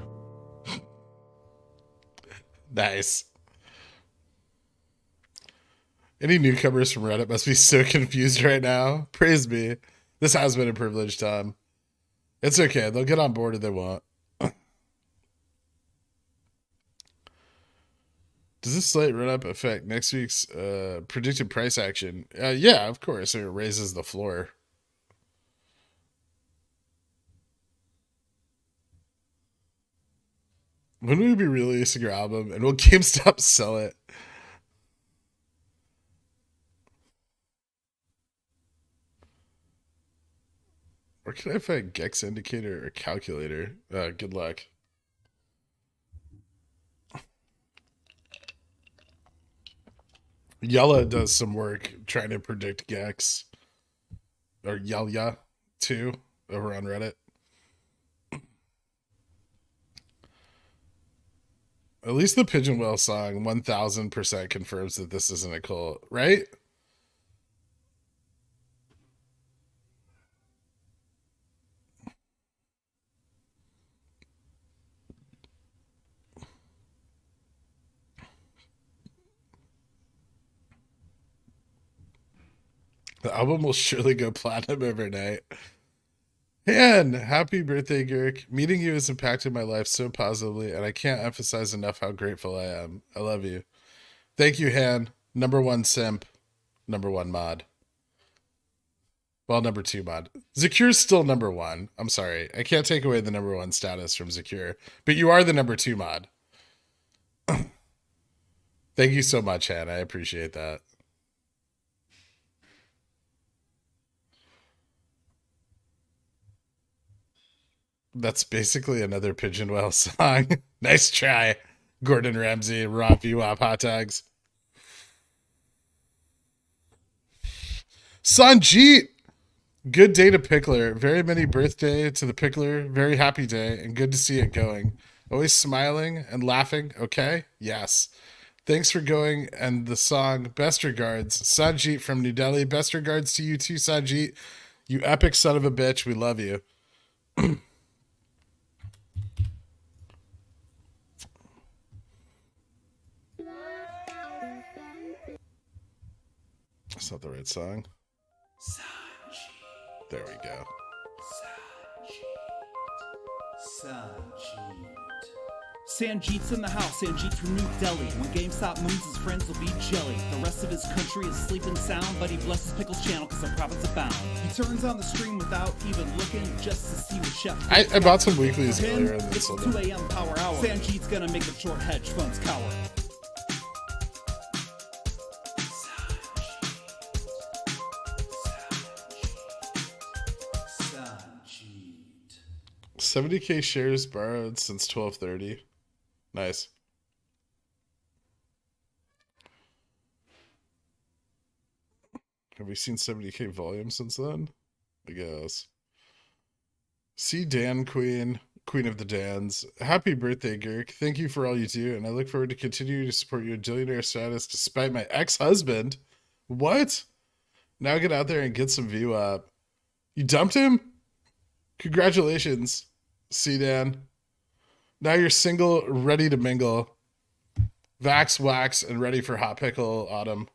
Nice. Any newcomers from Reddit must be so confused right now. Praise be. This has been a privileged time. It's okay. They'll get on board if they want. Does this slight run up affect next week's predicted price action? Yeah, of course. It raises the floor. When will you be releasing your album, and will GameStop sell it? Where can I find Gex indicator or calculator? Good luck. Yella does some work trying to predict Gex. Or Yella, too, over on Reddit. At least the Pigeon Well song 1000% confirms that this isn't a cult, right? The album will surely go platinum overnight. And happy birthday, Girk. Meeting you has impacted my life so positively, and I can't emphasize enough how grateful I am. I love you. Thank you, Han. Number 1 simp. Number 1 mod. Well, number 2 mod. Zakure's still number 1. I'm sorry. I can't take away the number 1 status from Zakure. But you are the number 2 mod. Thank you so much, Han. I appreciate that. That's basically another Pigeon Well song. Nice try, Gordon Ramsay, Raw VWAP hot dogs. Sanjeet! Good day to Pickler. Very many birthday to the Pickler. Very happy day and good to see it going. Always smiling and laughing. Okay? Yes. Thanks for going and the song. Best regards. Sanjeet from New Delhi. Best regards to you too, Sanjeet. You epic son of a bitch. We love you. That's not the right song. There we go. Sanjeet's in the house, Sanjeet from New Delhi. When GameStop moves, his friends will be jelly. The rest of his country is sleeping sound, but he blesses Pickles channel because our profits abound. He turns on the stream without even looking just to see what Chef. I bought some weeklies For him, earlier and then it's sold 2 them. a.m. power hour. Sanjeet's gonna make the short hedge funds cower. 70K shares borrowed since 12:30. Nice. Have we seen 70K volume since then? I guess. See Dan Queen, Queen of the Dans. Happy birthday, Girk. Thank you for all you do, and I look forward to continuing to support your billionaire status despite my ex-husband. What? Now get out there and get some VWAP. You dumped him? Congratulations, C Dan. Now you're single, ready to mingle. Vax, wax, and ready for hot pickle autumn.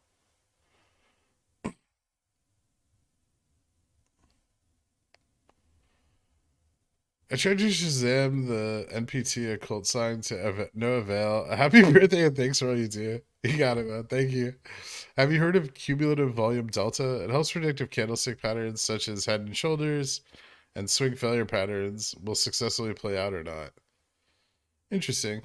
I tried to Shazam the NPT occult sign to no avail. Happy birthday and thanks for all you do. You got it, man. Thank you. Have you heard of cumulative volume delta? It helps predict if candlestick patterns such as head and shoulders and swing failure patterns will successfully play out or not. Interesting.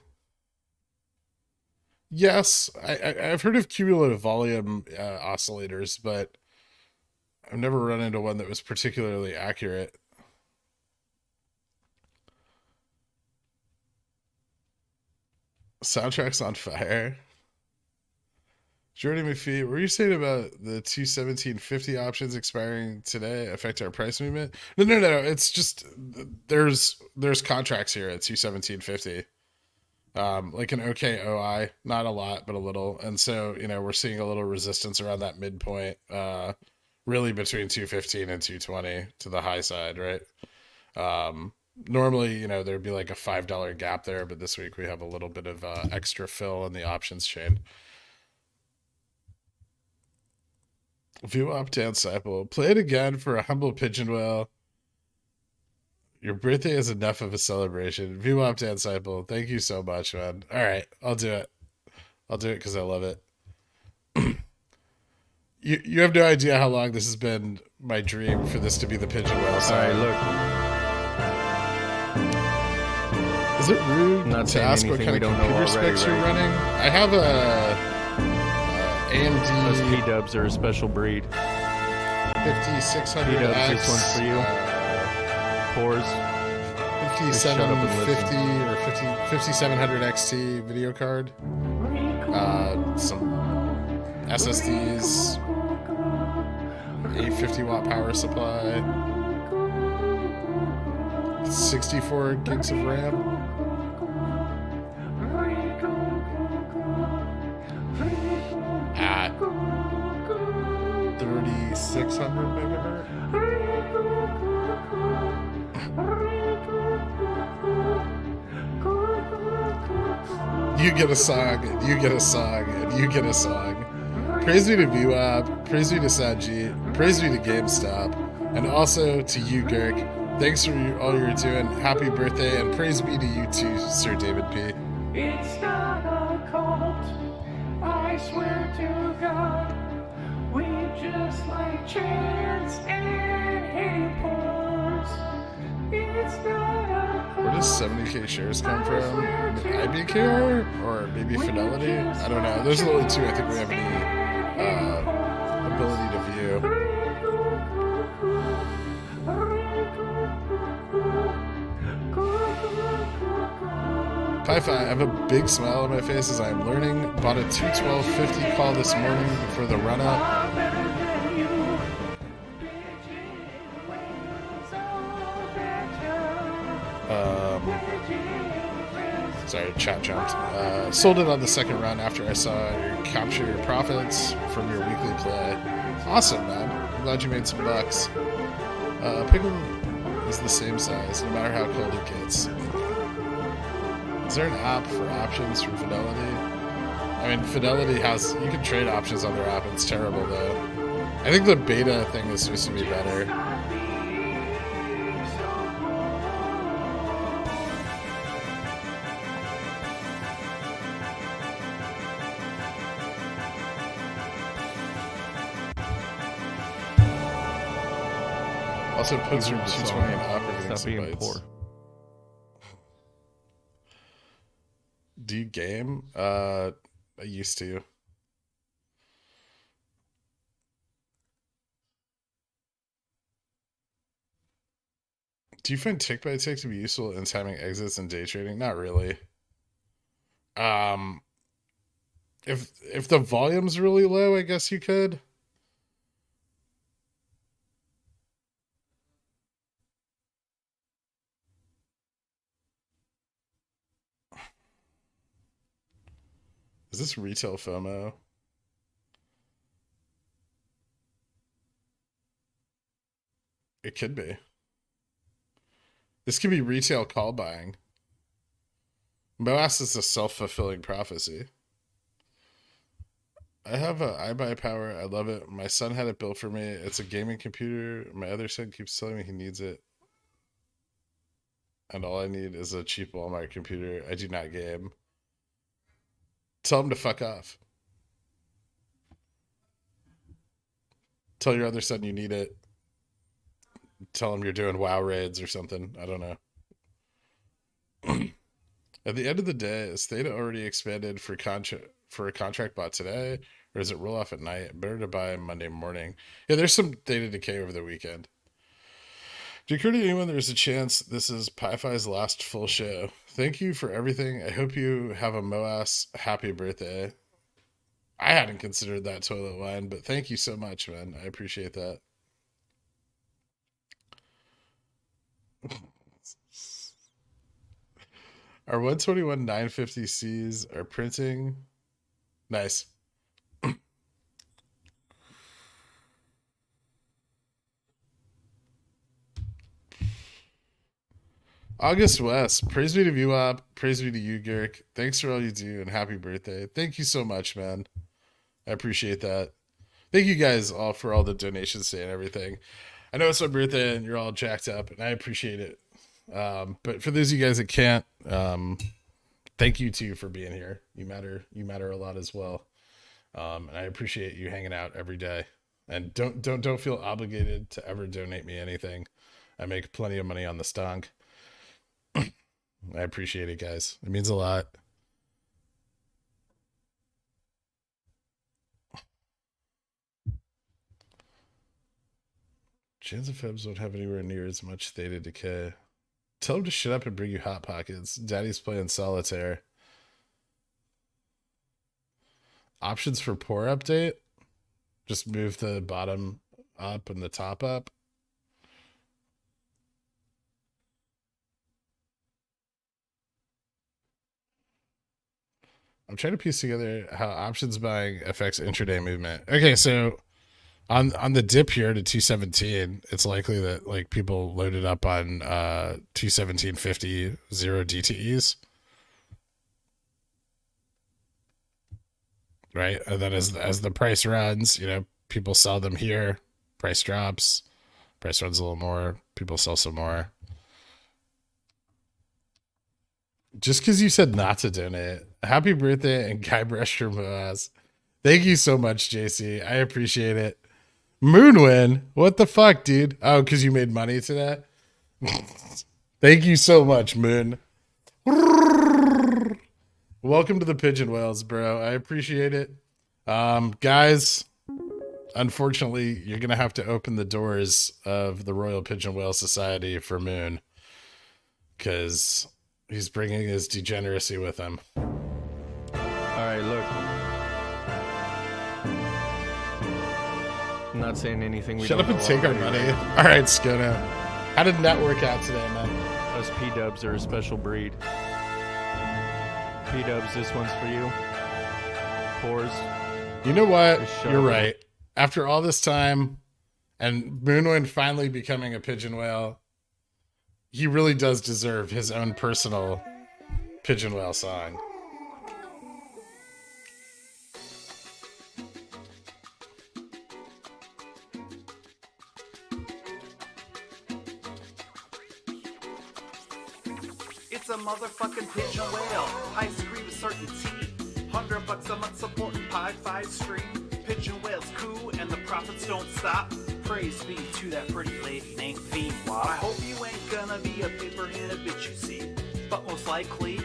Yes, I've heard of cumulative volume oscillators, but I've never run into one that was particularly accurate. Soundtrack's on fire. Jordy McPhee, what were you saying about the 217.50 options expiring today affect our price movement? No. It's just there's contracts here at 217.50. Like an OKOI, not a lot, but a little. And so, we're seeing a little resistance around that midpoint, really between 215 and 220 to the high side, right? Normally, there'd be like a $5 gap there, but this week we have a little bit of extra fill in the options chain. View up Dan Sample. Play it again for a humble pigeon whale. Your birthday is enough of a celebration. View up Dan Sample. Thank you so much, man. All right, I'll do it. I'll do it because I love it. You have no idea how long this has been my dream for this to be the pigeon whale song. All right, look. Is it rude Not to saying ask what anything kind of we don't know computer already, specs you're right? running? I have a AMD Those P-dubs are a special breed. 5600X. P-dubs, this one's for you. Pores. 5750 or 5700 XT video card. Some SSDs. 850 watt power supply. 64 gigs of RAM. 3600 megahertz. You get a song, and you get a song, and you get a song. Praise be to VWAP, praise be to Sanjeet, praise be to GameStop, and also to you, Girk. Thanks for all you're doing. Happy birthday, and praise be to you too, Sir David P. It's not a cult, I swear to God. We just like chance and hate pores. It's not a cult. Where does 70K shares come from? IBKR? Or maybe Fidelity? I don't know. There's only two I think we have any ability to view. Pi-Fi, I have a big smile on my face as I'm learning. Bought a 212.50 call this morning for the run-up. Sorry, chat jumped. Sold it on the second run after I saw you capture your profits from your weekly play. Awesome, man. I'm glad you made some bucks. Pickle is the same size, no matter how cold it gets. Is there an app for options from Fidelity? I mean, Fidelity has... You can trade options on their app. It's terrible, though. I think the beta thing is supposed to be better. Also puts your 220 in operating Stop being bytes. poor. Do you game? I used to. Do you find tick by tick to be useful in timing exits and day trading? Not really. If the volume's really low, I guess you could. Is this retail FOMO? It could be. This could be retail call buying. MOASS is a self-fulfilling prophecy. I have a iBuy Power. I love it. My son had it built for me. It's a gaming computer. My other son keeps telling me he needs it. And all I need is a cheap Walmart computer. I do not game. Tell him to fuck off. Tell your other son you need it. Tell him you're doing WoW raids or something. I don't know. At the end of the day, is Theta already expanded for a contract bought today, or does it roll off at night? Better to buy Monday morning. Yeah, there's some Theta decay over the weekend. Do you occur to anyone there's a chance this is Pi-Fi's last full show? Thank you for everything. I hope you have a MOASS happy birthday. I hadn't considered that toilet line, but thank you so much, man. I appreciate that. Our 121 950Cs are printing. Nice. August West, praise be to VWAP, praise be to you, Gherk. Thanks for all you do, and happy birthday. Thank you so much, man. I appreciate that. Thank you guys all for all the donations today and everything. I know it's my birthday and you're all jacked up, and I appreciate it. But for those of you guys that can't, thank you too for being here. You matter a lot as well. And I appreciate you hanging out every day. And don't feel obligated to ever donate me anything. I make plenty of money on the stonk. I appreciate it, guys. It means a lot. Chance of Febs won't have anywhere near as much theta decay. Tell him to shut up and bring you Hot Pockets. Daddy's playing solitaire. Options for poor update. Just move the bottom up and the top up. I'm trying to piece together how options buying affects intraday movement. Okay, so on the dip here to 217, it's likely that like people loaded up on 217.50 0 DTEs. Right? And then as the price runs, you know, people sell them here, price drops, price runs a little more, people sell some more. Just because you said not to donate, happy birthday and Guybrush from MOASS. Thank you so much, JC. I appreciate it. Moonwin, what the fuck, dude? Oh, because you made money today? Thank you so much, Moon. Welcome to the Pigeon Whales, bro. I appreciate it. Guys, unfortunately, you're going to have to open the doors of the Royal Pigeon Whale Society for Moon. because he's bringing his degeneracy with him. Alright, look. I'm not saying anything we Shut don't up and know take our already, money. right? All right, Skoda. How did that work out today, man? Us P-dubs are a special breed. P-dubs, this one's for you. Pores. You know what? Just shut You're up. right. After all this time and Moonwind finally becoming a pigeon whale, he really does deserve his own personal pigeon whale song. It's a motherfucking pigeon whale. I scream with certainty. $100 a month supporting Pi 5 stream. Pigeon whales coo and the profits don't stop. Praise be to that pretty lady named V. I hope you ain't gonna be a paper-handed bitch, you see. But most likely,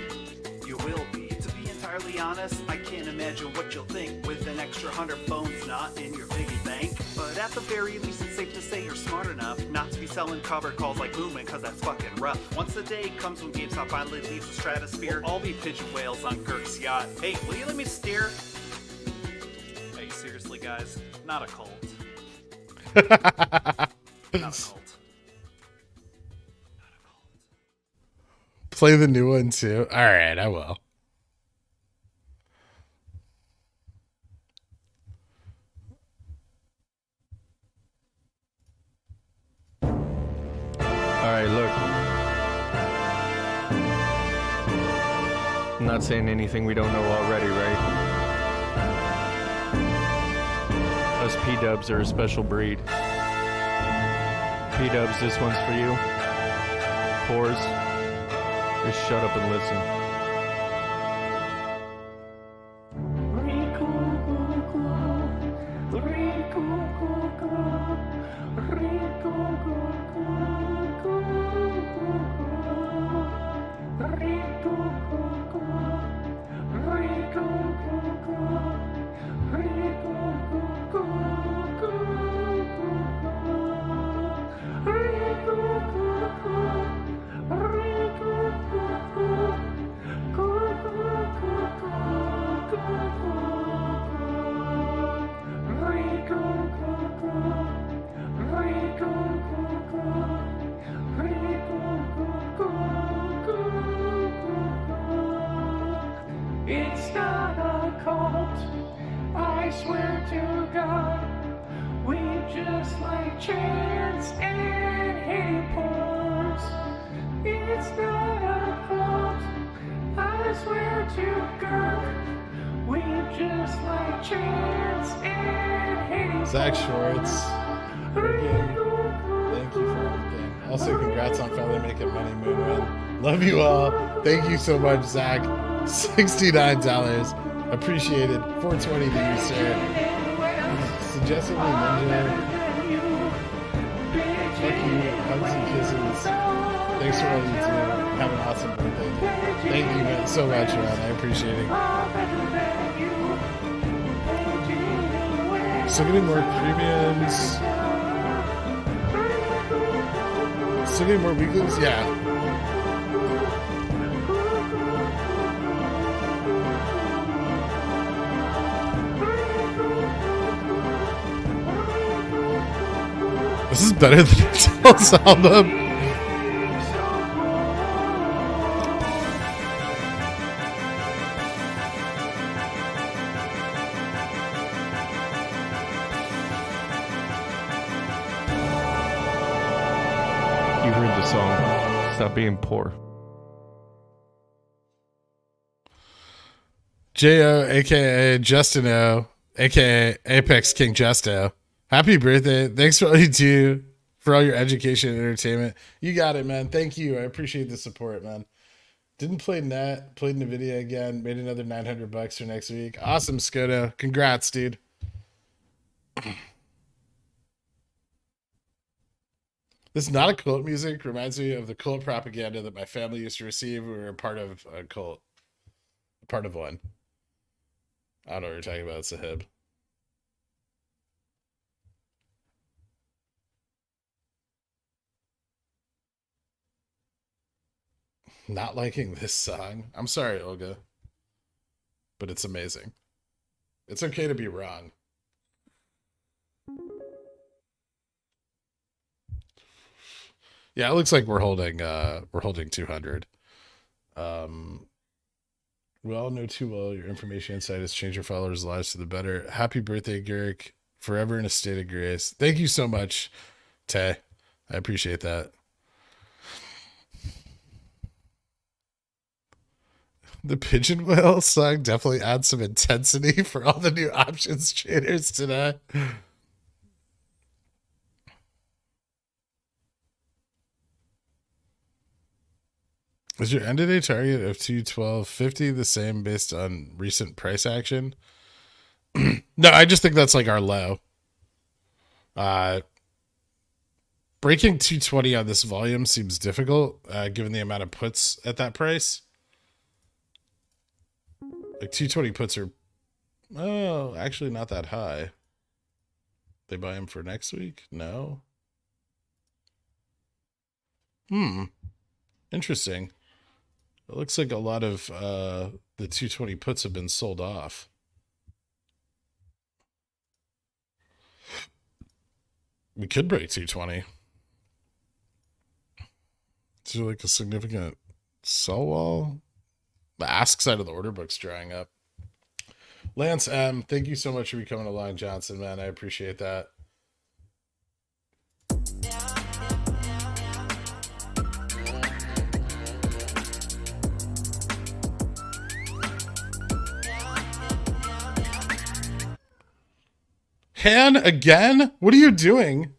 you will be. To be entirely honest, I can't imagine what you'll think with an extra 100 bones not in your piggy bank. But at the very least, it's safe to say you're smart enough not to be selling cover calls like Moonman, cause that's fucking rough. Once the day comes when GameStop finally leaves the stratosphere, we'll all be pigeon whales on Girk's yacht. Hey, will you let me steer? Hey, seriously, guys, not a cult. Not a cult. Play the new one too. All right, I will. Alright, look. I'm not saying anything we don't know already, right? Us P-dubs are a special breed. P-dubs, this one's for you. Pores. Just shut up and listen. It's not a cult, I swear to God. We just like chance and hitting pores. It's not a cult, I swear to God. We just like chance and hitting Zach Schwartz. Again, thank you for everything. Also, congrats on finally making money, Moonwind. Love you all. Thank you so much, Zach. $69. Appreciated. 420 to you, sir. Suggestively Ninja. Fuck you. Hugs and kisses. Thanks for all you do. Have an awesome birthday. Thank you man, so much, man. I appreciate it. Still getting more premiums. Still getting more weeklies? Yeah. This is better than Intel's album. You heard the song. Stop being poor. J.O., a.k.a. Justin O., a.k.a. Apex King Justo. Happy birthday. Thanks for all you do, for all your education and entertainment. You got it, man. Thank you. I appreciate the support, man. Didn't play net, played NVIDIA again, made another $900 for next week. Awesome, Skoda. Congrats, dude. This is not a cult music. Reminds me of the cult propaganda that my family used to receive. We were a part of a cult. A part of one. I don't know what you're talking about, Sahib. Not liking this song. I'm sorry, Olga, but it's amazing. It's okay to be wrong. Yeah, it looks like we're holding 200. We all know too well your information insight has changed your followers' lives for the better. Happy birthday, Garrick. Forever in a state of grace. Thank you so much, Tay. I appreciate that. The Pigeon Whale song definitely adds some intensity for all the new options traders today. Is your end of day target of 212.50 the same based on recent price action? No, I just think that's like our low. Breaking 220 on this volume seems difficult, given the amount of puts at that price. Like 220 puts are, oh, actually not that high. They buy them for next week? No. Interesting. It looks like a lot of the 220 puts have been sold off. We could break 220. Is there like a significant sell wall? The ask side of the order book's drying up. Lance M, thank you so much for becoming a Long Johnson, man. I appreciate that. Han, again? What are you doing?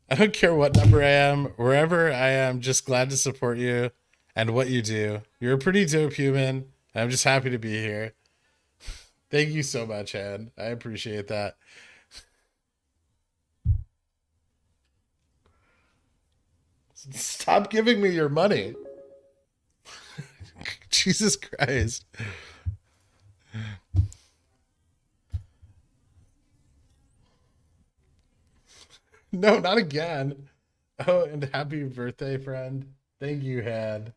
I don't care what number I am, wherever I am, just glad to support you and what you do. You're a pretty dope human. I'm just happy to be here. Thank you so much, Han. I appreciate that. Stop giving me your money. Jesus Christ. No, not again. Oh, and happy birthday, friend. Thank you, Han.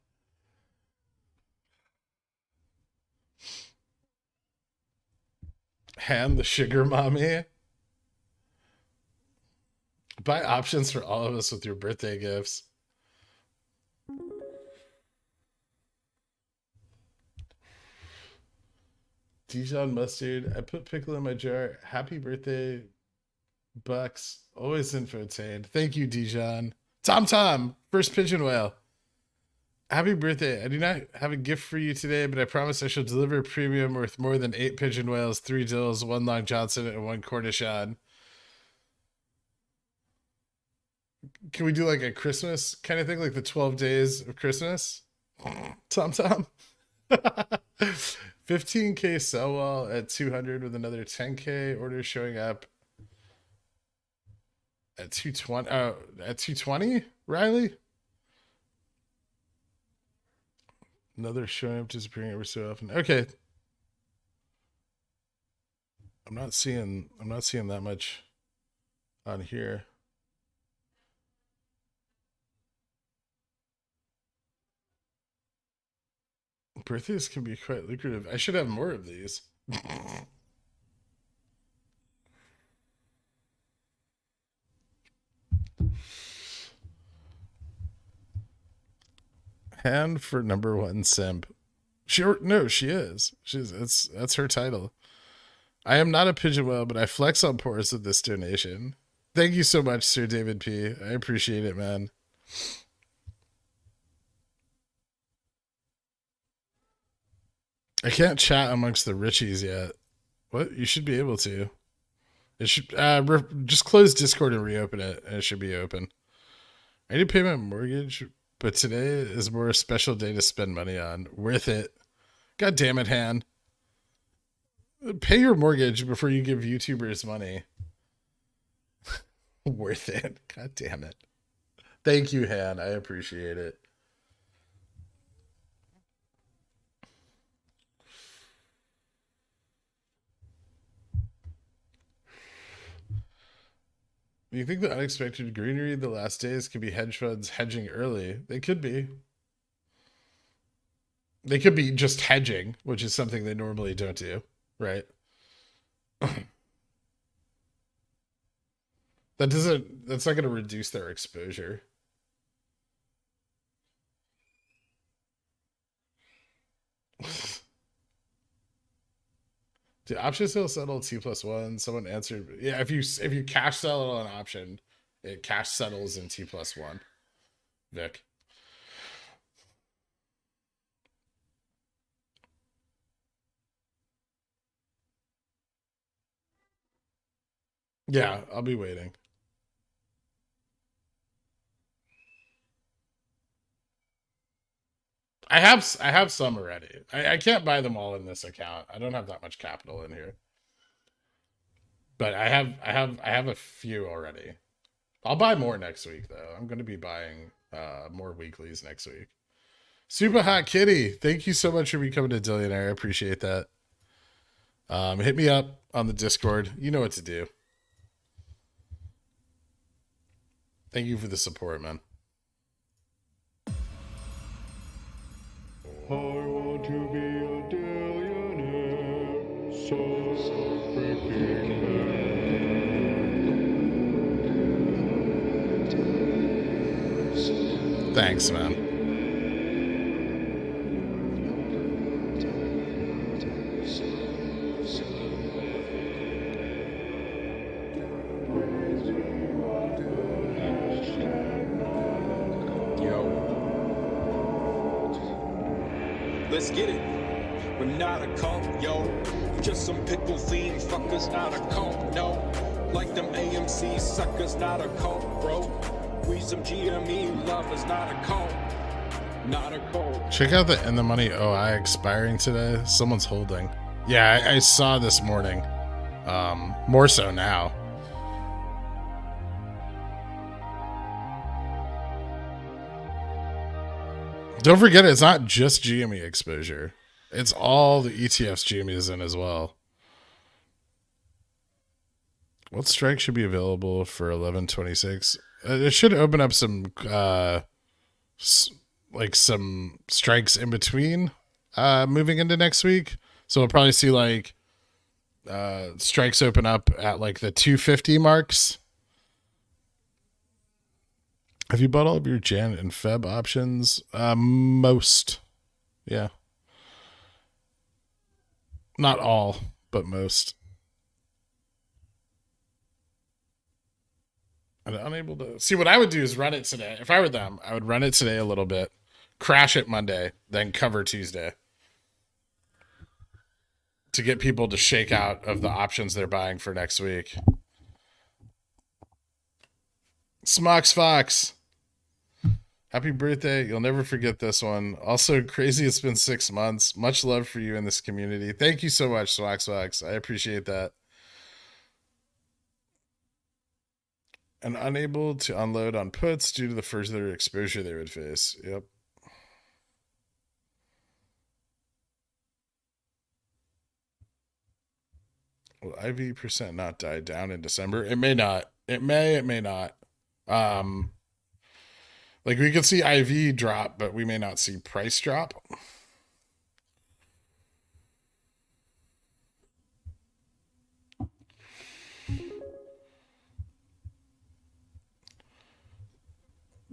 Han, the sugar mommy. Buy options for all of us with your birthday gifts. Dijon mustard. I put pickle in my jar. Happy birthday, Bucks. Always infotained. Thank you, Dijon. Tom, first pigeon whale. Happy birthday. I do not have a gift for you today, but I promise I shall deliver a premium worth more than 8 pigeon whales, 3 dills, 1 Long Johnson, and 1 Cornichon. Can we do like a Christmas kind of thing, like the 12 days of Christmas? Tom. 15K sell wall at 200 with another 10K order showing up at 220. At 220, Riley? Another showing up, disappearing every so often. Okay. I'm not seeing that much on here. Birthdays can be quite lucrative. I should have more of these. Hand for number 1 simp. She is. That's her title. I am not a pigeon whale, but I flex on Porus with this donation. Thank you so much, Sir David P. I appreciate it, man. I can't chat amongst the Richies yet. What? You should be able to. It should just close Discord and reopen it, and it should be open. I need to pay my mortgage, but today is more a special day to spend money on. Worth it. God damn it, Han. Pay your mortgage before you give YouTubers money. Worth it. God damn it. Thank you, Han. I appreciate it. Do you think the unexpected greenery the last days could be hedge funds hedging early? They could be. They could be just hedging, which is something they normally don't do, right? That's not going to reduce their exposure. Do options still settle T+1? Someone answered, yeah. If you cash settle an option, it cash settles in T+1. Vic. Yeah, I'll be waiting. I have some already. I can't buy them all in this account. I don't have that much capital in here. But I have a few already. I'll buy more next week though. I'm going to be buying more weeklies next week. Super Hot Kitty, thank you so much for becoming a Dillionaire. I appreciate that. Hit me up on the Discord. You know what to do. Thank you for the support, man. I want to be a billionaire, so freaking bad. Thanks, man. Let's get it. We're not a cult, yo. Just some pickle themed fuckers, not a cult, no. Like them AMC suckers, not a cult, bro. We some gME lovers, not a cult. Not a cult. Check out the In the Money OI expiring today. Someone's holding. Yeah, I saw this morning. More so now. Don't forget, it's not just gME exposure. It's all the ETFs gME is in as well. What strike should be available for 11/26? It should open up some some strikes in between moving into next week. So we'll probably see like strikes open up at like the 250 marks. Have you bought all of your Jan and Feb options? Most. Yeah. Not all, but most. I'm unable to see. What I would do is run it today. If I were them, I would run it today a little bit, crash it Monday, then cover Tuesday to get people to shake out of the options they're buying for next week. Smox Fox. Happy birthday. You'll never forget this one. Also, crazy it's been 6 months. Much love for you in this community. Thank you so much, Swax Fox. I appreciate that. And unable to unload on puts due to the further exposure they would face. Yep. Will IV percent not die down in December? It may not. It may not. Like we could see IV drop, but we may not see price drop.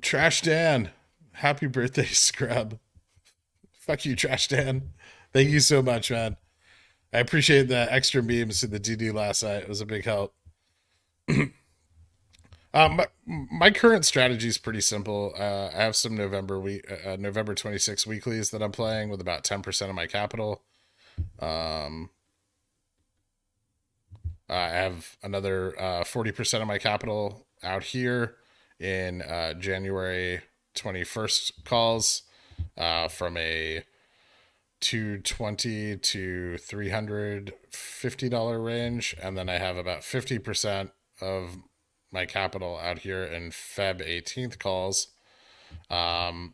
Trash Dan, happy birthday, scrub. Fuck you, Trash Dan. Thank you so much, man. I appreciate the extra memes to the DD last night. It was a big help. My current strategy is pretty simple. I have some November 26 weeklies that I'm playing with about 10% of my capital. I have another 40% of my capital out here in January 21st calls from a $220 to $350 range, and then I have about 50% of my capital out here in Feb 18th calls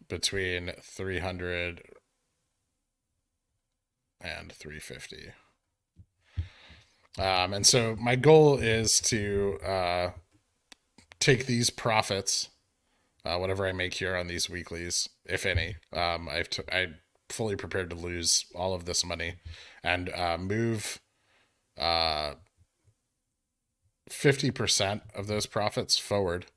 between 300 and 350. And so my goal is to take these profits, whatever I make here on these weeklies, if any. I fully prepared to lose all of this money and move 50% of those profits forward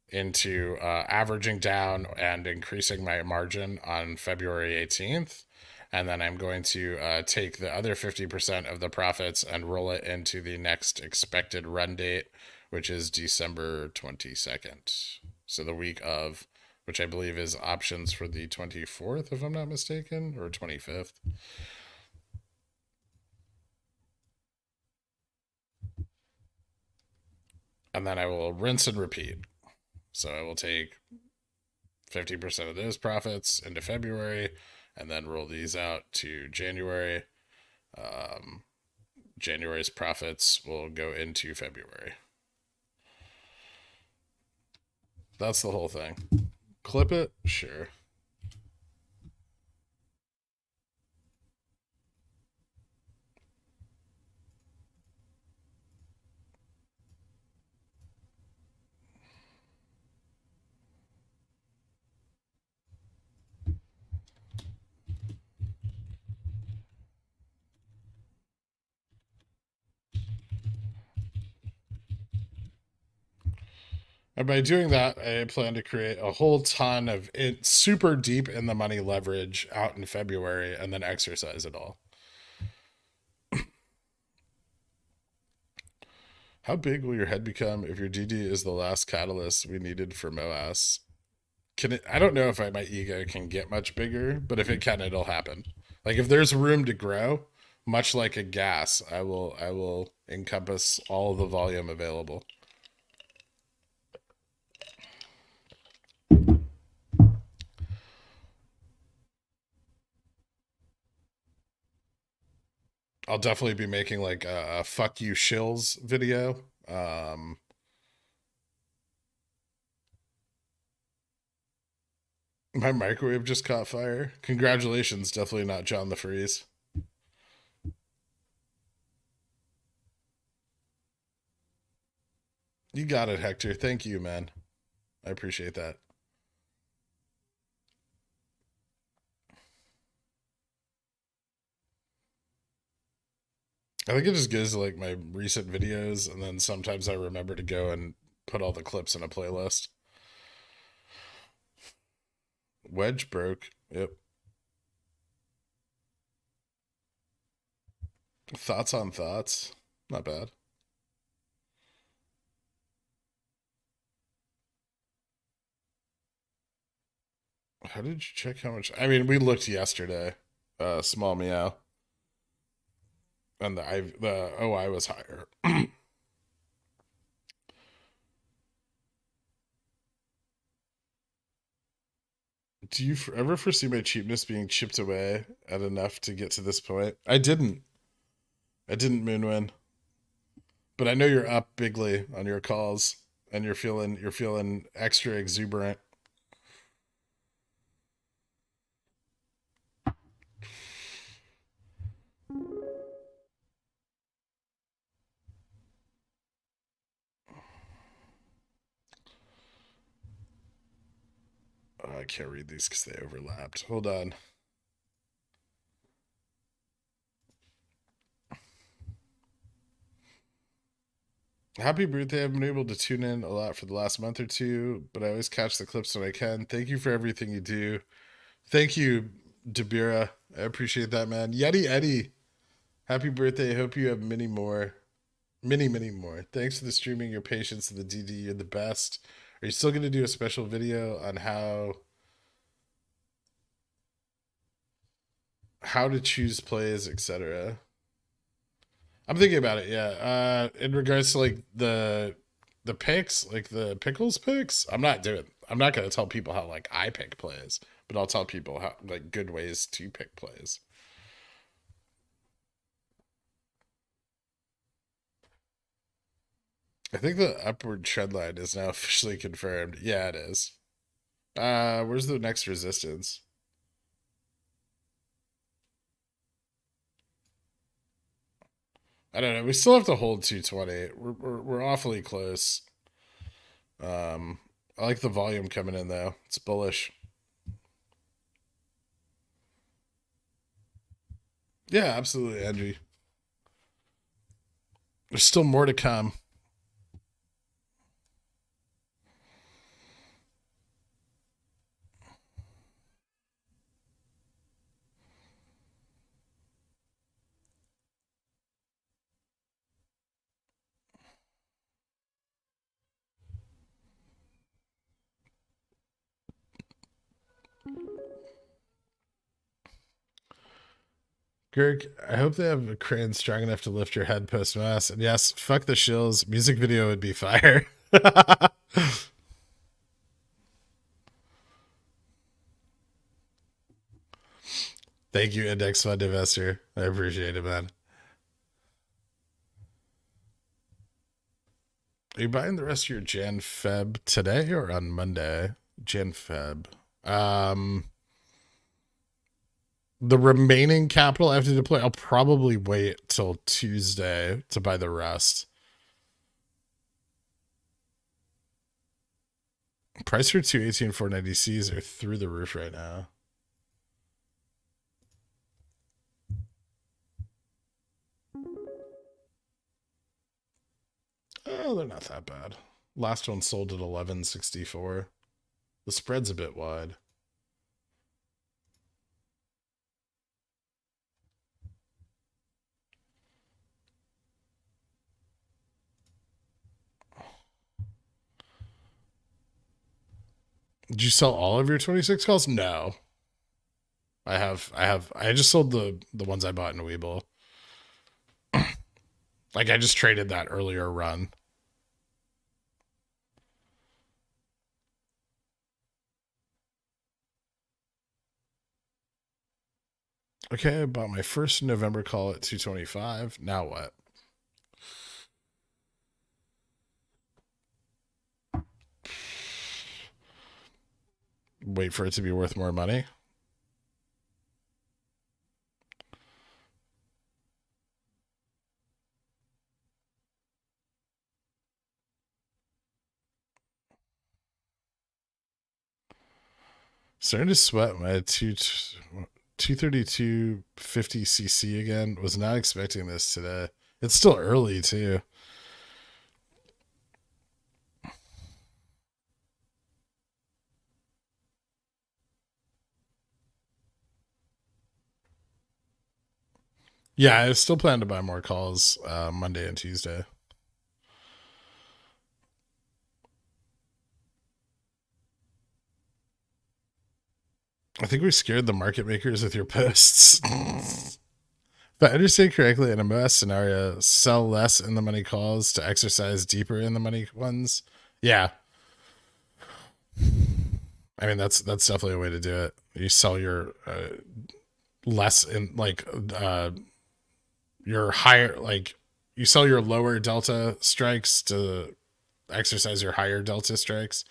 into averaging down and increasing my margin on February 18th. And then I'm going to take the other 50% of the profits and roll it into the next expected run date, which is December 22nd. So the week of, which I believe is options for the 24th, if I'm not mistaken, or 25th. And then I will rinse and repeat. So I will take 50% of those profits into February and then roll these out to January. January's profits will go into February. That's the whole thing. Clip it? Sure. And by doing that, I plan to create a whole ton of it, super deep in the money leverage out in February and then exercise it all. How big will your head become if your DD is the last catalyst we needed for MOASS? Can it? I don't know if my ego can get much bigger, but if it can, it'll happen. Like if there's room to grow, much like a gas, I will encompass all the volume available. I'll definitely be making like a fuck you shills video. My microwave just caught fire. Congratulations, definitely not John the Freeze. You got it, Hector. Thank you, man. I appreciate that. I think it just goes to like my recent videos, and then sometimes I remember to go and put all the clips in a playlist. Wedge broke. Yep. Thoughts on thoughts. Not bad. How did you check how much? I mean, we looked yesterday. Small meow. And the OI was higher. Do you ever foresee my cheapness being chipped away at enough to get to this point? I didn't, Moonwin. But I know you're up bigly on your calls, and you're feeling extra exuberant. Oh, I can't read these because they overlapped. Hold on. Happy birthday. I've been able to tune in a lot for the last month or two, but I always catch the clips when I can. Thank you for everything you do. Thank you, Dabira. I appreciate that, man. Yeti Eddie. Happy birthday. Hope you have many more. Many, many more. Thanks for the streaming, your patience, and the DD. You're the best. Are you still going to do a special video on how to choose plays, etc.? I'm thinking about it, yeah. In regards to like the picks, like the Pickles picks, I'm not gonna tell people how like I pick plays, but I'll tell people how like good ways to pick plays. I think the upward trend line is now officially confirmed. Yeah, it is. Where's the next resistance? I don't know. We still have to hold 220. We're awfully close. I like the volume coming in though. It's bullish. Yeah, absolutely, Andrew. There's still more to come. Girk, I hope they have a crane strong enough to lift your head post MOASS. And yes, fuck the shills. Music video would be fire. Thank you, Index Fund Investor. I appreciate it, man. Are you buying the rest of your Jan Feb today or on Monday? Jan Feb. The remaining capital I have to deploy, I'll probably wait till Tuesday to buy the rest. Price for 218 490Cs are through the roof right now. Oh, they're not that bad. Last one sold at 1164. The spread's a bit wide. Did you sell all of your 26 calls? No. I just sold the ones I bought in WeBull. Like I just traded that earlier run. Okay, I bought my first November call at 225. Now what? Wait for it to be worth more money? Starting to sweat my 232 50cc again. Was not expecting this today. It's still early too. Yeah, I still plan to buy more calls Monday and Tuesday. I think we scared the market makers with your posts. If I understand correctly, in a MOASS scenario, sell less in the money calls to exercise deeper in the money ones. Yeah. I mean, that's definitely a way to do it. You sell your less in like your higher, like you sell your lower delta strikes to exercise your higher delta strikes.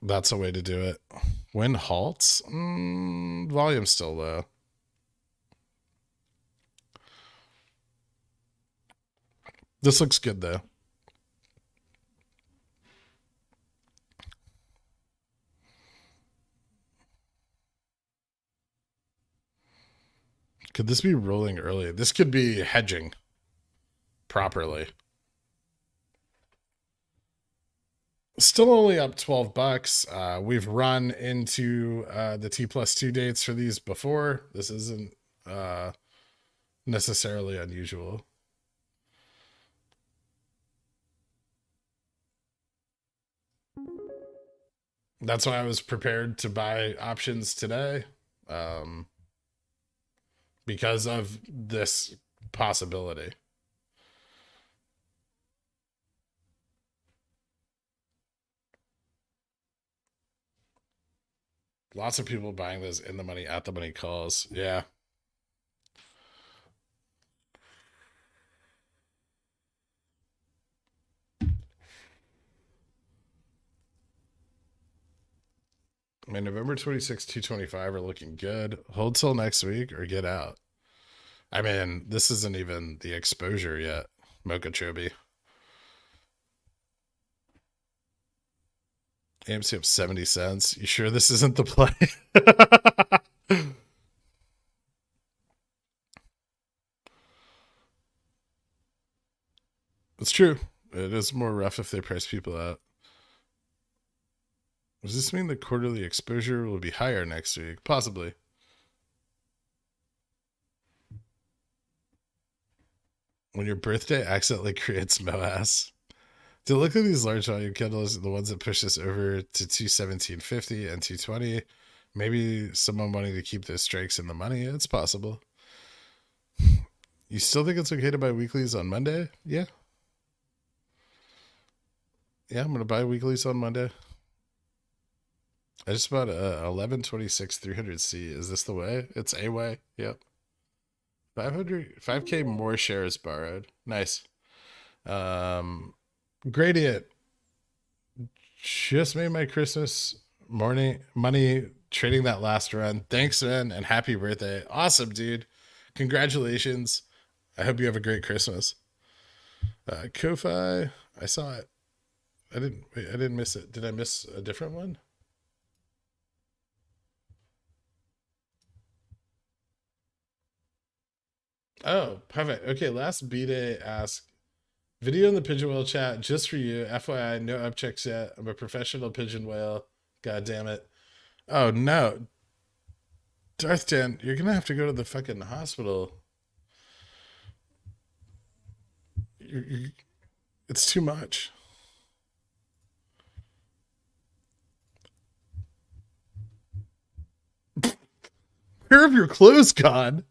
That's a way to do it. When halts, volume's still low. This looks good though. Could this be rolling early? This could be hedging properly. Still only up $12. We've run into the T+2 dates for these before. This isn't necessarily unusual. That's why I was prepared to buy options today, because of this possibility. Lots of people buying those in the money, at the money calls. Yeah. I mean, November 26, 225 are looking good. Hold till next week or get out. I mean, this isn't even the exposure yet, Mochachobi. AMC up 70 cents. You sure this isn't the play? It's true. It is more rough if they price people out. Does this mean the quarterly exposure will be higher next week? Possibly. When your birthday accidentally creates MOASS. To look at these large volume candles, the ones that push us over to 217.50 and 220, maybe someone wanting to keep those strikes in the money. It's possible. You still think it's okay to buy weeklies on Monday? Yeah. Yeah, I'm going to buy weeklies on Monday. I just bought a 1126 300C. Is this the way? It's a way. Yep. 5K more shares borrowed. Nice. Gradient. Just made my Christmas morning money trading that last run. Thanks, man, and happy birthday. Awesome, dude. Congratulations. I hope you have a great Christmas. Ko-Fi. I saw it. I didn't miss it. Did I miss a different one? Oh, perfect. Okay, last B-Day ask. Video in the Pigeon Whale chat just for you. FYI, no up checks yet. I'm a professional pigeon whale. God damn it. Oh, no. Darth Dan, you're going to have to go to the fucking hospital. It's too much. Where have your clothes gone?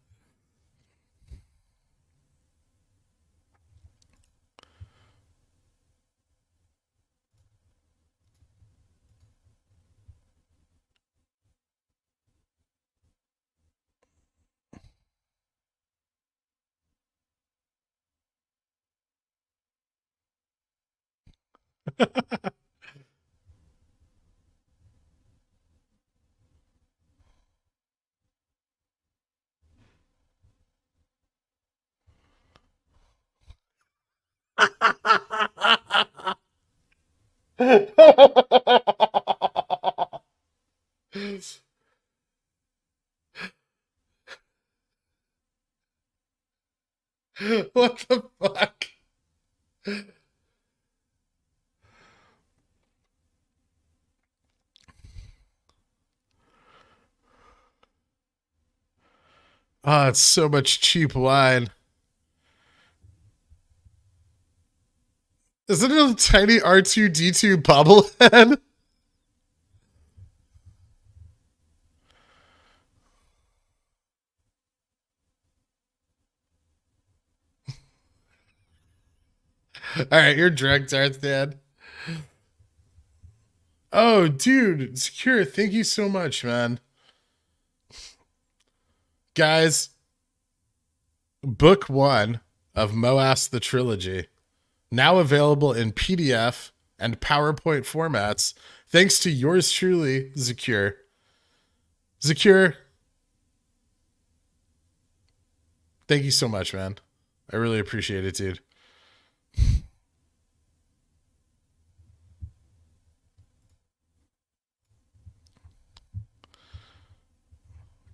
What the fuck? Oh, it's so much cheap wine. Isn't it a tiny R2D2 bobblehead? All right, you're drunk, Darth Dan. Oh, dude, Secure, thank you so much, man. Guys, book 1 of MOASS the Trilogy, now available in PDF and PowerPoint formats, thanks to yours truly, Secure. Secure, thank you so much, man. I really appreciate it, dude.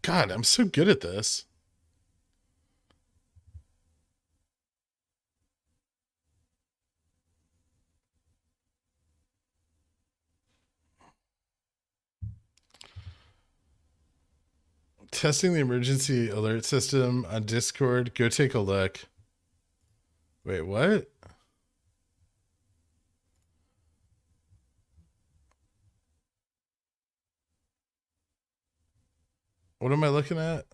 God, I'm so good at this. Testing the emergency alert system on Discord. Go take a look. Wait, what? What am I looking at?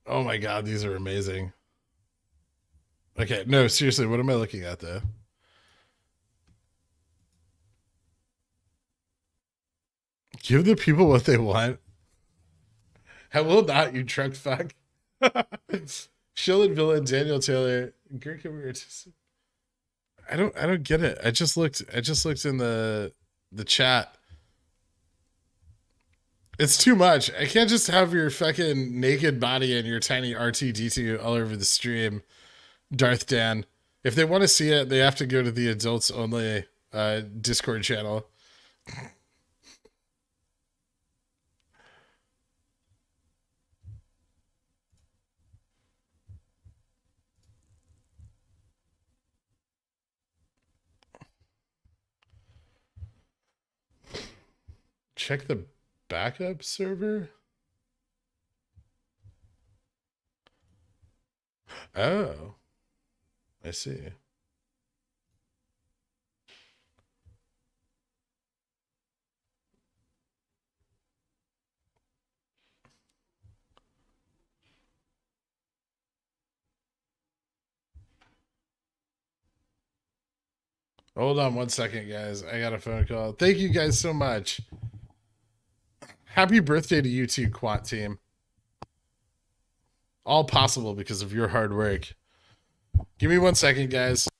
Oh my god, these are amazing. Okay, no, seriously, what am I looking at though? Give the people what they want. I will not, you truck fuck. Shilling Villain, Daniel Taylor, gherkin. I don't get it. I just looked in the chat. It's too much. I can't just have your fucking naked body and your tiny R2D2 all over the stream, Darth Dan. If they want to see it, they have to go to the adults only Discord channel. Check the backup server. Oh, I see. Hold on 1 second, guys. I got a phone call. Thank you guys so much. Happy birthday to you too, Quant team. All possible because of your hard work. Give me 1 second, guys.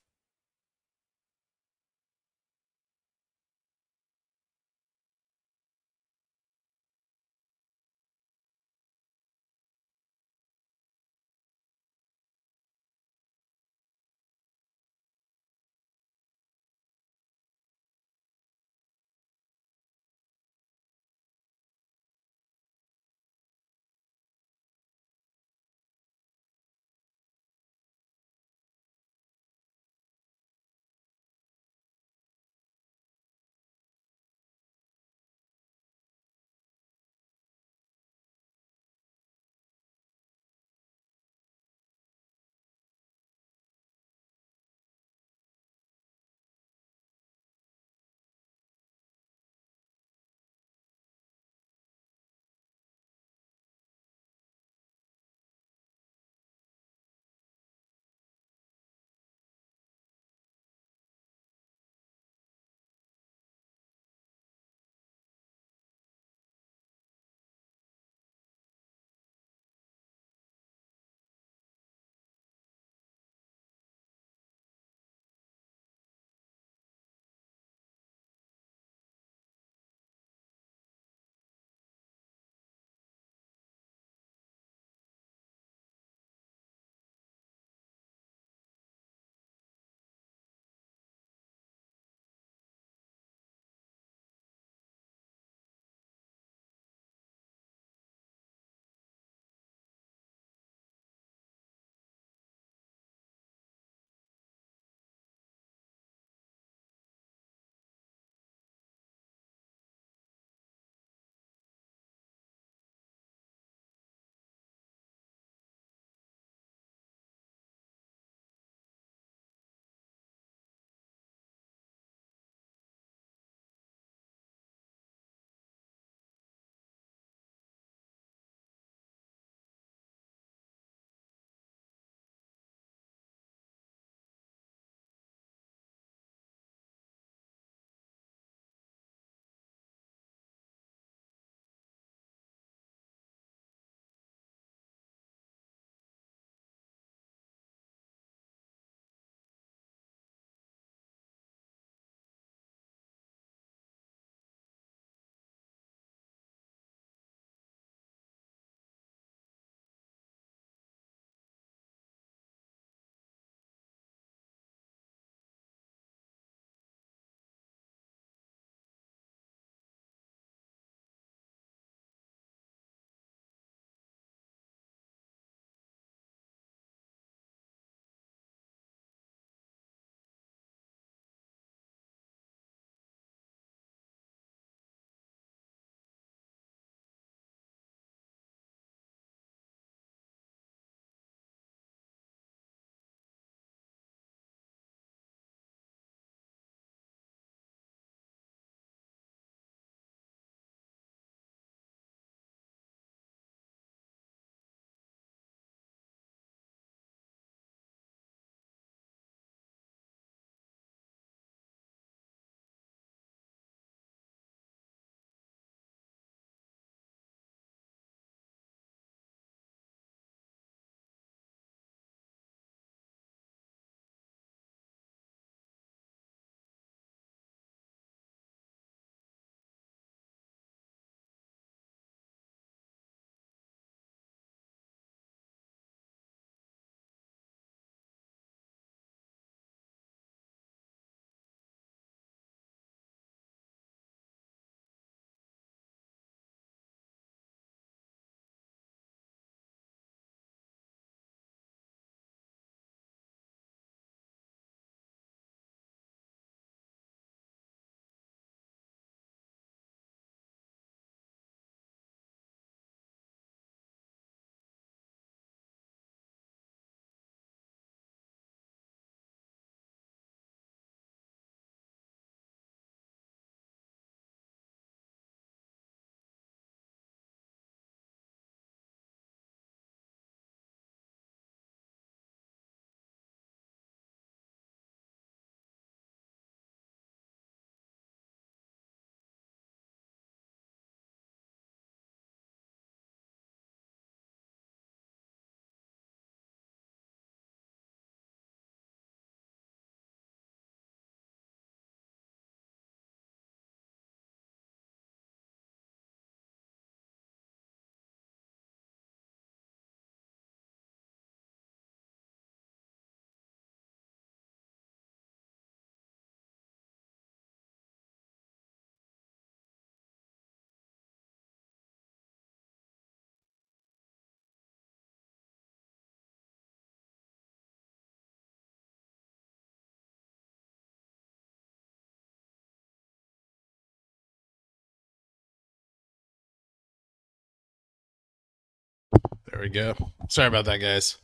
There we go. Sorry about that, guys.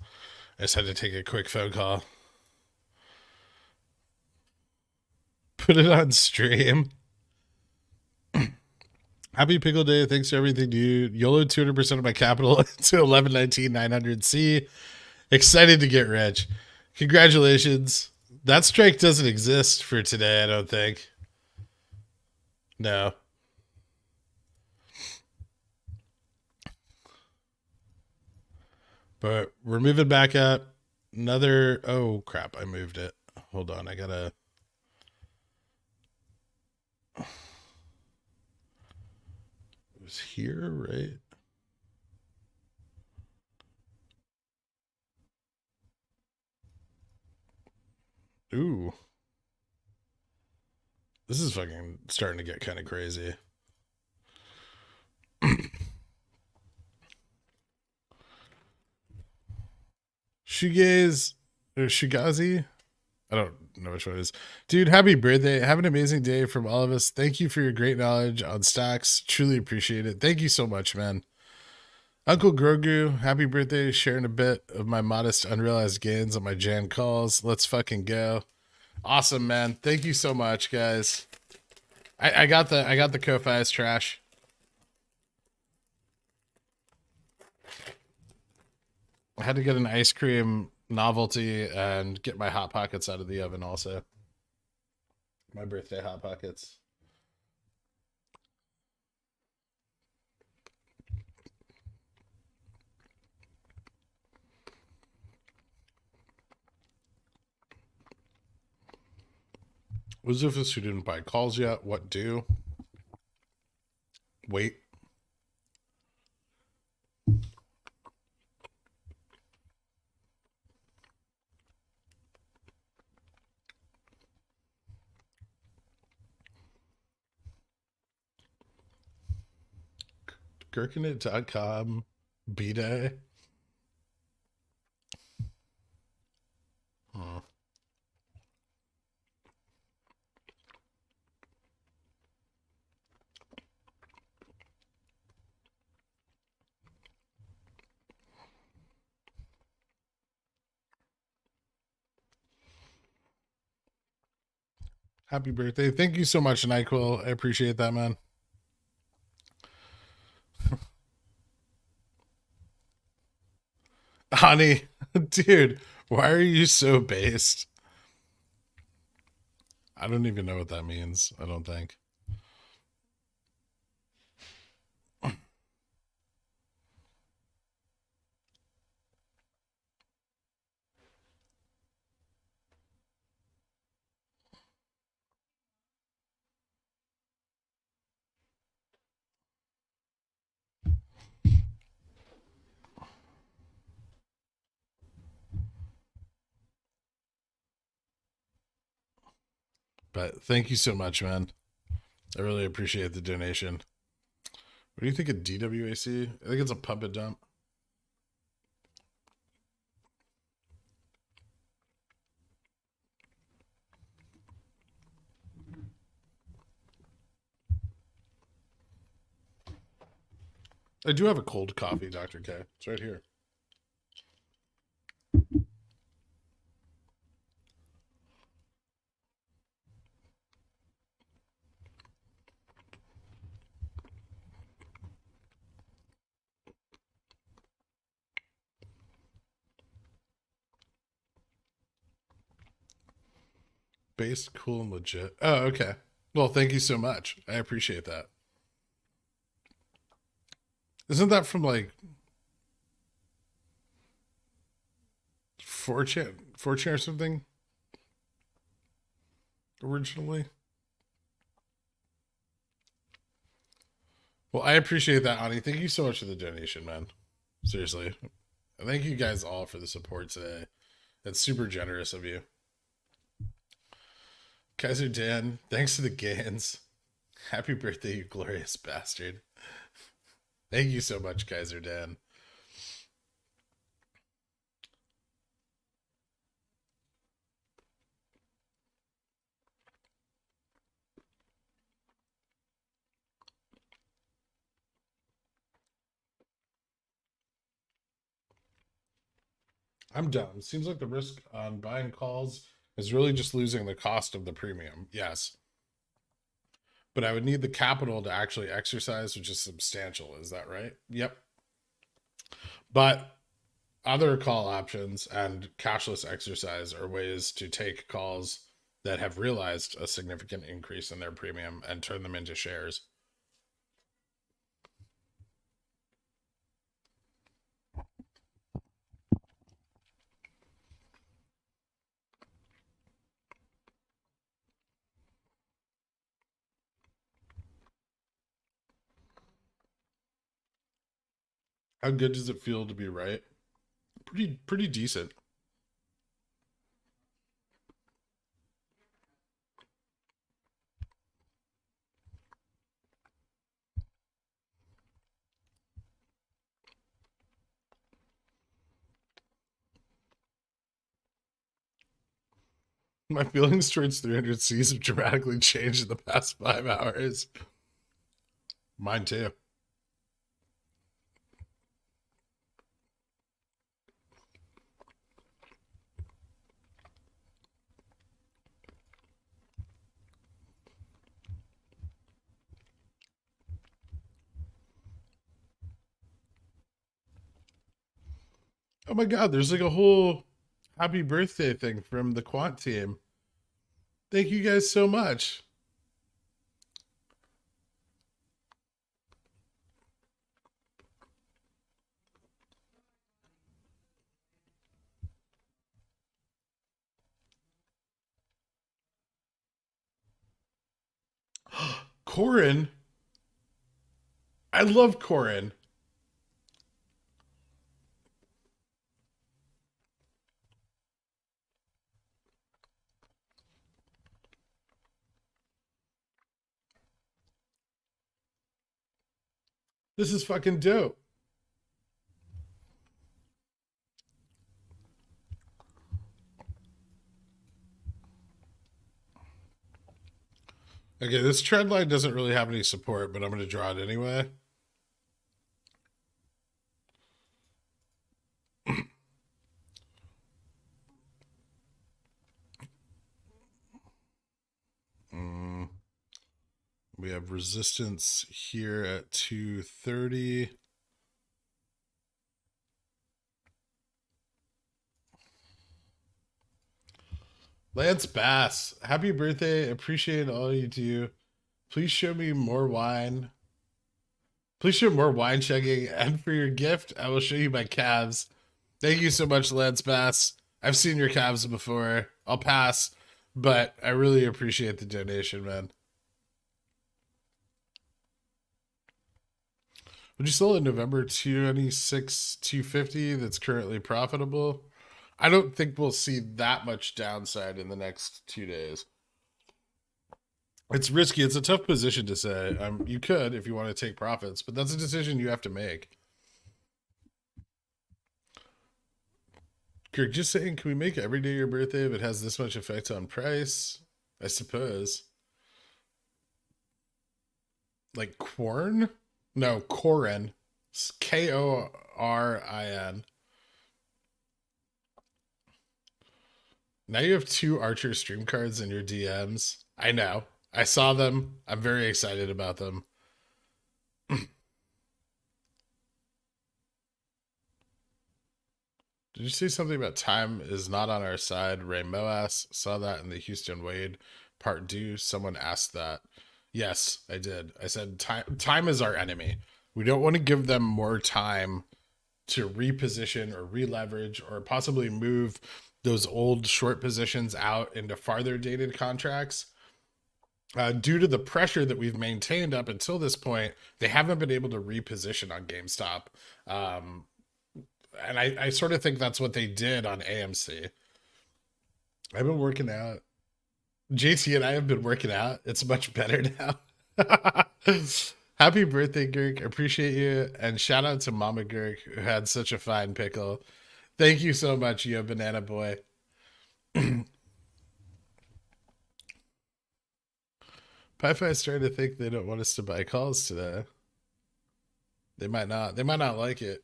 I just had to take a quick phone call. Put it on stream. Happy Pickle Day. Thanks for everything, dude. YOLO 200% of my capital to 1119 900C. Excited to get rich. Congratulations. That strike doesn't exist for today, I don't think. No. But we're moving back up. Another. Oh, crap. I moved it. Hold on. I gotta. It was here, right? Ooh. This is fucking starting to get kind of crazy. Shoegaze or Shugazi? I don't know which one it is. Dude, happy birthday. Have an amazing day from all of us. Thank you for your great knowledge on stocks. Truly appreciate it. Thank you so much, man. Uncle Grogu, happy birthday. Sharing a bit of my modest unrealized gains on my Jan calls. Let's fucking go. Awesome, man. Thank you so much, guys. I got the Ko-Fi's trash. I had to get an ice cream novelty and get my Hot Pockets out of the oven also. My birthday Hot Pockets. Was if this who didn't buy calls yet? What do? Wait. Gherkin.com B-Day. Happy birthday. Thank you so much, NyQuil. I appreciate that, man. Honey, dude, why are you so based? I don't even know what that means. I don't think. But thank you so much, man. I really appreciate the donation. What do you think of DWAC? I think it's a pump and dump. I do have a cold coffee, Dr. K. It's right here. Based, cool, and legit. Oh, okay. Well, thank you so much. I appreciate that. Isn't that from like 4chan or something? Originally? Well, I appreciate that, Ani. Thank you so much for the donation, man. Seriously. Thank you guys all for the support today. That's super generous of you. Kaiser Dan, thanks for the gains. Happy birthday, you glorious bastard. Thank you so much, Kaiser Dan. I'm dumb. Seems like the risk on buying calls is really just losing the cost of the premium. Yes. But I would need the capital to actually exercise, which is substantial. Is that right? Yep. But other call options and cashless exercise are ways to take calls that have realized a significant increase in their premium and turn them into shares. How good does it feel to be right? Pretty decent. My feelings towards 300Cs have dramatically changed in the past 5 hours. Mine too. Oh my god, there's like a whole happy birthday thing from the quant team. Thank you guys so much. Corin. I love Corin. This is fucking dope. Okay, this trend line doesn't really have any support, but I'm going to draw it anyway. We have resistance here at 230. Lance Bass, happy birthday. Appreciate all you do. Please show me more wine. Please show more wine checking. And for your gift, I will show you my calves. Thank you so much, Lance Bass. I've seen your calves before. I'll pass, but I really appreciate the donation, man. Would you sell a November 26 250 that's currently profitable? I don't think we'll see that much downside in the next 2 days. It's risky. It's a tough position to say. You could if you want to take profits, but that's a decision you have to make. Kirk, just saying, can we make every day your birthday if it has this much effect on price? I suppose. Like Corn? No, Corin. Korin. Now you have 2 Archer stream cards in your DMs. I know. I saw them. I'm very excited about them. Did you say something about time is not on our side? Ray MOASS saw that in the Houston Wade part 2. Someone asked that. Yes, I did. I said time is our enemy. We don't want to give them more time to reposition or re-leverage or possibly move those old short positions out into farther dated contracts. Due to the pressure that we've maintained up until this point, they haven't been able to reposition on GameStop. And I sort of think that's what they did on AMC. I've been working out. JT and I have been working out. It's much better now. Happy birthday, Gurk. Appreciate you. And shout out to Mama Gurk, who had such a fine pickle. Thank you so much, you banana boy. Pi-Fi is starting to think they don't want us to buy calls today. They might not. They might not like it.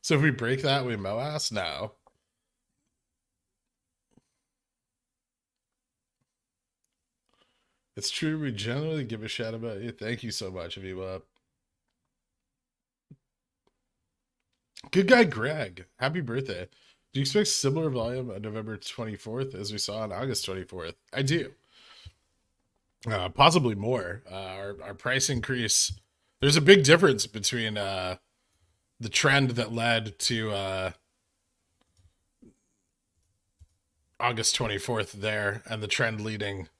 So if we break that, we MOASS? No. It's true. We generally give a shit about you. Thank you so much, VWAP. Good guy, Greg. Happy birthday. Do you expect similar volume on November 24th as we saw on August 24th? I do. Possibly more. Our price increase. There's a big difference between the trend that led to August 24th there and the trend leading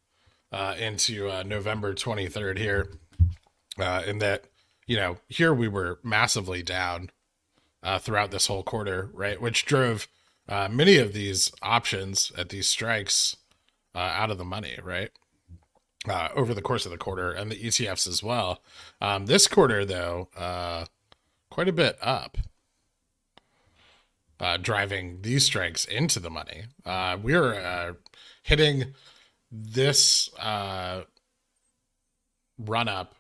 into November 23rd here. In that, here we were massively down throughout this whole quarter, right? Which drove many of these options at these strikes out of the money, right? Over the course of the quarter, and the ETFs as well. This quarter, though, quite a bit up, driving these strikes into the money. We're hitting this run up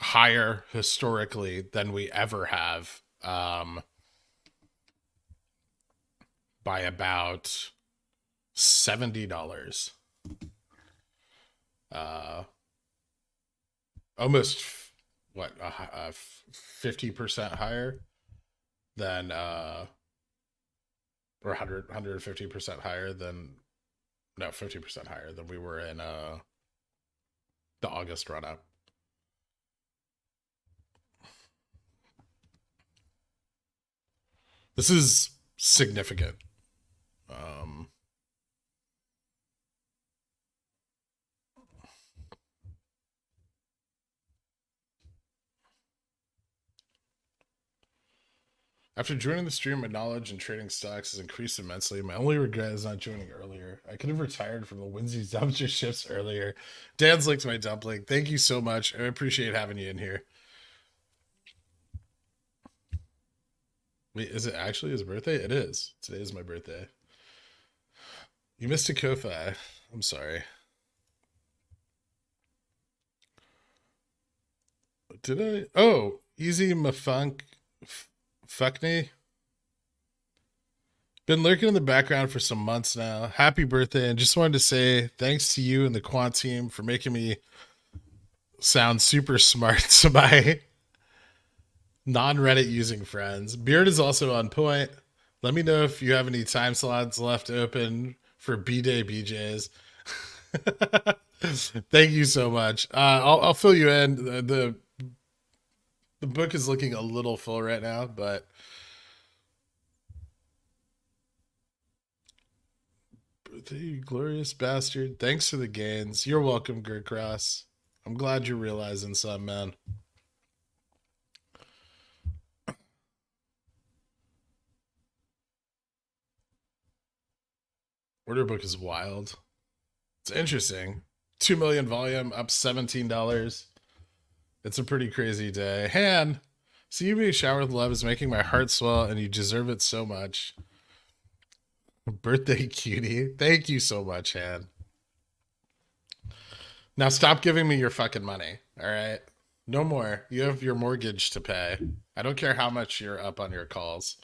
higher historically than we ever have, by about $70. Almost 50% higher than or 150% higher than 50% higher than we were in the August run up. This is significant. After joining the stream, my knowledge in trading stocks has increased immensely. My only regret is not joining earlier. I could have retired from the Wednesday's dumpster shifts earlier. Dan's linked my dumpling. Thank you so much. I appreciate having you in here. Wait, is it actually his birthday? It is. Today is my birthday. You missed a Ko-Fi. I'm sorry. Did I? Oh, Easy Mafunk Fuckney. Been lurking in the background for some months now. Happy birthday, and just wanted to say thanks to you and the Quant team for making me sound super smart to my non-Reddit using friends. Beard is also on point. Let me know if you have any time slots left open for B-Day BJs. Thank you so much. I'll fill you in. The book is looking a little full right now, but you glorious bastard. Thanks for the gains. You're welcome, Gert Cross. I'm glad you're realizing some, man. Order book is wild. It's interesting. 2 million volume, up $17. It's a pretty crazy day. Han, see you being showered with love is making my heart swell, and you deserve it so much. Birthday cutie. Thank you so much, Han. Now stop giving me your fucking money, all right? No more. You have your mortgage to pay. I don't care how much you're up on your calls.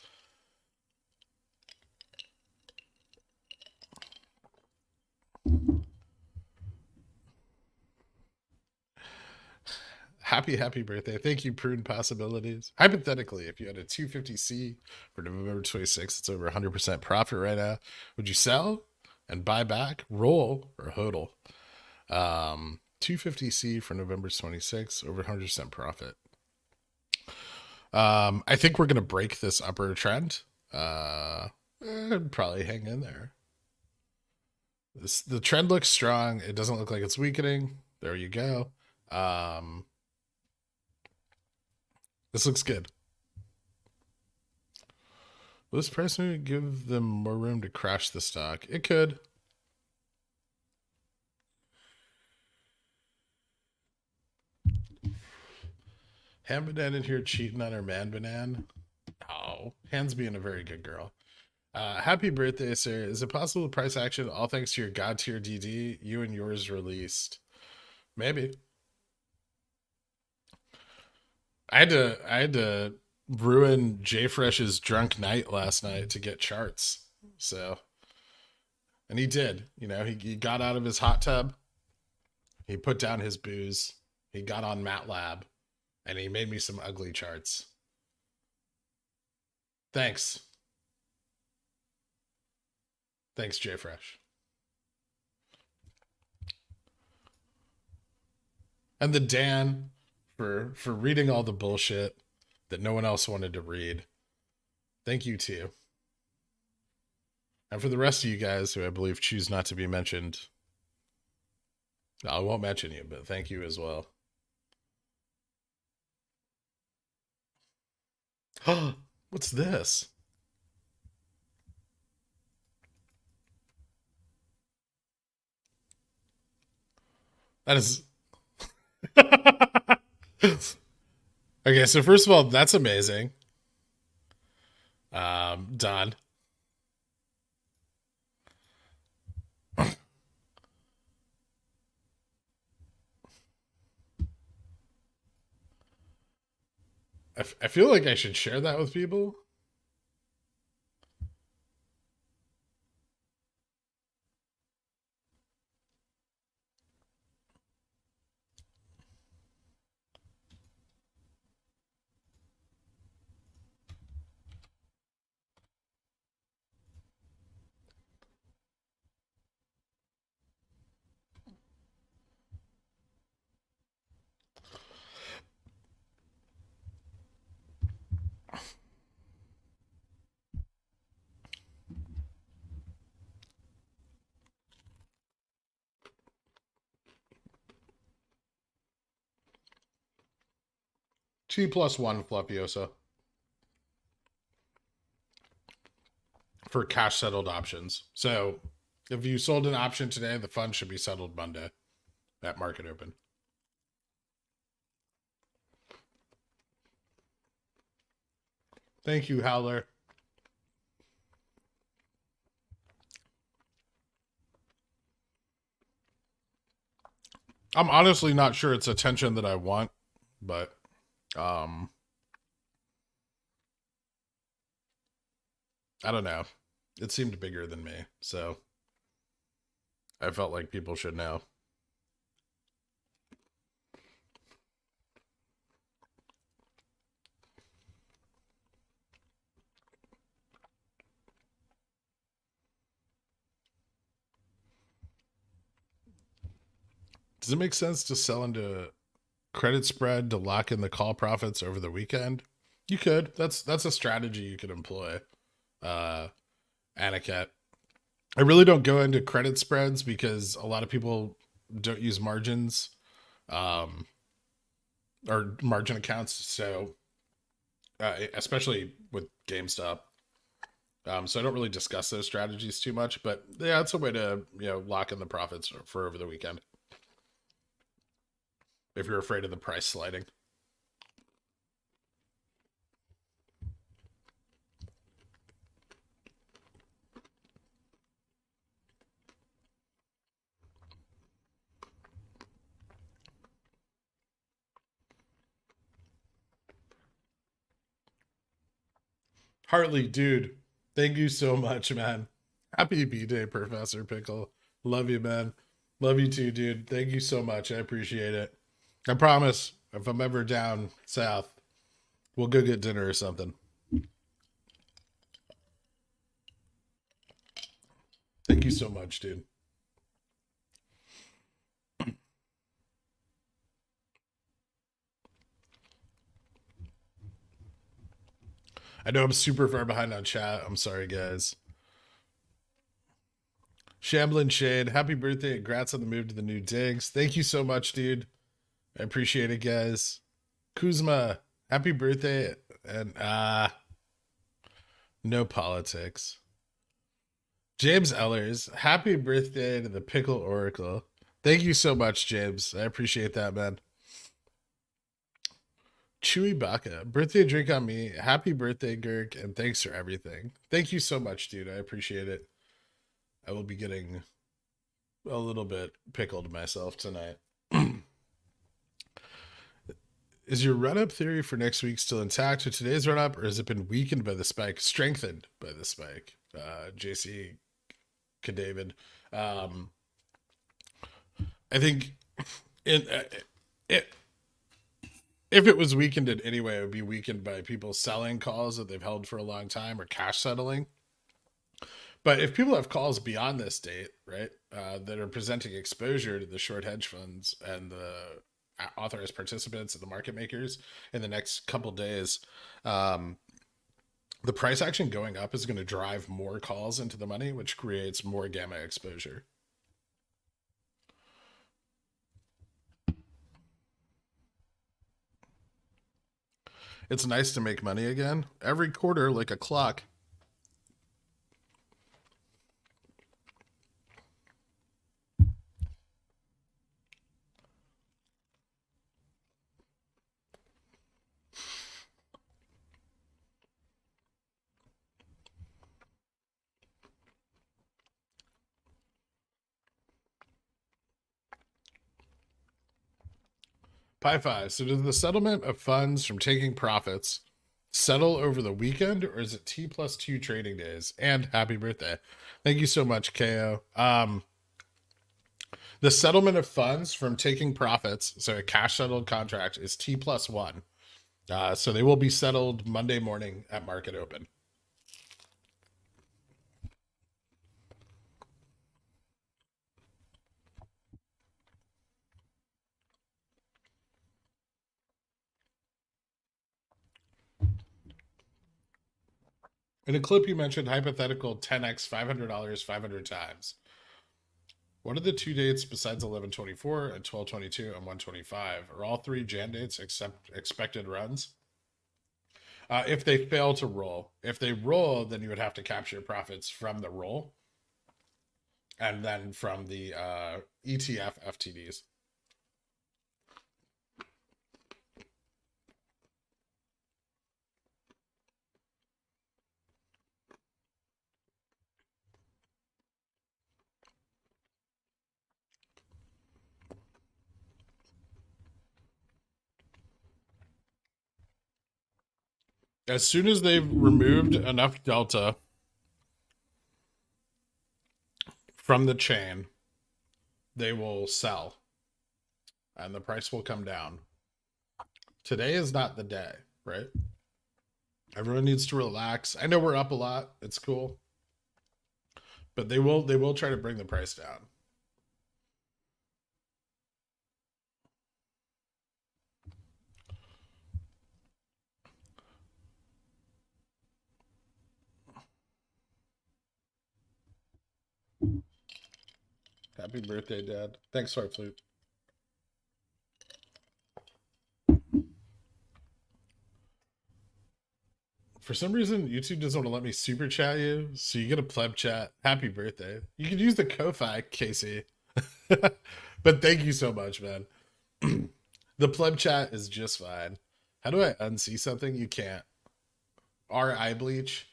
Happy birthday. Thank you, Prune Possibilities. Hypothetically, if you had a 250C for November 26th, it's over 100% profit right now. Would you sell and buy back, roll, or hodl? 250C for November 26th, over 100% profit. I think we're going to break this upper trend. I'd probably hang in there. The trend looks strong. It doesn't look like it's weakening. There you go. This looks good. Will this price move give them more room to crash the stock? It could. Han Banan in here cheating on her man Banan. Oh, Han's being a very good girl. Happy birthday, sir. Is it possible to price action all thanks to your God tier DD? You and yours released. Maybe. I had to ruin JFresh's drunk night last night to get charts. So, and he did. You know, he got out of his hot tub. He put down his booze. He got on MATLAB, and he made me some ugly charts. Thanks. Thanks, JFresh. And the Dan for reading all the bullshit that no one else wanted to read. Thank you too. And for the rest of you guys who I believe choose not to be mentioned, I won't mention you, but thank you as well. What's this? That is... Okay, so first of all, that's amazing. Done. I feel like I should share that with people. T+1 Fluffiosa for cash settled options. So if you sold an option today, the fund should be settled Monday at market open. Thank you, Howler. I'm honestly not sure it's attention that I want, but I don't know. It seemed bigger than me, so I felt like people should know. Does it make sense to sell into credit spread to lock in the call profits over the weekend? You could. That's a strategy you could employ. Aniket. I really don't go into credit spreads because a lot of people don't use margins, or margin accounts. So, especially with GameStop. So I don't really discuss those strategies too much, but yeah, it's a way to, lock in the profits for over the weekend. If you're afraid of the price sliding. Hartley, dude, thank you so much, man. Happy B-Day, Professor Pickle. Love you, man. Love you too, dude. Thank you so much. I appreciate it. I promise, if I'm ever down south, we'll go get dinner or something. Thank you so much, dude. I know I'm super far behind on chat. I'm sorry, guys. Shamblin Shade, happy birthday. Congrats on the move to the new digs. Thank you so much, dude. I appreciate it, guys. Kuzma, happy birthday. And no politics. James Ellers, happy birthday to the Pickle Oracle. Thank you so much, James. I appreciate that, man. Chewy Baka, birthday drink on me. Happy birthday, Gurk, and thanks for everything. Thank you so much, dude. I appreciate it. I will be getting a little bit pickled myself tonight. Is your run-up theory for next week still intact with today's run-up, or has it been weakened by the spike, strengthened by the spike? JC David. I think if it was weakened in any way, it would be weakened by people selling calls that they've held for a long time or cash settling. But if people have calls beyond this date, right, that are presenting exposure to the short hedge funds and the authorized participants and the market makers in the next couple days, the price action going up is going to drive more calls into the money, which creates more gamma exposure. It's nice to make money again. Every quarter, like a clock. Pi 5. So does the settlement of funds from taking profits settle over the weekend, or is it T+2 trading days? And happy birthday. Thank you so much, KO. The settlement of funds from taking profits, so a cash settled contract, is T+1. So they will be settled Monday morning at market open. In a clip, you mentioned hypothetical 10x $500 500 times. What are the 2 dates besides 11/24 and 12/22 and 1/25? Are all 3 Jan dates except expected runs? If they fail to roll. If they roll, then you would have to capture profits from the roll and then from the ETF FTDs. As soon as they've removed enough delta from the chain, they will sell and the price will come down. Today is not the day, right? Everyone needs to relax. I know we're up a lot. It's cool. But they will try to bring the price down. Happy birthday, Dad. Thanks, Sword Flute. For some reason, YouTube doesn't want to let me super chat you, so you get a pleb chat. Happy birthday. You could use the Ko-Fi, Casey. But thank you so much, man. The pleb chat is just fine. How do I unsee something? You can't. R eye bleach.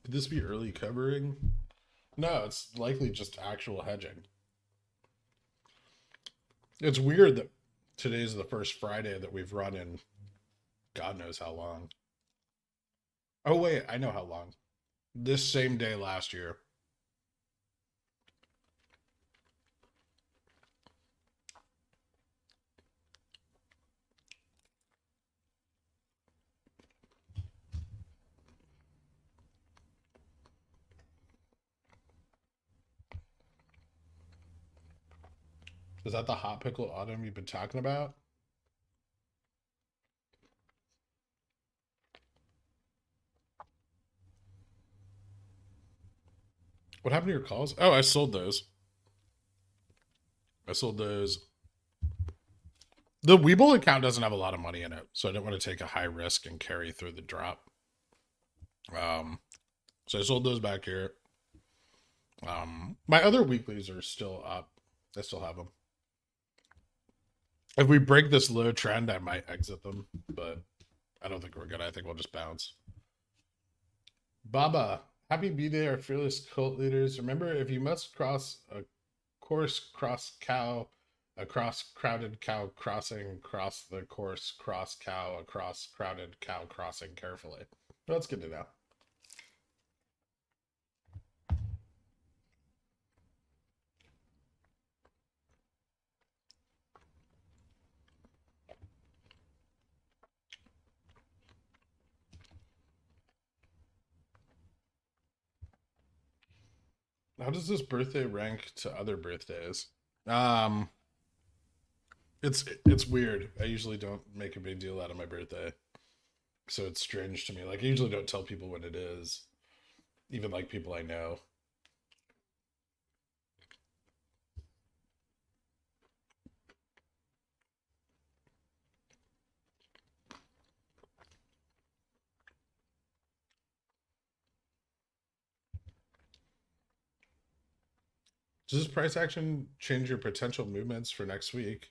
Could this be early covering? No, it's likely just actual hedging. It's weird that today's the first Friday that we've run in God knows how long. Oh, wait, I know how long. This same day last year. Is that the hot pickle autumn you've been talking about? What happened to your calls? Oh, I sold those. I sold those. The WeBull account doesn't have a lot of money in it, so I didn't want to take a high risk and carry through the drop. So I sold those back here. My other weeklies are still up. I still have them. If we break this low trend, I might exit them, but I don't think we're good. I think we'll just bounce. Baba, happy B-Day, our fearless cult leaders. Remember, if you must cross a course, cross cow, across crowded cow crossing, cross the course, cross cow, across crowded cow crossing carefully. Well, that's good to know. How does this birthday rank to other birthdays? Um, it's weird. I usually don't make a big deal out of my birthday, so it's strange to me. Like I usually don't tell people when it is, even like people I know. Does this price action change your potential movements for next week?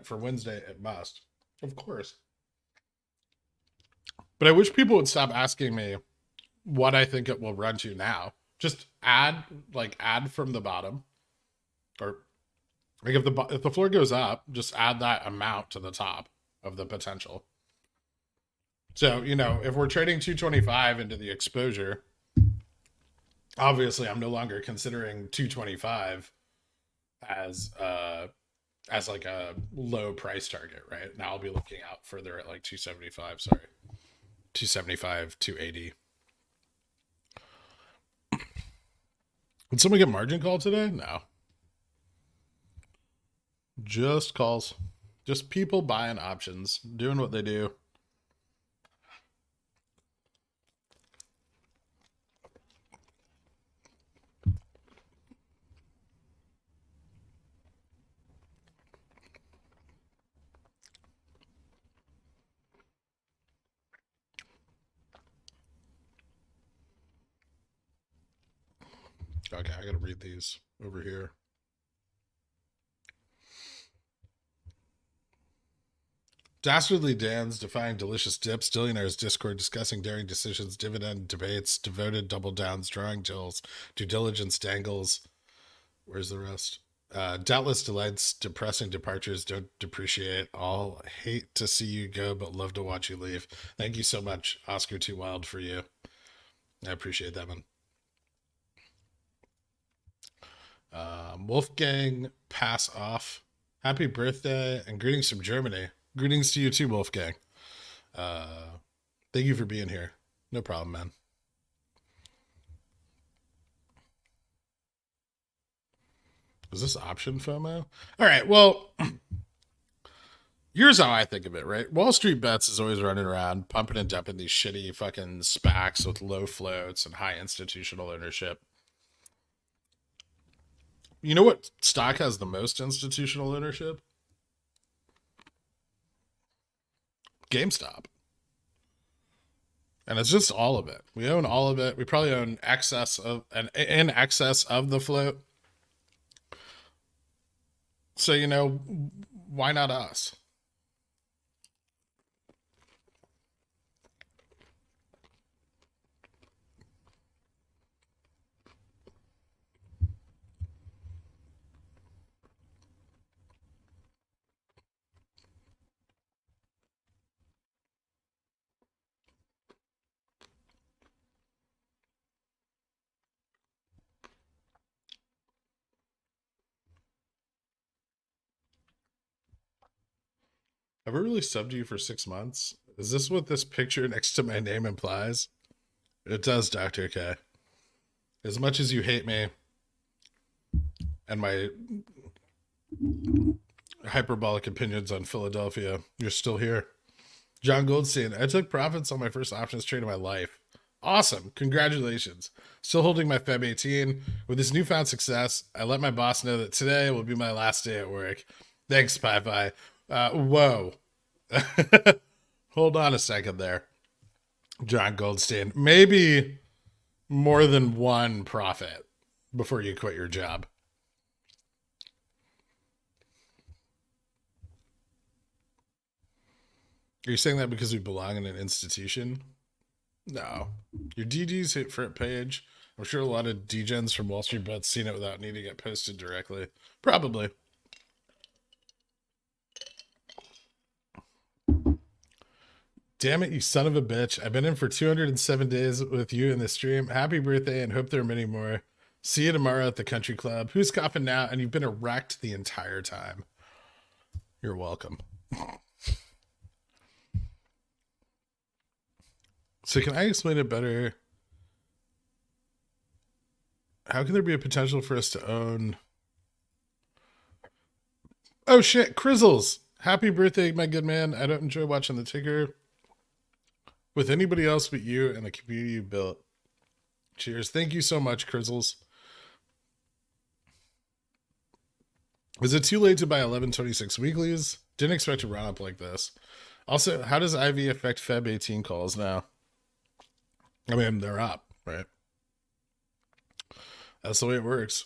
For Wednesday, it must, of course. But I wish people would stop asking me what I think it will run to now. Just add from the bottom, or like if the floor goes up, just add that amount to the top of the potential. So if we're trading 225 into the exposure, obviously I'm no longer considering 225 as like a low price target, right? Now I'll be looking out further at like 275. Sorry, 275, 280. Did someone get margin call today? No. Just calls. Just people buying options, doing what they do. Okay, I gotta read these over here. Dastardly Dan's defying delicious dips, Billionaires Discord discussing daring decisions, dividend debates, devoted double downs, drawing jills, due diligence dangles. Where's the rest? Doubtless delights, depressing departures don't depreciate. All hate to see you go, but love to watch you leave. Thank you so much, Oscar Too Wild, for you. I appreciate that one. Wolfgang Pass Off. Happy birthday and greetings from Germany. Greetings to you too, Wolfgang. Thank you for being here. No problem, man. Is this option FOMO? All right, well, here's how I think of it, right? Wall Street Bets is always running around, pumping and dumping these shitty fucking SPACs with low floats and high institutional ownership. You know what stock has the most institutional ownership? GameStop. And it's just all of it. We own all of it. We probably own in excess of the float. So, why not us? Have I really subbed you for 6 months? Is this what this picture next to my name implies? It does, Dr. K. As much as you hate me and my hyperbolic opinions on Philadelphia, you're still here. John Goldstein, I took profits on my first options trade of my life. Awesome. Congratulations. Still holding my Feb 18. With this newfound success, I let my boss know that today will be my last day at work. Thanks, Pi. Whoa. Hold on a second there, John Goldstein. Maybe more than one profit before you quit your job. Are you saying that because we belong in an institution? No. Your DD's hit front page. I'm sure a lot of degens from Wall Street Bets seen it without needing to get posted directly. Probably. Damn it, you son of a bitch. I've been in for 207 days with you in the stream. Happy birthday and hope there are many more. See you tomorrow at the country club. Who's coughing now? And you've been erect the entire time. You're welcome. So can I explain it better? How can there be a potential for us to own... Oh shit, Crizzles. Happy birthday, my good man. I don't enjoy watching the ticker with anybody else but you and the community you built. Cheers. Thank you so much, Crizzles. Was it too late to buy 1126 weeklies? Didn't expect to run up like this. Also, how does IV affect Feb 18 calls now? I mean, they're up, right? That's the way it works.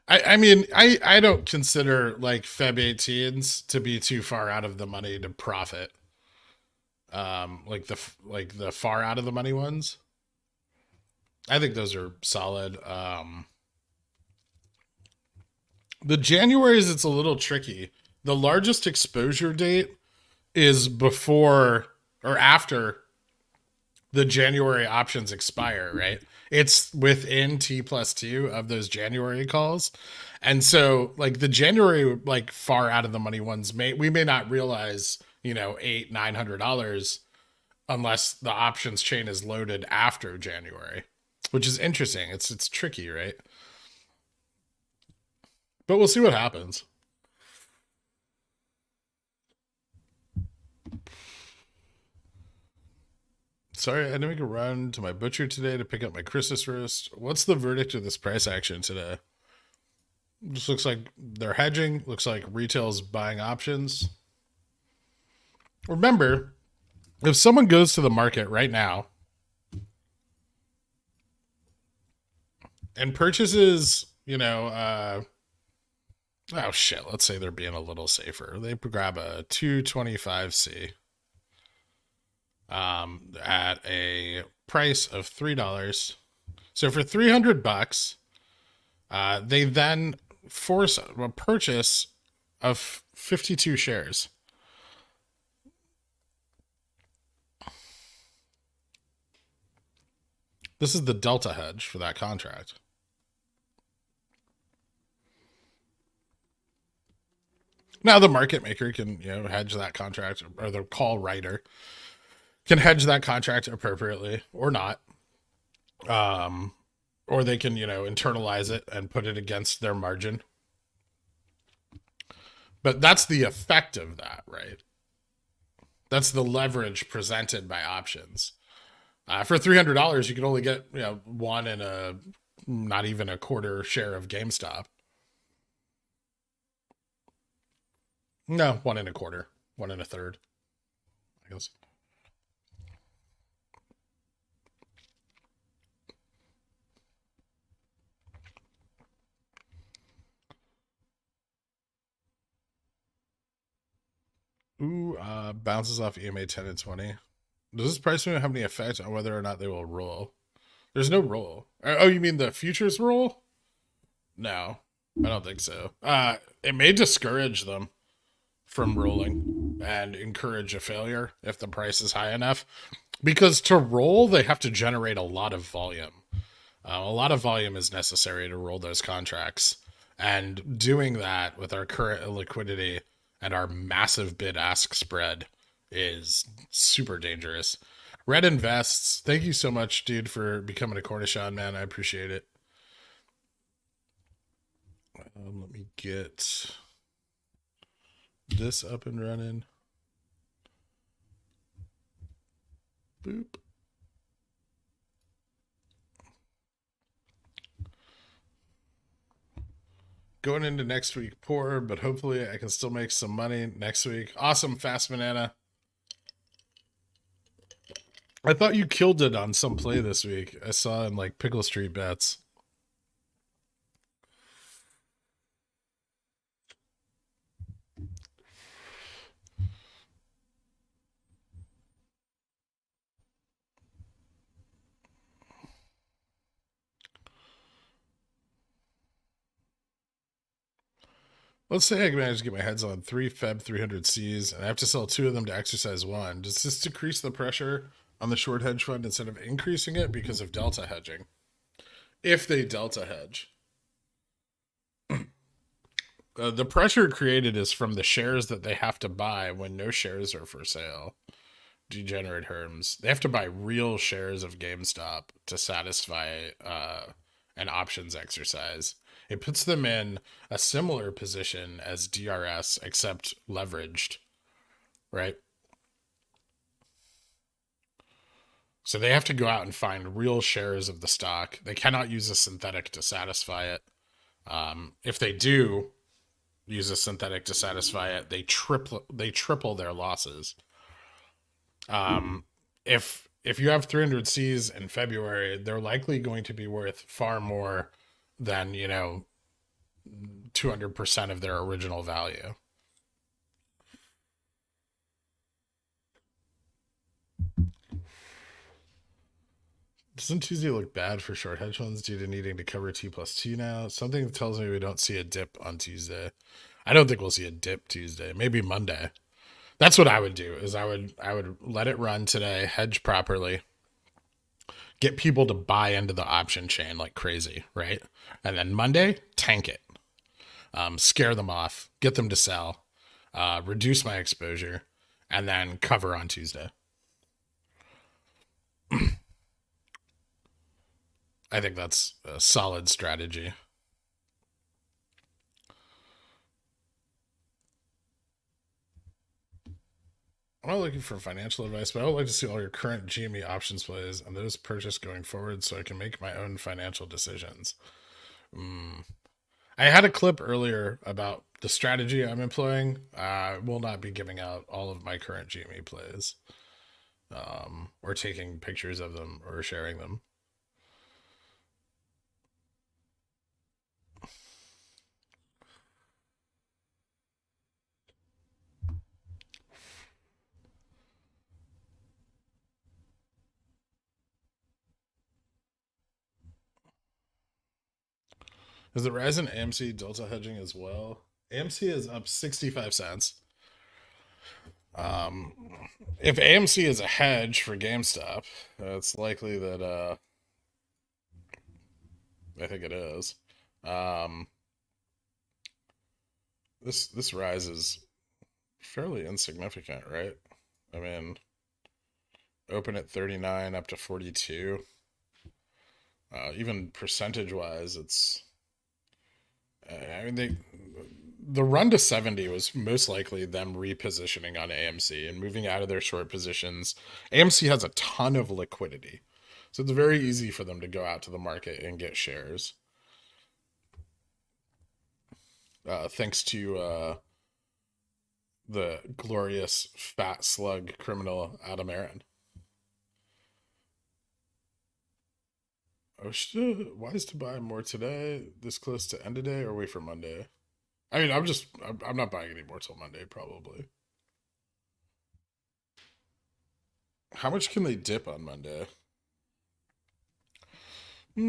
I mean, I don't consider like Feb 18s to be too far out of the money to profit. Like the far out of the money ones. I think those are solid. The January's, it's a little tricky. The largest exposure date is before or after the January options expire, right? It's within T+2 of those January calls. And so like the January, like far out of the money ones we may not realize, $800-900 unless the options chain is loaded after January, which is interesting. It's tricky, right? But we'll see what happens. Sorry, I had to make a run to my butcher today to pick up my Christmas roast. What's the verdict of this price action today? Just looks like they're hedging. Looks like retail's buying options. Remember, if someone goes to the market right now and purchases, oh shit, let's say they're being a little safer. They grab a 225C. At a price of $3. So for $300, they then force a purchase of 52 shares. This is the delta hedge for that contract. Now the market maker can, hedge that contract, or the call writer can hedge that contract appropriately or not. Or they can, internalize it and put it against their margin. But that's the effect of that, right? That's the leverage presented by options. For $300, you can only get, one and not even a quarter share of GameStop. No, 1 1/4, 1 1/3, I guess. Ooh, bounces off EMA 10 and 20. Does this price movement have any effect on whether or not they will roll? There's no roll. Oh, you mean the futures roll? No, I don't think so. It may discourage them from rolling and encourage a failure if the price is high enough. Because to roll, they have to generate a lot of volume. A lot of volume is necessary to roll those contracts. And doing that with our current illiquidity and our massive bid-ask spread is super dangerous. Red Invests, thank you so much, dude, for becoming a Cornishon, man. I appreciate it. Let me get this up and running. Boop. Going into next week poor, but hopefully I can still make some money next week. Awesome, Fast Banana. I thought you killed it on some play this week. I saw in like Pickle Street Bets. Let's say I manage to get my heads on 3 Feb 300Cs and I have to sell 2 of them to exercise 1. Does this decrease the pressure on the short hedge fund instead of increasing it because of delta hedging? If they delta hedge. The pressure created is from the shares that they have to buy when no shares are for sale. Degenerate Herms. They have to buy real shares of GameStop to satisfy an options exercise. It puts them in a similar position as DRS, except leveraged, right? So they have to go out and find real shares of the stock. They cannot use a synthetic to satisfy it. If they do use a synthetic to satisfy it, they triple their losses. If you have 300 Cs in February, they're likely going to be worth far more than 200% of their original value. Doesn't Tuesday look bad for short hedge funds due to needing to cover T+2 now? Something tells me we don't see a dip on Tuesday. I don't think we'll see a dip Tuesday. Maybe Monday. That's what I would do. Is I would let it run today, hedge properly, get people to buy into the option chain like crazy, right? And then Monday, tank it, scare them off, get them to sell, reduce my exposure, and then cover on Tuesday. I think that's a solid strategy. I'm not looking for financial advice, but I would like to see all your current gME options plays and those purchased going forward so I can make my own financial decisions. I had a clip earlier about the strategy I'm employing. I will not be giving out all of my current gME plays, or taking pictures of them or sharing them. Is the rise in AMC delta hedging as well? AMC is up 65 cents. If AMC is a hedge for GameStop, it's likely that I think it is. This rise is fairly insignificant, right? I mean, open at 39 up to 42. Even percentage wise, it's I mean, the run to 70 was most likely them repositioning on AMC and moving out of their short positions. AMC has a ton of liquidity, so it's very easy for them to go out to the market and get shares. Thanks to the glorious fat slug criminal Adam Aaron. Oh shit, wise to buy more today, this close to end of day, or wait for Monday? I mean, I'm not buying any more till Monday, probably. How much can they dip on Monday? I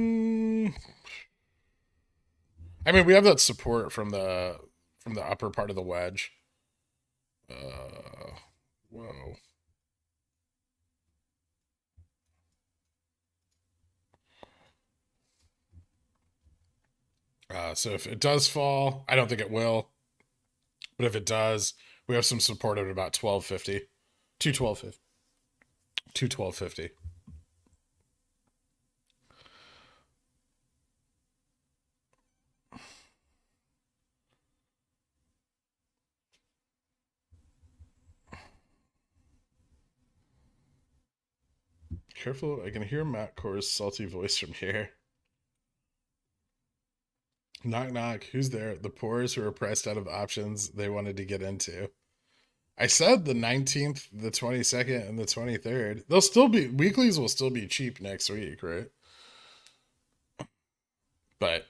mean, we have that support from the upper part of the wedge. Whoa. So if it does fall, I don't think it will, but if it does, we have some support at about 1250, 21250, 21250. Careful, I can hear Matt Core's salty voice from here. Knock knock, who's there? The poors who are priced out of options they wanted to get into. I said the 19th, the 22nd, and the 23rd. They'll still be, weeklies will still be cheap next week, right? But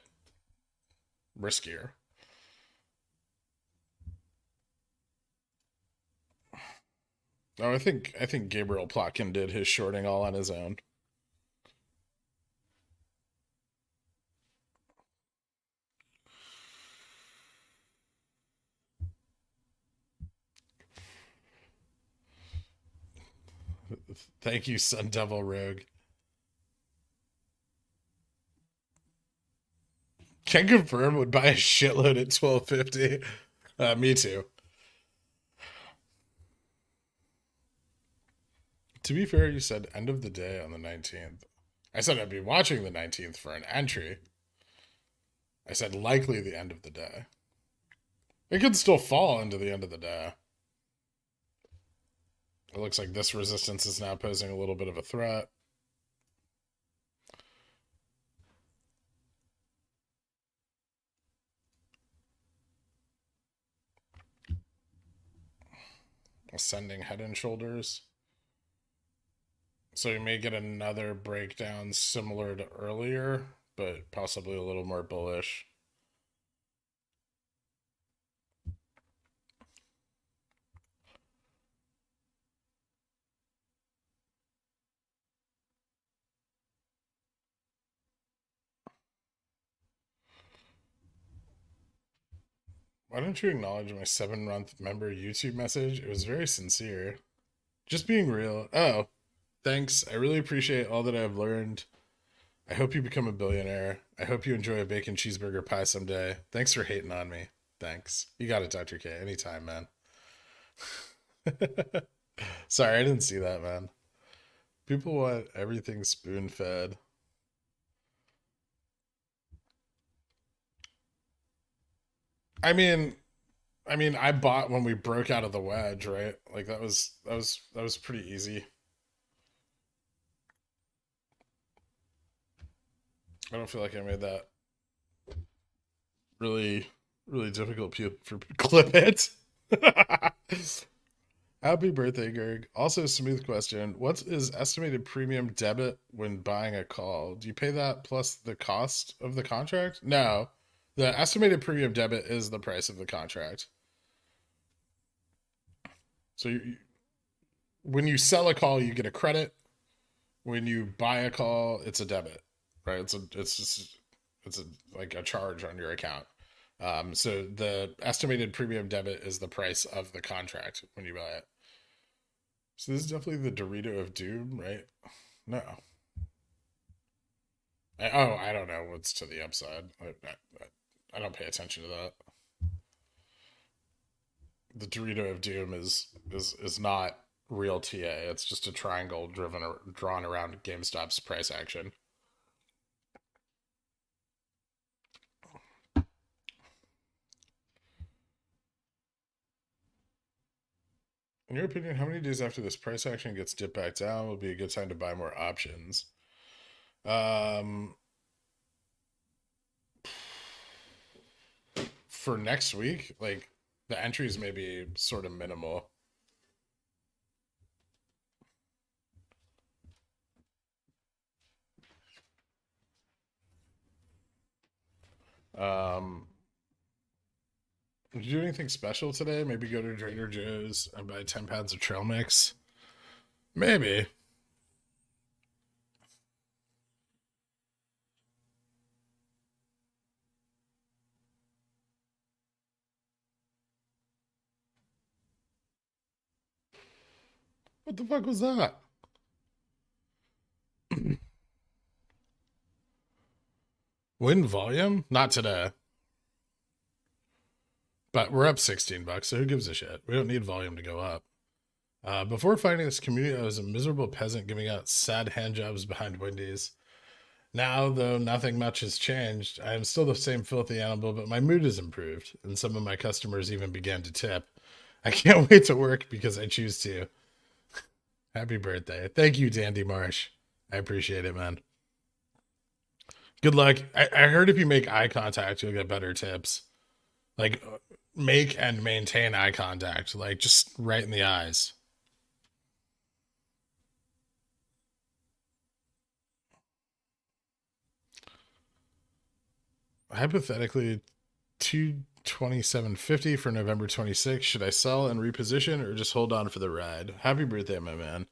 riskier. Oh, I think Gabriel Plotkin did his shorting all on his own. Thank you, Sun Devil Rogue. Can confirm would buy a shitload at $12.50. Me too. To be fair, you said end of the day on the 19th. I said I'd be watching the 19th for an entry. I said likely the end of the day. It could still fall into the end of the day. It looks like this resistance is now posing a little bit of a threat. Ascending head and shoulders. So you may get another breakdown similar to earlier, but possibly a little more bullish. Why don't you acknowledge my 7-month member YouTube message? It was very sincere. Just being real. Oh, thanks. I really appreciate all that I've learned. I hope you become a billionaire. I hope you enjoy a bacon cheeseburger pie someday. Thanks for hating on me. Thanks. You got it, Dr. K. Anytime, man. Sorry, I didn't see that, man. People want everything spoon-fed. I mean, I bought when we broke out of the wedge, right? Like that was pretty easy. I don't feel like I made that really, really difficult for clip it. Happy birthday, Gerg. Also, smooth question. What is estimated premium debit when buying a call? Do you pay that plus the cost of the contract? No. The estimated premium debit is the price of the contract. So when you sell a call, you get a credit. When you buy a call, it's a debit, right? It's like a charge on your account. So the estimated premium debit is the price of the contract when you buy it. So this is definitely the Dorito of Doom, right? No. I don't know what's to the upside. I don't pay attention to that. The Dorito of Doom is not real TA. It's just a triangle drawn around GameStop's price action. In your opinion, how many days after this price action gets dipped back down will be a good time to buy more options? For next week, like the entries may be sort of minimal. Did you do anything special today? Maybe go to Trader Joe's and buy 10 pounds of trail mix? Maybe. What the fuck was that? Win volume? Not today. But we're up $16, so who gives a shit? We don't need volume to go up. Before finding this community, I was a miserable peasant giving out sad handjobs behind Wendy's. Now, though nothing much has changed, I am still the same filthy animal, but my mood has improved, and some of my customers even began to tip. I can't wait to work because I choose to. Happy birthday. Thank you, Dandy Marsh. I appreciate it, man. Good luck. I heard if you make eye contact, you'll get better tips. Like, make and maintain eye contact. Like, just right in the eyes. Hypothetically, 227.50 for November 26th. Should I sell and reposition or just hold on for the ride? Happy birthday, my man.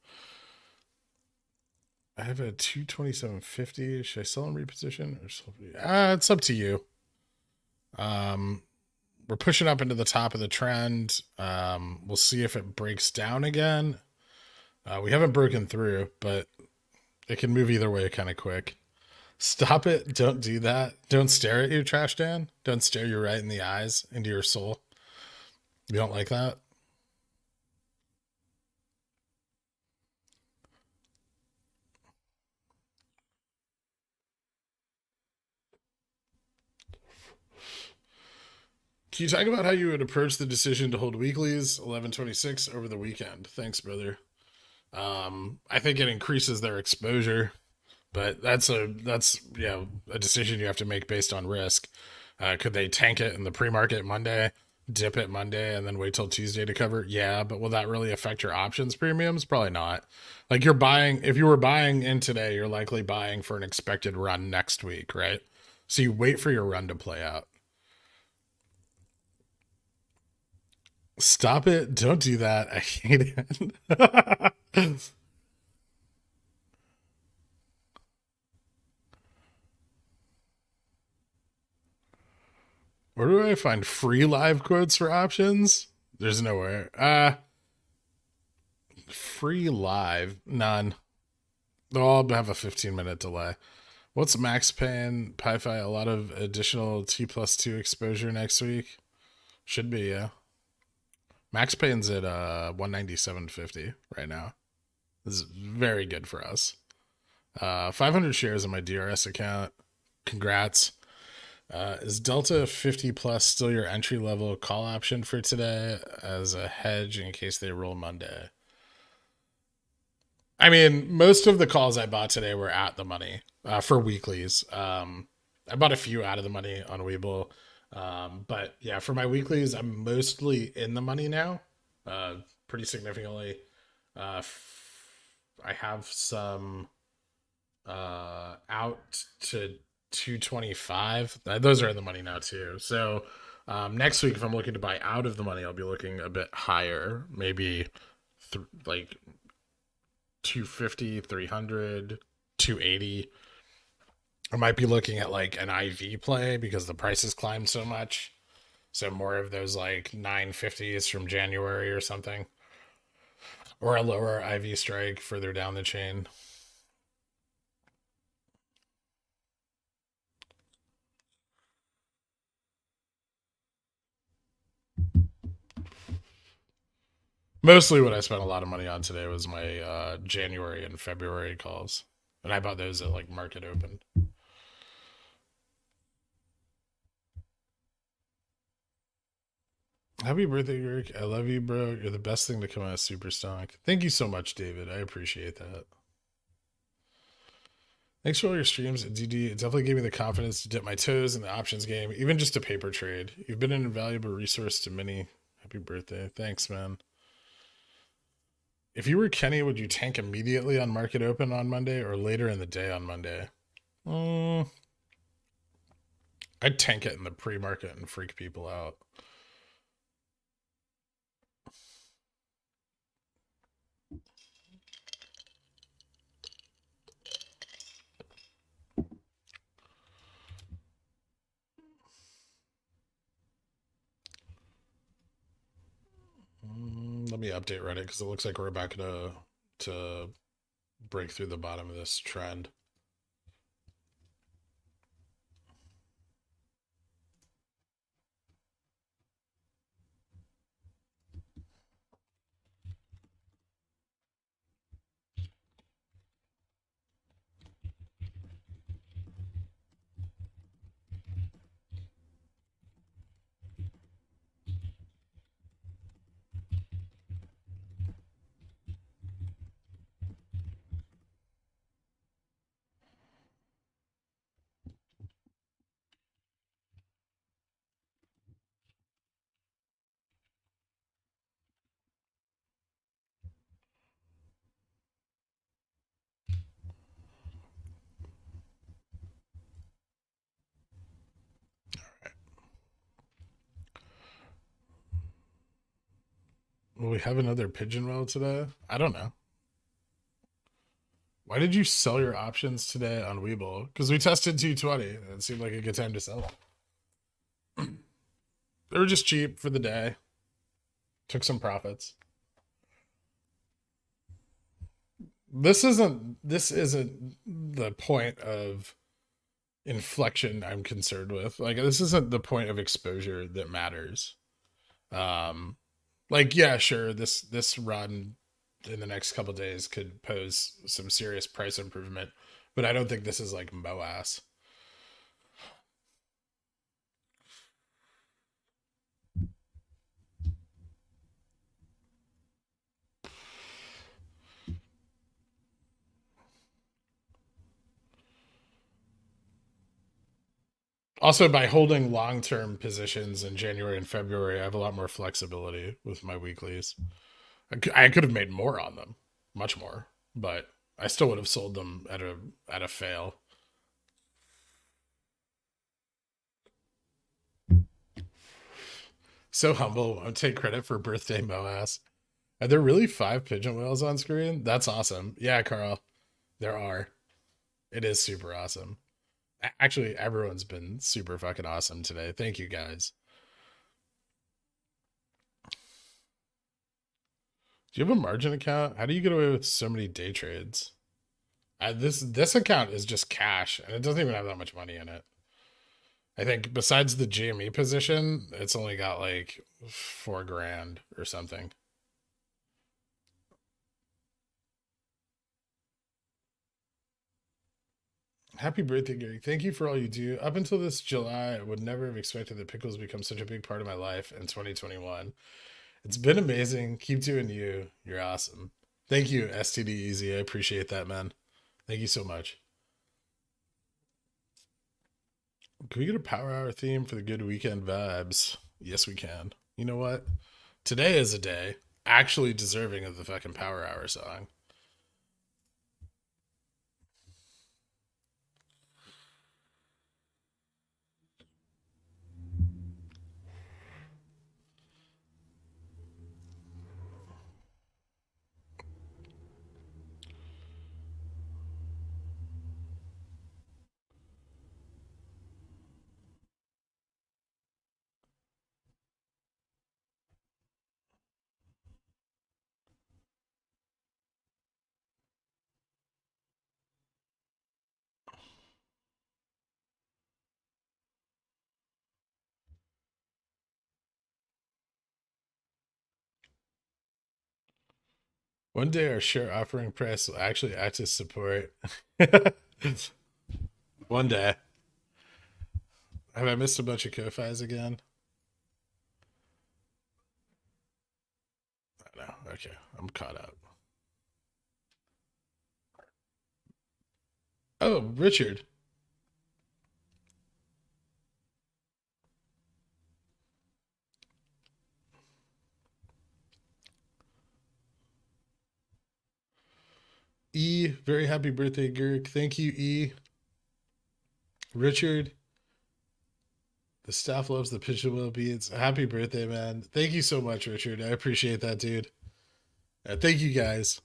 I have a 227.50. Should I sell and reposition or just hold? It's up to you. We're pushing up into the top of the trend. We'll see if it breaks down again. We haven't broken through, but it can move either way kind of quick. Stop it. Don't do that. Don't stare at you, Trash Dan. Don't stare you right in the eyes, into your soul. You don't like that? Can you talk about how you would approach the decision to hold weeklies 11/26 over the weekend? Thanks, brother. I think it increases their exposure, but that's a decision you have to make based on risk. Could they tank it in the pre-market Monday, dip it Monday, and then wait till Tuesday to cover? Yeah, but will that really affect your options premiums? Probably not. Like if you were buying in today, you're likely buying for an expected run next week, right? So you wait for your run to play out. Stop it. Don't do that. I hate it. Where do I find free live quotes for options? There's nowhere. Free live. None. They'll all have a 15-minute delay. What's max paying PiFi? A lot of additional T+2 exposure next week? Should be, yeah. Max paying's at 197.50 right now. This is very good for us. 500 shares in my DRS account. Congrats. Is Delta 50 plus still your entry level call option for today as a hedge in case they roll Monday? I mean, most of the calls I bought today were at the money for weeklies. I bought a few out of the money on WeBull. But yeah, for my weeklies, I'm mostly in the money now, pretty significantly. I have some out to 225. Those are in the money now too. So next week, if I'm looking to buy out of the money, I'll be looking a bit higher, maybe like 250, 300, 280. I might be looking at like an IV play because the prices climbed so much. So more of those like 950s from January or something. Or a lower IV strike further down the chain. Mostly what I spent a lot of money on today was my January and February calls. And I bought those at like market open. Happy birthday, Rick. I love you, bro. You're the best thing to come out of Super Stonk. Thank you so much, David. I appreciate that. Thanks for all your streams, DD. It definitely gave me the confidence to dip my toes in the options game, even just a paper trade. You've been an invaluable resource to many. Happy birthday. Thanks, man. If you were Kenny, would you tank immediately on market open on Monday or later in the day on Monday? I'd tank it in the pre-market and freak people out. Let me update Reddit because it looks like we're about to break through the bottom of this trend. Will we have another pigeon roll today? I don't know. Why did you sell your options today on WeBull? Because we tested 220. It seemed like a good time to sell them. They were just cheap for the day. Took some profits. this isn't the point of inflection I'm concerned with. Like, this isn't the point of exposure that matters. Like, yeah, sure, this run in the next couple days could pose some serious price improvement, but I don't think this is like MOASS. Also, by holding long-term positions in January and February, I have a lot more flexibility with my weeklies. I could have made more on them, much more, but I still would have sold them at a fail. So humble, won't take credit for birthday MOASS. Are there really 5 pigeon whales on screen? That's awesome. Yeah, Carl, there are. It is super awesome. Actually, everyone's been super fucking awesome today. Thank you guys. Do you have a margin account? How do you get away with so many day trades? This account is just cash, and it doesn't even have that much money in it. I think besides the gME position, it's only got like $4,000 or something. Happy birthday, Gary. Thank you for all you do. Up until this July, I would never have expected that Pickles become such a big part of my life in 2021. It's been amazing. Keep doing you. You're awesome. Thank you, STD Easy. I appreciate that, man. Thank you so much. Can we get a power hour theme for the good weekend vibes? Yes, we can. You know what? Today is a day actually deserving of the fucking power hour song. One day our share offering price will actually act as support. One day. Have I missed a bunch of Ko-Fis again? No. Okay. I'm caught up. Oh, Richard. E, very happy birthday, Girk. Thank you, E. Richard, the staff loves the pigeon wheel beats. Happy birthday, man. Thank you so much, Richard. I appreciate that, dude. Thank you, guys.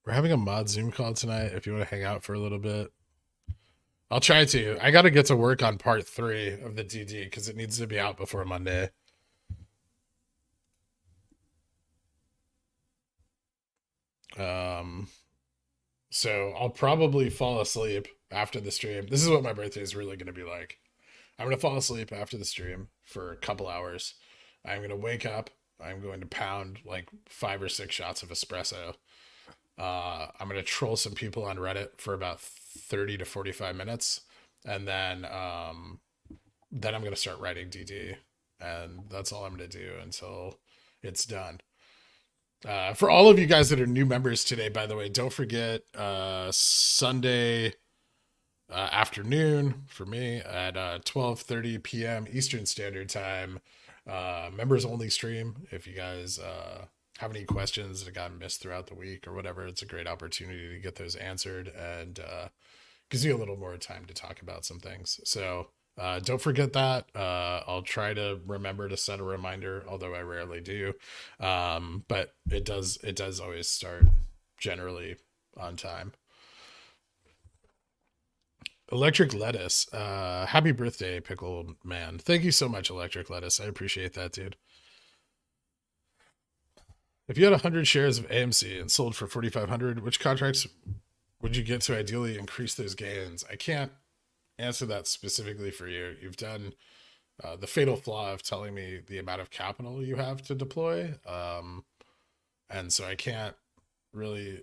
We're having a mod Zoom call tonight if you want to hang out for a little bit. I'll try to. I got to get to work on part 3 of the DD because it needs to be out before Monday. So I'll probably fall asleep after the stream. This is what my birthday is really going to be like. I'm going to fall asleep after the stream for a couple hours. I'm going to wake up. I'm going to pound like 5 or 6 shots of espresso. I'm going to troll some people on Reddit for about 30 to 45 minutes. And then I'm going to start writing DD. And that's all I'm going to do until it's done. For all of you guys that are new members today, by the way, don't forget Sunday afternoon for me at 12:30 p.m. Eastern Standard Time. Members only stream. If you guys have any questions that got missed throughout the week or whatever, it's a great opportunity to get those answered and gives you a little more time to talk about some things. So don't forget that. I'll try to remember to set a reminder, although I rarely do. But it does always start generally on time. Electric Lettuce. Happy birthday, Pickle Man. Thank you so much, Electric Lettuce. I appreciate that, dude. If you had 100 shares of AMC and sold for 4,500, which contracts would you get to ideally increase those gains? I can't answer that specifically for you. You've done the fatal flaw of telling me the amount of capital you have to deploy, and so I can't really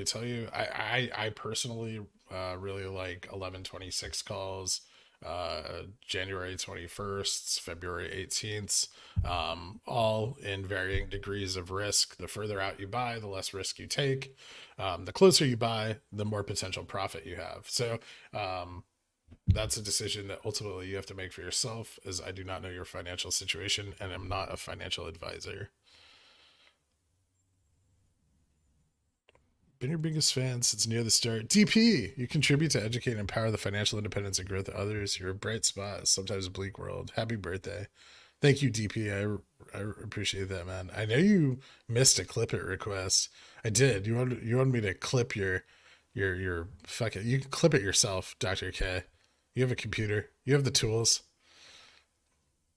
tell you. I personally really like 11/26 calls, January 21st, February 18th, all in varying degrees of risk. The further out you buy, the less risk you take. The closer you buy, the more potential profit you have. So that's a decision that ultimately you have to make for yourself, as I do not know your financial situation and am not a financial advisor. Been your biggest fan since near the start. DP, you contribute to educate and empower the financial independence and growth of others. You're a bright spot, sometimes a bleak world. Happy birthday. Thank you, DP. I appreciate that, man. I know you missed a clip it request. I did. You wanted me to clip your fuck it. You can clip it yourself, Dr. K. You have a computer. You have the tools.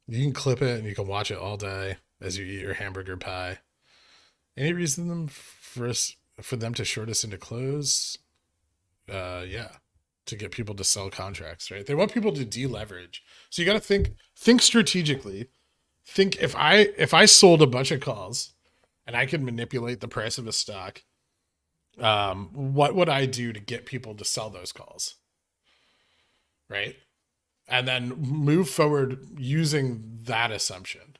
You can clip it and you can watch it all day as you eat your hamburger pie. Any reason for them to short us into close? Yeah, to get people to sell contracts, right? They want people to deleverage. So you got to think strategically. Think if I sold a bunch of calls and I could manipulate the price of a stock, what would I do to get people to sell those calls? Right? And then move forward using that assumption.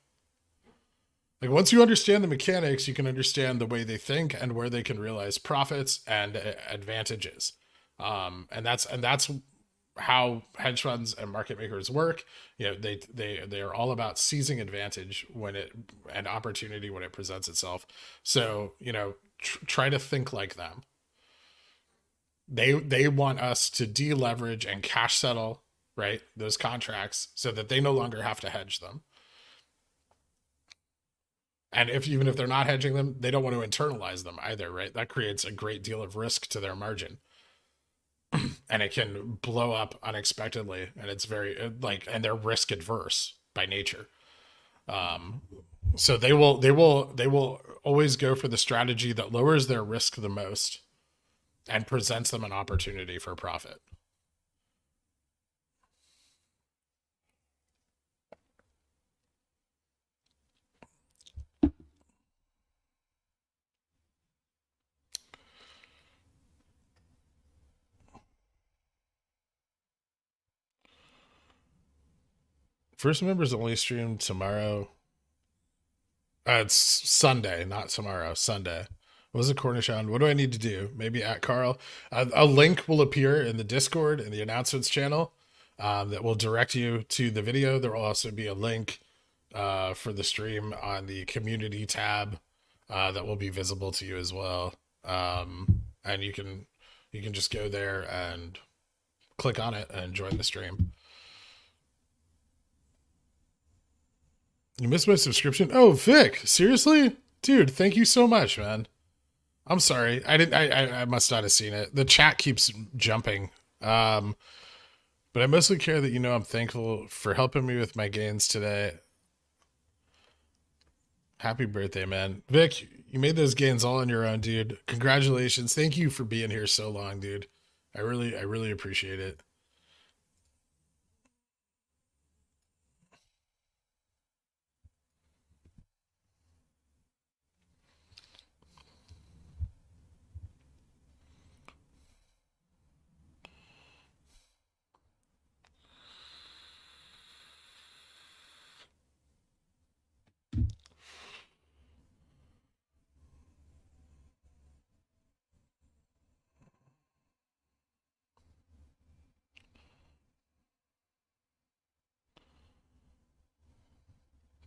Like once you understand the mechanics, you can understand the way they think and where they can realize profits and advantages. And that's how hedge funds and market makers work. You know, they are all about seizing advantage and opportunity when it presents itself. So, you know, try to think like them. They want us to deleverage and cash settle, right, those contracts so that they no longer have to hedge them. And even if they're not hedging them, they don't want to internalize them either, right? That creates a great deal of risk to their margin. And it can blow up unexpectedly. And it's very and they're risk adverse by nature. So they will always go for the strategy that lowers their risk the most and presents them an opportunity for profit. First members only stream tomorrow. It's Sunday, not tomorrow. Sunday. What was the Cornish on? What do I need to do? Maybe at Carl. A link will appear in the Discord in the announcements channel that will direct you to the video. There will also be a link for the stream on the community tab that will be visible to you as well. And you can just go there and click on it and join the stream. You missed my subscription? Oh, Vic, seriously? Dude, thank you so much, man. I'm sorry. I must not have seen it. The chat keeps jumping. But I mostly care that you know I'm thankful for helping me with my gains today. Happy birthday, man. Vic, you made those gains all on your own, dude. Congratulations. Thank you for being here so long, dude. I really appreciate it.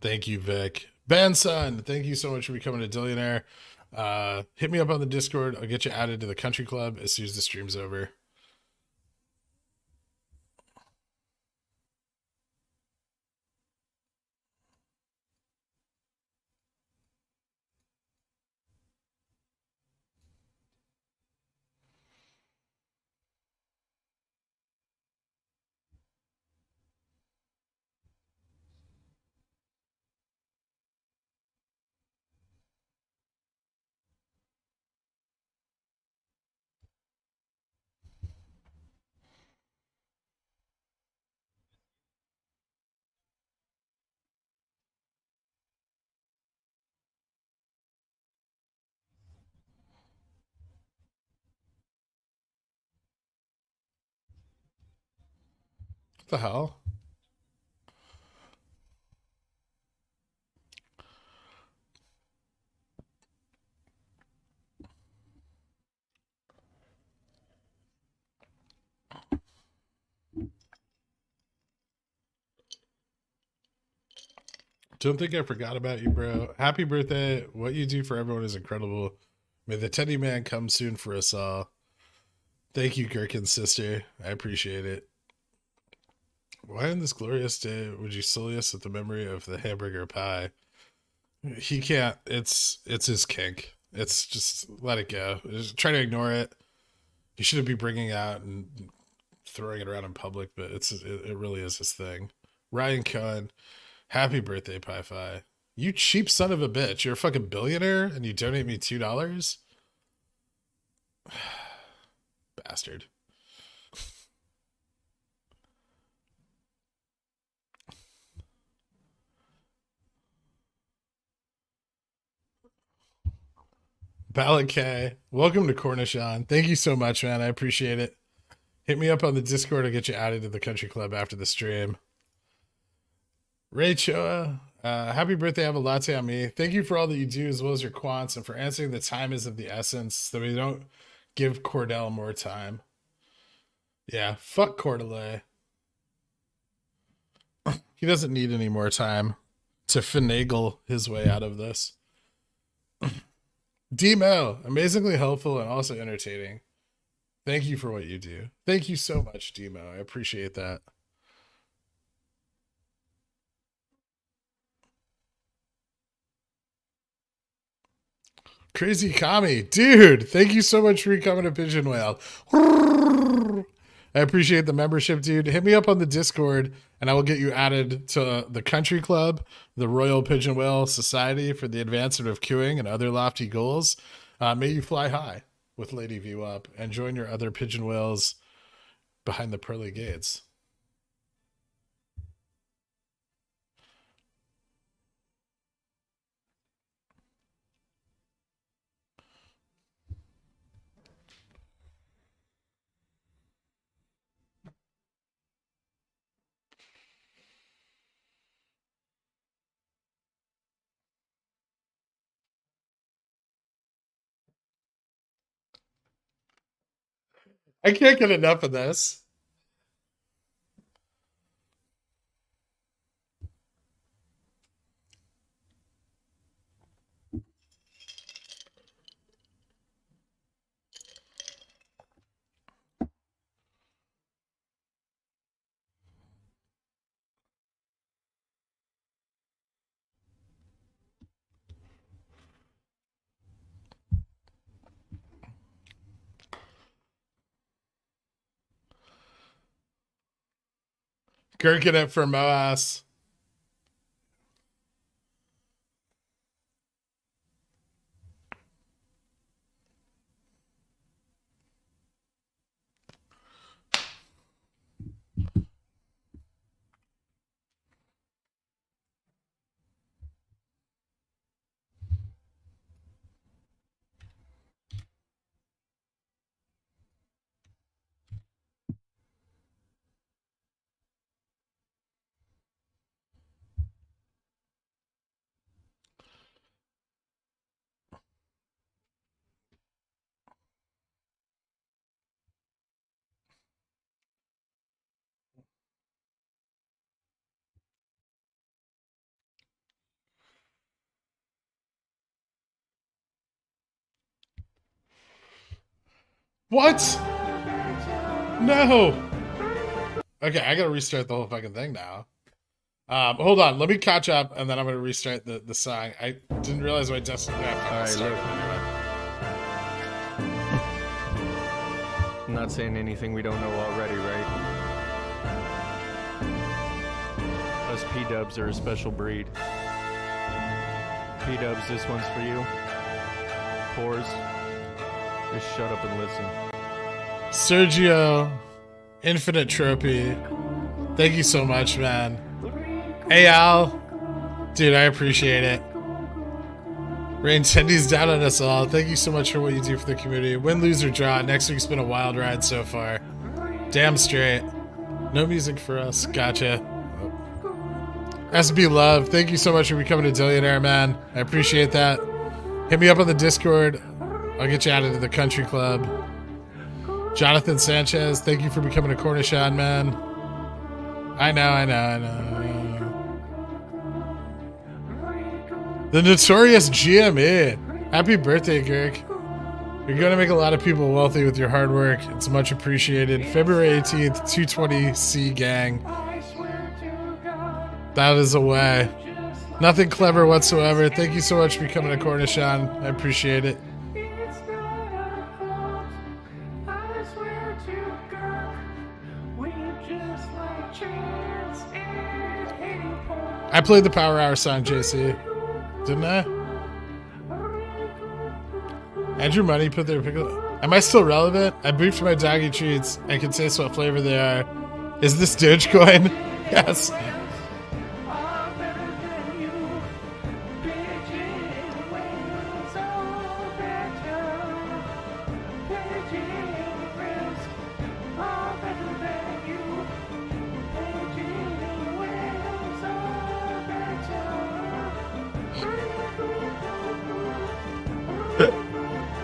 Thank you, Vic. Benson, thank you so much for becoming a Dillionaire. Hit me up on the Discord. I'll get you added to the country club as soon as the stream's over. the hell? Don't think I forgot about you, bro. Happy birthday. What you do for everyone is incredible. May the Teddy Man come soon for us all. Thank you, Gherkin sister. I appreciate it. Why on this glorious day would you sully us with the memory of the hamburger pie? He can't. It's his kink. It's just let it go. Just try to ignore it. He shouldn't be bringing out and throwing it around in public, but it really is his thing. Ryan Cohen, happy birthday, Pi Fi. You cheap son of a bitch. You're a fucking billionaire and you donate me $2? Bastard. Ballot K, welcome to Cornishon. Thank you so much, man. I appreciate it. Hit me up on the Discord. I'll get you added to the country club after the stream. Ray Choa, happy birthday. Have a latte on me. Thank you for all that you do, as well as your quants, and for answering the time is of the essence, so that we don't give Cordell more time. Yeah, fuck Cordelay. He doesn't need any more time to finagle his way out of this. Demo, amazingly helpful and also entertaining. Thank you for what you do. Thank you so much, Demo. I appreciate that. Crazy Kami, dude, thank you so much for coming to Pigeon Whale. I appreciate the membership, dude. Hit me up on the Discord and I will get you added to the country club, the Royal Pigeon Whale Society for the advancement of queuing and other lofty goals. May you fly high with Lady View Up and join your other pigeon whales behind the pearly gates. I can't get enough of this. Gherkin it for MOASS. What? No. Okay, I gotta restart the whole fucking thing now. Hold on, let me catch up, and then I'm gonna restart the song. I didn't realize my destiny. Alright, look. I'm not saying anything we don't know already, right? Us P-dubs are a special breed. P-dubs, this one's for you. Pores, just shut up and listen. Sergio, Infinite Trophy, thank you so much, man. Hey, Al, dude, I appreciate it. Rain Tendy's down on us all. Thank you so much for what you do for the community. Win, lose, or draw. Next week's been a wild ride so far. Damn straight. No music for us. Gotcha. SB Love, thank you so much for becoming a Dillionaire, man. I appreciate that. Hit me up on the Discord. I'll get you added to the country club. Jonathan Sanchez, thank you for becoming a Cornishon, man. I know. The notorious gME. Happy birthday, Girk. You're going to make a lot of people wealthy with your hard work. It's much appreciated. February 18th, 220C gang. That is a way. Nothing clever whatsoever. Thank you so much for becoming a Cornishon. I appreciate it. I played the Power Hour song, JC. Didn't I? Andrew Money put their pickle. Am I still relevant? I briefed my doggy treats. I can taste what flavor they are. Is this Dogecoin? Yes.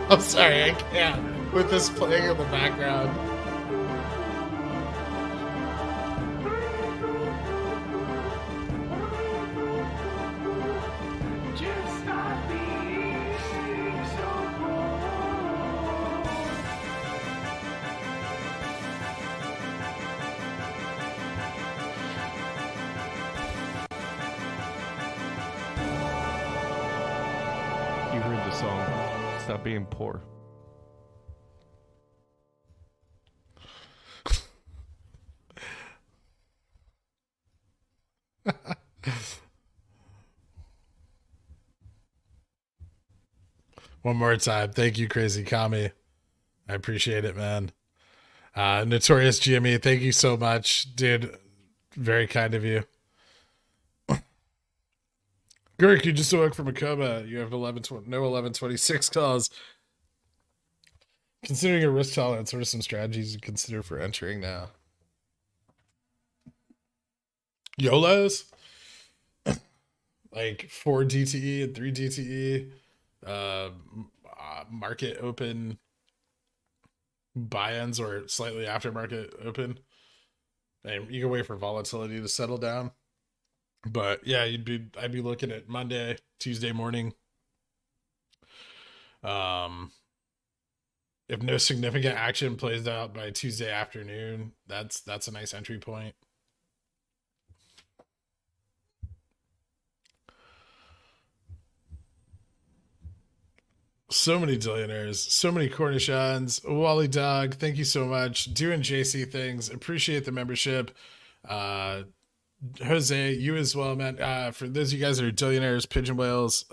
I'm sorry, I can't with this playing in the background. You heard the song. Stop being poor. One more time. Thank you, Crazy Kami. I appreciate it, man. Notorious gME, thank you so much. Dude, very kind of you. Girk, you just awoke from a coma. You have no 1126 calls. Considering your risk tolerance, what are some strategies you consider for entering now? YOLOs? Like 4 DTE and 3 DTE. Market open buy-ins or slightly aftermarket open. And you can wait for volatility to settle down. But yeah, I'd be looking at Monday, Tuesday morning. If no significant action plays out by Tuesday afternoon, that's a nice entry point. So many Dillionaires, so many Cornishons. Wally Dog, thank you so much. Doing JC things, appreciate the membership. Jose, you as well, man. For those of you guys that are Dillionaires, Pigeon Whales,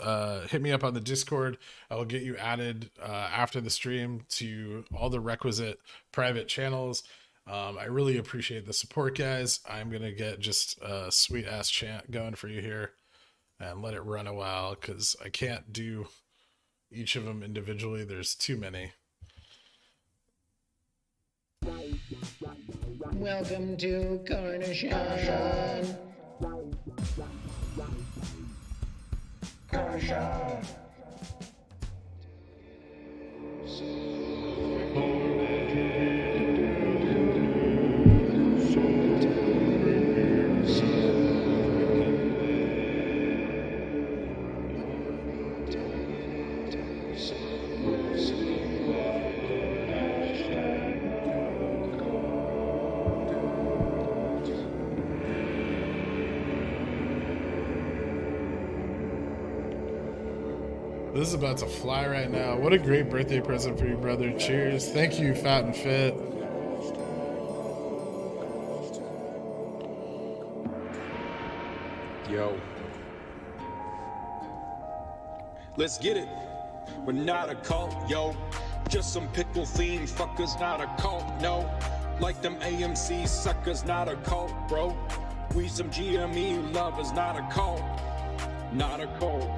hit me up on the Discord. I will get you added after the stream to all the requisite private channels. I really appreciate the support, guys. I'm going to get just a sweet ass chant going for you here and let it run a while because I can't do each of them individually. There's too many. Welcome to Cornishon. Cornishon. This is about to fly right now. What a great birthday present for you, brother. Cheers. Thank you, Fat and Fit. Yo. Let's get it. We're not a cult, yo. Just some pickle themed fuckers, not a cult, no. Like them AMC suckers, not a cult, bro. We some gME lovers, not a cult. Not a cult.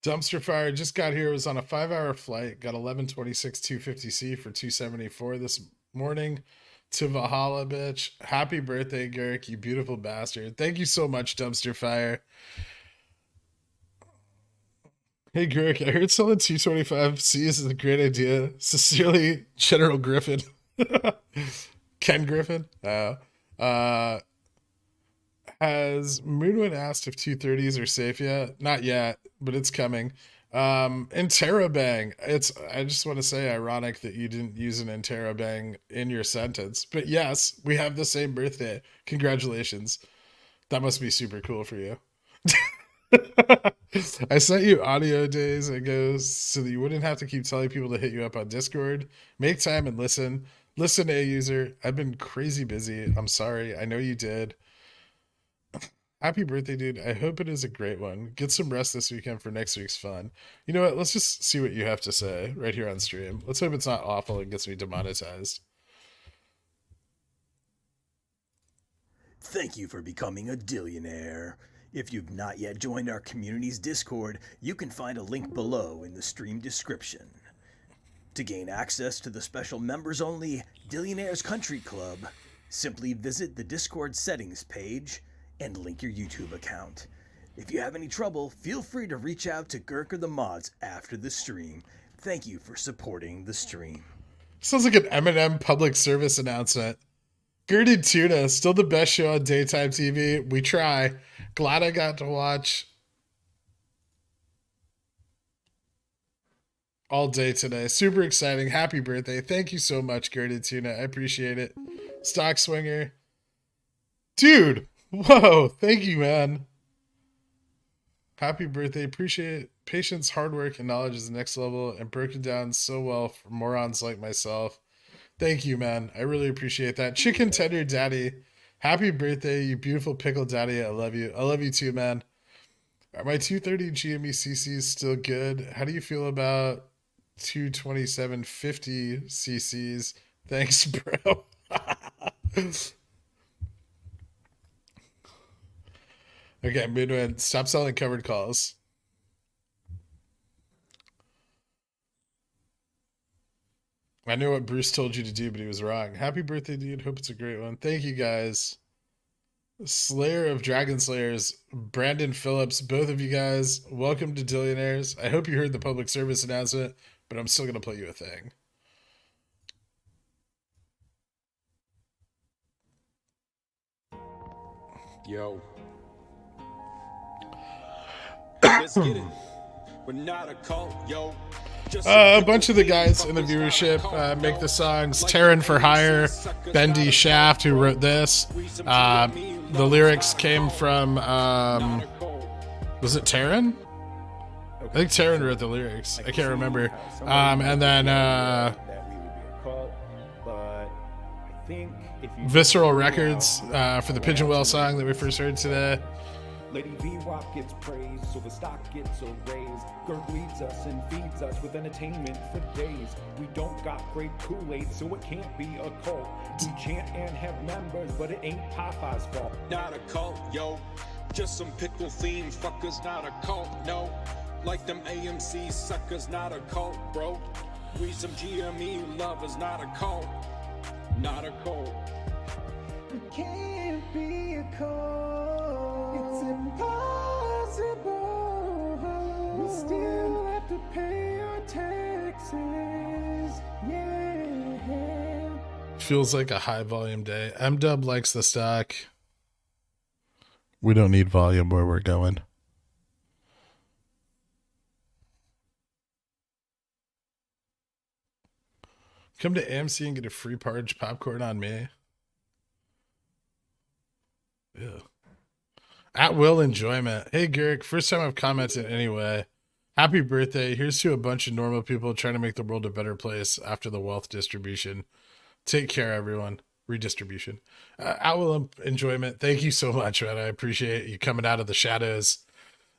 Dumpster fire just got here. Was on a 5-hour flight. Got 1126 250C for 274 this morning to Valhalla, bitch. Happy birthday, Girk, you beautiful bastard. Thank you so much, Dumpster fire. Hey, Girk, I heard selling 225Cs is a great idea. Sincerely, General Griffin. Ken Griffin. Has Moonwind asked if 230s are safe yet? Not yet, but it's coming. Interrobang. I just want to say ironic that you didn't use an interrobang in your sentence. But yes, we have the same birthday. Congratulations. That must be super cool for you. I sent you audio days ago so that you wouldn't have to keep telling people to hit you up on Discord. Make time and listen. Listen, A user. I've been crazy busy. I'm sorry. I know you did. Happy birthday, dude. I hope it is a great one. Get some rest this weekend for next week's fun. You know what? Let's just see what you have to say right here on stream. Let's hope it's not awful and gets me demonetized. Thank you for becoming a Dillionaire. If you've not yet joined our community's Discord, you can find a link below in the stream description. To gain access to the special members-only Dillionaires Country Club, simply visit the Discord settings page and link your YouTube account. If you have any trouble, feel free to reach out to Gherk or the mods after the stream. Thank you for supporting the stream. Sounds like an Eminem public service announcement. Girded Tuna, still the best show on daytime TV. We try. Glad I got to watch all day today. Super exciting. Happy birthday. Thank you so much, Girded Tuna. I appreciate it. Stock Swinger. Dude. Whoa, thank you, man. Happy birthday. Appreciate it. Patience, hard work, and knowledge is the next level and broken down so well for morons like myself. Thank you, man. I really appreciate that. Chicken Tender Daddy. Happy birthday, you beautiful pickle daddy. I love you. I love you too, man. Are my 230 gME CCs still good? How do you feel about 22750 CCs? Thanks, bro. Okay, Moonwind, stop selling covered calls. I know what Bruce told you to do, but he was wrong. Happy birthday, dude. Hope it's a great one. Thank you, guys. Slayer of Dragon Slayers, Brandon Phillips, both of you guys, welcome to Dillionaires. I hope you heard the public service announcement, but I'm still going to play you a thing. Yo. Let's get it. We're not a cult, yo. A bunch of the guys in the viewership make the songs. Terran for Hire, Bendy Shaft, who wrote this. The lyrics came from, was it Terran? I think Terran wrote the lyrics. I can't remember. And then Visceral Records for the Pigeon Well song that we first heard today. Lady V-Wop gets praised, so the stock gets a raise. Gurg leads us and feeds us with entertainment for days. We don't got great Kool-Aid, so it can't be a cult. We chant and have members, but it ain't Popeye's fault. Not a cult, yo. Just some pickle themed fuckers, not a cult, no. Like them AMC suckers, not a cult, bro. We some gME lovers, not a cult. Not a cult. It can't be a cult. It's impossible. We still have to pay our taxes. Yeah. Feels like a high volume day. M-Dub likes the stock. We don't need volume where we're going. Come to AMC and get a free Parge popcorn on me. Yeah. At will enjoyment. Hey, Garrick, first time I've commented anyway. Happy birthday. Here's to a bunch of normal people trying to make the world a better place after the wealth distribution. Take care, everyone. Redistribution. At will enjoyment. Thank you so much, man. I appreciate you coming out of the shadows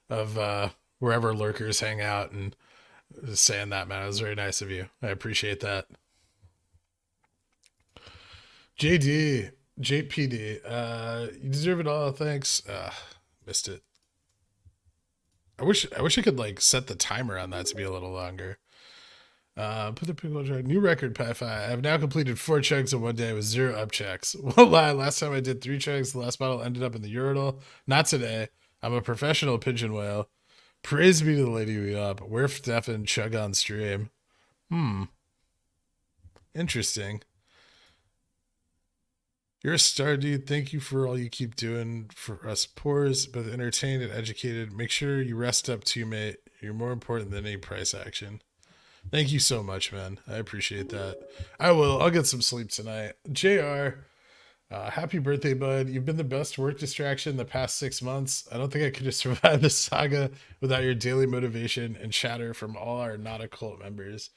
of wherever lurkers hang out and saying that, man. It was very nice of you. I appreciate that. JD. JPD, you deserve it all. Thanks. Missed it. I wish I could like set the timer on that to be a little longer. Put the pickle jar. New record, Pi-Fi. I have now completed 4 chugs in one day with 0 up checks. Won't lie, last time I did 3 chugs, the last bottle ended up in the urinal. Not today. I'm a professional pigeon whale. Praise be to the lady we up. We're Stefan chug on stream. Interesting. You're a star, dude. Thank you for all you keep doing for us poors, both entertained and educated. Make sure you rest up too, mate. You're more important than any price action. Thank you so much, man. I appreciate that. I will. I'll get some sleep tonight. JR, happy birthday, bud. You've been the best work distraction the past 6 months. I don't think I could have survived this saga without your daily motivation and chatter from all our not a cult members.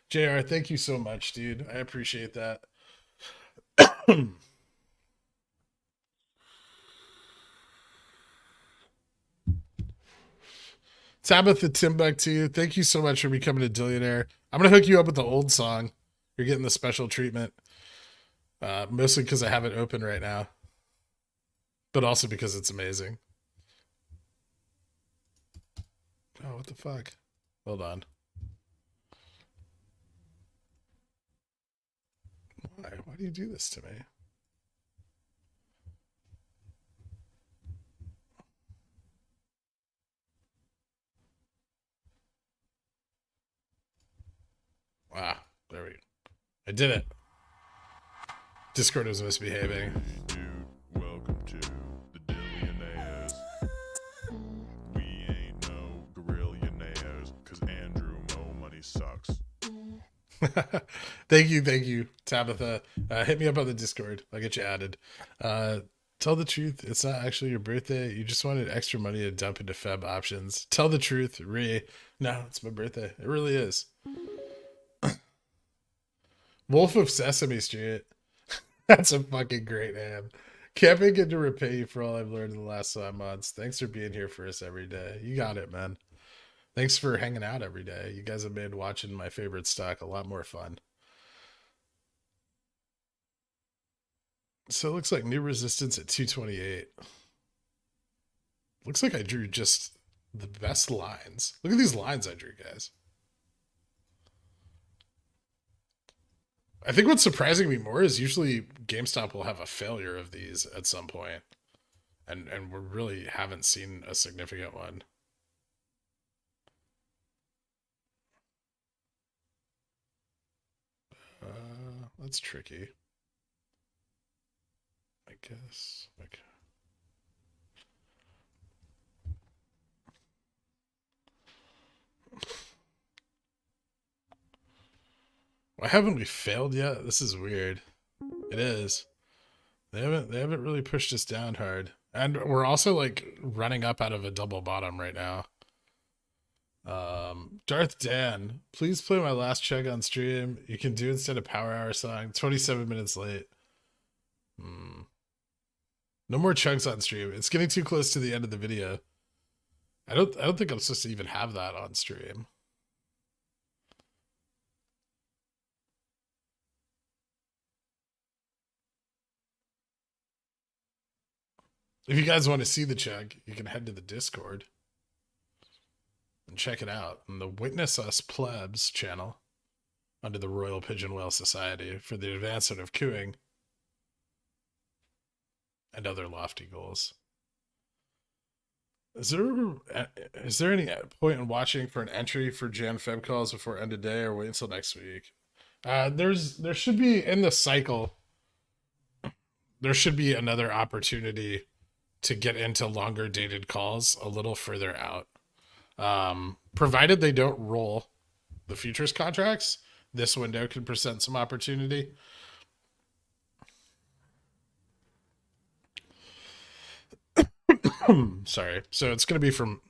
JR, thank you so much, dude. I appreciate that. Tabitha Timbuktu, thank you so much for becoming a billionaire. I'm going to hook you up with the old song. You're getting the special treatment. Mostly because I have it open right now. But also because it's amazing. Oh, what the fuck? Hold on. Why? Why do you do this to me? Wow, there we go. I did it. Discord was misbehaving. Dude, welcome to the Dillionaires. We ain't no gorillionaires, cause Andrew Mo Money sucks. Thank you, Tabitha. Hit me up on the Discord. I'll get you added. Tell the truth. It's not actually your birthday. You just wanted extra money to dump into Feb options. Tell the truth, Ree. No, it's my birthday. It really is. Wolf of Sesame Street. That's a fucking great name. Can't begin to repay you for all I've learned in the last 5 months. Thanks for being here for us every day. You got it, man. Thanks for hanging out every day. You guys have made watching my favorite stock a lot more fun. So it looks like new resistance at 228. Looks like I drew just the best lines. Look at these lines I drew, guys. I think what's surprising me more is usually GameStop will have a failure of these at some point. And we really haven't seen a significant one. That's tricky. I guess. Okay. Why haven't we failed yet? This is weird. It is. They haven't really pushed us down hard. And we're also like running up out of a double bottom right now. Darth Dan, please play my last chug on stream. You can do instead of Power Hour song. 27 minutes late. No more chugs on stream. It's getting too close to the end of the video. I don't think I'm supposed to even have that on stream. If you guys want to see the chug, you can head to the Discord and check it out on the Witness Us Plebs channel under the Royal Pigeon Whale Society for the advancement of cooing and other lofty goals. Is there any point in watching for an entry for Jan Feb calls before end of day, or wait until next week? There should be in the cycle. There should be another opportunity to get into longer dated calls a little further out. Provided they don't roll the futures contracts, this window could present some opportunity. Sorry. So it's going to be from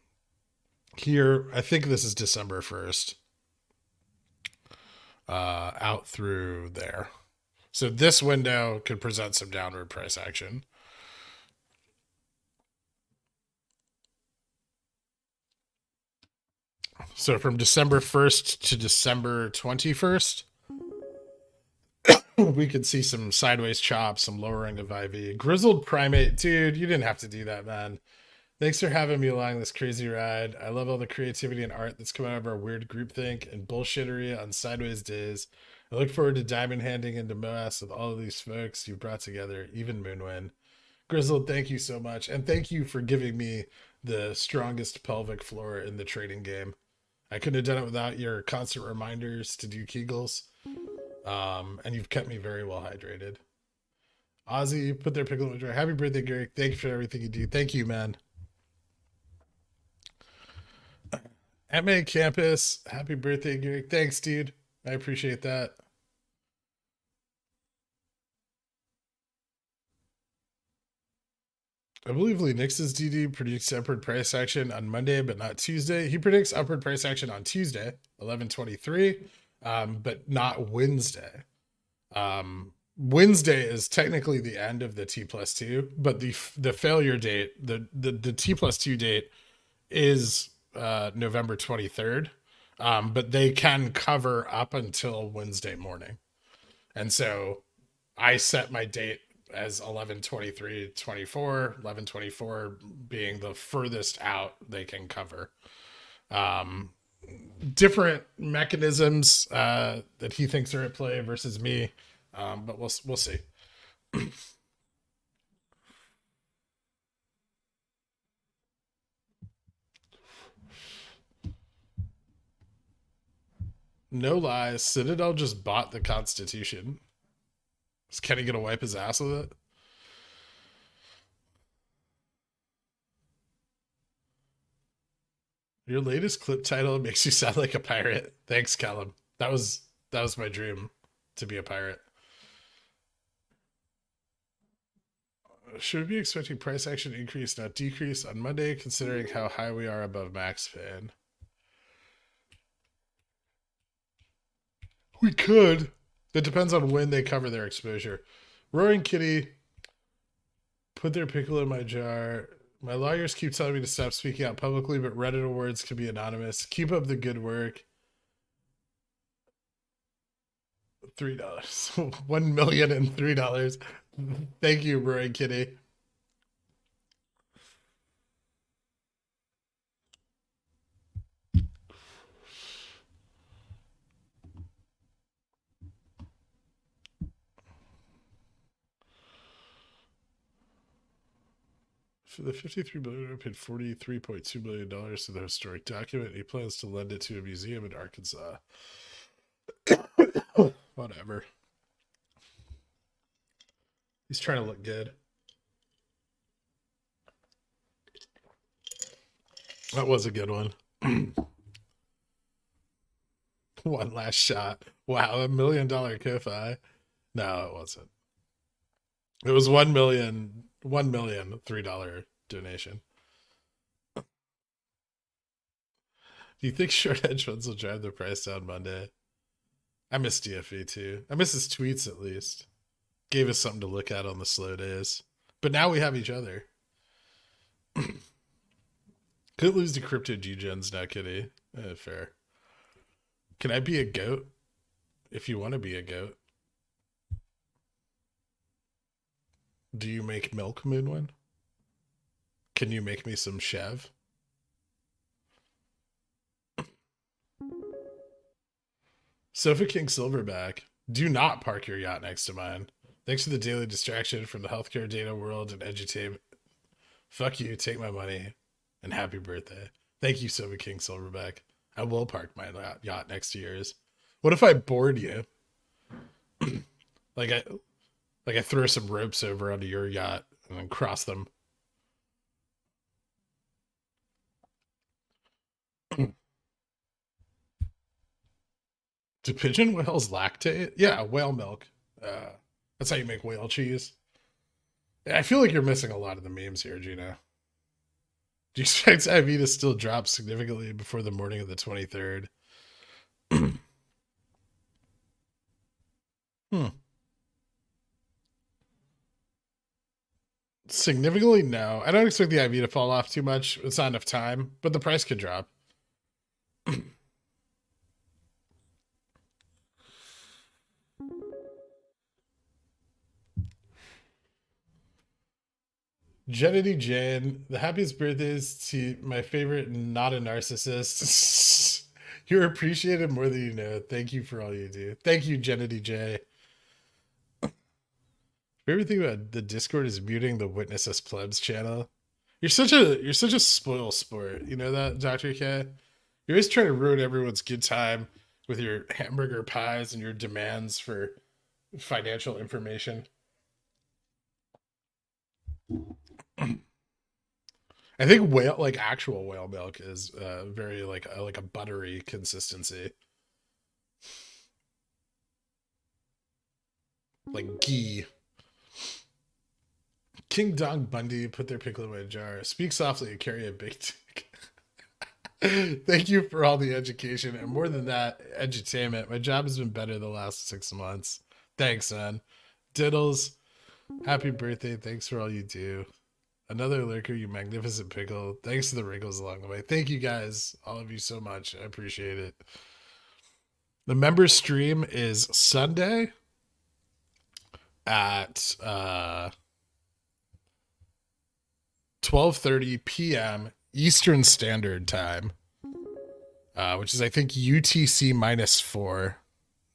here. I think this is December 1st. Out through there. So this window could present some downward price action. So from December 1st to December 21st, we could see some sideways chops, some lowering of IV. Grizzled Primate, dude, you didn't have to do that, man. Thanks for having me along this crazy ride. I love all the creativity and art that's coming out of our weird groupthink and bullshittery on sideways days. I look forward to diamond handing into MOASS with all of these folks you've brought together, even Moonwind. Grizzled, thank you so much. And thank you for giving me the strongest pelvic floor in the trading game. I couldn't have done it without your constant reminders to do Kegels. And you've kept me very well hydrated. Ozzy put their pickle in the jar. Happy birthday, Gary. Thank you for everything you do. Thank you, man. MA Campus, happy birthday, Gary. Thanks, dude. I appreciate that. I believe Lee Nix's DD predicts upward price action on Monday, but not Tuesday. He predicts upward price action on Tuesday, 11/23, but not Wednesday. Wednesday is technically the end of the T+2, but the failure date, the T+2 date is November 23rd, but they can cover up until Wednesday morning. And so I set my date as 11/23/24, 11/24 being the furthest out they can cover. Different mechanisms that he thinks are at play versus me, but we'll see. No lies, Citadel just bought the Constitution. Is Kenny gonna wipe his ass with it? Your latest clip title makes you sound like a pirate. Thanks, Callum. That was my dream, to be a pirate. Should we be expecting price action increase, not decrease, on Monday, considering how high we are above max fan? We could. It depends on when they cover their exposure. Roaring Kitty, put their pickle in my jar. My lawyers keep telling me to stop speaking out publicly, but Reddit awards can be anonymous. Keep up the good work. $3. $1,003. Thank you, Roaring Kitty. For the $53 billion, I paid $43.2 million to the historic document. He plans to lend it to a museum in Arkansas. Whatever. He's trying to look good. That was a good one. One last shot. Wow, $1 million Ko-Fi. No, it wasn't. It was $1 million, $3 donation. Do you think short hedge funds will drive the price down Monday? I miss DFE too. I miss his tweets at least. Gave us something to look at on the slow days. But now we have each other. Couldn't lose to crypto G-Gens now, Kitty. Fair. Can I be a goat? If you want to be a goat. Do you make milk, Moonwind? Can you make me some Chev? Sofa King Silverback. Do not park your yacht next to mine. Thanks for the daily distraction from the healthcare data world and edutainment. Fuck you, take my money, and happy birthday. Thank you, Sofa King Silverback. I will park my yacht next to yours. What if I board you? like I throw some ropes over onto your yacht and then cross them. Do pigeon whales lactate? Yeah, whale milk. That's how you make whale cheese. I feel like you're missing a lot of the memes here, Gino. Do you expect IV to still drop significantly before the morning of the 23rd? Significantly, no. I don't expect the IV to fall off too much. It's not enough time, but the price could drop. Jenny Jane, the happiest birthdays to my favorite not a narcissist. You're appreciated more than you know. Thank you for all you do. Thank you, Jenny J. Favorite thing about the Discord is muting the Witness Us Plebs channel. You're such a spoil sport. You know that, Dr. K? You're always trying to ruin everyone's good time with your hamburger pies and your demands for financial information. I think actual whale milk is very like a buttery consistency, like ghee. King Dong Bundy put their pickle away in a jar. Speak softly and carry a big dick. Thank you for all the education and more than that, edutainment. My job has been better the last 6 months. Thanks, man. Diddles, happy birthday. Thanks for all you do. Another lurker, you magnificent pickle. Thanks to the wrinkles along the way. Thank you guys, all of you so much. I appreciate it. The member stream is Sunday at 12:30 p.m. Eastern Standard Time, which is, I think, UTC -4.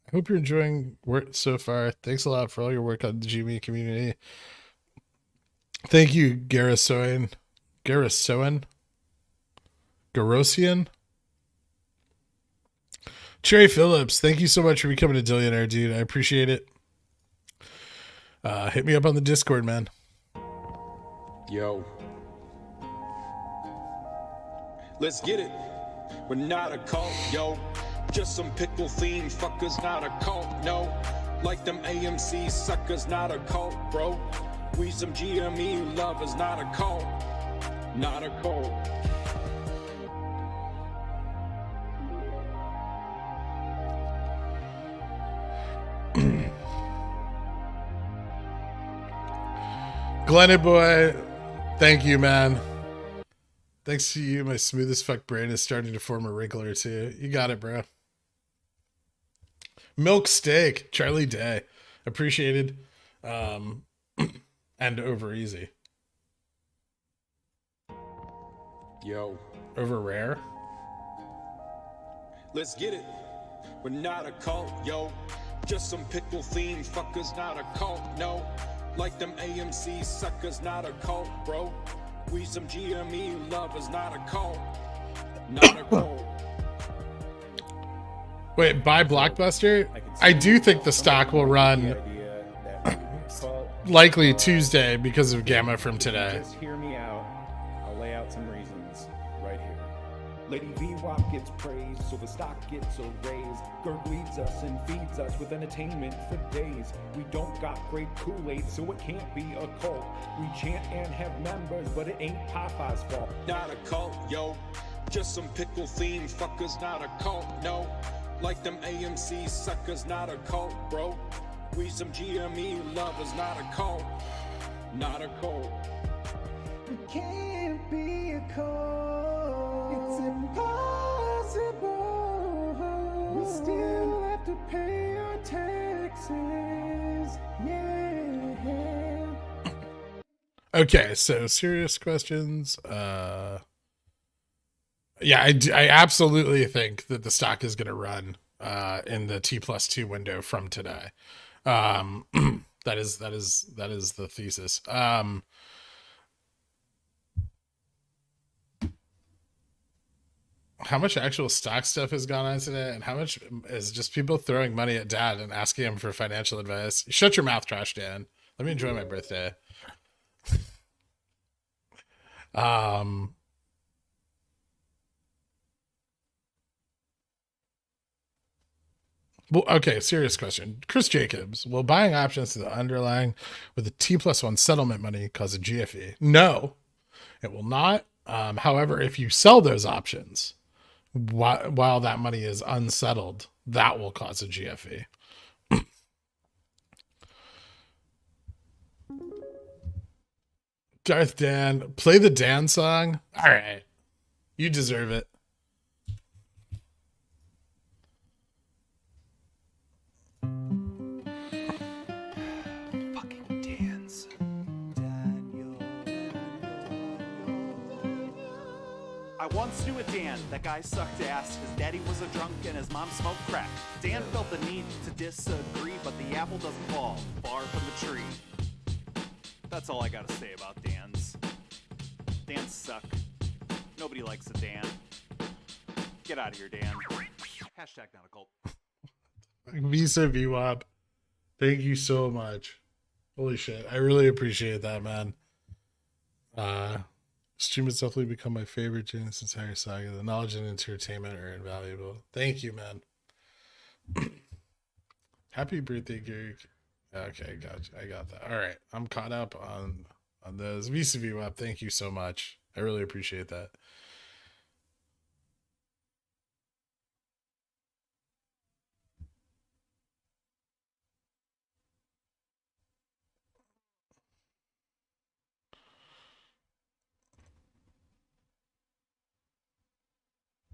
I hope you're enjoying work so far. Thanks a lot for all your work on the gME community. Thank you, Garrison. Cherry Phillips, thank you so much for becoming a Dillionaire, dude. I appreciate it. Hit me up on the Discord, man. Yo. Let's get it. We're not a cult, yo. Just some pickle themed fuckers, not a cult, no. Like them AMC suckers, not a cult, bro. We some gME lovers, not a cult. Not a cult. Glenny boy, thank you, man. Thanks to you, my smooth as fuck brain is starting to form a wrinkle or two. You got it, bro. Milk steak, Charlie Day, appreciated, and over easy. Yo. Over rare. Let's get it. We're not a cult, yo. Just some pickle themed fuckers, not a cult, no. Like them AMC suckers, not a cult, bro. We some gME lovers, not a cult. Not a cult. Wait, buy Blockbuster? I do think the stock will run likely Tuesday because of Gamma from today. Just hear me out. I'll lay out some reasons right here. Lady VWAP gets praised, so the stock gets a raise. Gurg leads us and feeds us with entertainment for days. We don't got great Kool-Aid, so it can't be a cult. We chant and have members, but it ain't Popeye's fault. Not a cult, yo. Just some pickle themed fuckers, not a cult, no. Like them AMC suckers, not a cult, bro. We some gME lovers, not a cult. Not a cult. We can't be a cult. It's impossible. We still have to pay our taxes. Yeah. Okay, so serious questions. Yeah, I absolutely think that the stock is going to run in the T+2 window from today. That is the thesis. How much actual stock stuff has gone on today, and how much is just people throwing money at Dad and asking him for financial advice? Shut your mouth, Trash Dan. Let me enjoy my birthday. Well, okay, serious question. Chris Jacobs, will buying options to the underlying with the T+1 settlement money cause a GFE? No, it will not. However, if you sell those options while that money is unsettled, that will cause a GFE. Darth Dan, play the Dan song. All right, you deserve it. Fucking dance. I once knew a Dan. That guy sucked ass. His daddy was a drunk and his mom smoked crack. Dan felt the need to disagree, but the apple doesn't fall far from the tree. That's all I gotta say about Dans. Dans suck. Nobody likes a Dan. Get out of here, Dan. Hashtag not a cult. Visa VWAP. Thank you so much. Holy shit. I really appreciate that, man. Stream has definitely become my favorite during this entire saga. The knowledge and entertainment are invaluable. Thank you, man. Happy birthday, Gary. Okay, gotcha. I got that. All right. I'm caught up on those. Visa VWAP, thank you so much. I really appreciate that.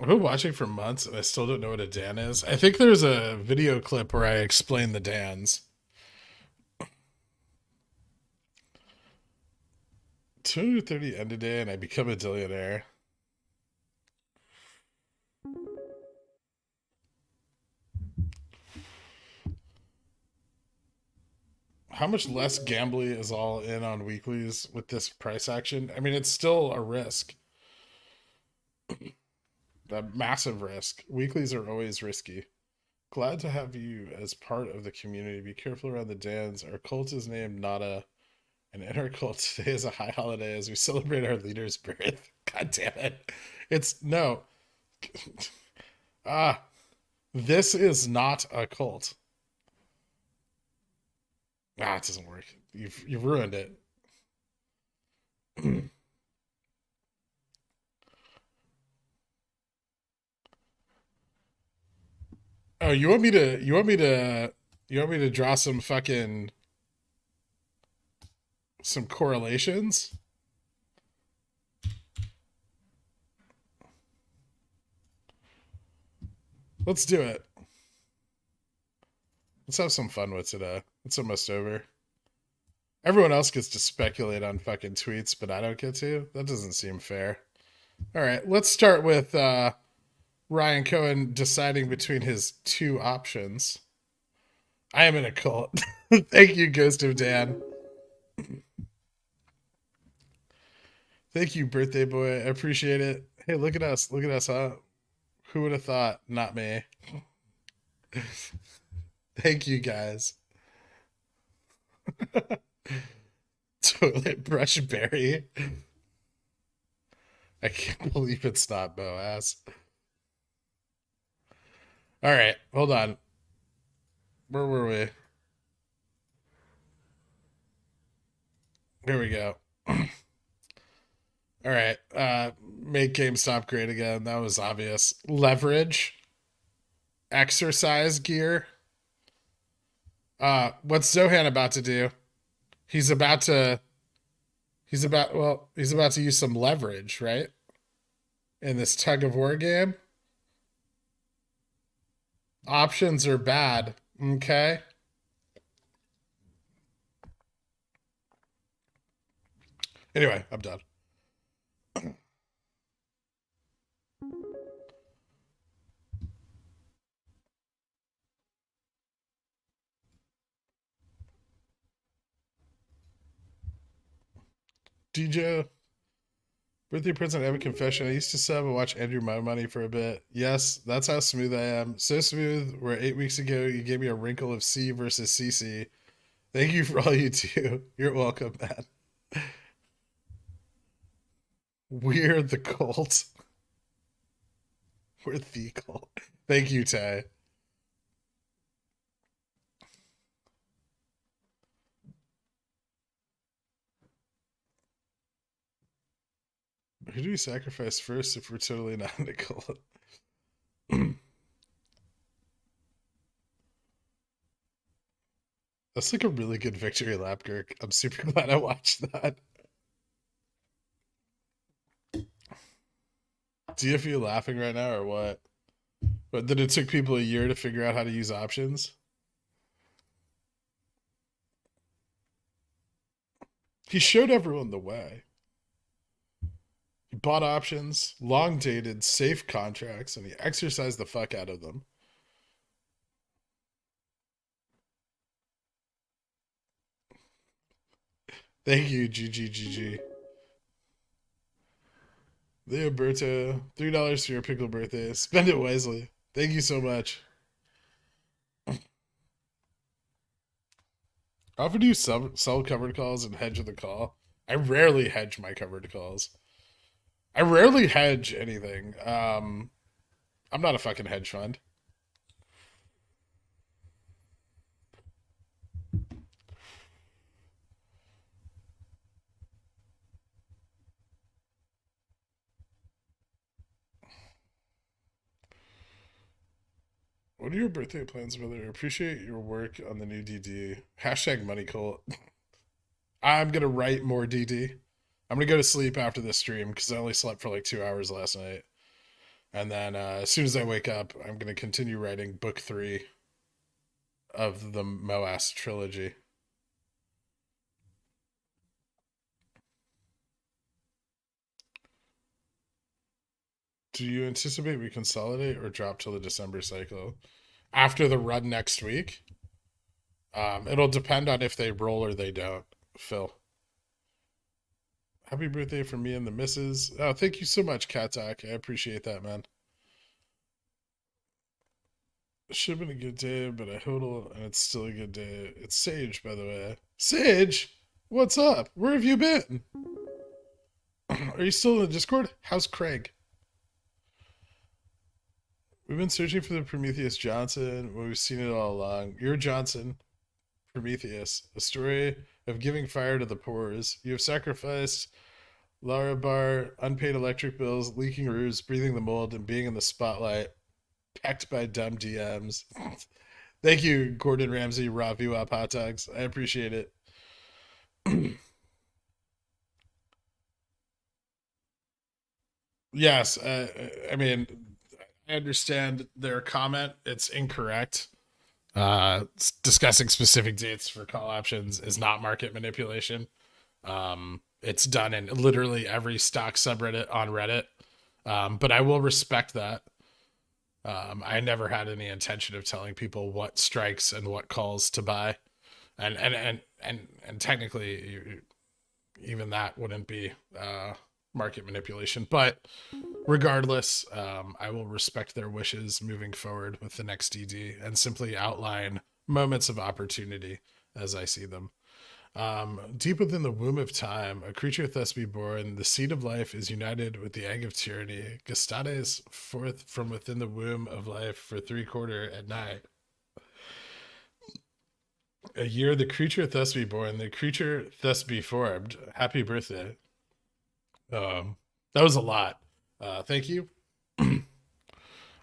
I've been watching for months and I still don't know what a Dan is. I think there's a video clip where I explain the Dans. 230 end a day and I become a billionaire. How much less gambly is all in on weeklies with this price action? I mean, it's still a risk. A massive risk. Weeklies are always risky. Glad to have you as part of the community. Be careful around the Dans. Our cult is named Nada, and in our cult today is a high holiday as we celebrate our leader's birth. God damn it. It's no. This is not a cult. It doesn't work. You've ruined it. Oh, you want me to draw some correlations? Let's do it. Let's have some fun with it. It's almost over. Everyone else gets to speculate on fucking tweets, but I don't get to. That doesn't seem fair. All right, let's start with Ryan Cohen deciding between his two options. I am in a cult. Thank you, Ghost of Dan. Thank you, birthday boy. I appreciate it. Hey, look at us. Look at us, huh? Who would have thought? Not me. Thank you, guys. Toilet brush berry. I can't believe it's not MOASS. All right, hold on. Where were we? Here we go. All right. Make GameStop great again. That was obvious. Leverage. Exercise gear. What's Zohan about to do? He's about to use some leverage, right? In this tug of war game. Options are bad. Okay. Anyway, I'm done. DJ, birthday present, I have a confession. I used to sub and watch Andrew My Money for a bit. Yes, that's how smooth I am. So smooth, where 8 weeks ago you gave me a wrinkle of C versus CC. Thank you for all you do. You're welcome, man. We're the cult. We're the cult. Thank you, Tay. Who do we sacrifice first if we're totally not in a cult? That's like a really good victory lap, Girk. I'm super glad I watched that. DFU laughing right now or what? But then it took people a year to figure out how to use options. He showed everyone the way. He bought options, long dated, safe contracts, and he exercised the fuck out of them. Thank you, GGGG. Leoberto, $3 for your pickle birthday. Spend it wisely. Thank you so much. How often do you sell covered calls and hedge the call? I rarely hedge my covered calls. I rarely hedge anything. I'm not a fucking hedge fund. What are your birthday plans, brother? Appreciate your work on the new DD. Hashtag money cult. I'm going to write more DD. I'm going to go to sleep after this stream because I only slept for like 2 hours last night. And then as soon as I wake up, I'm going to continue writing book 3 of the MOASS trilogy. Do you anticipate we consolidate or drop till the December cycle? After the run next week? It'll depend on if they roll or they don't, Phil. Happy birthday from me and the missus. Oh, thank you so much, Katak. I appreciate that, man. It should have been a good day, but I hodl and it's still a good day. It's Sage, by the way. Sage! What's up? Where have you been? Are you still in the Discord? How's Craig? We've been searching for the Prometheus Johnson, but we've seen it all along. You're Johnson, Prometheus, a story of giving fire to the pores. You have sacrificed Lara Bar, unpaid electric bills, leaking roofs, breathing the mold, and being in the spotlight, pecked by dumb DMs. Thank you, Gordon Ramsay, Raw VWAP Hot Dogs. I appreciate it. Yes, I mean, I understand their comment. It's incorrect. Discussing specific dates for call options is not market manipulation. It's done in literally every stock subreddit on Reddit. But I will respect that. I never had any intention of telling people what strikes and what calls to buy. And technically even that wouldn't be market manipulation, but regardless, I will respect their wishes moving forward with the next DD and simply outline moments of opportunity as I see them. Deep within the womb of time, a creature thus be born, the seed of life is united with the egg of tyranny. Gestates forth from within the womb of life for 3/4 at night. A year, the creature thus be born, the creature thus be formed. Happy birthday. That was a lot. Thank you. I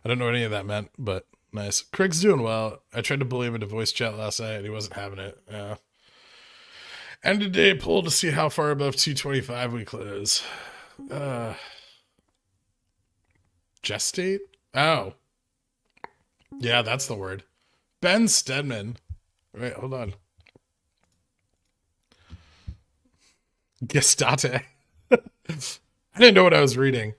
don't know what any of that meant, but nice. Craig's doing well. I tried to bully him into voice chat last night and he wasn't having it. End of day poll to see how far above 225 we close. Gestate? Oh. Yeah, that's the word. Ben Stedman. Wait, hold on. Gestate. I didn't know what I was reading.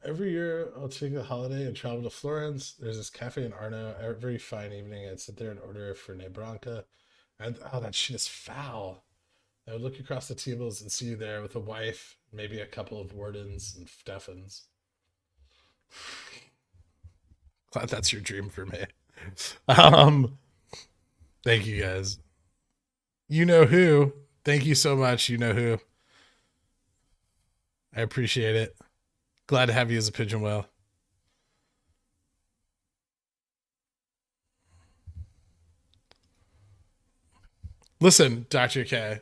Every year, I'll take a holiday and travel to Florence. There's this cafe in Arno. Every fine evening, I'd sit there and order for Nebranca. And oh, that shit is foul. I would look across the tables and see you there with a wife, maybe a couple of wardens and Steffens. Glad that's your dream for me. Thank you guys. You know who. Thank you so much. You know who. I appreciate it. Glad to have you as a pigeon whale. Listen, Dr. K.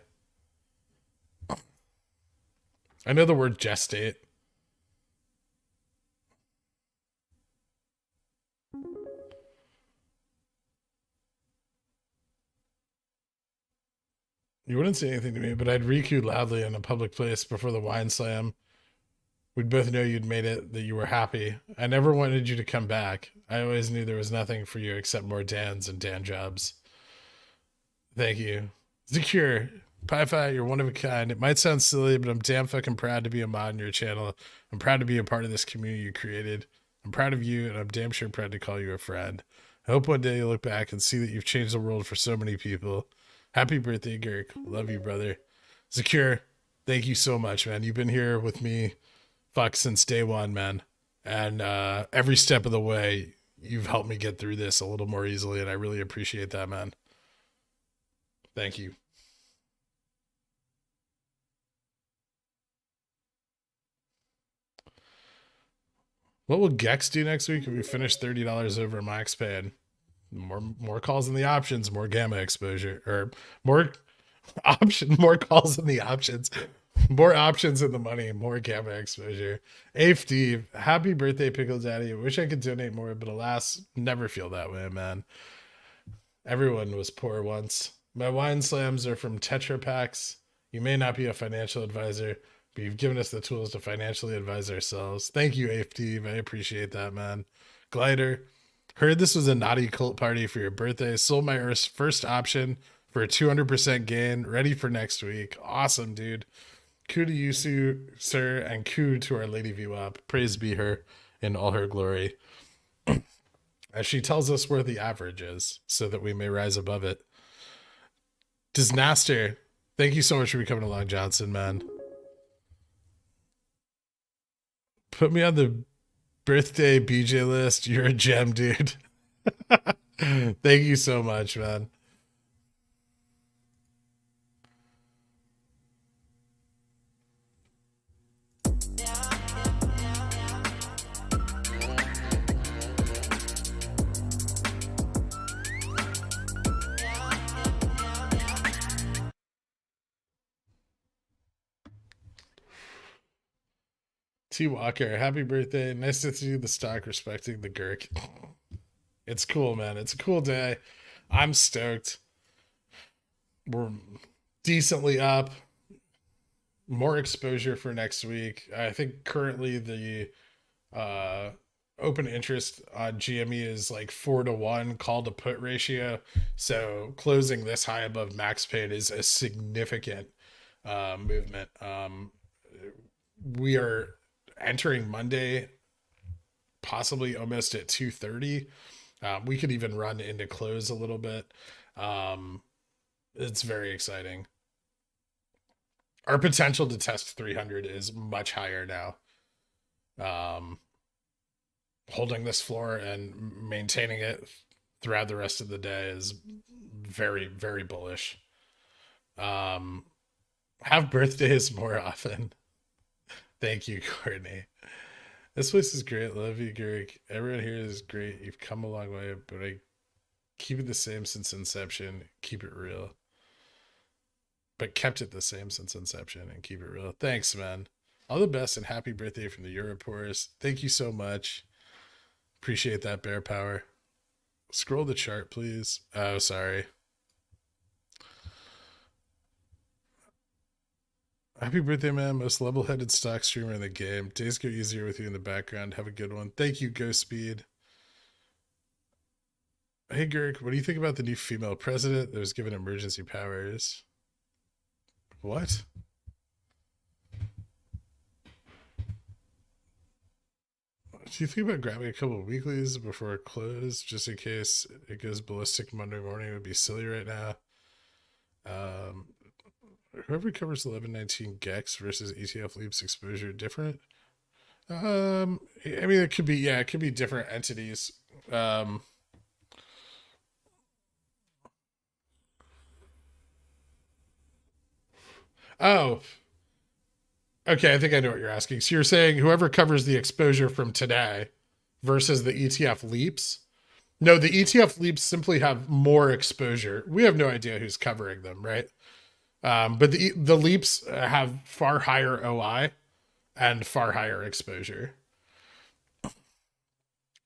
I know the word gestate. You wouldn't say anything to me, but I'd reek you loudly in a public place before the wine slam. We'd both know you'd made it, that you were happy. I never wanted you to come back. I always knew there was nothing for you except more Dans and Dan jobs. Thank you. Secure. Pi-Fi, you're one of a kind. It might sound silly, but I'm damn fucking proud to be a mod in your channel. I'm proud to be a part of this community you created. I'm proud of you, and I'm damn sure proud to call you a friend. I hope one day you look back and see that you've changed the world for so many people. Happy birthday, Girk. Love you, brother. Secure, thank you so much, man. You've been here with me, since day one, man. And every step of the way, you've helped me get through this a little more easily, and I really appreciate that, man. Thank you. What will Gex do next week if we finish $30 over max paying? More calls in the options, more gamma exposure, or more calls in the options, more options in the money, more gamma exposure. Hey Steve, happy birthday, Pickle Daddy. I wish I could donate more, but alas, never feel that way, man. Everyone was poor once. My wine slams are from Tetra Packs. You may not be a financial advisor, but you've given us the tools to financially advise ourselves. Thank you, Steve. I appreciate that, man. Glider, heard this was a naughty cult party for your birthday. Sold my first option for a 200% gain. Ready for next week. Awesome, dude. Coup to you, sir, and coup to our Lady VWAP. Praise be her in all her glory. As she tells us where the average is, so that we may rise above it. Disnaster, thank you so much for coming along, Johnson, man. Put me on the birthday BJ list. You're a gem, dude. Thank you so much, man. T Walker, happy birthday. Nice to see the stock respecting the Gherk. It's cool, man. It's a cool day. I'm stoked. We're decently up. More exposure for next week. I think currently the open interest on gME is like 4-to-1 call to put ratio. So closing this high above max paid is a significant movement. We are entering Monday possibly almost at 2:30. We could even run into close a little bit. It's very exciting. Our potential to test 300 is much higher now. Holding this floor and maintaining it throughout the rest of the day is very, very bullish. Have birthdays more often. Thank you, Courtney. This place is great. Love you, Garrick. Everyone here is great. You've come a long way, but I keep it the same since inception. Keep it real. But kept it the same since inception and keep it real. Thanks, man. All the best and happy birthday from the Europors. Thank you so much. Appreciate that, bear power. Scroll the chart, please. Oh, sorry. Happy birthday, man. Most level-headed stock streamer in the game. Days go easier with you in the background. Have a good one. Thank you, Go Speed. Hey, Girk, what do you think about the new female president that was given emergency powers? What? Do you think about grabbing a couple of weeklies before it close, just in case it goes ballistic Monday morning? It would be silly right now. Whoever covers 1119 Gex versus ETF Leaps exposure different. I mean, it could be, it could be different entities. Oh, okay. I think I know what you're asking. So you're saying whoever covers the exposure from today versus the ETF Leaps? No, the ETF Leaps simply have more exposure. We have no idea who's covering them, right? But the Leaps have far higher OI and far higher exposure.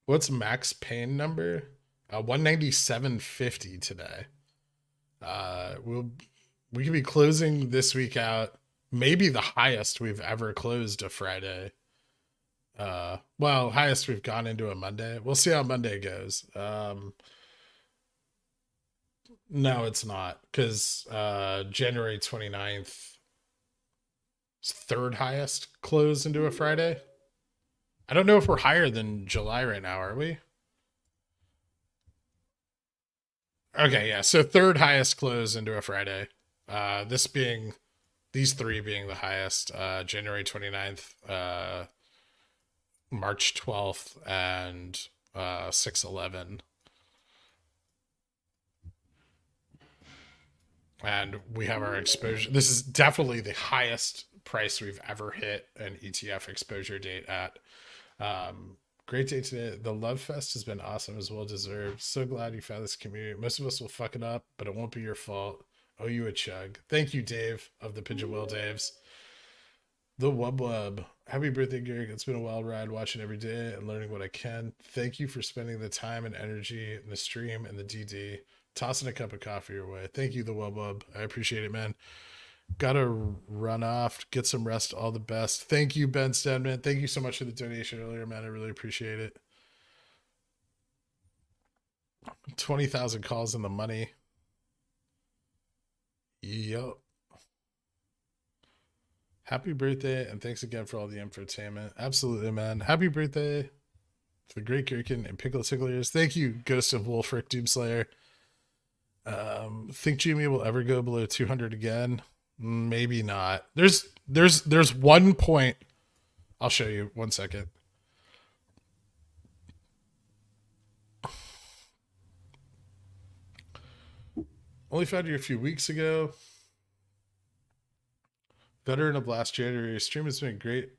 What's max pain number? 197.50 today. We could be closing this week out, maybe the highest we've ever closed a Friday. Well, highest we've gone into a Monday. We'll see how Monday goes. No, it's not, because January 29th is third highest close into a Friday. I don't know if we're higher than July right now, are we? Okay, yeah. So third highest close into a Friday. These three being the highest, January 29th, March 12th, and 6/11. And we have our exposure. This is definitely the highest price we've ever hit an ETF exposure date at. Great day today. The Love Fest has been awesome, as well deserved. So glad you found this community. Most of us will fuck it up, but it won't be your fault. Owe you a chug. Thank you, Dave of the Pigeon Will Daves. The Wub Wub. Happy birthday, Gary. It's been a wild ride watching every day and learning what I can. Thank you for spending the time and energy in the stream and the DD. Tossing a cup of coffee your way. Thank you, the Wub Wub. I appreciate it, man. Gotta run off, get some rest. All the best. Thank you, Ben Stedman. Thank you so much for the donation earlier, man. I really appreciate it. 20,000 calls in the money. Yup. Happy birthday, and thanks again for all the infotainment. Absolutely, man. Happy birthday to the great gherkin and pickle ticklers. Thank you, Ghost of Wolfric Doomslayer. Think gME will ever go below 200 again? Maybe not. There's one point. I'll show you 1 second. Only found you a few weeks ago. Veteran of last January. Stream has been great.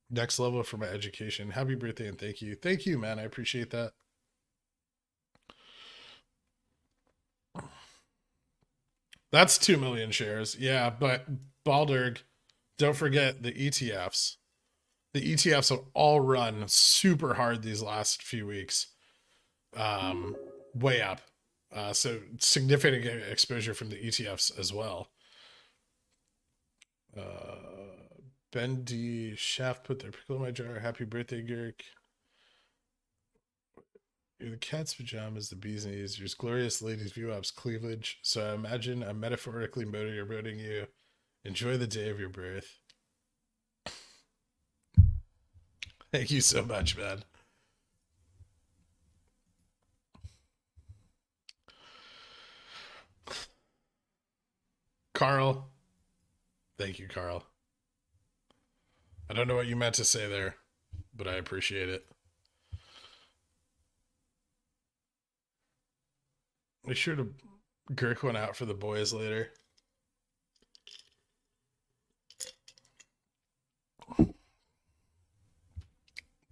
Next level for my education. Happy birthday and thank you. Thank you, man. I appreciate that. That's 2 million shares. Yeah, but Balderg, don't forget the ETFs. The ETFs have all run super hard these last few weeks. Way up. So significant exposure from the ETFs as well. Bendy Shaft put their pickle in my jar. Happy birthday, Gurk. You're the cat's pajamas, the bee's knees. Your glorious ladies view ups cleavage. So I imagine I'm metaphorically motorboating you. Enjoy the day of your birth. Thank you so much, man. Carl. Thank you, Carl. I don't know what you meant to say there, but I appreciate it. Make sure to gurk one out for the boys later.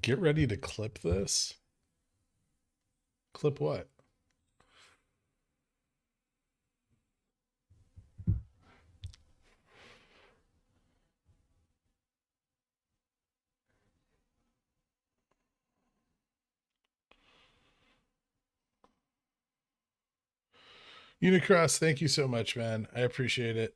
Get ready to clip this. Clip what? Unicross, thank you so much, man. I appreciate it.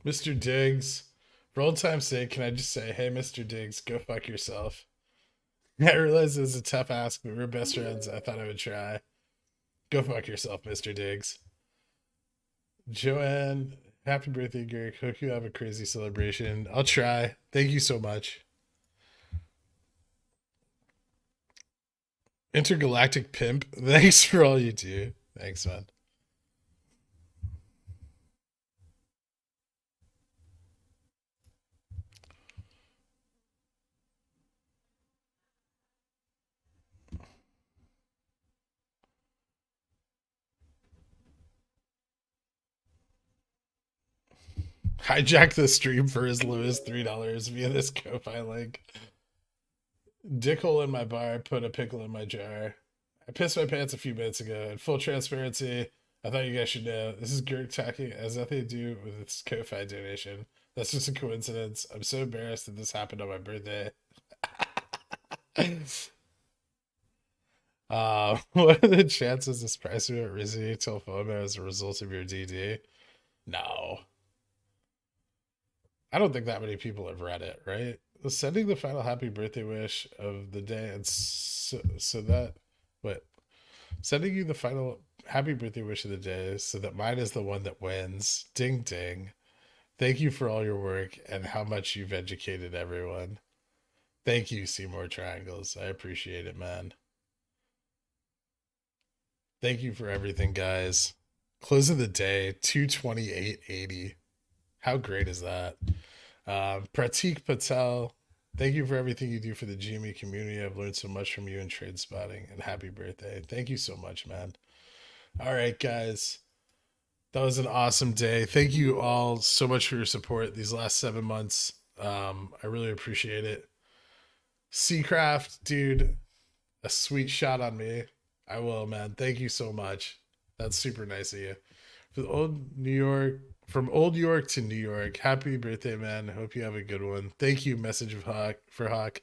Mr. Diggs, for old time's sake, can I just say, hey, Mr. Diggs, go fuck yourself. I realize it's a tough ask, but we're best friends. I thought I would try. Go fuck yourself, Mr. Diggs. Joanne, happy birthday, Greg. Hope you have a crazy celebration. I'll try. Thank you so much. Intergalactic Pimp, thanks for all you do. Thanks, man. Hijack the stream for as low as $3 via this Ko-Fi link. Dickhole in my bar, put a pickle in my jar. I pissed my pants a few minutes ago. In full transparency, I thought you guys should know. This is Gurk talking as nothing to do with its Ko-Fi donation. That's just a coincidence. I'm so embarrassed that this happened on my birthday. What are the chances this price won't receive till FOMO as a result of your DD? No. I don't think that many people have read it, right? Sending the final happy birthday wish of the day and sending you the final happy birthday wish of the day so that mine is the one that wins. Ding ding. Thank you for all your work and how much you've educated everyone. Thank you, Seymour Triangles. I appreciate it, man. Thank you for everything, guys. Close of the day, 228.80. How great is that? Pratik Patel, thank you for everything you do for the gME community. I've learned so much from you in trade spotting, and happy birthday. Thank you so much, man. All right, guys. That was an awesome day. Thank you all so much for your support these last 7 months. I really appreciate it. Seacraft, dude, a sweet shot on me. I will, man. Thank you so much. That's super nice of you. For the from old York to New York. Happy birthday, man. Hope you have a good one. Thank you, Message of Hawk for Hawk.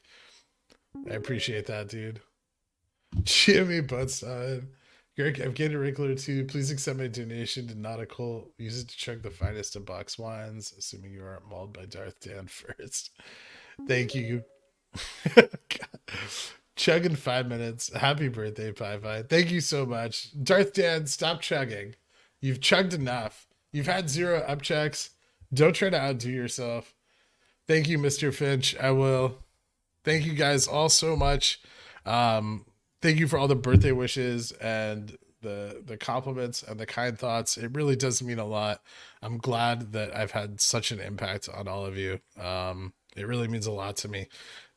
I appreciate that, dude. Jimmy Buttside. Greg, I've gained a wrinkle or two. Please accept my donation to Nautical. Use it to chug the finest of box wines, assuming you aren't mauled by Darth Dan first. Thank you. Chug in 5 minutes. Happy birthday, Pi. Thank you so much. Darth Dan, stop chugging. You've chugged enough. You've had 0 upchecks. Don't try to outdo yourself. Thank you, Mr. Finch. I will. Thank you guys all so much. Thank you for all the birthday wishes and the compliments and the kind thoughts. It really does mean a lot. I'm glad that I've had such an impact on all of you. It really means a lot to me.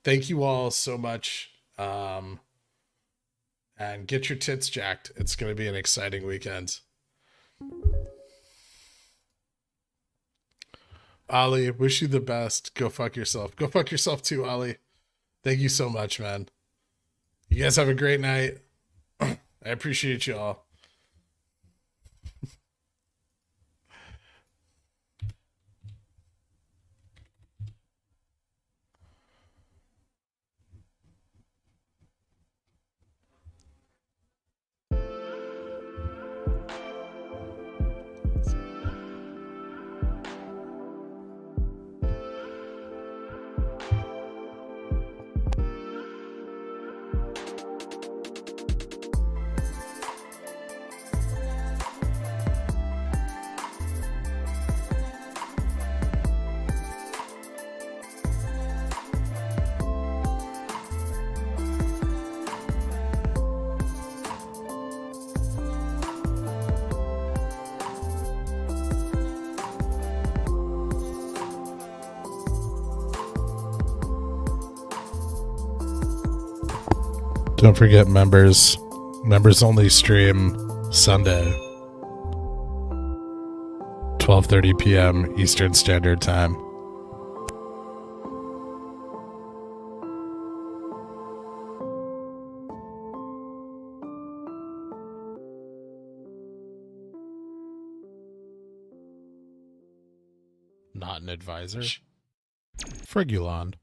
Thank you all so much. And get your tits jacked. It's going to be an exciting weekend. Ali, wish you the best. Go fuck yourself. Go fuck yourself too, Ali. Thank you so much, man. You guys have a great night. I appreciate you all. Don't forget members only stream Sunday, 12:30 p.m. Eastern Standard Time. Not an advisor. Frigulon.